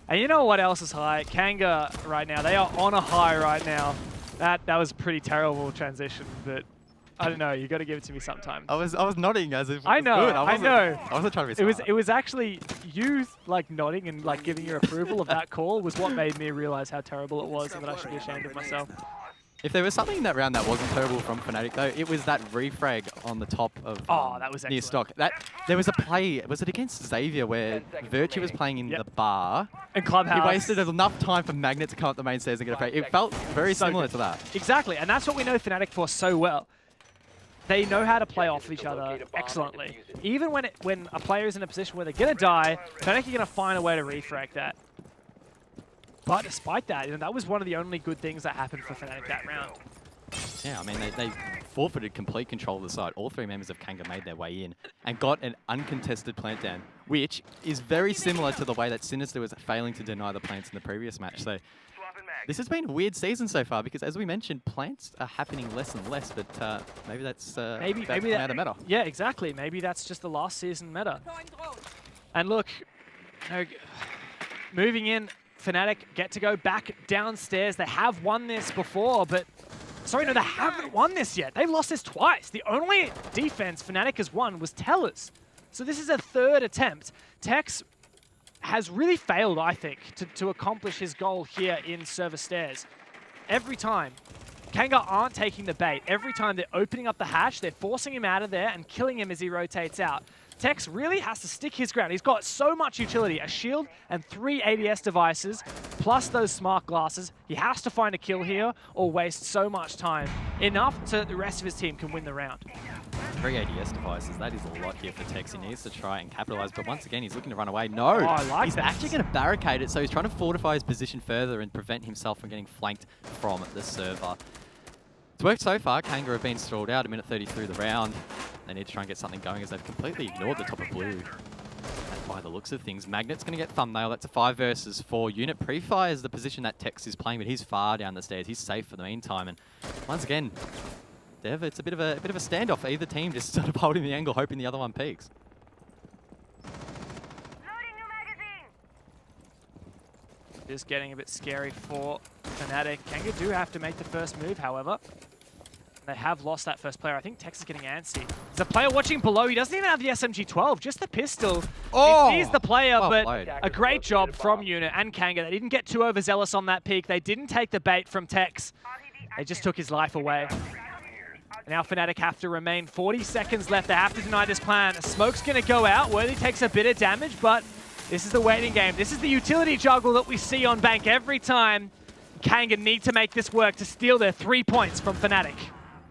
And you know what else is high? Kanga right now. They are on a high right now. That was a pretty terrible transition, but I don't know. You got to give it to me sometime. I was nodding as if it was I know. good. I know. I wasn't trying to be smart. It was actually you like nodding and like giving your approval of that call was what made me realize how terrible it was and that I should be ashamed of myself. If there was something in that round that wasn't terrible from Fnatic, though, it was that refrag on the top of that was near excellent. stock. There was a play, was it against Xavier, where Virtue was playing in the bar. And Clubhouse. He wasted enough time for Magnet to come up the main stairs and get a frag. It felt very similar to that. Exactly, and that's what we know Fnatic for so well. They know how to play off each other excellently. Even when a player is in a position where they're going to die, Fnatic are going to find a way to refrag that. But despite that, that was one of the only good things that happened for Fnatic that round. Yeah, I mean, they forfeited complete control of the side. All 3 members of Kanga made their way in and got an uncontested plant down, which is very similar to the way that Sinister was failing to deny the plants in the previous match. So this has been a weird season so far because, as we mentioned, plants are happening less and less, but maybe that's maybe out of meta. Yeah, exactly. Maybe that's just the last season meta. And look, moving in, Fnatic get to go back downstairs. They have won this before, but... Sorry, no, they haven't won this yet. They've lost this twice. The only defense Fnatic has won was Tellers. So this is a 3rd attempt. Tex has really failed, I think, to accomplish his goal here in Server Stairs. Every time, Kanga aren't taking the bait. Every time they're opening up the hatch, they're forcing him out of there and killing him as he rotates out. Tex really has to stick his ground. He's got so much utility, a shield and 3 ADS devices, plus those smart glasses. He has to find a kill here or waste so much time. Enough so that the rest of his team can win the round. 3 ADS devices, that is a lot here for Tex. He needs to try and capitalize, but once again, he's looking to run away. No, I like he's actually going to barricade it, so he's trying to fortify his position further and prevent himself from getting flanked from the server. It's worked so far. Kanga have been stalled out a minute 30 through the round. They need to try and get something going as they've completely ignored the top of blue. And by the looks of things, Magnet's going to get thumbnail. That's a 5 versus 4 unit. Pre-fire is the position that Tex is playing, but he's far down the stairs. He's safe for the meantime. And once again, Dev, it's a bit of a standoff. Either team just sort of holding the angle, hoping the other one peaks. Just getting a bit scary for Fnatic. Kanga do have to make the first move, however. They have lost that first player. I think Tex is getting antsy. There's a player watching below. He doesn't even have the SMG-12, just the pistol. Oh! He sees the player, Well but played. a great job from Unit and Kanga. They didn't get too overzealous on that peak. They didn't take the bait from Tex. They just took his life away. Now Fnatic have to remain 40 seconds left. They have to deny this plan. Smoke's going to go out. Worthy takes a bit of damage, but this is the waiting game. This is the utility juggle that we see on Bank every time. Kanga need to make this work to steal their 3 points from Fnatic.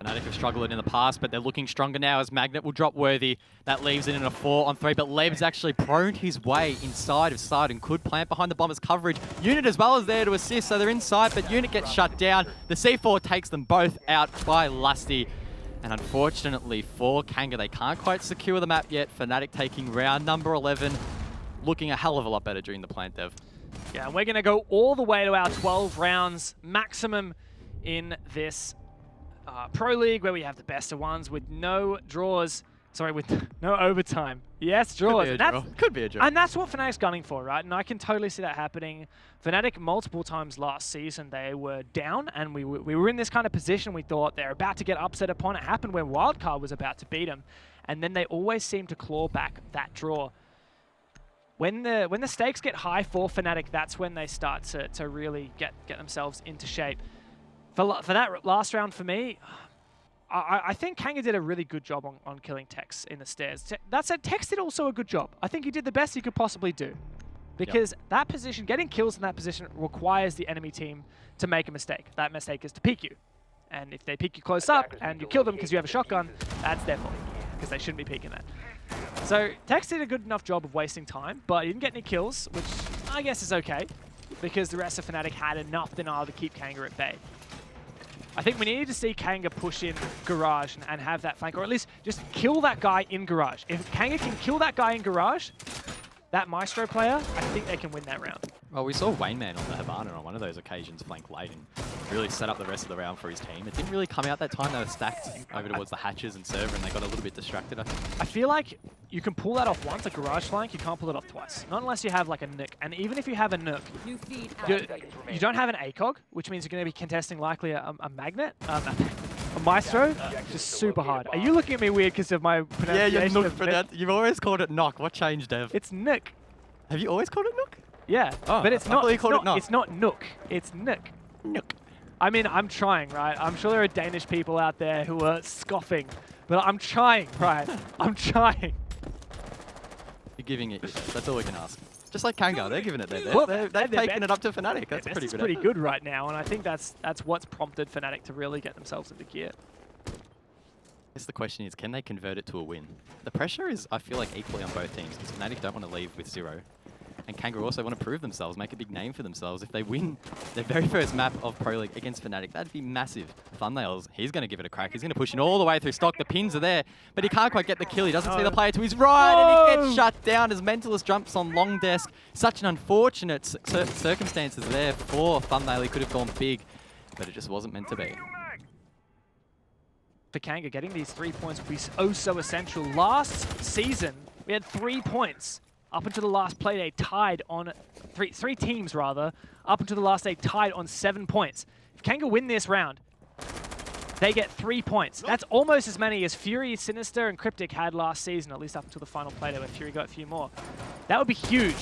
Fnatic have struggled in the past, but they're looking stronger now as Magnet will drop Worthy. That leaves it in a 4-on-3, but Leb's actually proned his way inside of side and could plant behind the Bombers' coverage. Unit as well is there to assist, so they're inside, but Unit gets shut down. The C4 takes them both out by Lusty. And unfortunately for Kanga, they can't quite secure the map yet. Fnatic taking round number 11, looking a hell of a lot better during the plant, Dev. Yeah, and we're going to go all the way to our 12 rounds maximum in this Pro League, where we have the best of ones with no draws. Sorry, with no overtime. Yes, draws. Could be a draw. And that's what Fnatic's gunning for, right? And I can totally see that happening. Fnatic, multiple times last season, they were down, and we were in this kind of position. We thought they're about to get upset upon. It happened when Wildcard was about to beat them. And then they always seem to claw back that draw. When the stakes get high for Fnatic, that's when they start to really get themselves into shape. For that last round, for me, I think Kanga did a really good job on killing Tex in the stairs. That said, Tex did also a good job. I think he did the best he could possibly do. Because that position, getting kills in that position requires the enemy team to make a mistake. That mistake is to peek you. And if they peek you close up and you kill them because you have a shotgun, that's their fault. Because they shouldn't be peeking that. So Tex did a good enough job of wasting time, but he didn't get any kills, which I guess is okay. Because the rest of Fnatic had enough denial to keep Kanga at bay. I think we needed to see Kanga push in Garage and have that flank, or at least just kill that guy in Garage. If Kanga can kill that guy in Garage, that Maestro player, I think they can win that round. Well, we saw Wayneman on the Havana on one of those occasions flank late and really set up the rest of the round for his team. It didn't really come out that time. They were stacked over towards the hatches and server, and they got a little bit distracted, I think. I feel like you can pull that off once, a Garage flank, you can't pull it off twice. Not unless you have like a Nook. And even if you have a Nook, you don't have an ACOG, which means you're going to be contesting likely a Magnet, a Maestro, just super hard. Are you looking at me weird because of my pronunciation? Yeah, you're Nook for that. You've always called it Knock. What changed, Dev? It's Nook. Have you always called it Nook? Yeah, but it's not. It's not Nook. It's Nook. Nook. I mean, I'm trying, right? I'm sure there are Danish people out there who are scoffing, but I'm trying, right? I'm trying. You're giving it. That's all we can ask. Just like Kanga, they're giving it their best. Well, They've taken it up to Fnatic. That's pretty good. Pretty good right now, and I think that's what's prompted Fnatic to really get themselves into gear. I guess the question is, can they convert it to a win? The pressure is, I feel like, equally on both teams, because Fnatic don't want to leave with 0. And Kanga also want to prove themselves, make a big name for themselves. If they win their very first map of Pro League against Fnatic, that'd be massive. Thumbnails, he's going to give it a crack. He's going to push in all the way through stock. The pins are there, but he can't quite get the kill. He doesn't see the player to his right, and he gets shut down as Mentalist jumps on long desk. Such an unfortunate circumstances there for Thumbnail. He could have gone big, but it just wasn't meant to be. For Kanga, getting these 3 points would be so essential. Last season, we had 3 points. Up until the last Playday, tied on three teams rather. Up until the last day, tied on 7 points. If Kanga win this round, they get 3 points. That's almost as many as Fury, Sinister, and Cryptic had last season, at least up until the final Playday where Fury got a few more. That would be huge,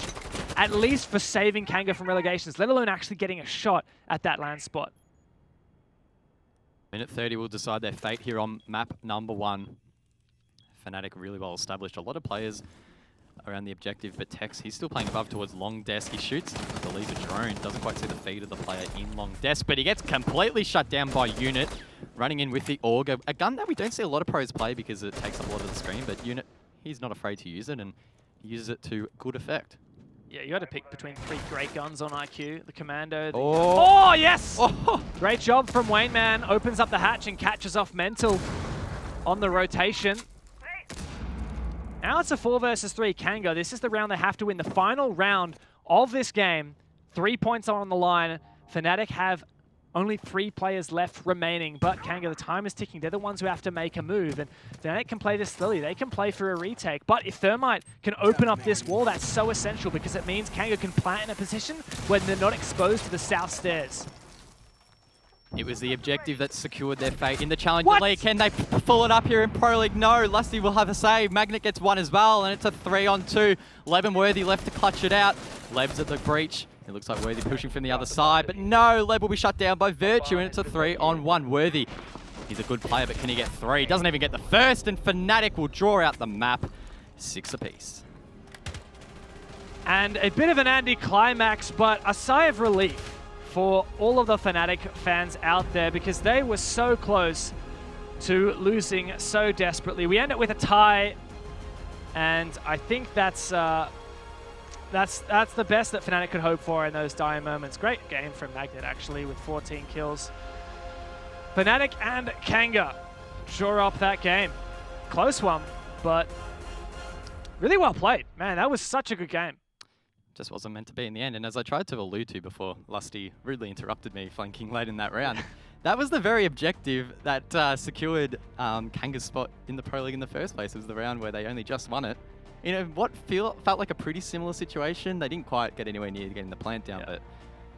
at least for saving Kanga from relegations, let alone actually getting a shot at that land spot. Minute 30 will decide their fate here on map number 1. Fnatic really well established. A lot of players around the objective, but Tex, he's still playing above towards long desk. He shoots, I believe, a drone. Doesn't quite see the feed of the player in long desk, but he gets completely shut down by Unit, running in with the Auger. A gun that we don't see a lot of pros play because it takes up a lot of the screen, but Unit, he's not afraid to use it, and he uses it to good effect. Yeah, you got to pick between 3 great guns on IQ. The Commando. Oh, yes! Oh. Great job from Wayneman. Opens up the hatch and catches off Mental on the rotation. Now it's a 4 versus 3 Kanga. This is the round they have to win. The final round of this game. 3 points are on the line. Fnatic have only 3 players left remaining, but Kanga, the time is ticking. They're the ones who have to make a move, and Fnatic can play this slowly. They can play for a retake, but if Thermite can open up this wall, that's so essential because it means Kanga can plant in a position when they're not exposed to the south stairs. It was the objective that secured their fate in the Challenger League. Can they pull it up here in Pro League? No. Lusty will have a save. Magnet gets 1 as well, and it's a 3-on-2. Leb and Worthy left to clutch it out. Leb's at the breach. It looks like Worthy pushing from the other side, but no, Leb will be shut down by Virtue, and it's a 3-on-1. Worthy, he's a good player, but can he get 3? Doesn't even get the first, and Fnatic will draw out the map. 6 apiece. And a bit of an anticlimax, but a sigh of relief for all of the Fnatic fans out there because they were so close to losing so desperately. We end it with a tie, and I think that's the best that Fnatic could hope for in those dire moments. Great game from Magnet, actually, with 14 kills. Fnatic and Kanga draw up that game. Close one, but really well played. Man, that was such a good game. just wasn't meant to be in the end. And as I tried to allude to before, Lusty rudely interrupted me flanking late in that round. That was the very objective that secured Kanga's spot in the Pro League in the first place. It was the round where they only just won it. You know, what felt like a pretty similar situation. They didn't quite get anywhere near getting the plant down, but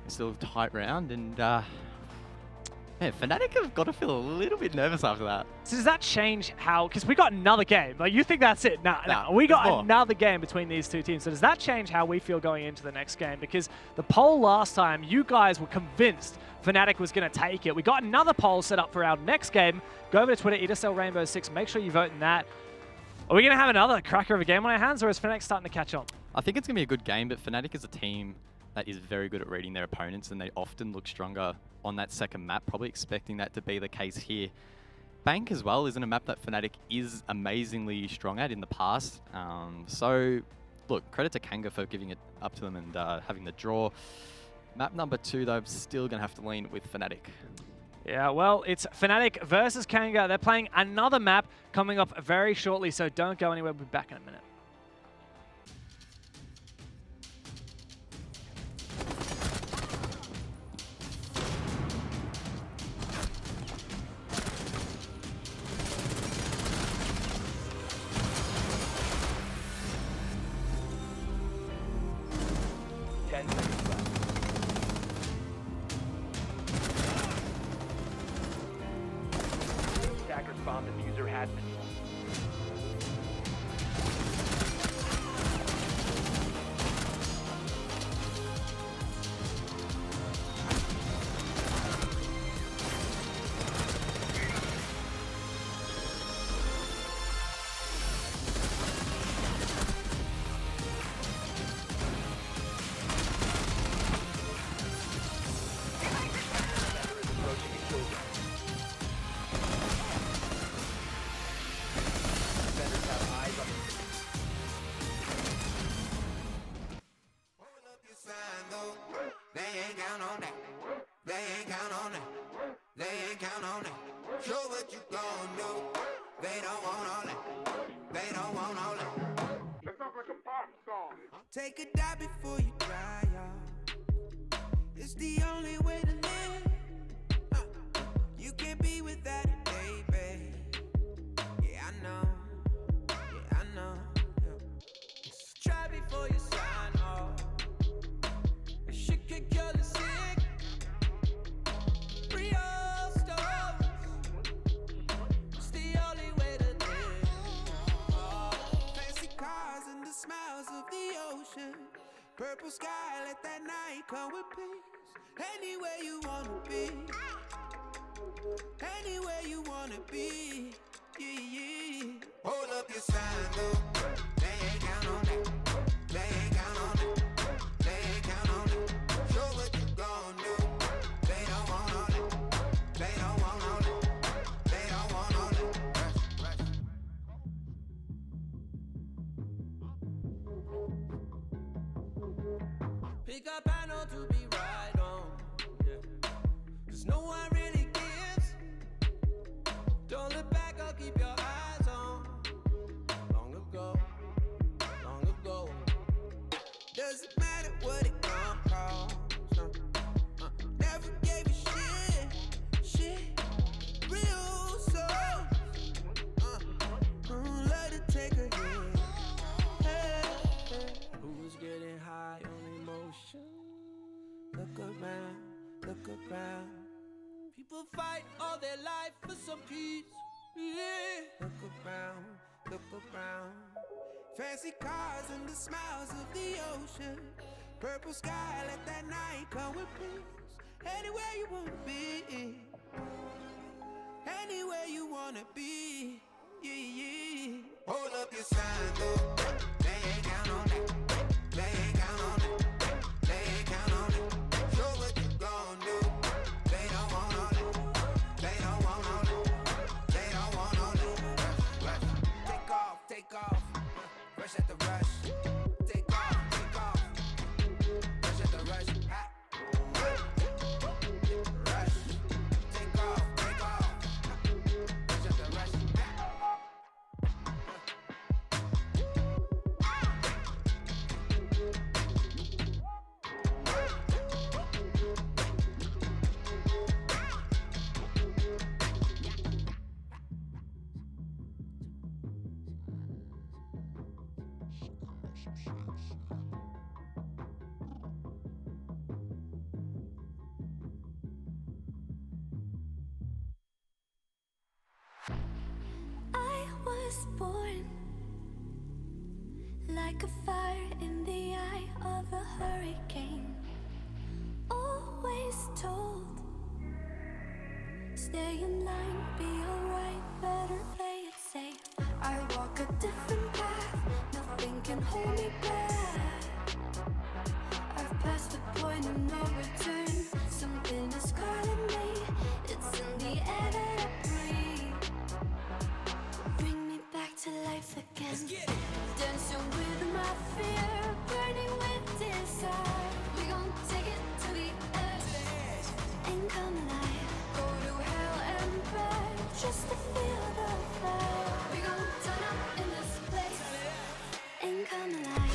it's still a tight round. And man, Fnatic have got to feel a little bit nervous after that. So does that change how, because we got another game, like you think that's it? Nah, we got another game between these two teams. So does that change how we feel going into the next game? Because the poll last time, you guys were convinced Fnatic was going to take it. We got another poll set up for our next game. Go over to Twitter, ESL-Rainbow6, make sure you vote in that. Are we going to have another cracker of a game on our hands, or is Fnatic starting to catch on? I think it's going to be a good game, but Fnatic is a team that is very good at reading their opponents, and they often look stronger on that second map, probably expecting that to be the case here. Bank as well isn't a map that Fnatic is amazingly strong at in the past. So, look, credit to Kanga for giving it up to them and having the draw. Map number 2, though, I'm still going to have to lean with Fnatic. Yeah, well, it's Fnatic versus Kanga. They're playing another map coming up very shortly, so don't go anywhere. We'll be back in a minute. Attacker's bomb diffuser has been. Take a dive before you dry off. It's the only way to live. You can't be without it, baby. Yeah, I know. Yeah, I know. Yeah. Try before you sign off. Shit can kill the sick. Real stories. It's the only way to live. Fancy cars and the smiles of the ocean. Purple sky, let that night come with peace. Anywhere you wanna be. Anywhere you wanna be. Yeah, yeah. Hold up your sign, though. They ain't count on that. They ain't count on that. They ain't count on that. Show what you gon' do. They don't want all that. They don't want all that. They don't want all that. Pick up panel to be right on. Yeah. Cause no one really gives. Don't look back, I'll keep your eyes on. Long ago. Doesn't matter what it gon' cost. Never gave a shit. Real soul. Let it take a hit. Hey. Who's getting high on emotion? Look around. People fight all their life for some peace. Yeah. Look around. Fancy cars and the smiles of the ocean. Purple sky, let that night come with peace. Anywhere you wanna be. Anywhere you wanna be. Yeah. Hold up your sign, though. They ain't count on that. They ain't count on that. They ain't count on that. Show what you gon' do. They don't want all that. They don't want all that. They don't want all that. Take off. Rush at the rush. Take off. Rush at the rush. Rush. Take off. Rush at the rush. was born like a fire in the eye of a hurricane. Always told, stay in line, be alright, better play it safe. I walk a different path, nothing can hold me back. I've passed the point of no return, something is calling me, it's in the air that I breathe. Bring me back to life again, dancing with my fear, burning with desire. We gon' take it to the edge and come alive. Go to hell and back just to feel the fire. We gon' turn up in this place and come alive.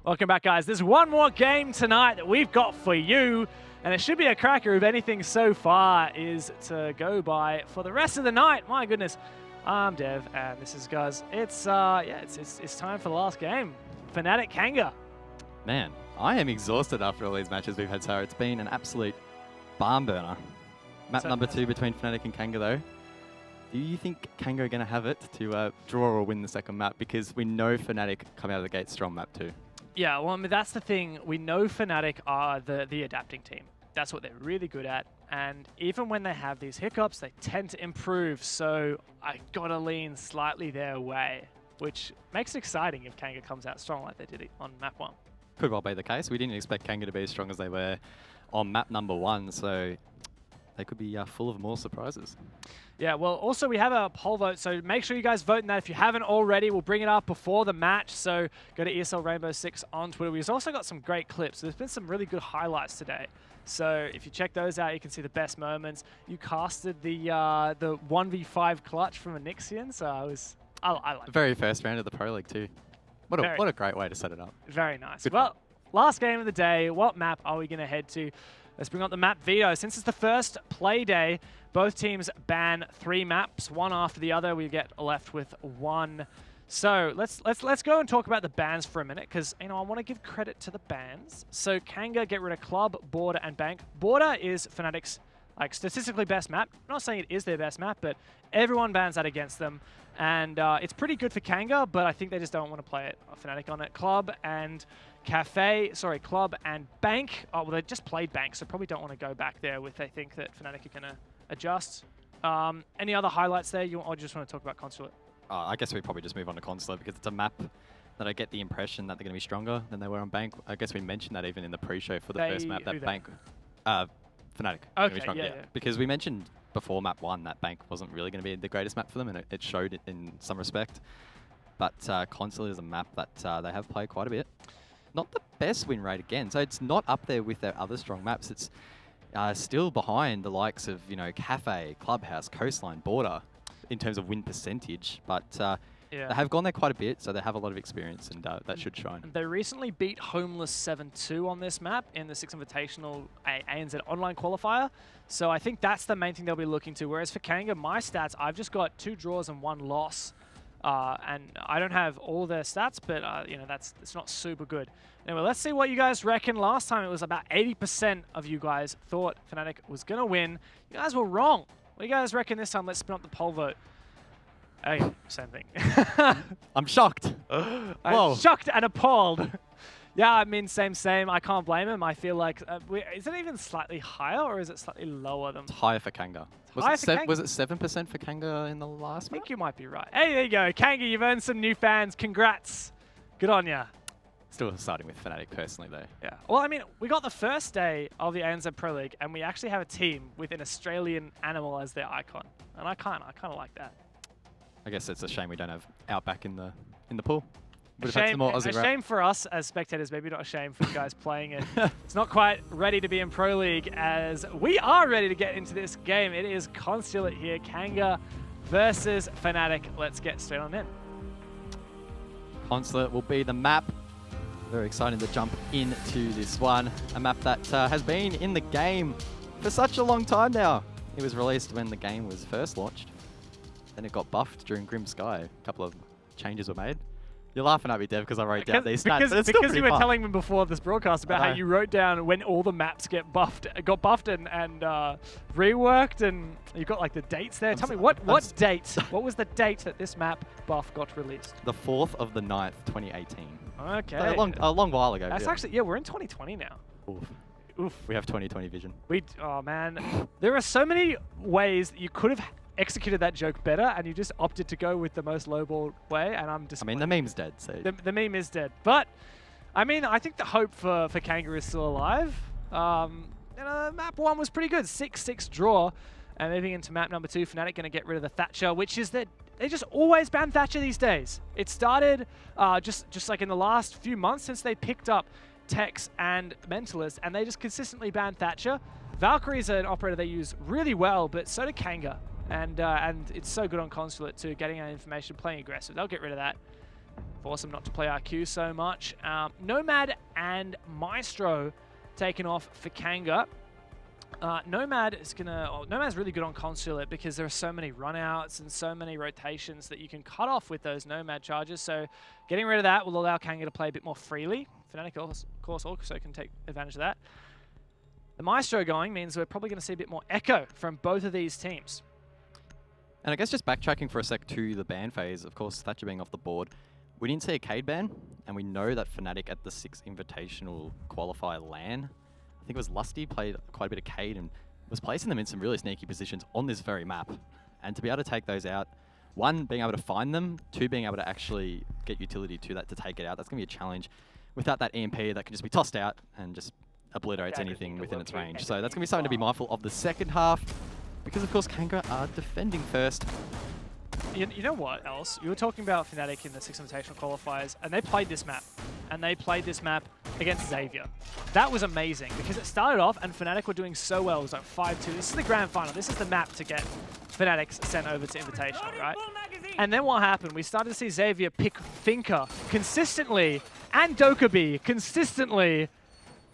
Welcome back, guys. There's one more game tonight that we've got for you, and it should be a cracker if anything so far is to go by for the rest of the night. My goodness. I'm Dev, and this is Guz. It's time for the last game. Fnatic Kanga. Man, I am exhausted after all these matches we've had, Sarah. It's been an absolute barn burner. Map number 2 between Fnatic and Kanga, though. Do you think Kanga are going to have it to draw or win the second map? Because we know Fnatic come out of the gate strong map 2. Yeah, well, I mean, that's the thing. We know Fnatic are the adapting team. That's what they're really good at. And even when they have these hiccups, they tend to improve. So I got to lean slightly their way, which makes it exciting if Kanga comes out strong like they did on map 1. Could well be the case. We didn't expect Kanga to be as strong as they were on map number 1. So they could be full of more surprises. Yeah, well, also we have a poll vote, so make sure you guys vote in that if you haven't already. We'll bring it up before the match, so go to ESL Rainbow 6 on Twitter. We've also got some great clips. There's been some really good highlights today. So if you check those out, you can see the best moments. You casted the 1v5 clutch from Onyxian, so I like The very first round of the Pro League too. What a great way to set it up. Very nice. Good well, fun. Last game of the day. What map are we going to head to? Let's bring up the map veto. Since it's the first play day, both teams ban 3 maps, one after the other. We get left with 1. So let's go and talk about the bans for a minute, because I want to give credit to the bans. So Kanga get rid of Club, Border, and Bank. Border is Fnatic's statistically best map. I'm not saying it is their best map, but everyone bans that against them. And it's pretty good for Kanga, but I think they just don't want to play it. Fnatic on it. Club and Bank. Oh, well, they just played Bank, so probably don't want to go back there with they think that Fnatic are going to adjust. Any other highlights there, or just want to talk about Consulate? I guess we probably just move on to Consulate because it's a map that I get the impression that they're going to be stronger than they were on Bank. I guess we mentioned that even in the pre-show for the first map, that Bank... Fnatic. Okay, yeah. Because we mentioned before map 1 that Bank wasn't really going to be the greatest map for them, and it showed it in some respect. But Consulate is a map that they have played quite a bit. Not the best win rate again, so it's not up there with their other strong maps. It's still behind the likes of, Cafe, Clubhouse, Coastline, Border in terms of win percentage. But Yeah. They have gone there quite a bit, so they have a lot of experience, and that should shine. They recently beat Homeless 7-2 on this map in the Six Invitational ANZ online qualifier. So I think that's the main thing they'll be looking to. Whereas for Kanga, my stats, I've just got 2 draws and 1 loss. And I don't have all their stats, but you know, it's not super good. Anyway, let's see what you guys reckon. Last time it was about 80% of you guys thought Fnatic was gonna win. You guys were wrong. What do you guys reckon this time? Let's spin up the poll vote. Okay, same thing. I'm shocked. I'm shocked and appalled. Yeah, I mean, same. I can't blame him. I feel like, is it even slightly higher or is it slightly lower than? It's higher for Kanga. Was it 7% for Kanga in the last I think you might be right. Hey, there you go. Kanga, you've earned some new fans. Congrats. Good on ya. Still starting with Fnatic personally, though. Yeah. Well, I mean, we got the first day of the ANZ Pro League, and we actually have a team with an Australian animal as their icon, and I kind of like that. I guess it's a shame we don't have Outback in the pool. A shame for us as spectators, maybe not a shame for you guys playing it. It's not quite ready to be in Pro League as we are ready to get into this game. It is Consulate here, Kanga versus Fnatic. Let's get straight on in. Consulate will be the map. Very exciting to jump into this one. A map that has been in the game for such a long time now. It was released when the game was first launched. Then it got buffed during Grim Sky. A couple of changes were made. You're laughing at me, Dev, because I wrote down these stats. Because you were telling me before this broadcast about how you wrote down when all the maps got buffed and reworked, and you got like the dates there. Tell me what date? What was the date that this map buff got released? The 4th of the 9th, 2018. Okay. A long while ago. That's actually we're in 2020 now. Oof. We have 2020 vision. Oh man, there are so many ways that you could have executed that joke better, and you just opted to go with the most lowball way, and I'm disappointed. I mean, the meme's dead, so... The meme is dead. But, I mean, I think the hope for Kanga is still alive. Map 1 was pretty good. 6-6 draw. And moving into map number 2, Fnatic going to get rid of the Thatcher, which is that they just always ban Thatcher these days. It started just like in the last few months since they picked up Tex and Mentalist, and they just consistently ban Thatcher. Valkyrie's an operator they use really well, but so did Kanga. And it's so good on Consulate too, getting our information, playing aggressive. They'll get rid of that. Force them not to play RQ so much. Nomad and Maestro taken off for Kanga. Nomad's really good on Consulate because there are so many runouts and so many rotations that you can cut off with those Nomad charges. So getting rid of that will allow Kanga to play a bit more freely. Fnatic, of course, also can take advantage of that. The Maestro going means we're probably going to see a bit more echo from both of these teams. And I guess just backtracking for a sec to the ban phase, of course, Thatcher being off the board, we didn't see a Cade ban, and we know that Fnatic at the 6 Invitational Qualifier LAN, I think it was Lusty, played quite a bit of Cade and was placing them in some really sneaky positions on this very map. And to be able to take those out, 1, being able to find them, 2, being able to actually get utility to that to take it out, that's going to be a challenge. Without that EMP, that can just be tossed out and just obliterates anything within its range. So that's going to be something to be mindful of the second half. Because, of course, Kanga are defending first. You know what else? You were talking about Fnatic in the 6 Invitational Qualifiers, and they played this map. And they played this map against Xavier. That was amazing, because it started off, and Fnatic were doing so well. It was like 5-2. This is the grand final. This is the map to get Fnatic sent over to Invitational, right? And then what happened? We started to see Xavier pick Finka consistently, and Dokkaebi consistently,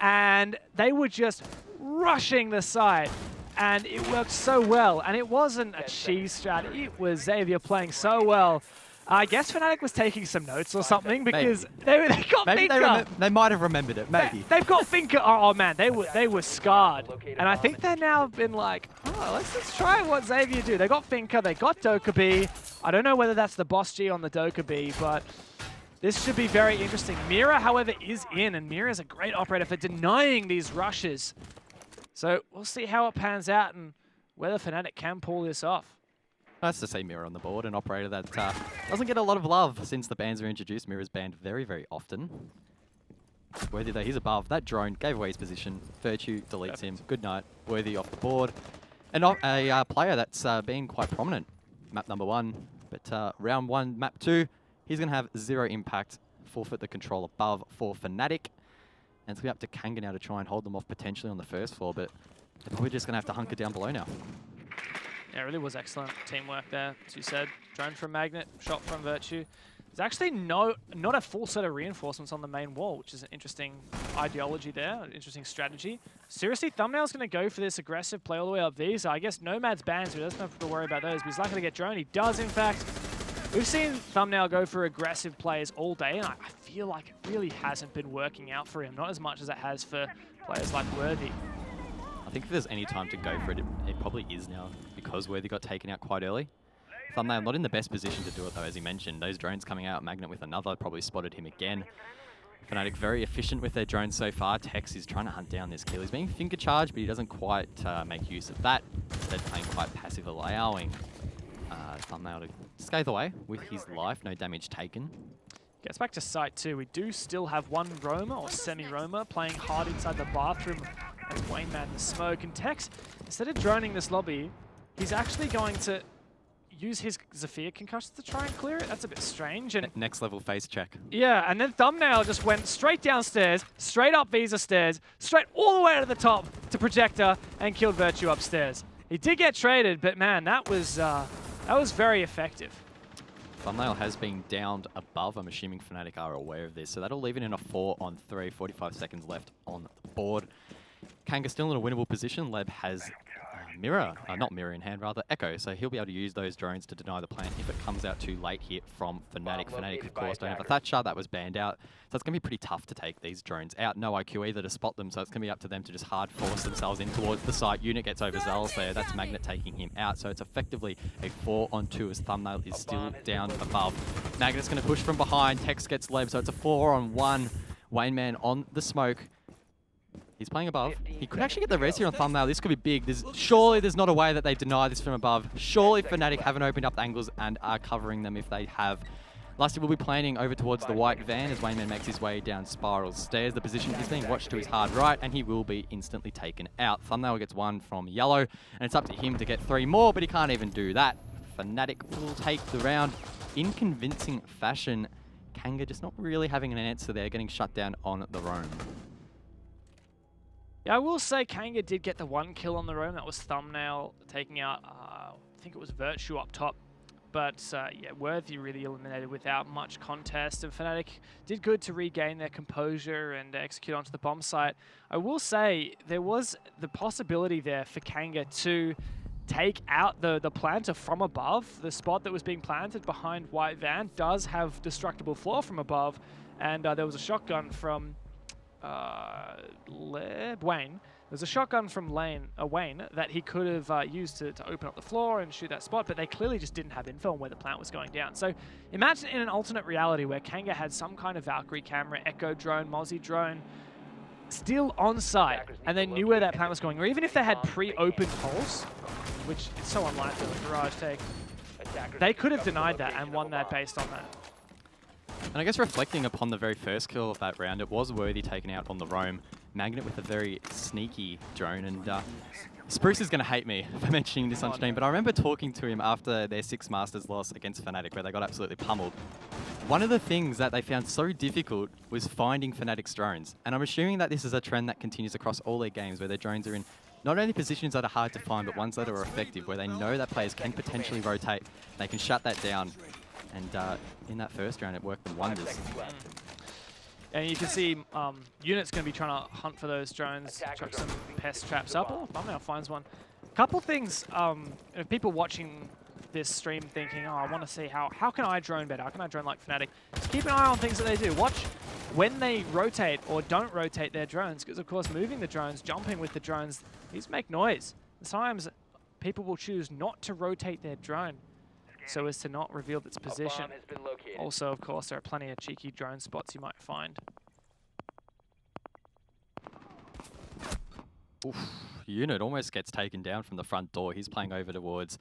and they were just rushing the side. And it worked so well. And it wasn't a cheese strat. It was Xavier playing so well. I guess Fnatic was taking some notes or something because they got Finka. They might have remembered it, maybe. They've got Finka. Oh man, they were scarred. And I think they've now been like, oh, let's try what Xavier do. They got Finka, they got Dokkaebi. I don't know whether that's the boss G on the Dokkaebi, but this should be very interesting. Mira, however, is in, and Mira is a great operator for denying these rushes. So we'll see how it pans out and whether Fnatic can pull this off. Nice to see Mira on the board, an operator that doesn't get a lot of love since the bans were introduced. Mira's banned very, very often. Worthy though, he's above. That drone gave away his position. Virtue deletes him. Good night. Worthy off the board. And a player that's been quite prominent. Map number 1. But round 1, map 2, he's going to have 0 impact. Forfeit the control above for Fnatic. And it's going to be up to Kanga now to try and hold them off potentially on the first floor, but they're probably just going to have to hunker down below now. Yeah, it really was excellent teamwork there, as you said. Drone from Magnet, shot from Virtue. There's actually not a full set of reinforcements on the main wall, which is an interesting ideology there, an interesting strategy. Seriously, Thumbnail's going to go for this aggressive play all the way up these. I guess Nomad's banned, so he doesn't have to worry about those, but he's likely to get drone. He does, in fact. We've seen Thumbnail go for aggressive plays all day, and I feel like it really hasn't been working out for him, not as much as it has for players like Worthy. I think if there's any time to go for it, it probably is now, because Worthy got taken out quite early. Thumbnail not in the best position to do it though, as he mentioned. Those drones coming out, Magnet with another, probably spotted him again. Fnatic very efficient with their drones so far. Tex is trying to hunt down this kill. He's being finger charged, but he doesn't quite make use of that. Instead playing quite passive, allowing Thumbnail to scathe away with his life, no damage taken. Gets back to site 2. We do still have one roamer, or semi-roamer, playing hard inside the bathroom as Wayne man the smoke. And Tex, instead of droning this lobby, he's actually going to use his Zephyr concussion to try and clear it. That's a bit strange. And next level face check. Yeah, and then Thumbnail just went straight downstairs, straight up Visa stairs, straight all the way to the top to Projector, and killed Virtue upstairs. He did get traded, but man, that was very effective. Thumbnail has been downed above. I'm assuming Fnatic are aware of this. So that'll leave it in a 4-on-3, 45 seconds left on the board. Kanga still in a winnable position. Leb has not mirror in hand, rather Echo. So he'll be able to use those drones to deny the plant if it comes out too late here from Fnatic. Fnatic, of course, don't have a Thatcher. That was banned out. So it's going to be pretty tough to take these drones out. No IQ either to spot them, so it's going to be up to them to just hard force themselves in towards the site. Unit gets overzealous there. That's Magnet taking him out. So it's effectively a 4-on-2 as Thumbnail is still down above. Magnet's going to push from behind. Tex gets Leb, so it's a 4-on-1. Wayne Man on the smoke. He's playing above. He could actually get the res here on Thumbnail. This could be big. Surely there's not a way that they deny this from above. Surely Fnatic haven't opened up the angles and are covering them if they have. Lusty will be planning over towards the white van as Wayman makes his way down Spiral Stairs. The position is being watched to his hard right, and he will be instantly taken out. Thumbnail gets one from Yellow, and it's up to him to get 3 more, but he can't even do that. Fnatic will take the round in convincing fashion. Kanga just not really having an answer there, getting shut down on the roam. Yeah, I will say Kanga did get the 1 kill on the roam. That was Thumbnail taking out, I think it was Virtue up top. But yeah, Worthy really eliminated without much contest. And Fnatic did good to regain their composure and execute onto the bomb site. I will say there was the possibility there for Kanga to take out the planter from above. The spot that was being planted behind White Van does have destructible floor from above. And there was a shotgun from Wayne. There's a shotgun from Wayne that he could have used to open up the floor and shoot that spot, but they clearly just didn't have info on where the plant was going down. So imagine in an alternate reality where Kanga had some kind of Valkyrie camera, Echo drone, Mozzie drone, still on site, and they knew where that plant was going, or even if they had pre-opened holes, which is so unlikely with Garage Take, they could have denied that and won that based on that. And I guess reflecting upon the very first kill of that round, it was Worthy taken out on the roam. Magnet with a very sneaky drone, and Spruce is going to hate me for mentioning this on stream, but I remember talking to him after their Six Masters loss against Fnatic, where they got absolutely pummeled. One of the things that they found so difficult was finding Fnatic's drones, and I'm assuming that this is a trend that continues across all their games, where their drones are in not only positions that are hard to find, but ones that are effective, where they know that players can potentially rotate, they can shut that down. And in that first round, it worked in wonders. And you can see Unit's going to be trying to hunt for those drones, chuck some pest traps up. Oh, Thumbnail finds one. Couple things, if people watching this stream thinking, oh, I want to see how can I drone better? How can I drone like Fnatic? Just keep an eye on things that they do. Watch when they rotate or don't rotate their drones, because of course moving the drones, jumping with the drones, these make noise. Sometimes people will choose not to rotate their drone so as to not reveal its position. Also, of course, there are plenty of cheeky drone spots you might find. Oof. Unit almost gets taken down from the front door. He's playing over towards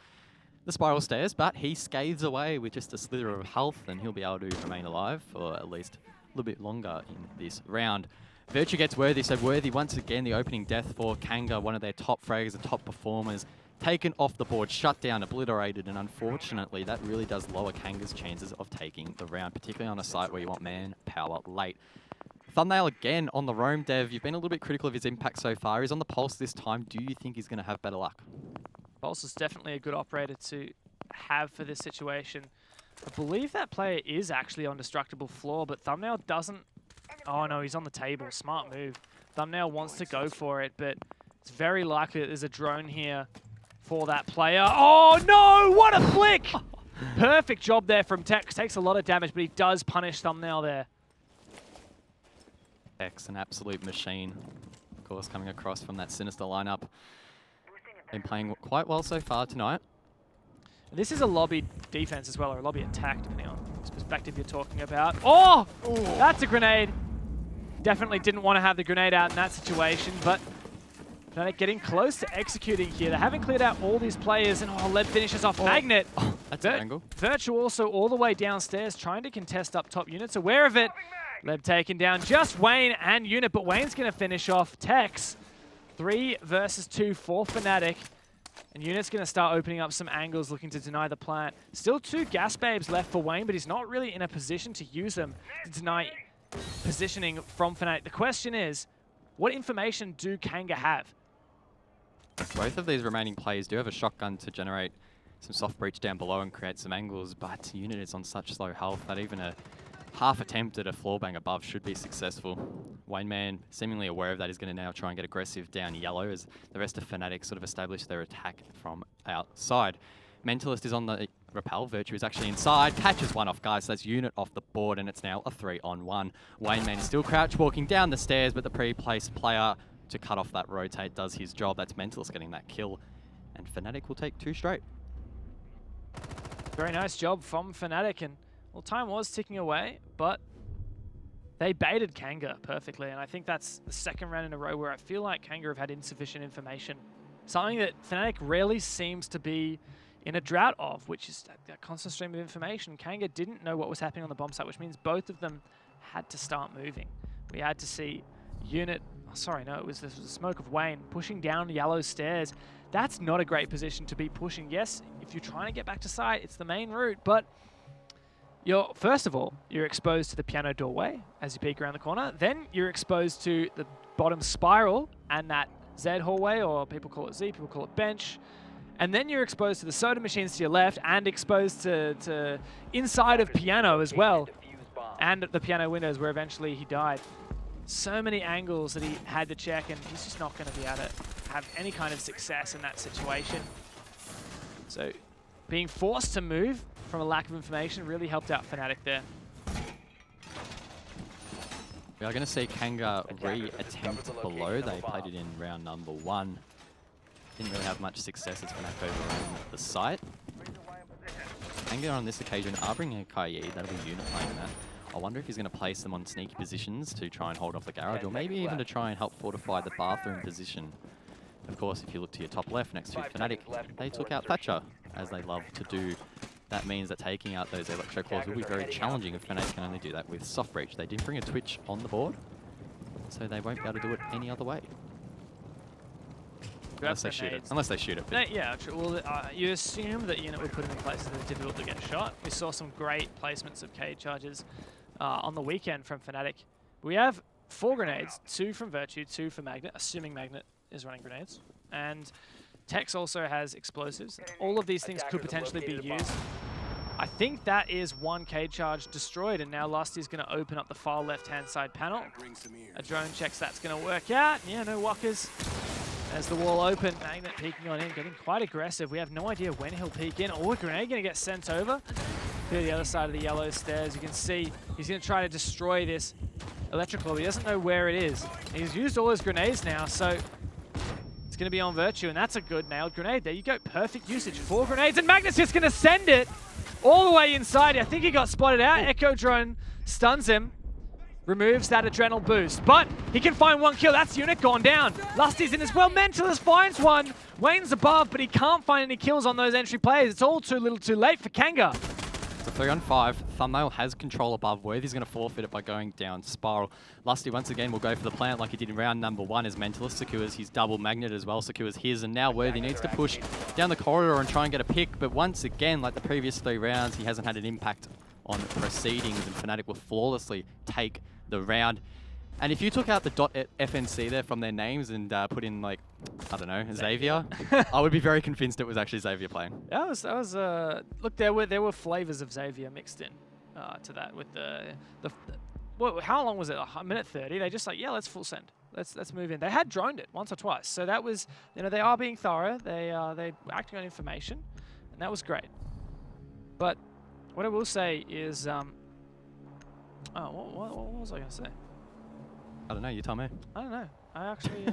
the Spiral Stairs, but he scathes away with just a slither of health, and he'll be able to remain alive for at least a little bit longer in this round. Virtue gets Worthy, so Worthy once again the opening death for Kanga, one of their top fraggers and top performers. Taken off the board, shut down, obliterated, and unfortunately that really does lower Kanga's chances of taking the round, particularly on a site where you want manpower late. Thumbnail again on the roam, Dev. You've been a little bit critical of his impact so far. He's on the pulse this time. Do you think he's going to have better luck? Bols is definitely a good operator to have for this situation. I believe that player is actually on Destructible Floor, but Thumbnail doesn't... Oh no, he's on the table. Smart move. Thumbnail wants to go for it, but it's very likely that there's a drone here for that player. Oh no, what a flick! Perfect job there from Tex. Takes a lot of damage, but he does punish Thumbnail there. Tex, an absolute machine. Of course, coming across from that Sinister lineup. Been playing quite well so far tonight. This is a lobby defense as well, or a lobby attack, depending on which perspective you're talking about. Oh! Ooh. That's a grenade. Definitely didn't want to have the grenade out in that situation, but Fnatic getting close to executing here. They haven't cleared out all these players, and Leb finishes off Magnet. Oh, that's an angle. Virtue also all the way downstairs, trying to contest up top. Unit's aware of it. Leb taken down just Wayne and Unit, but Wayne's going to finish off Tex. 3 versus 2 for Fnatic. And Unit's going to start opening up some angles, looking to deny the plant. Still 2 gas babes left for Wayne, but he's not really in a position to use them to deny positioning from Fnatic. The question is, what information do Kanga have? Both of these remaining players do have a shotgun to generate some soft breach down below and create some angles, but Unit is on such slow health that even a half attempt at a floor bang above should be successful. Wayne Man, seemingly aware of that, is going to now try and get aggressive down yellow as the rest of Fnatic sort of establish their attack from outside. Mentalist is on the rappel. Virtue is actually inside. Catches one off, guys. So that's Unit off the board, and it's now a 3-on-1. Wayne Man is still crouched, walking down the stairs, but the pre-placed player to cut off that rotate does his job. That's Mentalist getting that kill, and Fnatic will take 2 straight. Very nice job from Fnatic, and well, time was ticking away, but they baited Kanga perfectly, and I think that's the second round in a row where I feel like Kanga have had insufficient information. Something that Fnatic rarely seems to be in a drought of, which is that constant stream of information. Kanga didn't know what was happening on the bomb site, which means both of them had to start moving. We had to see Unit... Oh, sorry, no, this was the smoke of Wayne pushing down yellow stairs. That's not a great position to be pushing. Yes, if you're trying to get back to site, it's the main route, but first of all, you're exposed to the piano doorway as you peek around the corner. Then you're exposed to the bottom spiral and that Z hallway, or people call it Z, people call it bench. And then you're exposed to the soda machines to your left and exposed to inside of piano as well. And the piano windows where eventually he died. So many angles that he had to check, and he's just not going to be able to have any kind of success in that situation. So being forced to move from a lack of information really helped out Fnatic there. We are going to see Kanga re-attempt below. They played it in round number 1. Didn't really have much success as Fnatic overran the site. Kanga on this occasion are bringing a Kai. That'll be Unit playing that. I wonder if he's going to place them on sneaky positions to try and hold off the garage, or maybe even to try and help fortify the bathroom position. Of course, if you look to your top left next to Fnatic, they took out Thatcher, as they love to do. That means that taking out those electro claws will be very challenging if Fnatic can only do that with soft breach. They did bring a Twitch on the board, so they won't be able to do it any other way. Unless they shoot it. Unless they shoot it. Yeah, well, you assume that Unit would put him in places that are difficult to get shot. We saw some great placements of cage charges on the weekend from Fnatic. We have 4 grenades, 2 from Virtue, 2 for Magnet, assuming Magnet is running grenades. And Tex also has explosives. All of these things could potentially be used. I think that is 1 cage charge destroyed, and now Lusty's going to open up the far left-hand side panel. A drone checks that's going to work out. Yeah, no walkers. As the wall open, Magnet peeking on in, getting quite aggressive. We have no idea when he'll peek in. Oh, a grenade going to get sent over to the other side of the yellow stairs. You can see he's going to try to destroy this electrical, but he doesn't know where it is. He's used all his grenades now, so it's going to be on Virtue, and that's a good nailed grenade. There you go, perfect usage. 4 grenades, and Magnet's just going to send it all the way inside. I think he got spotted out. Echo Drone stuns him. Removes that adrenal boost, but he can find 1 kill. That's Unit gone down. Lusty's in as well. Mentalist finds 1. Wayne's above, but he can't find any kills on those entry players. It's all too little too late for Kanga. It's a 3-on-5. Thumbnail has control above. Worthy's going to forfeit it by going down spiral. Lusty once again will go for the plant like he did in round number 1 as Mentalist secures his double Magnet as well, secures his, and now Worthy needs to push down the corridor and try and get a pick, but once again, like the previous 3 rounds, he hasn't had an impact on proceedings, and Fnatic will flawlessly take the round. And if you took out the .FNC there from their names and put in, like, I don't know, Xavier, I would be very convinced it was actually Xavier playing. That was look, there were flavors of Xavier mixed in to that with how long was it? A minute 30. They just like, yeah, let's full send. Let's move in. They had droned it once or twice, so that was, you know, they are being thorough. They were acting on information, and that was great. But what I will say is, what was I going to say? I don't know, you tell me. I don't know. I actually,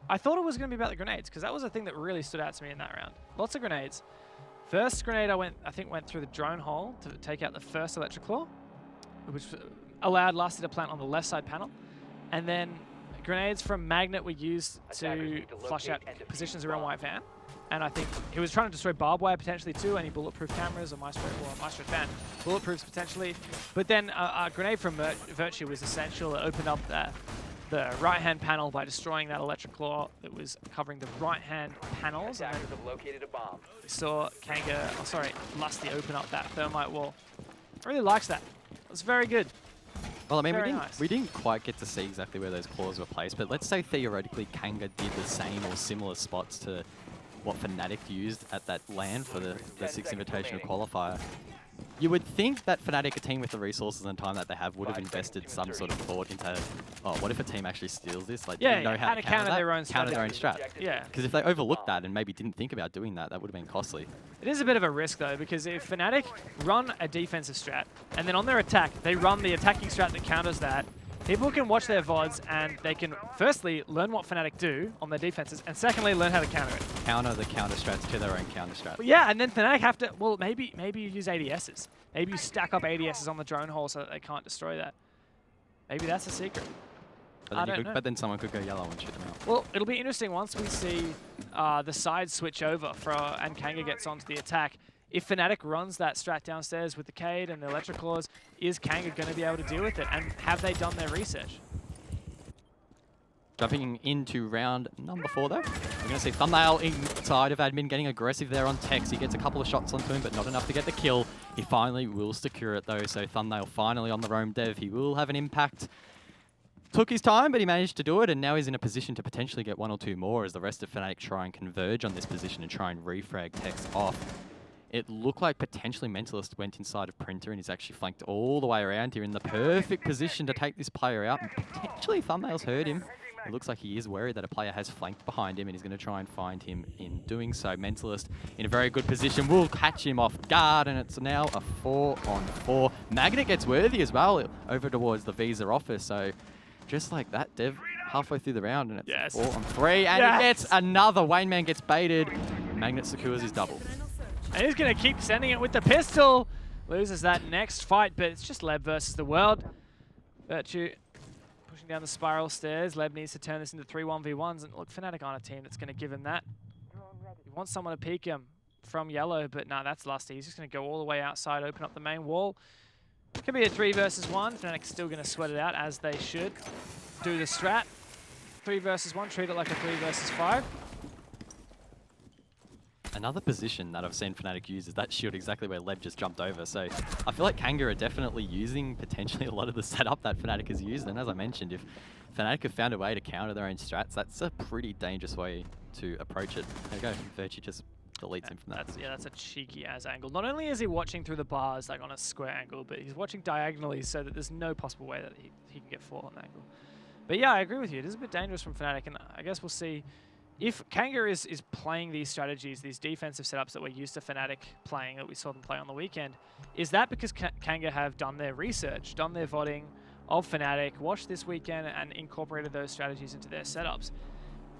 I thought it was going to be about the grenades, because that was the thing that really stood out to me in that round. Lots of grenades. First grenade I think went through the drone hole to take out the first electric claw, which allowed Lusty to plant on the left side panel. And then grenades from Magnet were used to flush out positions around White Van. And I think he was trying to destroy barbed wire potentially too, any bulletproof cameras or Maestro fan bulletproofs potentially. But then a grenade from Virtue was essential. It opened up the right-hand panel by destroying that electric claw that was covering the right-hand panels. And then we saw Lusty open up that thermite wall. I really liked that. It was very good. Well, I mean, we didn't quite get to see exactly where those claws were placed, but let's say theoretically Kanga did the same or similar spots to what Fnatic used at that LAN for the 6th Invitational qualifier. You would think that Fnatic, a team with the resources and time that they have, would have invested some sort of thought into, oh, what if a team actually steals this? Like, yeah, know how to counter their own strat. Yeah. Because if they overlooked that and maybe didn't think about doing that, that would have been costly. It is a bit of a risk though, because if Fnatic run a defensive strat, and then on their attack, they run the attacking strat that counters that, people can watch their VODs and they can firstly learn what Fnatic do on their defenses, and secondly learn how to counter it. Counter the counter strats to their own counter strat. But yeah, and then Fnatic have to, well, maybe you use ADSs. Maybe you stack up ADSs on the drone hole so that they can't destroy that. Maybe that's a secret. But then someone could go yellow and shoot them out. Well, it'll be interesting once we see the sides switch over and Kanga gets onto the attack. If Fnatic runs that strat downstairs with the Cade and the electric claws, is Kanga going to be able to deal with it? And have they done their research? Jumping into round number 4 though. We're going to see Thumbnail inside of admin getting aggressive there on Tex. He gets a couple of shots onto him, but not enough to get the kill. He finally will secure it though, so Thumbnail finally on the roam dev. He will have an impact. Took his time, but he managed to do it, and now he's in a position to potentially get 1 or 2 more as the rest of Fnatic try and converge on this position and try and refrag Tex off. It looked like potentially Mentalist went inside of Printer and he's actually flanked all the way around here in the perfect position to take this player out. And potentially Thumbnail's heard him. It looks like he is worried that a player has flanked behind him and he's going to try and find him in doing so. Mentalist in a very good position will catch him off guard, and it's now a 4-on-4. Magnet gets worthy as well over towards the Visa office. So just like that, Dev, halfway through the round, and it's 4-on-3, and he gets another. Wayne Man gets baited. Magnet secures his double. And he's going to keep sending it with the pistol. Loses that next fight, but it's just Leb versus the world. Virtue pushing down the spiral stairs. Leb needs to turn this into 3 1v1s. And look, Fnatic aren't a team that's going to give him that. He wants someone to peek him from yellow, but no, that's Lusty. He's just going to go all the way outside, open up the main wall. Could be a 3 versus 1. Fnatic's still going to sweat it out, as they should. Do the strat. 3 versus 1, treat it like a 3 versus 5. Another position that I've seen Fnatic use is that shield exactly where Leb just jumped over. So I feel like Kanga are definitely using potentially a lot of the setup that Fnatic has used. And as I mentioned, if Fnatic have found a way to counter their own strats, that's a pretty dangerous way to approach it. There you go, Virtue just deletes him from that. That's a cheeky ass angle. Not only is he watching through the bars like on a square angle, but he's watching diagonally so that there's no possible way that he can get 4 on the angle. But yeah, I agree with you. It is a bit dangerous from Fnatic, and I guess we'll see. If Kanga is playing these strategies, these defensive setups that we're used to Fnatic playing, that we saw them play on the weekend, is that because Kanga have done their research, done their vodding of Fnatic, watched this weekend and incorporated those strategies into their setups?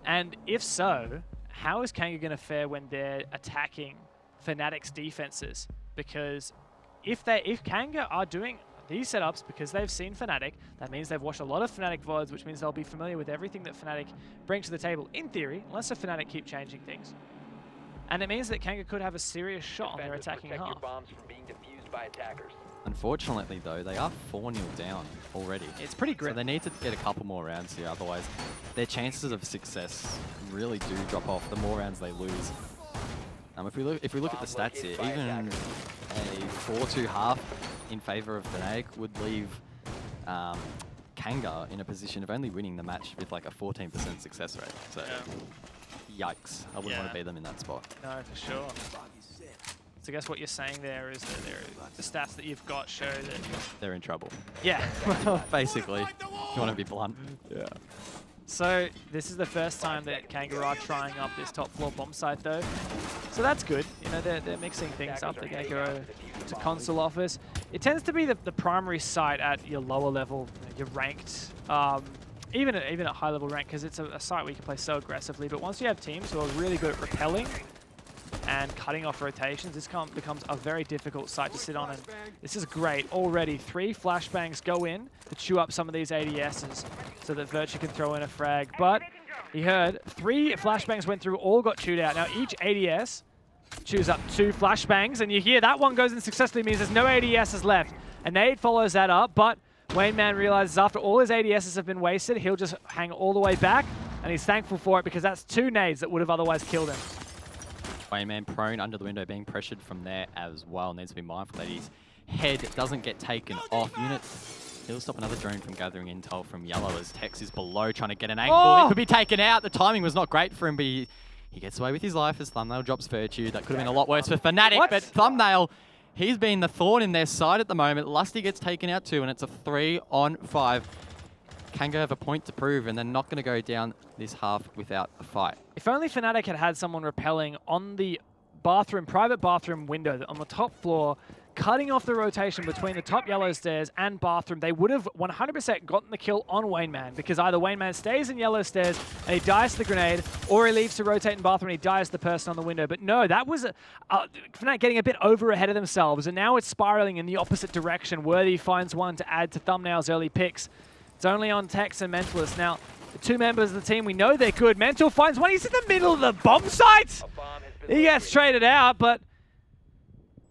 And if so, how is Kanga going to fare when they're attacking Fnatic's defenses? Because if Kanga are doing these setups because they've seen Fnatic, that means they've watched a lot of Fnatic VODs, which means they'll be familiar with everything that Fnatic bring to the table, in theory, unless the Fnatic keep changing things. And it means that Kanga could have a serious shot on their attacking half. Unfortunately, though, they are 4-0 down already. It's pretty grim. So they need to get a couple more rounds here, otherwise their chances of success really do drop off the more rounds they lose. If we look at the stats here, even a 4-2 half in favor of Fnatic would leave Kanga in a position of only winning the match with like a 14% success rate. So, yikes. I wouldn't want to be them in that spot. No, for sure. So I guess what you're saying there is that the stats that you've got show that... They're in trouble. Yeah. Basically, if you want to be blunt. Yeah. So this is the first time that Kanga are trying up this top floor bomb site though. So that's good. You know, they're mixing things up. They're going to go to console office. It tends to be the primary site at your lower level, your ranked, even at high level rank, because it's a site where you can play so aggressively. But once you have teams who are really good at repelling and cutting off rotations, this becomes a very difficult site to sit on. And this is great. Already 3 flashbangs go in to chew up some of these ADSs so that Virtue can throw in a frag. But he heard 3 flashbangs went through, all got chewed out. Now each ADS chews up 2 flashbangs, and you hear that one goes in successfully, means there's no ADSs left. A nade follows that up, but Wayne Man realizes after all his ADSs have been wasted, he'll just hang all the way back, and he's thankful for it because that's 2 nades that would have otherwise killed him. Wayne Man prone under the window, being pressured from there as well. Needs to be mindful that his head doesn't get taken off. Unit, he'll stop another drone from gathering intel from Yellow as Tex is below trying to get an angle. Oh! He could be taken out. The timing was not great for him, but he gets away with his life as Thumbnail drops Virtue. That could have been a lot worse for Fnatic, but Thumbnail, he's been the thorn in their side at the moment. Lusty gets taken out too, and it's a 3-on-5. Kanga have a point to prove, and they're not going to go down this half without a fight. If only Fnatic had someone rappelling on the private bathroom window on the top floor, cutting off the rotation between the top yellow stairs and bathroom, they would have 100% gotten the kill on Wayne Man, because either Wayne Man stays in yellow stairs and he dies to the grenade, or he leaves to rotate in bathroom and he dies to the person on the window. But no, that was Fnatic getting a bit over ahead of themselves, and now it's spiraling in the opposite direction. Worthy finds one to add to Thumbnail's early picks. It's only on Tex and Mentalist. Now, the 2 members of the team, we know they're good. Mental finds one. He's in the middle of the bomb site. He gets traded out, but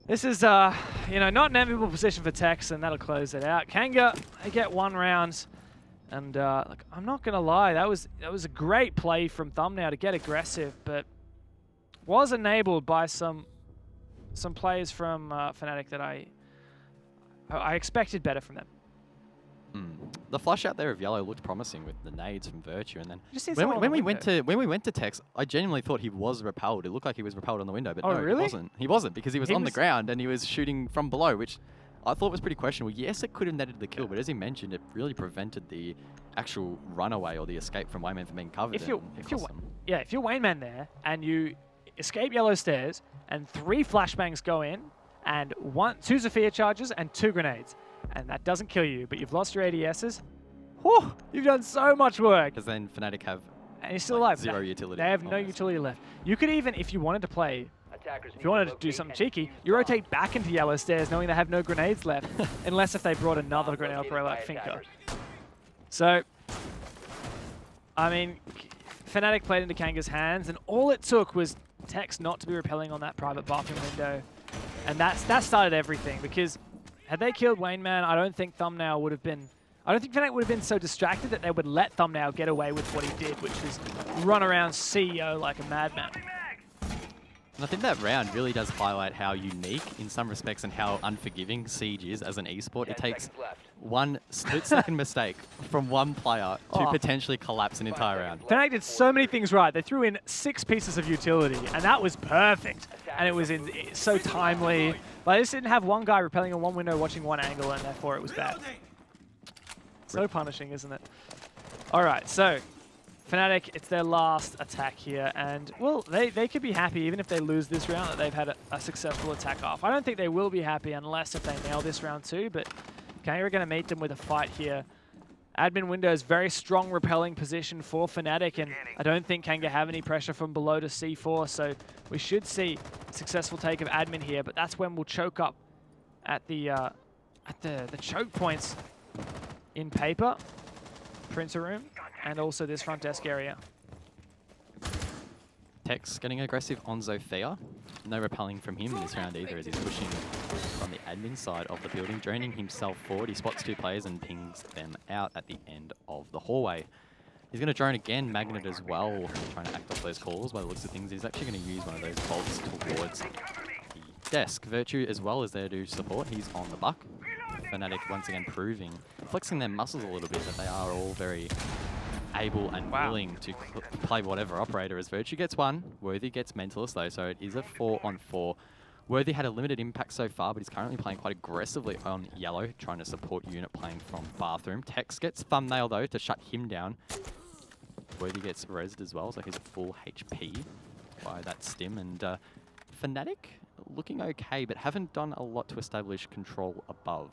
this is, you know, not an enviable position for Tex, and that'll close it out. Kanga, they get 1 round, and look, I'm not gonna lie, that was a great play from Thumbnail to get aggressive, but was enabled by some players from Fnatic that I expected better from them. The flush out there of Yellow looked promising with the nades from Virtue, and then when we went to Tex, I genuinely thought he was repelled. It looked like he was repelled on the window, but no, really? he wasn't. He wasn't, because he was on the ground and he was shooting from below, which I thought was pretty questionable. Yes, it could have netted the kill, but as he mentioned, it really prevented the actual runaway or the escape from Wayne Man from being covered. If you're Wayne Man there and you escape yellow stairs and 3 flashbangs go in and 2 Zephyr charges and 2 grenades, and that doesn't kill you, but you've lost your ADSs. Whew, you've done so much work. Because then Fnatic have and you're still alive. 0 utility. They have no utility left. You could even, if you wanted to play, if you wanted to do something cheeky, you rotate back into yellow stairs knowing they have no grenades left, unless if they brought another grenade operator like Finker. So, I mean, Fnatic played into Kanga's hands, and all it took was Tex not to be repelling on that private bathroom window. And that started everything, because had they killed Wayne Man, I don't think Thumbnail would have been... I don't think Fnatic would have been so distracted that they would let Thumbnail get away with what he did, which was run around CEO like a madman. And I think that round really does highlight how unique, in some respects, and how unforgiving Siege is as an esport. It takes one split-second mistake from one player to potentially collapse an entire round. Fnatic did so many things right. They threw in 6 pieces of utility, and that was perfect. And it was so timely. But I just didn't have one guy repelling on one window, watching one angle, and therefore it was bad. So punishing, isn't it? All right, so Fnatic, it's their last attack here, and well, they could be happy even if they lose this round that they've had a successful attack off. I don't think they will be happy unless if they nail this round too, but Kanga are going to meet them with a fight here. Admin window is very strong repelling position for Fnatic, and I don't think Kanga have any pressure from below to C4, so we should see a successful take of admin here, but that's when we'll choke up at the choke points in paper, printer room, and also this front desk area. Tex getting aggressive on Zofia. No repelling from him in this round either, as he's pushing from the admin side of the building, draining himself forward. He spots 2 players and pings them out at the end of the hallway. He's going to drone again, Magnet as well, trying to act off those calls. By the looks of things, he's actually going to use one of those bolts towards the desk. Virtue as well is there to support. He's on the buck. Fnatic once again proving flexing their muscles a little bit, that they are all very able and willing to play whatever operator. As Virtue gets one, Worthy gets Mentalist though, so it is a 4-on-4. Worthy had a limited impact so far, but he's currently playing quite aggressively on yellow, trying to support unit playing from bathroom. Tex gets thumbnail though to shut him down. Worthy gets rezzed as well, so he's full HP by that stim. And Fnatic looking okay, but haven't done a lot to establish control above.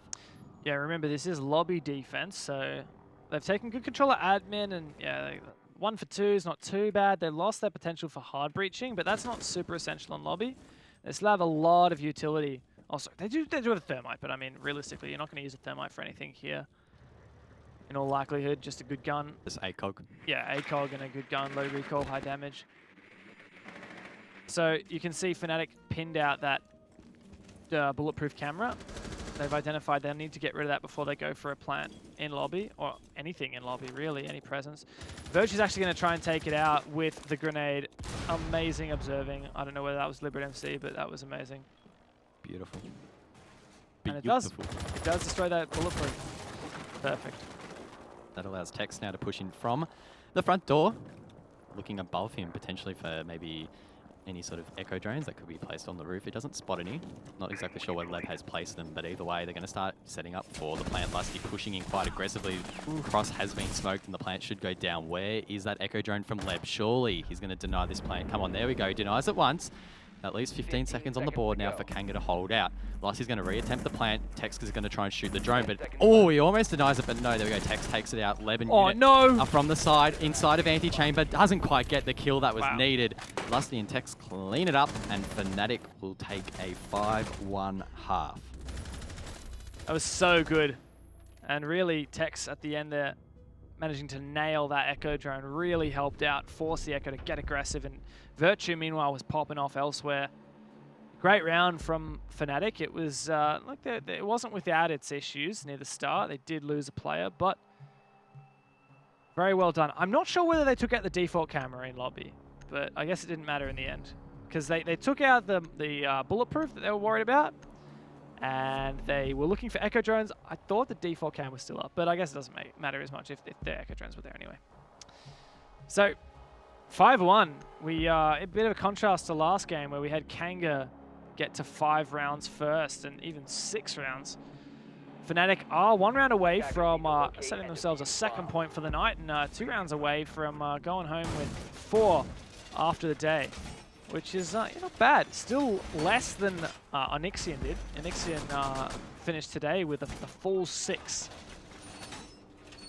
Yeah, remember this is lobby defense, so they've taken good control of admin, and yeah, 1 for 2 is not too bad. They lost their potential for hard breaching, but that's not super essential on lobby. They still have a lot of utility. Also, they do have a thermite, but I mean, realistically, you're not going to use a thermite for anything here. In all likelihood, just a good gun. Just ACOG. Yeah, ACOG and a good gun, low recoil, high damage. So you can see Fnatic pinned out that bulletproof camera. They've identified they'll need to get rid of that before they go for a plant in lobby, or anything in lobby, really, any presence. Virtue's actually going to try and take it out with the grenade. Amazing observing. I don't know whether that was Liberate MC, but that was amazing. Beautiful. And it does destroy that bulletproof. Perfect. That allows Tex now to push in from the front door, looking above him potentially for maybe any sort of echo drones that could be placed on the roof. It doesn't spot any. Not exactly sure where Leb has placed them, but either way, they're going to start setting up for the plant. Lusty pushing in quite aggressively. Cross has been smoked and the plant should go down. Where is that echo drone from Leb? Surely he's going to deny this plant. Come on, there we go. Denies it once. At least 15 seconds on the board now for Kanga to hold out. Lusty's going to reattempt the plant. Tex is going to try and shoot the drone, but oh, he almost denies it, but no, there we go. Tex takes it out. Leb and unit are from the side, inside of anti-chamber. Doesn't quite get the kill that was needed. Lusty and Tex clean it up, and Fnatic will take a 5-1 half. That was so good. And really, Tex at the end there, managing to nail that echo drone, really helped out, force the echo to get aggressive, and Virtue meanwhile was popping off elsewhere. Great round from Fnatic. It was it wasn't without its issues near the start. They did lose a player, but very well done. I'm not sure whether they took out the default camera in lobby, but I guess it didn't matter in the end because they took out the bulletproof that they were worried about, and they were looking for echo drones. I thought the default cam was still up, but I guess it doesn't matter as much if their echo drones were there anyway. So 5-1. We a bit of a contrast to last game where we had Kanga get to 5 rounds first and even 6 rounds. Fnatic are 1 round away from setting themselves a 2nd point for the night, and 2 rounds away from going home with 4 after the day, which is not bad. Still less than Onyxian did. Onyxian finished today with a full 6.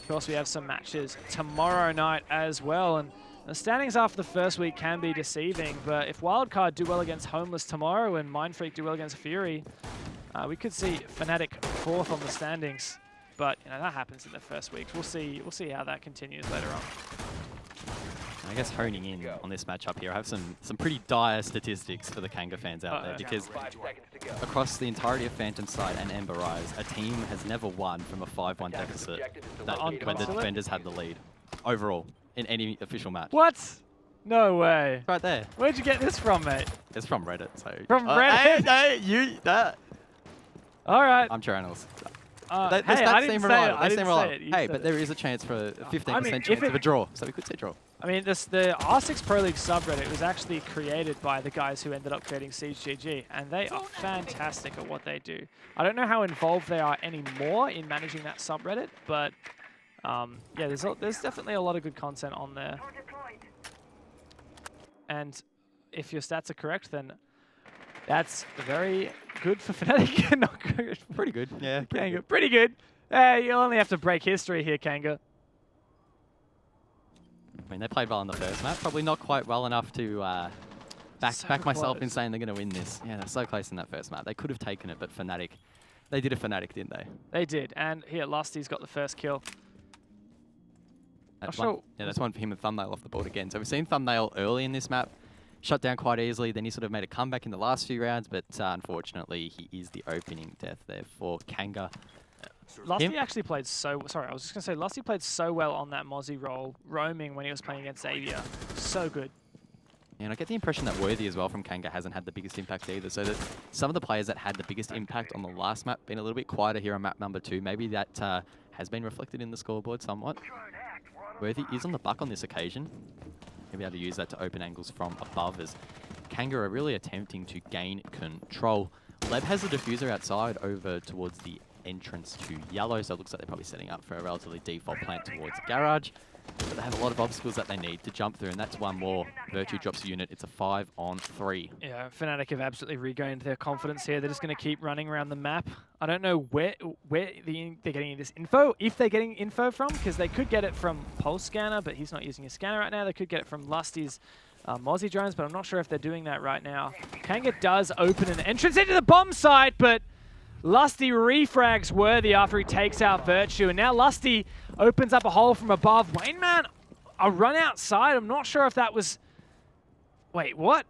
Of course, we have some matches tomorrow night as well, and the standings after the first week can be deceiving, but if Wildcard do well against Homeless tomorrow and Mindfreak do well against Fury, we could see Fnatic 4th on the standings. But that happens in the first weeks. We'll see how that continues later on. I guess honing in on this matchup here, I have some pretty dire statistics for the Kanga fans out there, because across the entirety of Phantom Sight and Ember Rise, a team has never won from a 5-1 deficit when the defenders had the lead overall in any official match. What? No way. Right there. Where'd you get this from, mate? It's from Reddit. So from Reddit? Hey, that. All right. I'm channels. Hey, I didn't say it. Hey, but there is a chance for a 15% chance of a draw, so we could say draw. I mean, the R6 Pro League subreddit was actually created by the guys who ended up creating Siege GG, and they are fantastic at what they do. I don't know how involved they are anymore in managing that subreddit, but yeah, there's definitely a lot of good content on there. And if your stats are correct, then that's very good for Fnatic. Not good. Pretty good. Yeah. Kanga, pretty good. You'll only have to break history here, Kanga. I mean, they played well in the first map. Probably not quite well enough to back myself in saying they're going to win this. Yeah, they're so close in that first map. They could have taken it, but Fnatic, they did a Fnatic, didn't they? They did. And here, Lusty's got the first kill. That's one for him and Thumbnail off the board again. So we've seen Thumbnail early in this map, shut down quite easily. Then he sort of made a comeback in the last few rounds, but unfortunately, he is the opening death there for Kanga. Lusty actually played Lusty played so well on that Mozzie role, roaming when he was playing against Xavier. So good. And I get the impression that Worthy as well from Kanga hasn't had the biggest impact either. So that some of the players that had the biggest impact on the last map been a little bit quieter here on map number 2. Maybe that has been reflected in the scoreboard somewhat. Worthy is on the buck on this occasion. He'll be able to use that to open angles from above as Kanga are really attempting to gain control. Leb has the diffuser outside over towards the entrance to yellow, so it looks like they're probably setting up for a relatively default plant towards garage. But they have a lot of obstacles that they need to jump through, and that's one more. Virtue drops a unit. It's a 5-on-3. Yeah, Fnatic have absolutely regained their confidence here. They're just going to keep running around the map. I don't know where they're getting this info, if they're getting info from, because they could get it from Pulse Scanner, but he's not using a scanner right now. They could get it from Lusty's Mozzie drones, but I'm not sure if they're doing that right now. Kanga does open an entrance into the bomb site, but Lusty refrags Worthy after he takes out Virtue, and now Lusty opens up a hole from above. Wayneman, a run outside. I'm not sure if that was... Wait, what?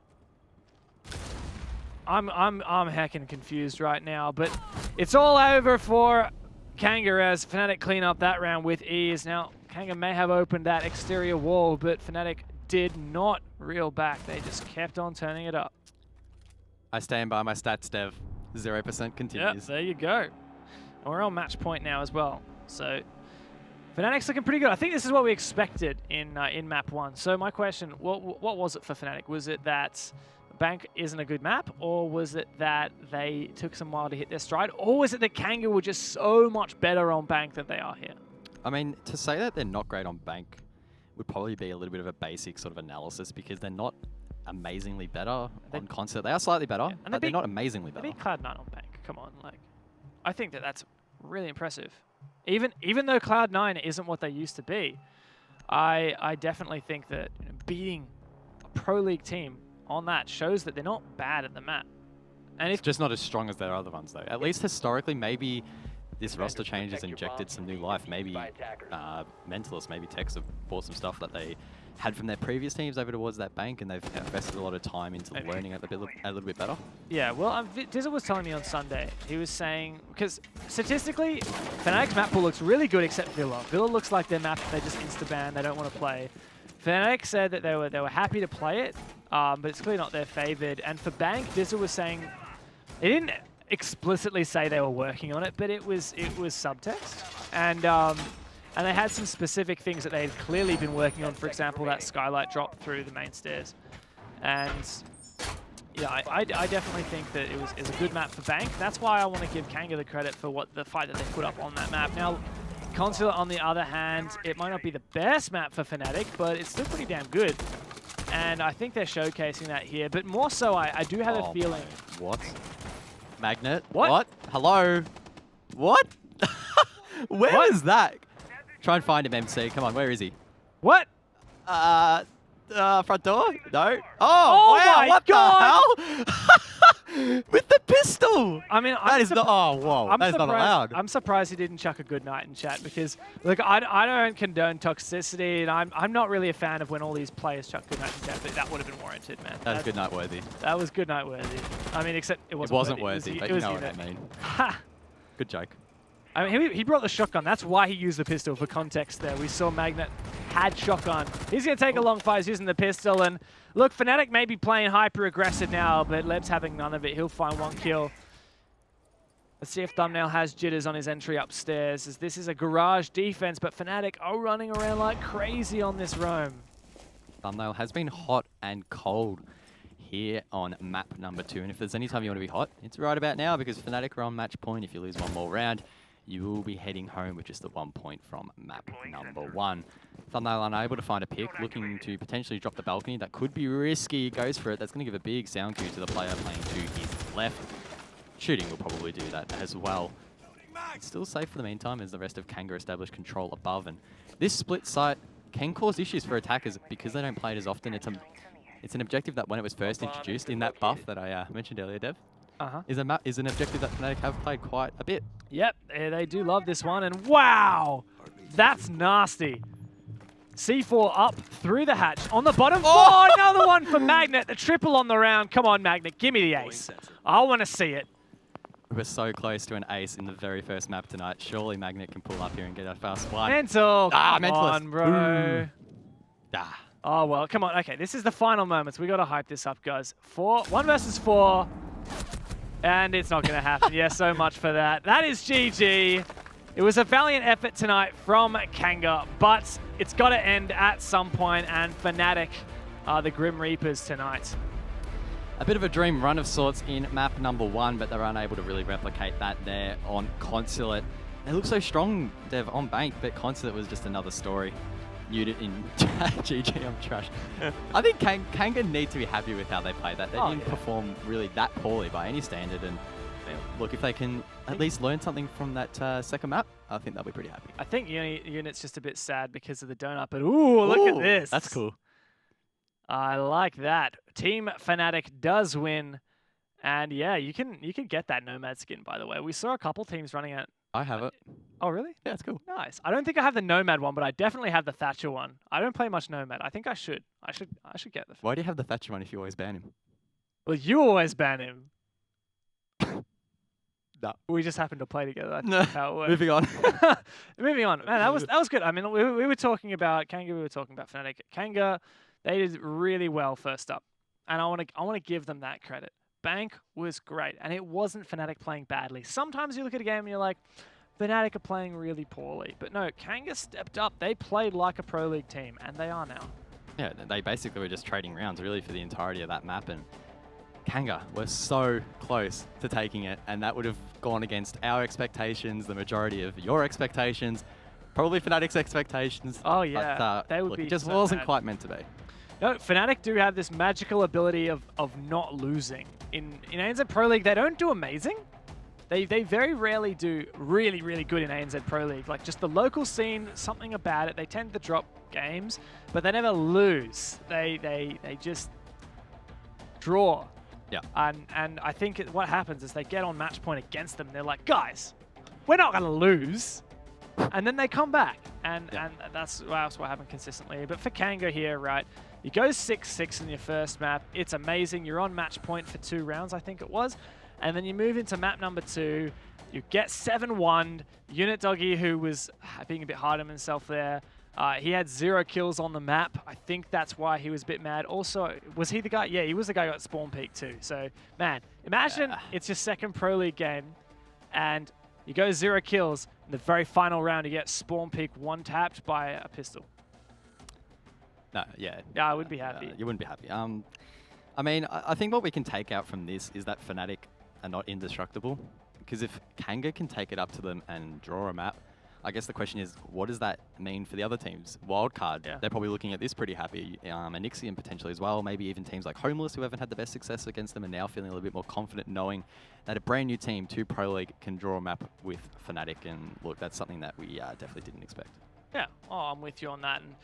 I'm heckin' confused right now, but it's all over for Kanga as Fnatic clean up that round with ease. Now, Kanga may have opened that exterior wall, but Fnatic did not reel back. They just kept on turning it up. I stand by my stats, Dev. 0% continues. Yep, there you go. And we're on match point now as well. So Fnatic's looking pretty good. I think this is what we expected in map 1. So my question, what was it for Fnatic? Was it that Bank isn't a good map, or was it that they took some while to hit their stride, or was it that Kanga were just so much better on Bank than they are here? I mean, to say that they're not great on Bank would probably be a little bit of a basic sort of analysis, because they're not amazingly better on concert. They are slightly better, yeah, but they're not amazingly better. They beat Cloud9 on Bank. Come on, like, I think that's really impressive. Even though Cloud9 isn't what they used to be, I definitely think that beating a Pro League team on that shows that they're not bad at the map. And it's just not as strong as their other ones, though. At least historically, maybe this roster change has injected some new life. Maybe Mentalist, maybe Tex have bought some stuff that they had from their previous teams over towards that Bank, and they've invested a lot of time into learning a little bit better. Yeah, well, Dizzle was telling me on Sunday, he was saying, because statistically, Fnatic's map pool looks really good except Villa. Villa looks like their map they just insta-ban, they don't want to play. Fnatic said that they were happy to play it, but it's clearly not their favored. And for Bank, Dizzle was saying, he didn't explicitly say they were working on it, but it was subtext. And they had some specific things that they had clearly been working on. For example, that skylight drop through the main stairs. And yeah, I definitely think that it was a good map for Bank. That's why I want to give Kanga the credit for the fight that they put up on that map. Now, Consulate, on the other hand, it might not be the best map for Fnatic, but it's still pretty damn good. And I think they're showcasing that here. But more so, I do have a feeling. What? Magnet? What? Hello? What? Where is that? Try and find him, MC. Come on, where is he? What? Front door? No. Oh wow, what God. The hell? With the pistol! I mean, that is not, oh, whoa, that is not allowed. I'm surprised he didn't chuck a good night in chat, because, look, I don't condone toxicity, and I'm not really a fan of when all these players chuck good night in chat, but that would have been warranted, man. That was good night worthy. That was good night worthy. I mean, except it wasn't worthy, but you know what I mean. Ha! Good joke. I mean, he brought the shotgun. That's why he used the pistol, for context there. We saw Magnet had shotgun. He's going to take a long fight. He's using the pistol. And look, Fnatic may be playing hyper-aggressive now, but Leb's having none of it. He'll find one kill. Let's see if Thumbnail has jitters on his entry upstairs, as this is a garage defense, but Fnatic are running around like crazy on this roam. Thumbnail has been hot and cold here on map number 2. And if there's any time you want to be hot, it's right about now, because Fnatic are on match point. If you lose one more round, you will be heading home with just the 1 point from map number 1. Thumbnail unable to find a pick, looking to potentially drop the balcony. That could be risky. Goes for it. That's going to give a big sound cue to the player playing to his left. Shooting will probably do that as well. It's still safe for the meantime as the rest of Kanga establish control above. And this split site can cause issues for attackers because they don't play it as often. It's an objective that when it was first introduced in that buff that I mentioned earlier, Dev, is an objective that Fnatic have played quite a bit. Yep, they do love this one, and wow, that's nasty. C4 up through the hatch on the bottom. Oh, another one for Magnet, the triple on the round. Come on, Magnet, give me the ace. I want to see it. We're so close to an ace in the very first map tonight. Surely Magnet can pull up here and get a fast one. Mental, come Mentalist. on, bro. Ah. Oh, well, come on. Okay, this is the final moments. We got to hype this up, guys. 1 versus 4. And it's not going to happen. Yeah, so much for that. That is GG. It was a valiant effort tonight from Kanga, but it's got to end at some point, and Fnatic are the Grim Reapers tonight. A bit of a dream run of sorts in map number 1, but they're unable to really replicate that there on Consulate. They look so strong, Dev, on Bank, but Consulate was just another story. Unit in GG, I'm trash. I think Kanga need to be happy with how they played that. They didn't perform really that poorly by any standard, and look, if they can at least learn something from that second map, I think they'll be pretty happy. I think Unit's just a bit sad because of the donut, but ooh, look at this. That's cool. I like that. Team Fnatic does win, and yeah, you can get that Nomad skin, by the way. We saw a couple teams running it. I have it. Oh, really? Yeah, it's cool. Nice. I don't think I have the Nomad one, but I definitely have the Thatcher one. I don't play much Nomad. I think I should. I should get the. Why do you have the Thatcher one if you always ban him? Well, you always ban him. No. We just happened to play together. That's how it works. Moving on. Moving on. Man, that was good. I mean, we were talking about Kanga. We were talking about Fnatic. Kanga, they did really well first up, and I want to give them that credit. Bank was great, and it wasn't Fnatic playing badly. Sometimes you look at a game and you're like, Fnatic are playing really poorly. But no, Kanga stepped up. They played like a Pro League team, and they are now. Yeah, they basically were just trading rounds really for the entirety of that map, and Kanga were so close to taking it, and that would have gone against our expectations, the majority of your expectations, probably Fnatic's expectations. Oh yeah, but, they would look, be. It just so wasn't mad. quite meant to be. No, Fnatic do have this magical ability of not losing. In ANZ Pro League, they don't do amazing. They very rarely do really, really good in ANZ Pro League. Like just the local scene, something about it. They tend to drop games, but they never lose. They just draw. Yeah. And I think what happens is they get on match point against them. They're like, guys, we're not going to lose. And then they come back. And that's what happened consistently. But for Kanga here, right, you go 6-6 in your first map. It's amazing. You're on match point for 2 rounds, I think it was. And then you move into map number 2. You get 7-1. Unit Doggy, who was being a bit hard on himself there, he had 0 kills on the map. I think that's why he was a bit mad. Also, was he the guy? Yeah, he was the guy who got spawn peak too. So, man, imagine it's your second Pro League game and you go 0 kills. In the very final round, you get spawn peak 1 tapped by a pistol. No, yeah. Yeah, I would be happy. You wouldn't be happy. I mean, I think what we can take out from this is that Fnatic are not indestructible. Because if Kanga can take it up to them and draw a map, I guess the question is, what does that mean for the other teams? Wildcard, they're probably looking at this pretty happy. Anixium potentially as well. Maybe even teams like Homeless, who haven't had the best success against them, and now feeling a little bit more confident knowing that a brand new team to Pro League can draw a map with Fnatic. And look, that's something that we definitely didn't expect. Yeah, I'm with you on that. And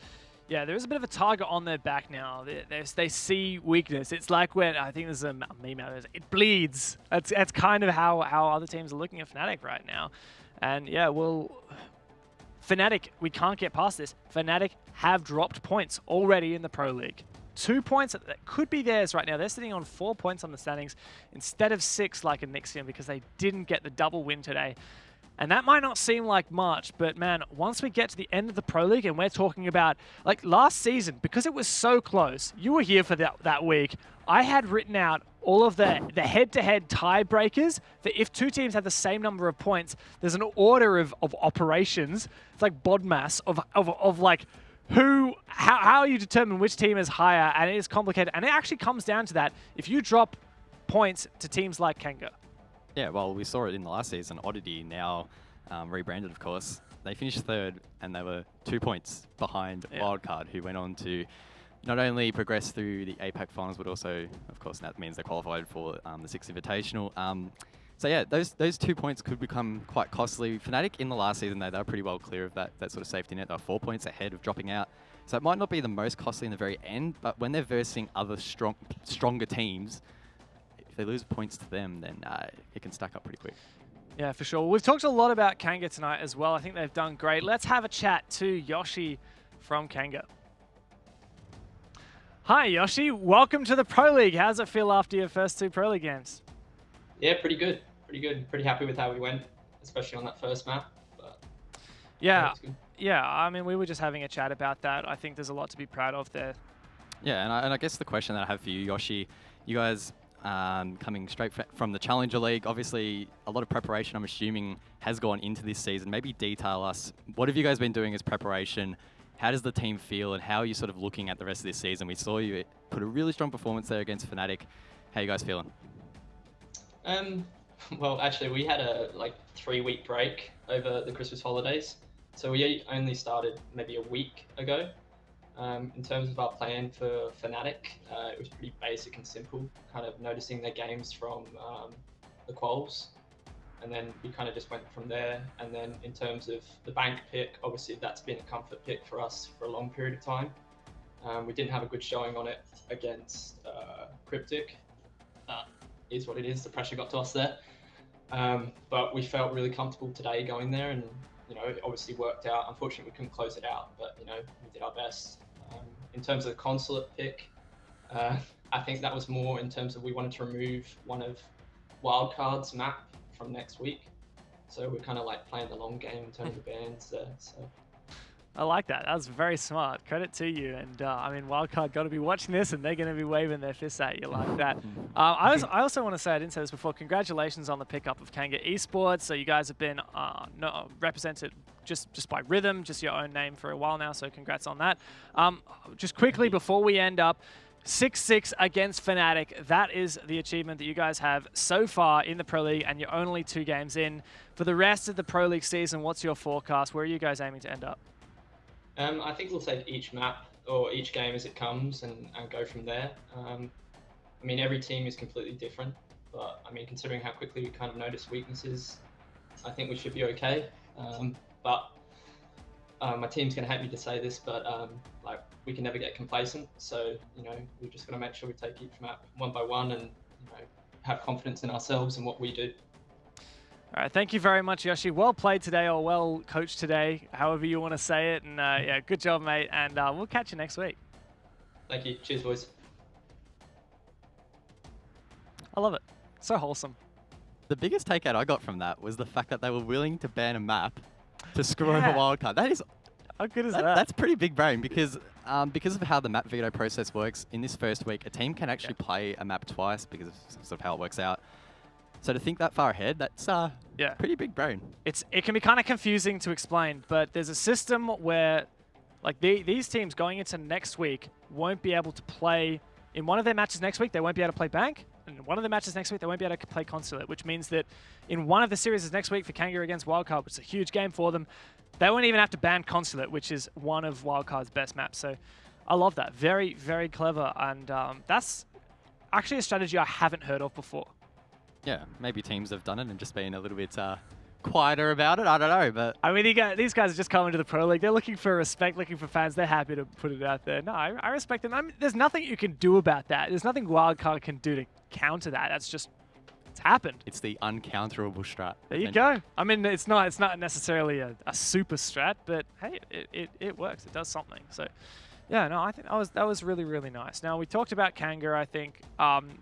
yeah, there is a bit of a target on their back now. They see weakness. It's like when, I think there's a meme out there, it bleeds. That's kind of how other teams are looking at Fnatic right now. And yeah, well, Fnatic, we can't get past this. Fnatic have dropped points already in the Pro League. 2 points that could be theirs right now. They're sitting on 4 points on the standings instead of 6 like Anixium because they didn't get the double win today. And that might not seem like much, but man, once we get to the end of the Pro League and we're talking about, like last season, because it was so close, you were here for that week, I had written out all of the head-to-head tiebreakers for if 2 teams have the same number of points, there's an order of operations. It's like BODMAS of like how you determine which team is higher, and it is complicated. And it actually comes down to that. If you drop points to teams like Kanga. Yeah, well, we saw it in the last season. Oddity, now rebranded, of course. They finished 3rd, and they were 2 points behind Wildcard, who went on to not only progress through the APAC finals, but also, of course, that means they qualified for the 6th Invitational. So yeah, those 2 points could become quite costly. Fnatic in the last season, they were pretty well clear of that sort of safety net. They were 4 points ahead of dropping out. So it might not be the most costly in the very end, but when they're versing other stronger teams, if they lose points to them, then it can stack up pretty quick. Yeah, for sure. We've talked a lot about Kanga tonight as well. I think they've done great. Let's have a chat to Yoshi from Kanga. Hi, Yoshi. Welcome to the Pro League. How does it feel after your first 2 Pro League games? Yeah, pretty good. Pretty good. Pretty happy with how we went, especially on that first map. But yeah, I mean, we were just having a chat about that. I think there's a lot to be proud of there. Yeah, and I guess the question that I have for you, Yoshi, you guys coming straight from the Challenger League. Obviously, a lot of preparation, I'm assuming, has gone into this season. Maybe detail us, what have you guys been doing as preparation? How does the team feel, and how are you sort of looking at the rest of this season? We saw you put a really strong performance there against Fnatic. How are you guys feeling? Well, actually, we had a 3-week break over the Christmas holidays, so we only started maybe a week ago. In terms of our plan for Fnatic, it was pretty basic and simple, kind of noticing their games from the quals, and then we kind of just went from there. And then in terms of the bank pick, obviously that's been a comfort pick for us for a long period of time. We didn't have a good showing on it against Cryptic. That is what it is, the pressure got to us there. But we felt really comfortable today going there, and it obviously worked out. Unfortunately, we couldn't close it out, but we did our best. In terms of the consulate pick, I think that was more in terms of we wanted to remove one of Wildcard's map from next week. So we're kind of playing the long game in terms of bans there. So I like that. That was very smart. Credit to you. And I mean, Wildcard got to be watching this, and they're going to be waving their fists at you like that. I also want to say, I didn't say this before, congratulations on the pickup of Kanga Esports. So you guys have been represented just by Rhythm, just your own name for a while now. So congrats on that. Just quickly before we end up, 6-6 against Fnatic. That is the achievement that you guys have so far in the Pro League, and you're only 2 games in. For the rest of the Pro League season, what's your forecast? Where are you guys aiming to end up? I think we'll take each map or each game as it comes and go from there. I mean, every team is completely different, but I mean, considering how quickly we kind of notice weaknesses, I think we should be okay. But my team's going to hate me to say this, but we can never get complacent. So, we're just going to make sure we take each map one by one and, have confidence in ourselves and what we do. All right, thank you very much, Yoshi. Well played today, or well coached today, however you want to say it. And yeah, good job, mate. And we'll catch you next week. Thank you. Cheers, boys. I love it. So wholesome. The biggest takeout I got from that was the fact that they were willing to ban a map to screw over Wildcard. That is, how good is that? That's pretty big brain, because of how the map veto process works. In this first week, a team can actually play a map twice because of sort of how it works out. So to think that far ahead, that's pretty big brain. It can be kind of confusing to explain, but there's a system where these teams going into next week won't be able to play in one of their matches next week. They won't be able to play Bank, and in one of the matches next week they won't be able to play Consulate, which means that in one of the series next week for Kanga against Wildcard, which is a huge game for them, they won't even have to ban Consulate, which is one of Wildcard's best maps. So I love that. Very, very clever, and that's actually a strategy I haven't heard of before. Yeah, maybe teams have done it and just been a little bit quieter about it. I don't know, but I mean, these guys are just coming to the Pro League. They're looking for respect, looking for fans. They're happy to put it out there. No, I respect them. I mean, there's nothing you can do about that. There's nothing Wildcard can do to counter that. That's just, it's happened. It's the uncounterable strat. There you go. I mean, it's not necessarily a super strat, but hey, it works. It does something. So. Yeah, no, I think that was really, really nice. Now, we talked about Kanga, I think.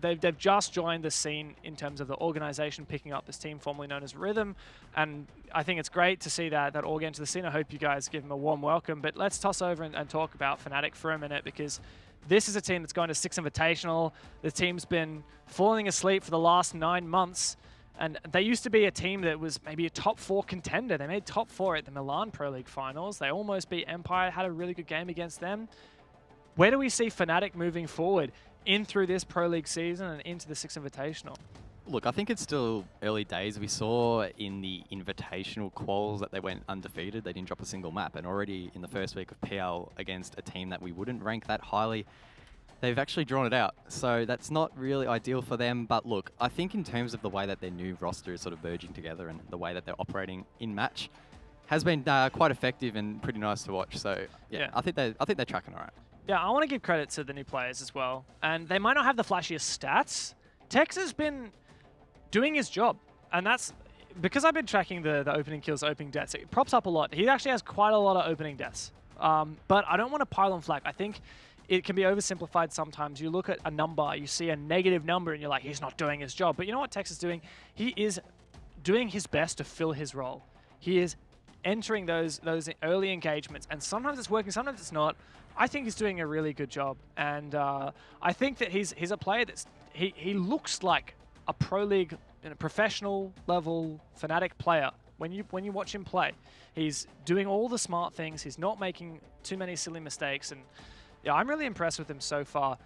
They've just joined the scene in terms of the organization picking up this team formerly known as Rhythm, and I think it's great to see that all get into the scene. I hope you guys give them a warm welcome, but let's toss over and talk about Fnatic for a minute, because this is a team that's going to 6 Invitational. The team's been falling asleep for the last 9 months, and they used to be a team that was maybe a top 4 contender. They made top 4 at the Milan Pro League finals. They almost beat Empire, had a really good game against them. Where do we see Fnatic moving forward in through this Pro League season and into the 6 Invitational? Look, I think it's still early days. We saw in the Invitational quals that they went undefeated. They didn't drop a single map. And already in the first week of PL against a team that we wouldn't rank that highly, they've actually drawn it out. So that's not really ideal for them. But look, I think in terms of the way that their new roster is sort of merging together and the way that they're operating in match has been quite effective and pretty nice to watch. So yeah. I think they're tracking all right. Yeah, I want to give credit to the new players as well. And they might not have the flashiest stats. Tex has been doing his job. And that's because I've been tracking the opening kills, opening deaths. It props up a lot. He actually has quite a lot of opening deaths. But I don't want to pile on flack. I think it can be oversimplified sometimes. You look at a number, you see a negative number, and you're like, he's not doing his job. But you know what Tex is doing? He is doing his best to fill his role. He is entering those early engagements. And sometimes it's working, sometimes it's not. I think he's doing a really good job, and I think that he's a player he looks like a Pro League, professional level Fnatic player. When you watch him play, he's doing all the smart things. He's not making too many silly mistakes, and yeah, I'm really impressed with him so far.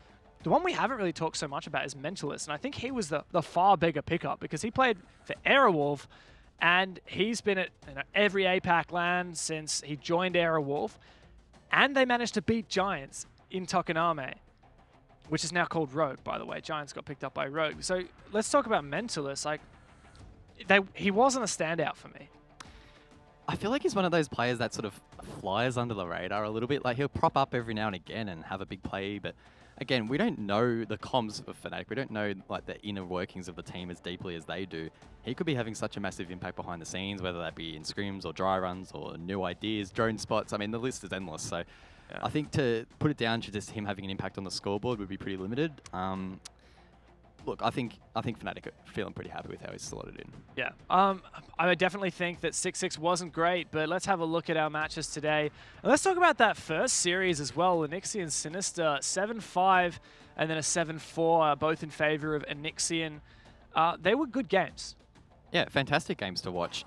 The one we haven't really talked so much about is Mentalist, and I think he was the far bigger pickup because he played for Aerowolf, and he's been at every APAC LAN since he joined Aerowolf, and they managed to beat Giants in Tokoname, which is now called Rogue, by the way. Giants got picked up by Rogue. So let's talk about Mentalist. Like, he wasn't a standout for me. I feel like he's one of those players that sort of flies under the radar a little bit. Like, he'll prop up every now and again and have a big play, but again, we don't know the comms of Fnatic. We don't know like the inner workings of the team as deeply as they do. He could be having such a massive impact behind the scenes, whether that be in scrims or dry runs or new ideas, drone spots. I mean, the list is endless. So yeah. I think to put it down to just him having an impact on the scoreboard would be pretty limited. Look, I think Fnatic are feeling pretty happy with how he's slotted in. Yeah, I definitely think that 6-6 wasn't great, but let's have a look at our matches today. And let's talk about that first series as well. Onyxian Sinister, 7-5 and then a 7-4, both in favor of Onyxian. They were good games. Yeah, fantastic games to watch.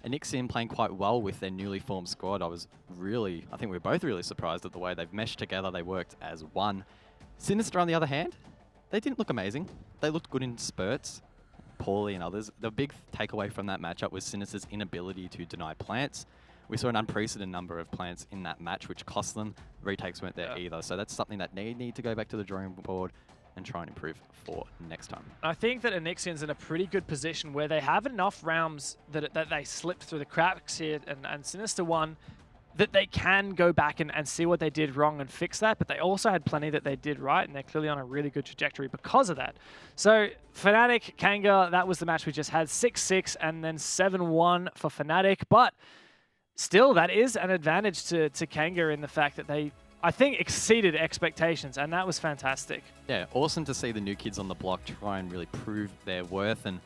Onyxian playing quite well with their newly formed squad. I think we were both really surprised at the way they've meshed together. They worked as one. Sinister, on the other hand, they didn't look amazing. They looked good in spurts, poorly in others. The big takeaway from that matchup was Sinister's inability to deny plants. We saw an unprecedented number of plants in that match, which cost them. Retakes weren't there either. So that's something that they need to go back to the drawing board and try and improve for next time. I think that Onyxian's in a pretty good position where they have enough rounds that they slipped through the cracks here, and Sinister won, that they can go back and see what they did wrong and fix that, but they also had plenty that they did right, and they're clearly on a really good trajectory because of that. So Fnatic, Kanga, that was the match we just had, 6-6 and then 7-1 for Fnatic, but still that is an advantage to Kanga in the fact that they, I think, exceeded expectations, and that was fantastic. Yeah, awesome to see the new kids on the block try and really prove their worth, and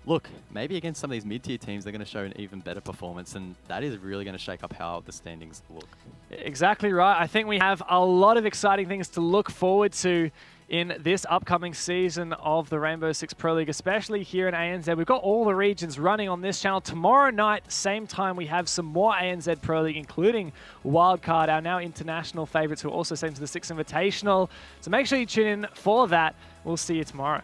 look, maybe against some of these mid-tier teams, they're going to show an even better performance, and that is really going to shake up how the standings look. Exactly right. I think we have a lot of exciting things to look forward to in this upcoming season of the Rainbow Six Pro League, especially here in ANZ. We've got all the regions running on this channel. Tomorrow night, same time, we have some more ANZ Pro League, including Wildcard, our now international favorites who are also sent to the Six Invitational. So make sure you tune in for that. We'll see you tomorrow.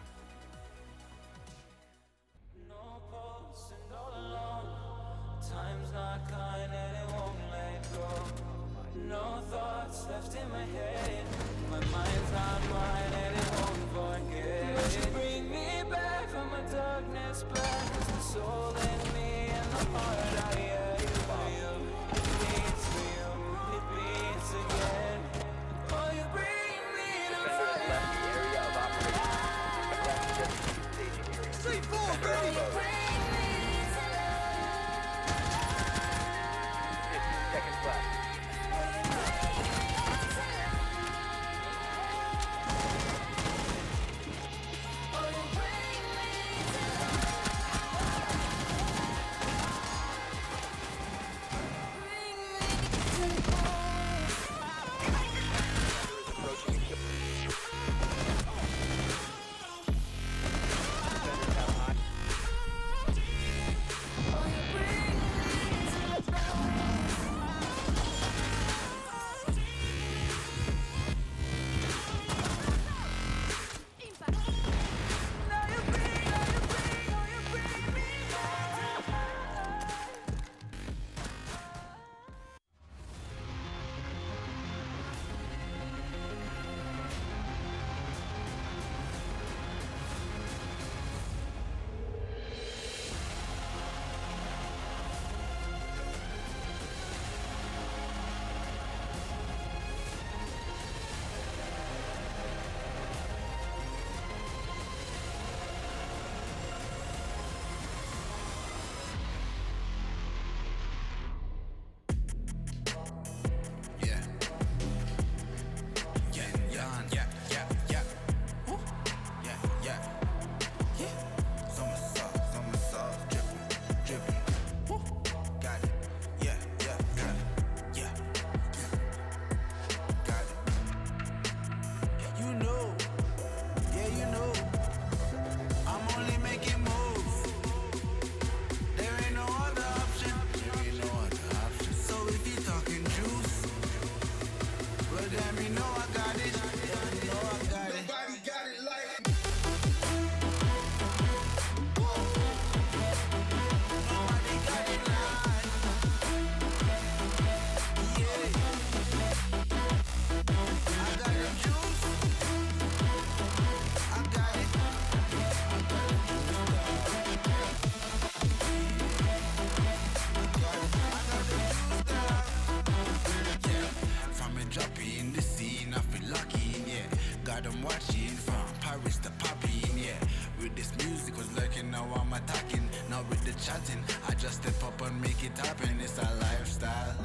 dropping in the scene, I feel lucky, yeah. Got them watching from Paris to popping, yeah. With this music was lurking, now I'm attacking. Now with the chatting, I just step up and make it happen. It's a lifestyle.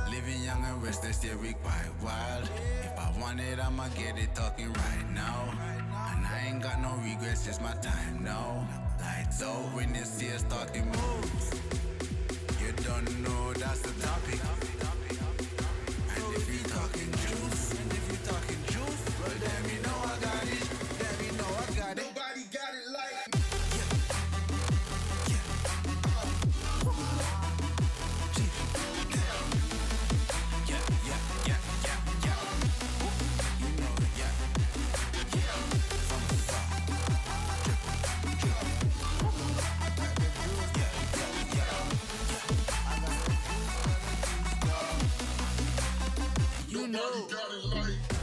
Living young and restless, yeah, we quite wild. If I want it, I'ma get it talking right now. And I ain't got no regrets, it's my time now. Lights out when you see us talking moves. You don't know that's the topic. And if you talking juice, well then you know I got it. Then you know I got it. Nobody got it like me. You know.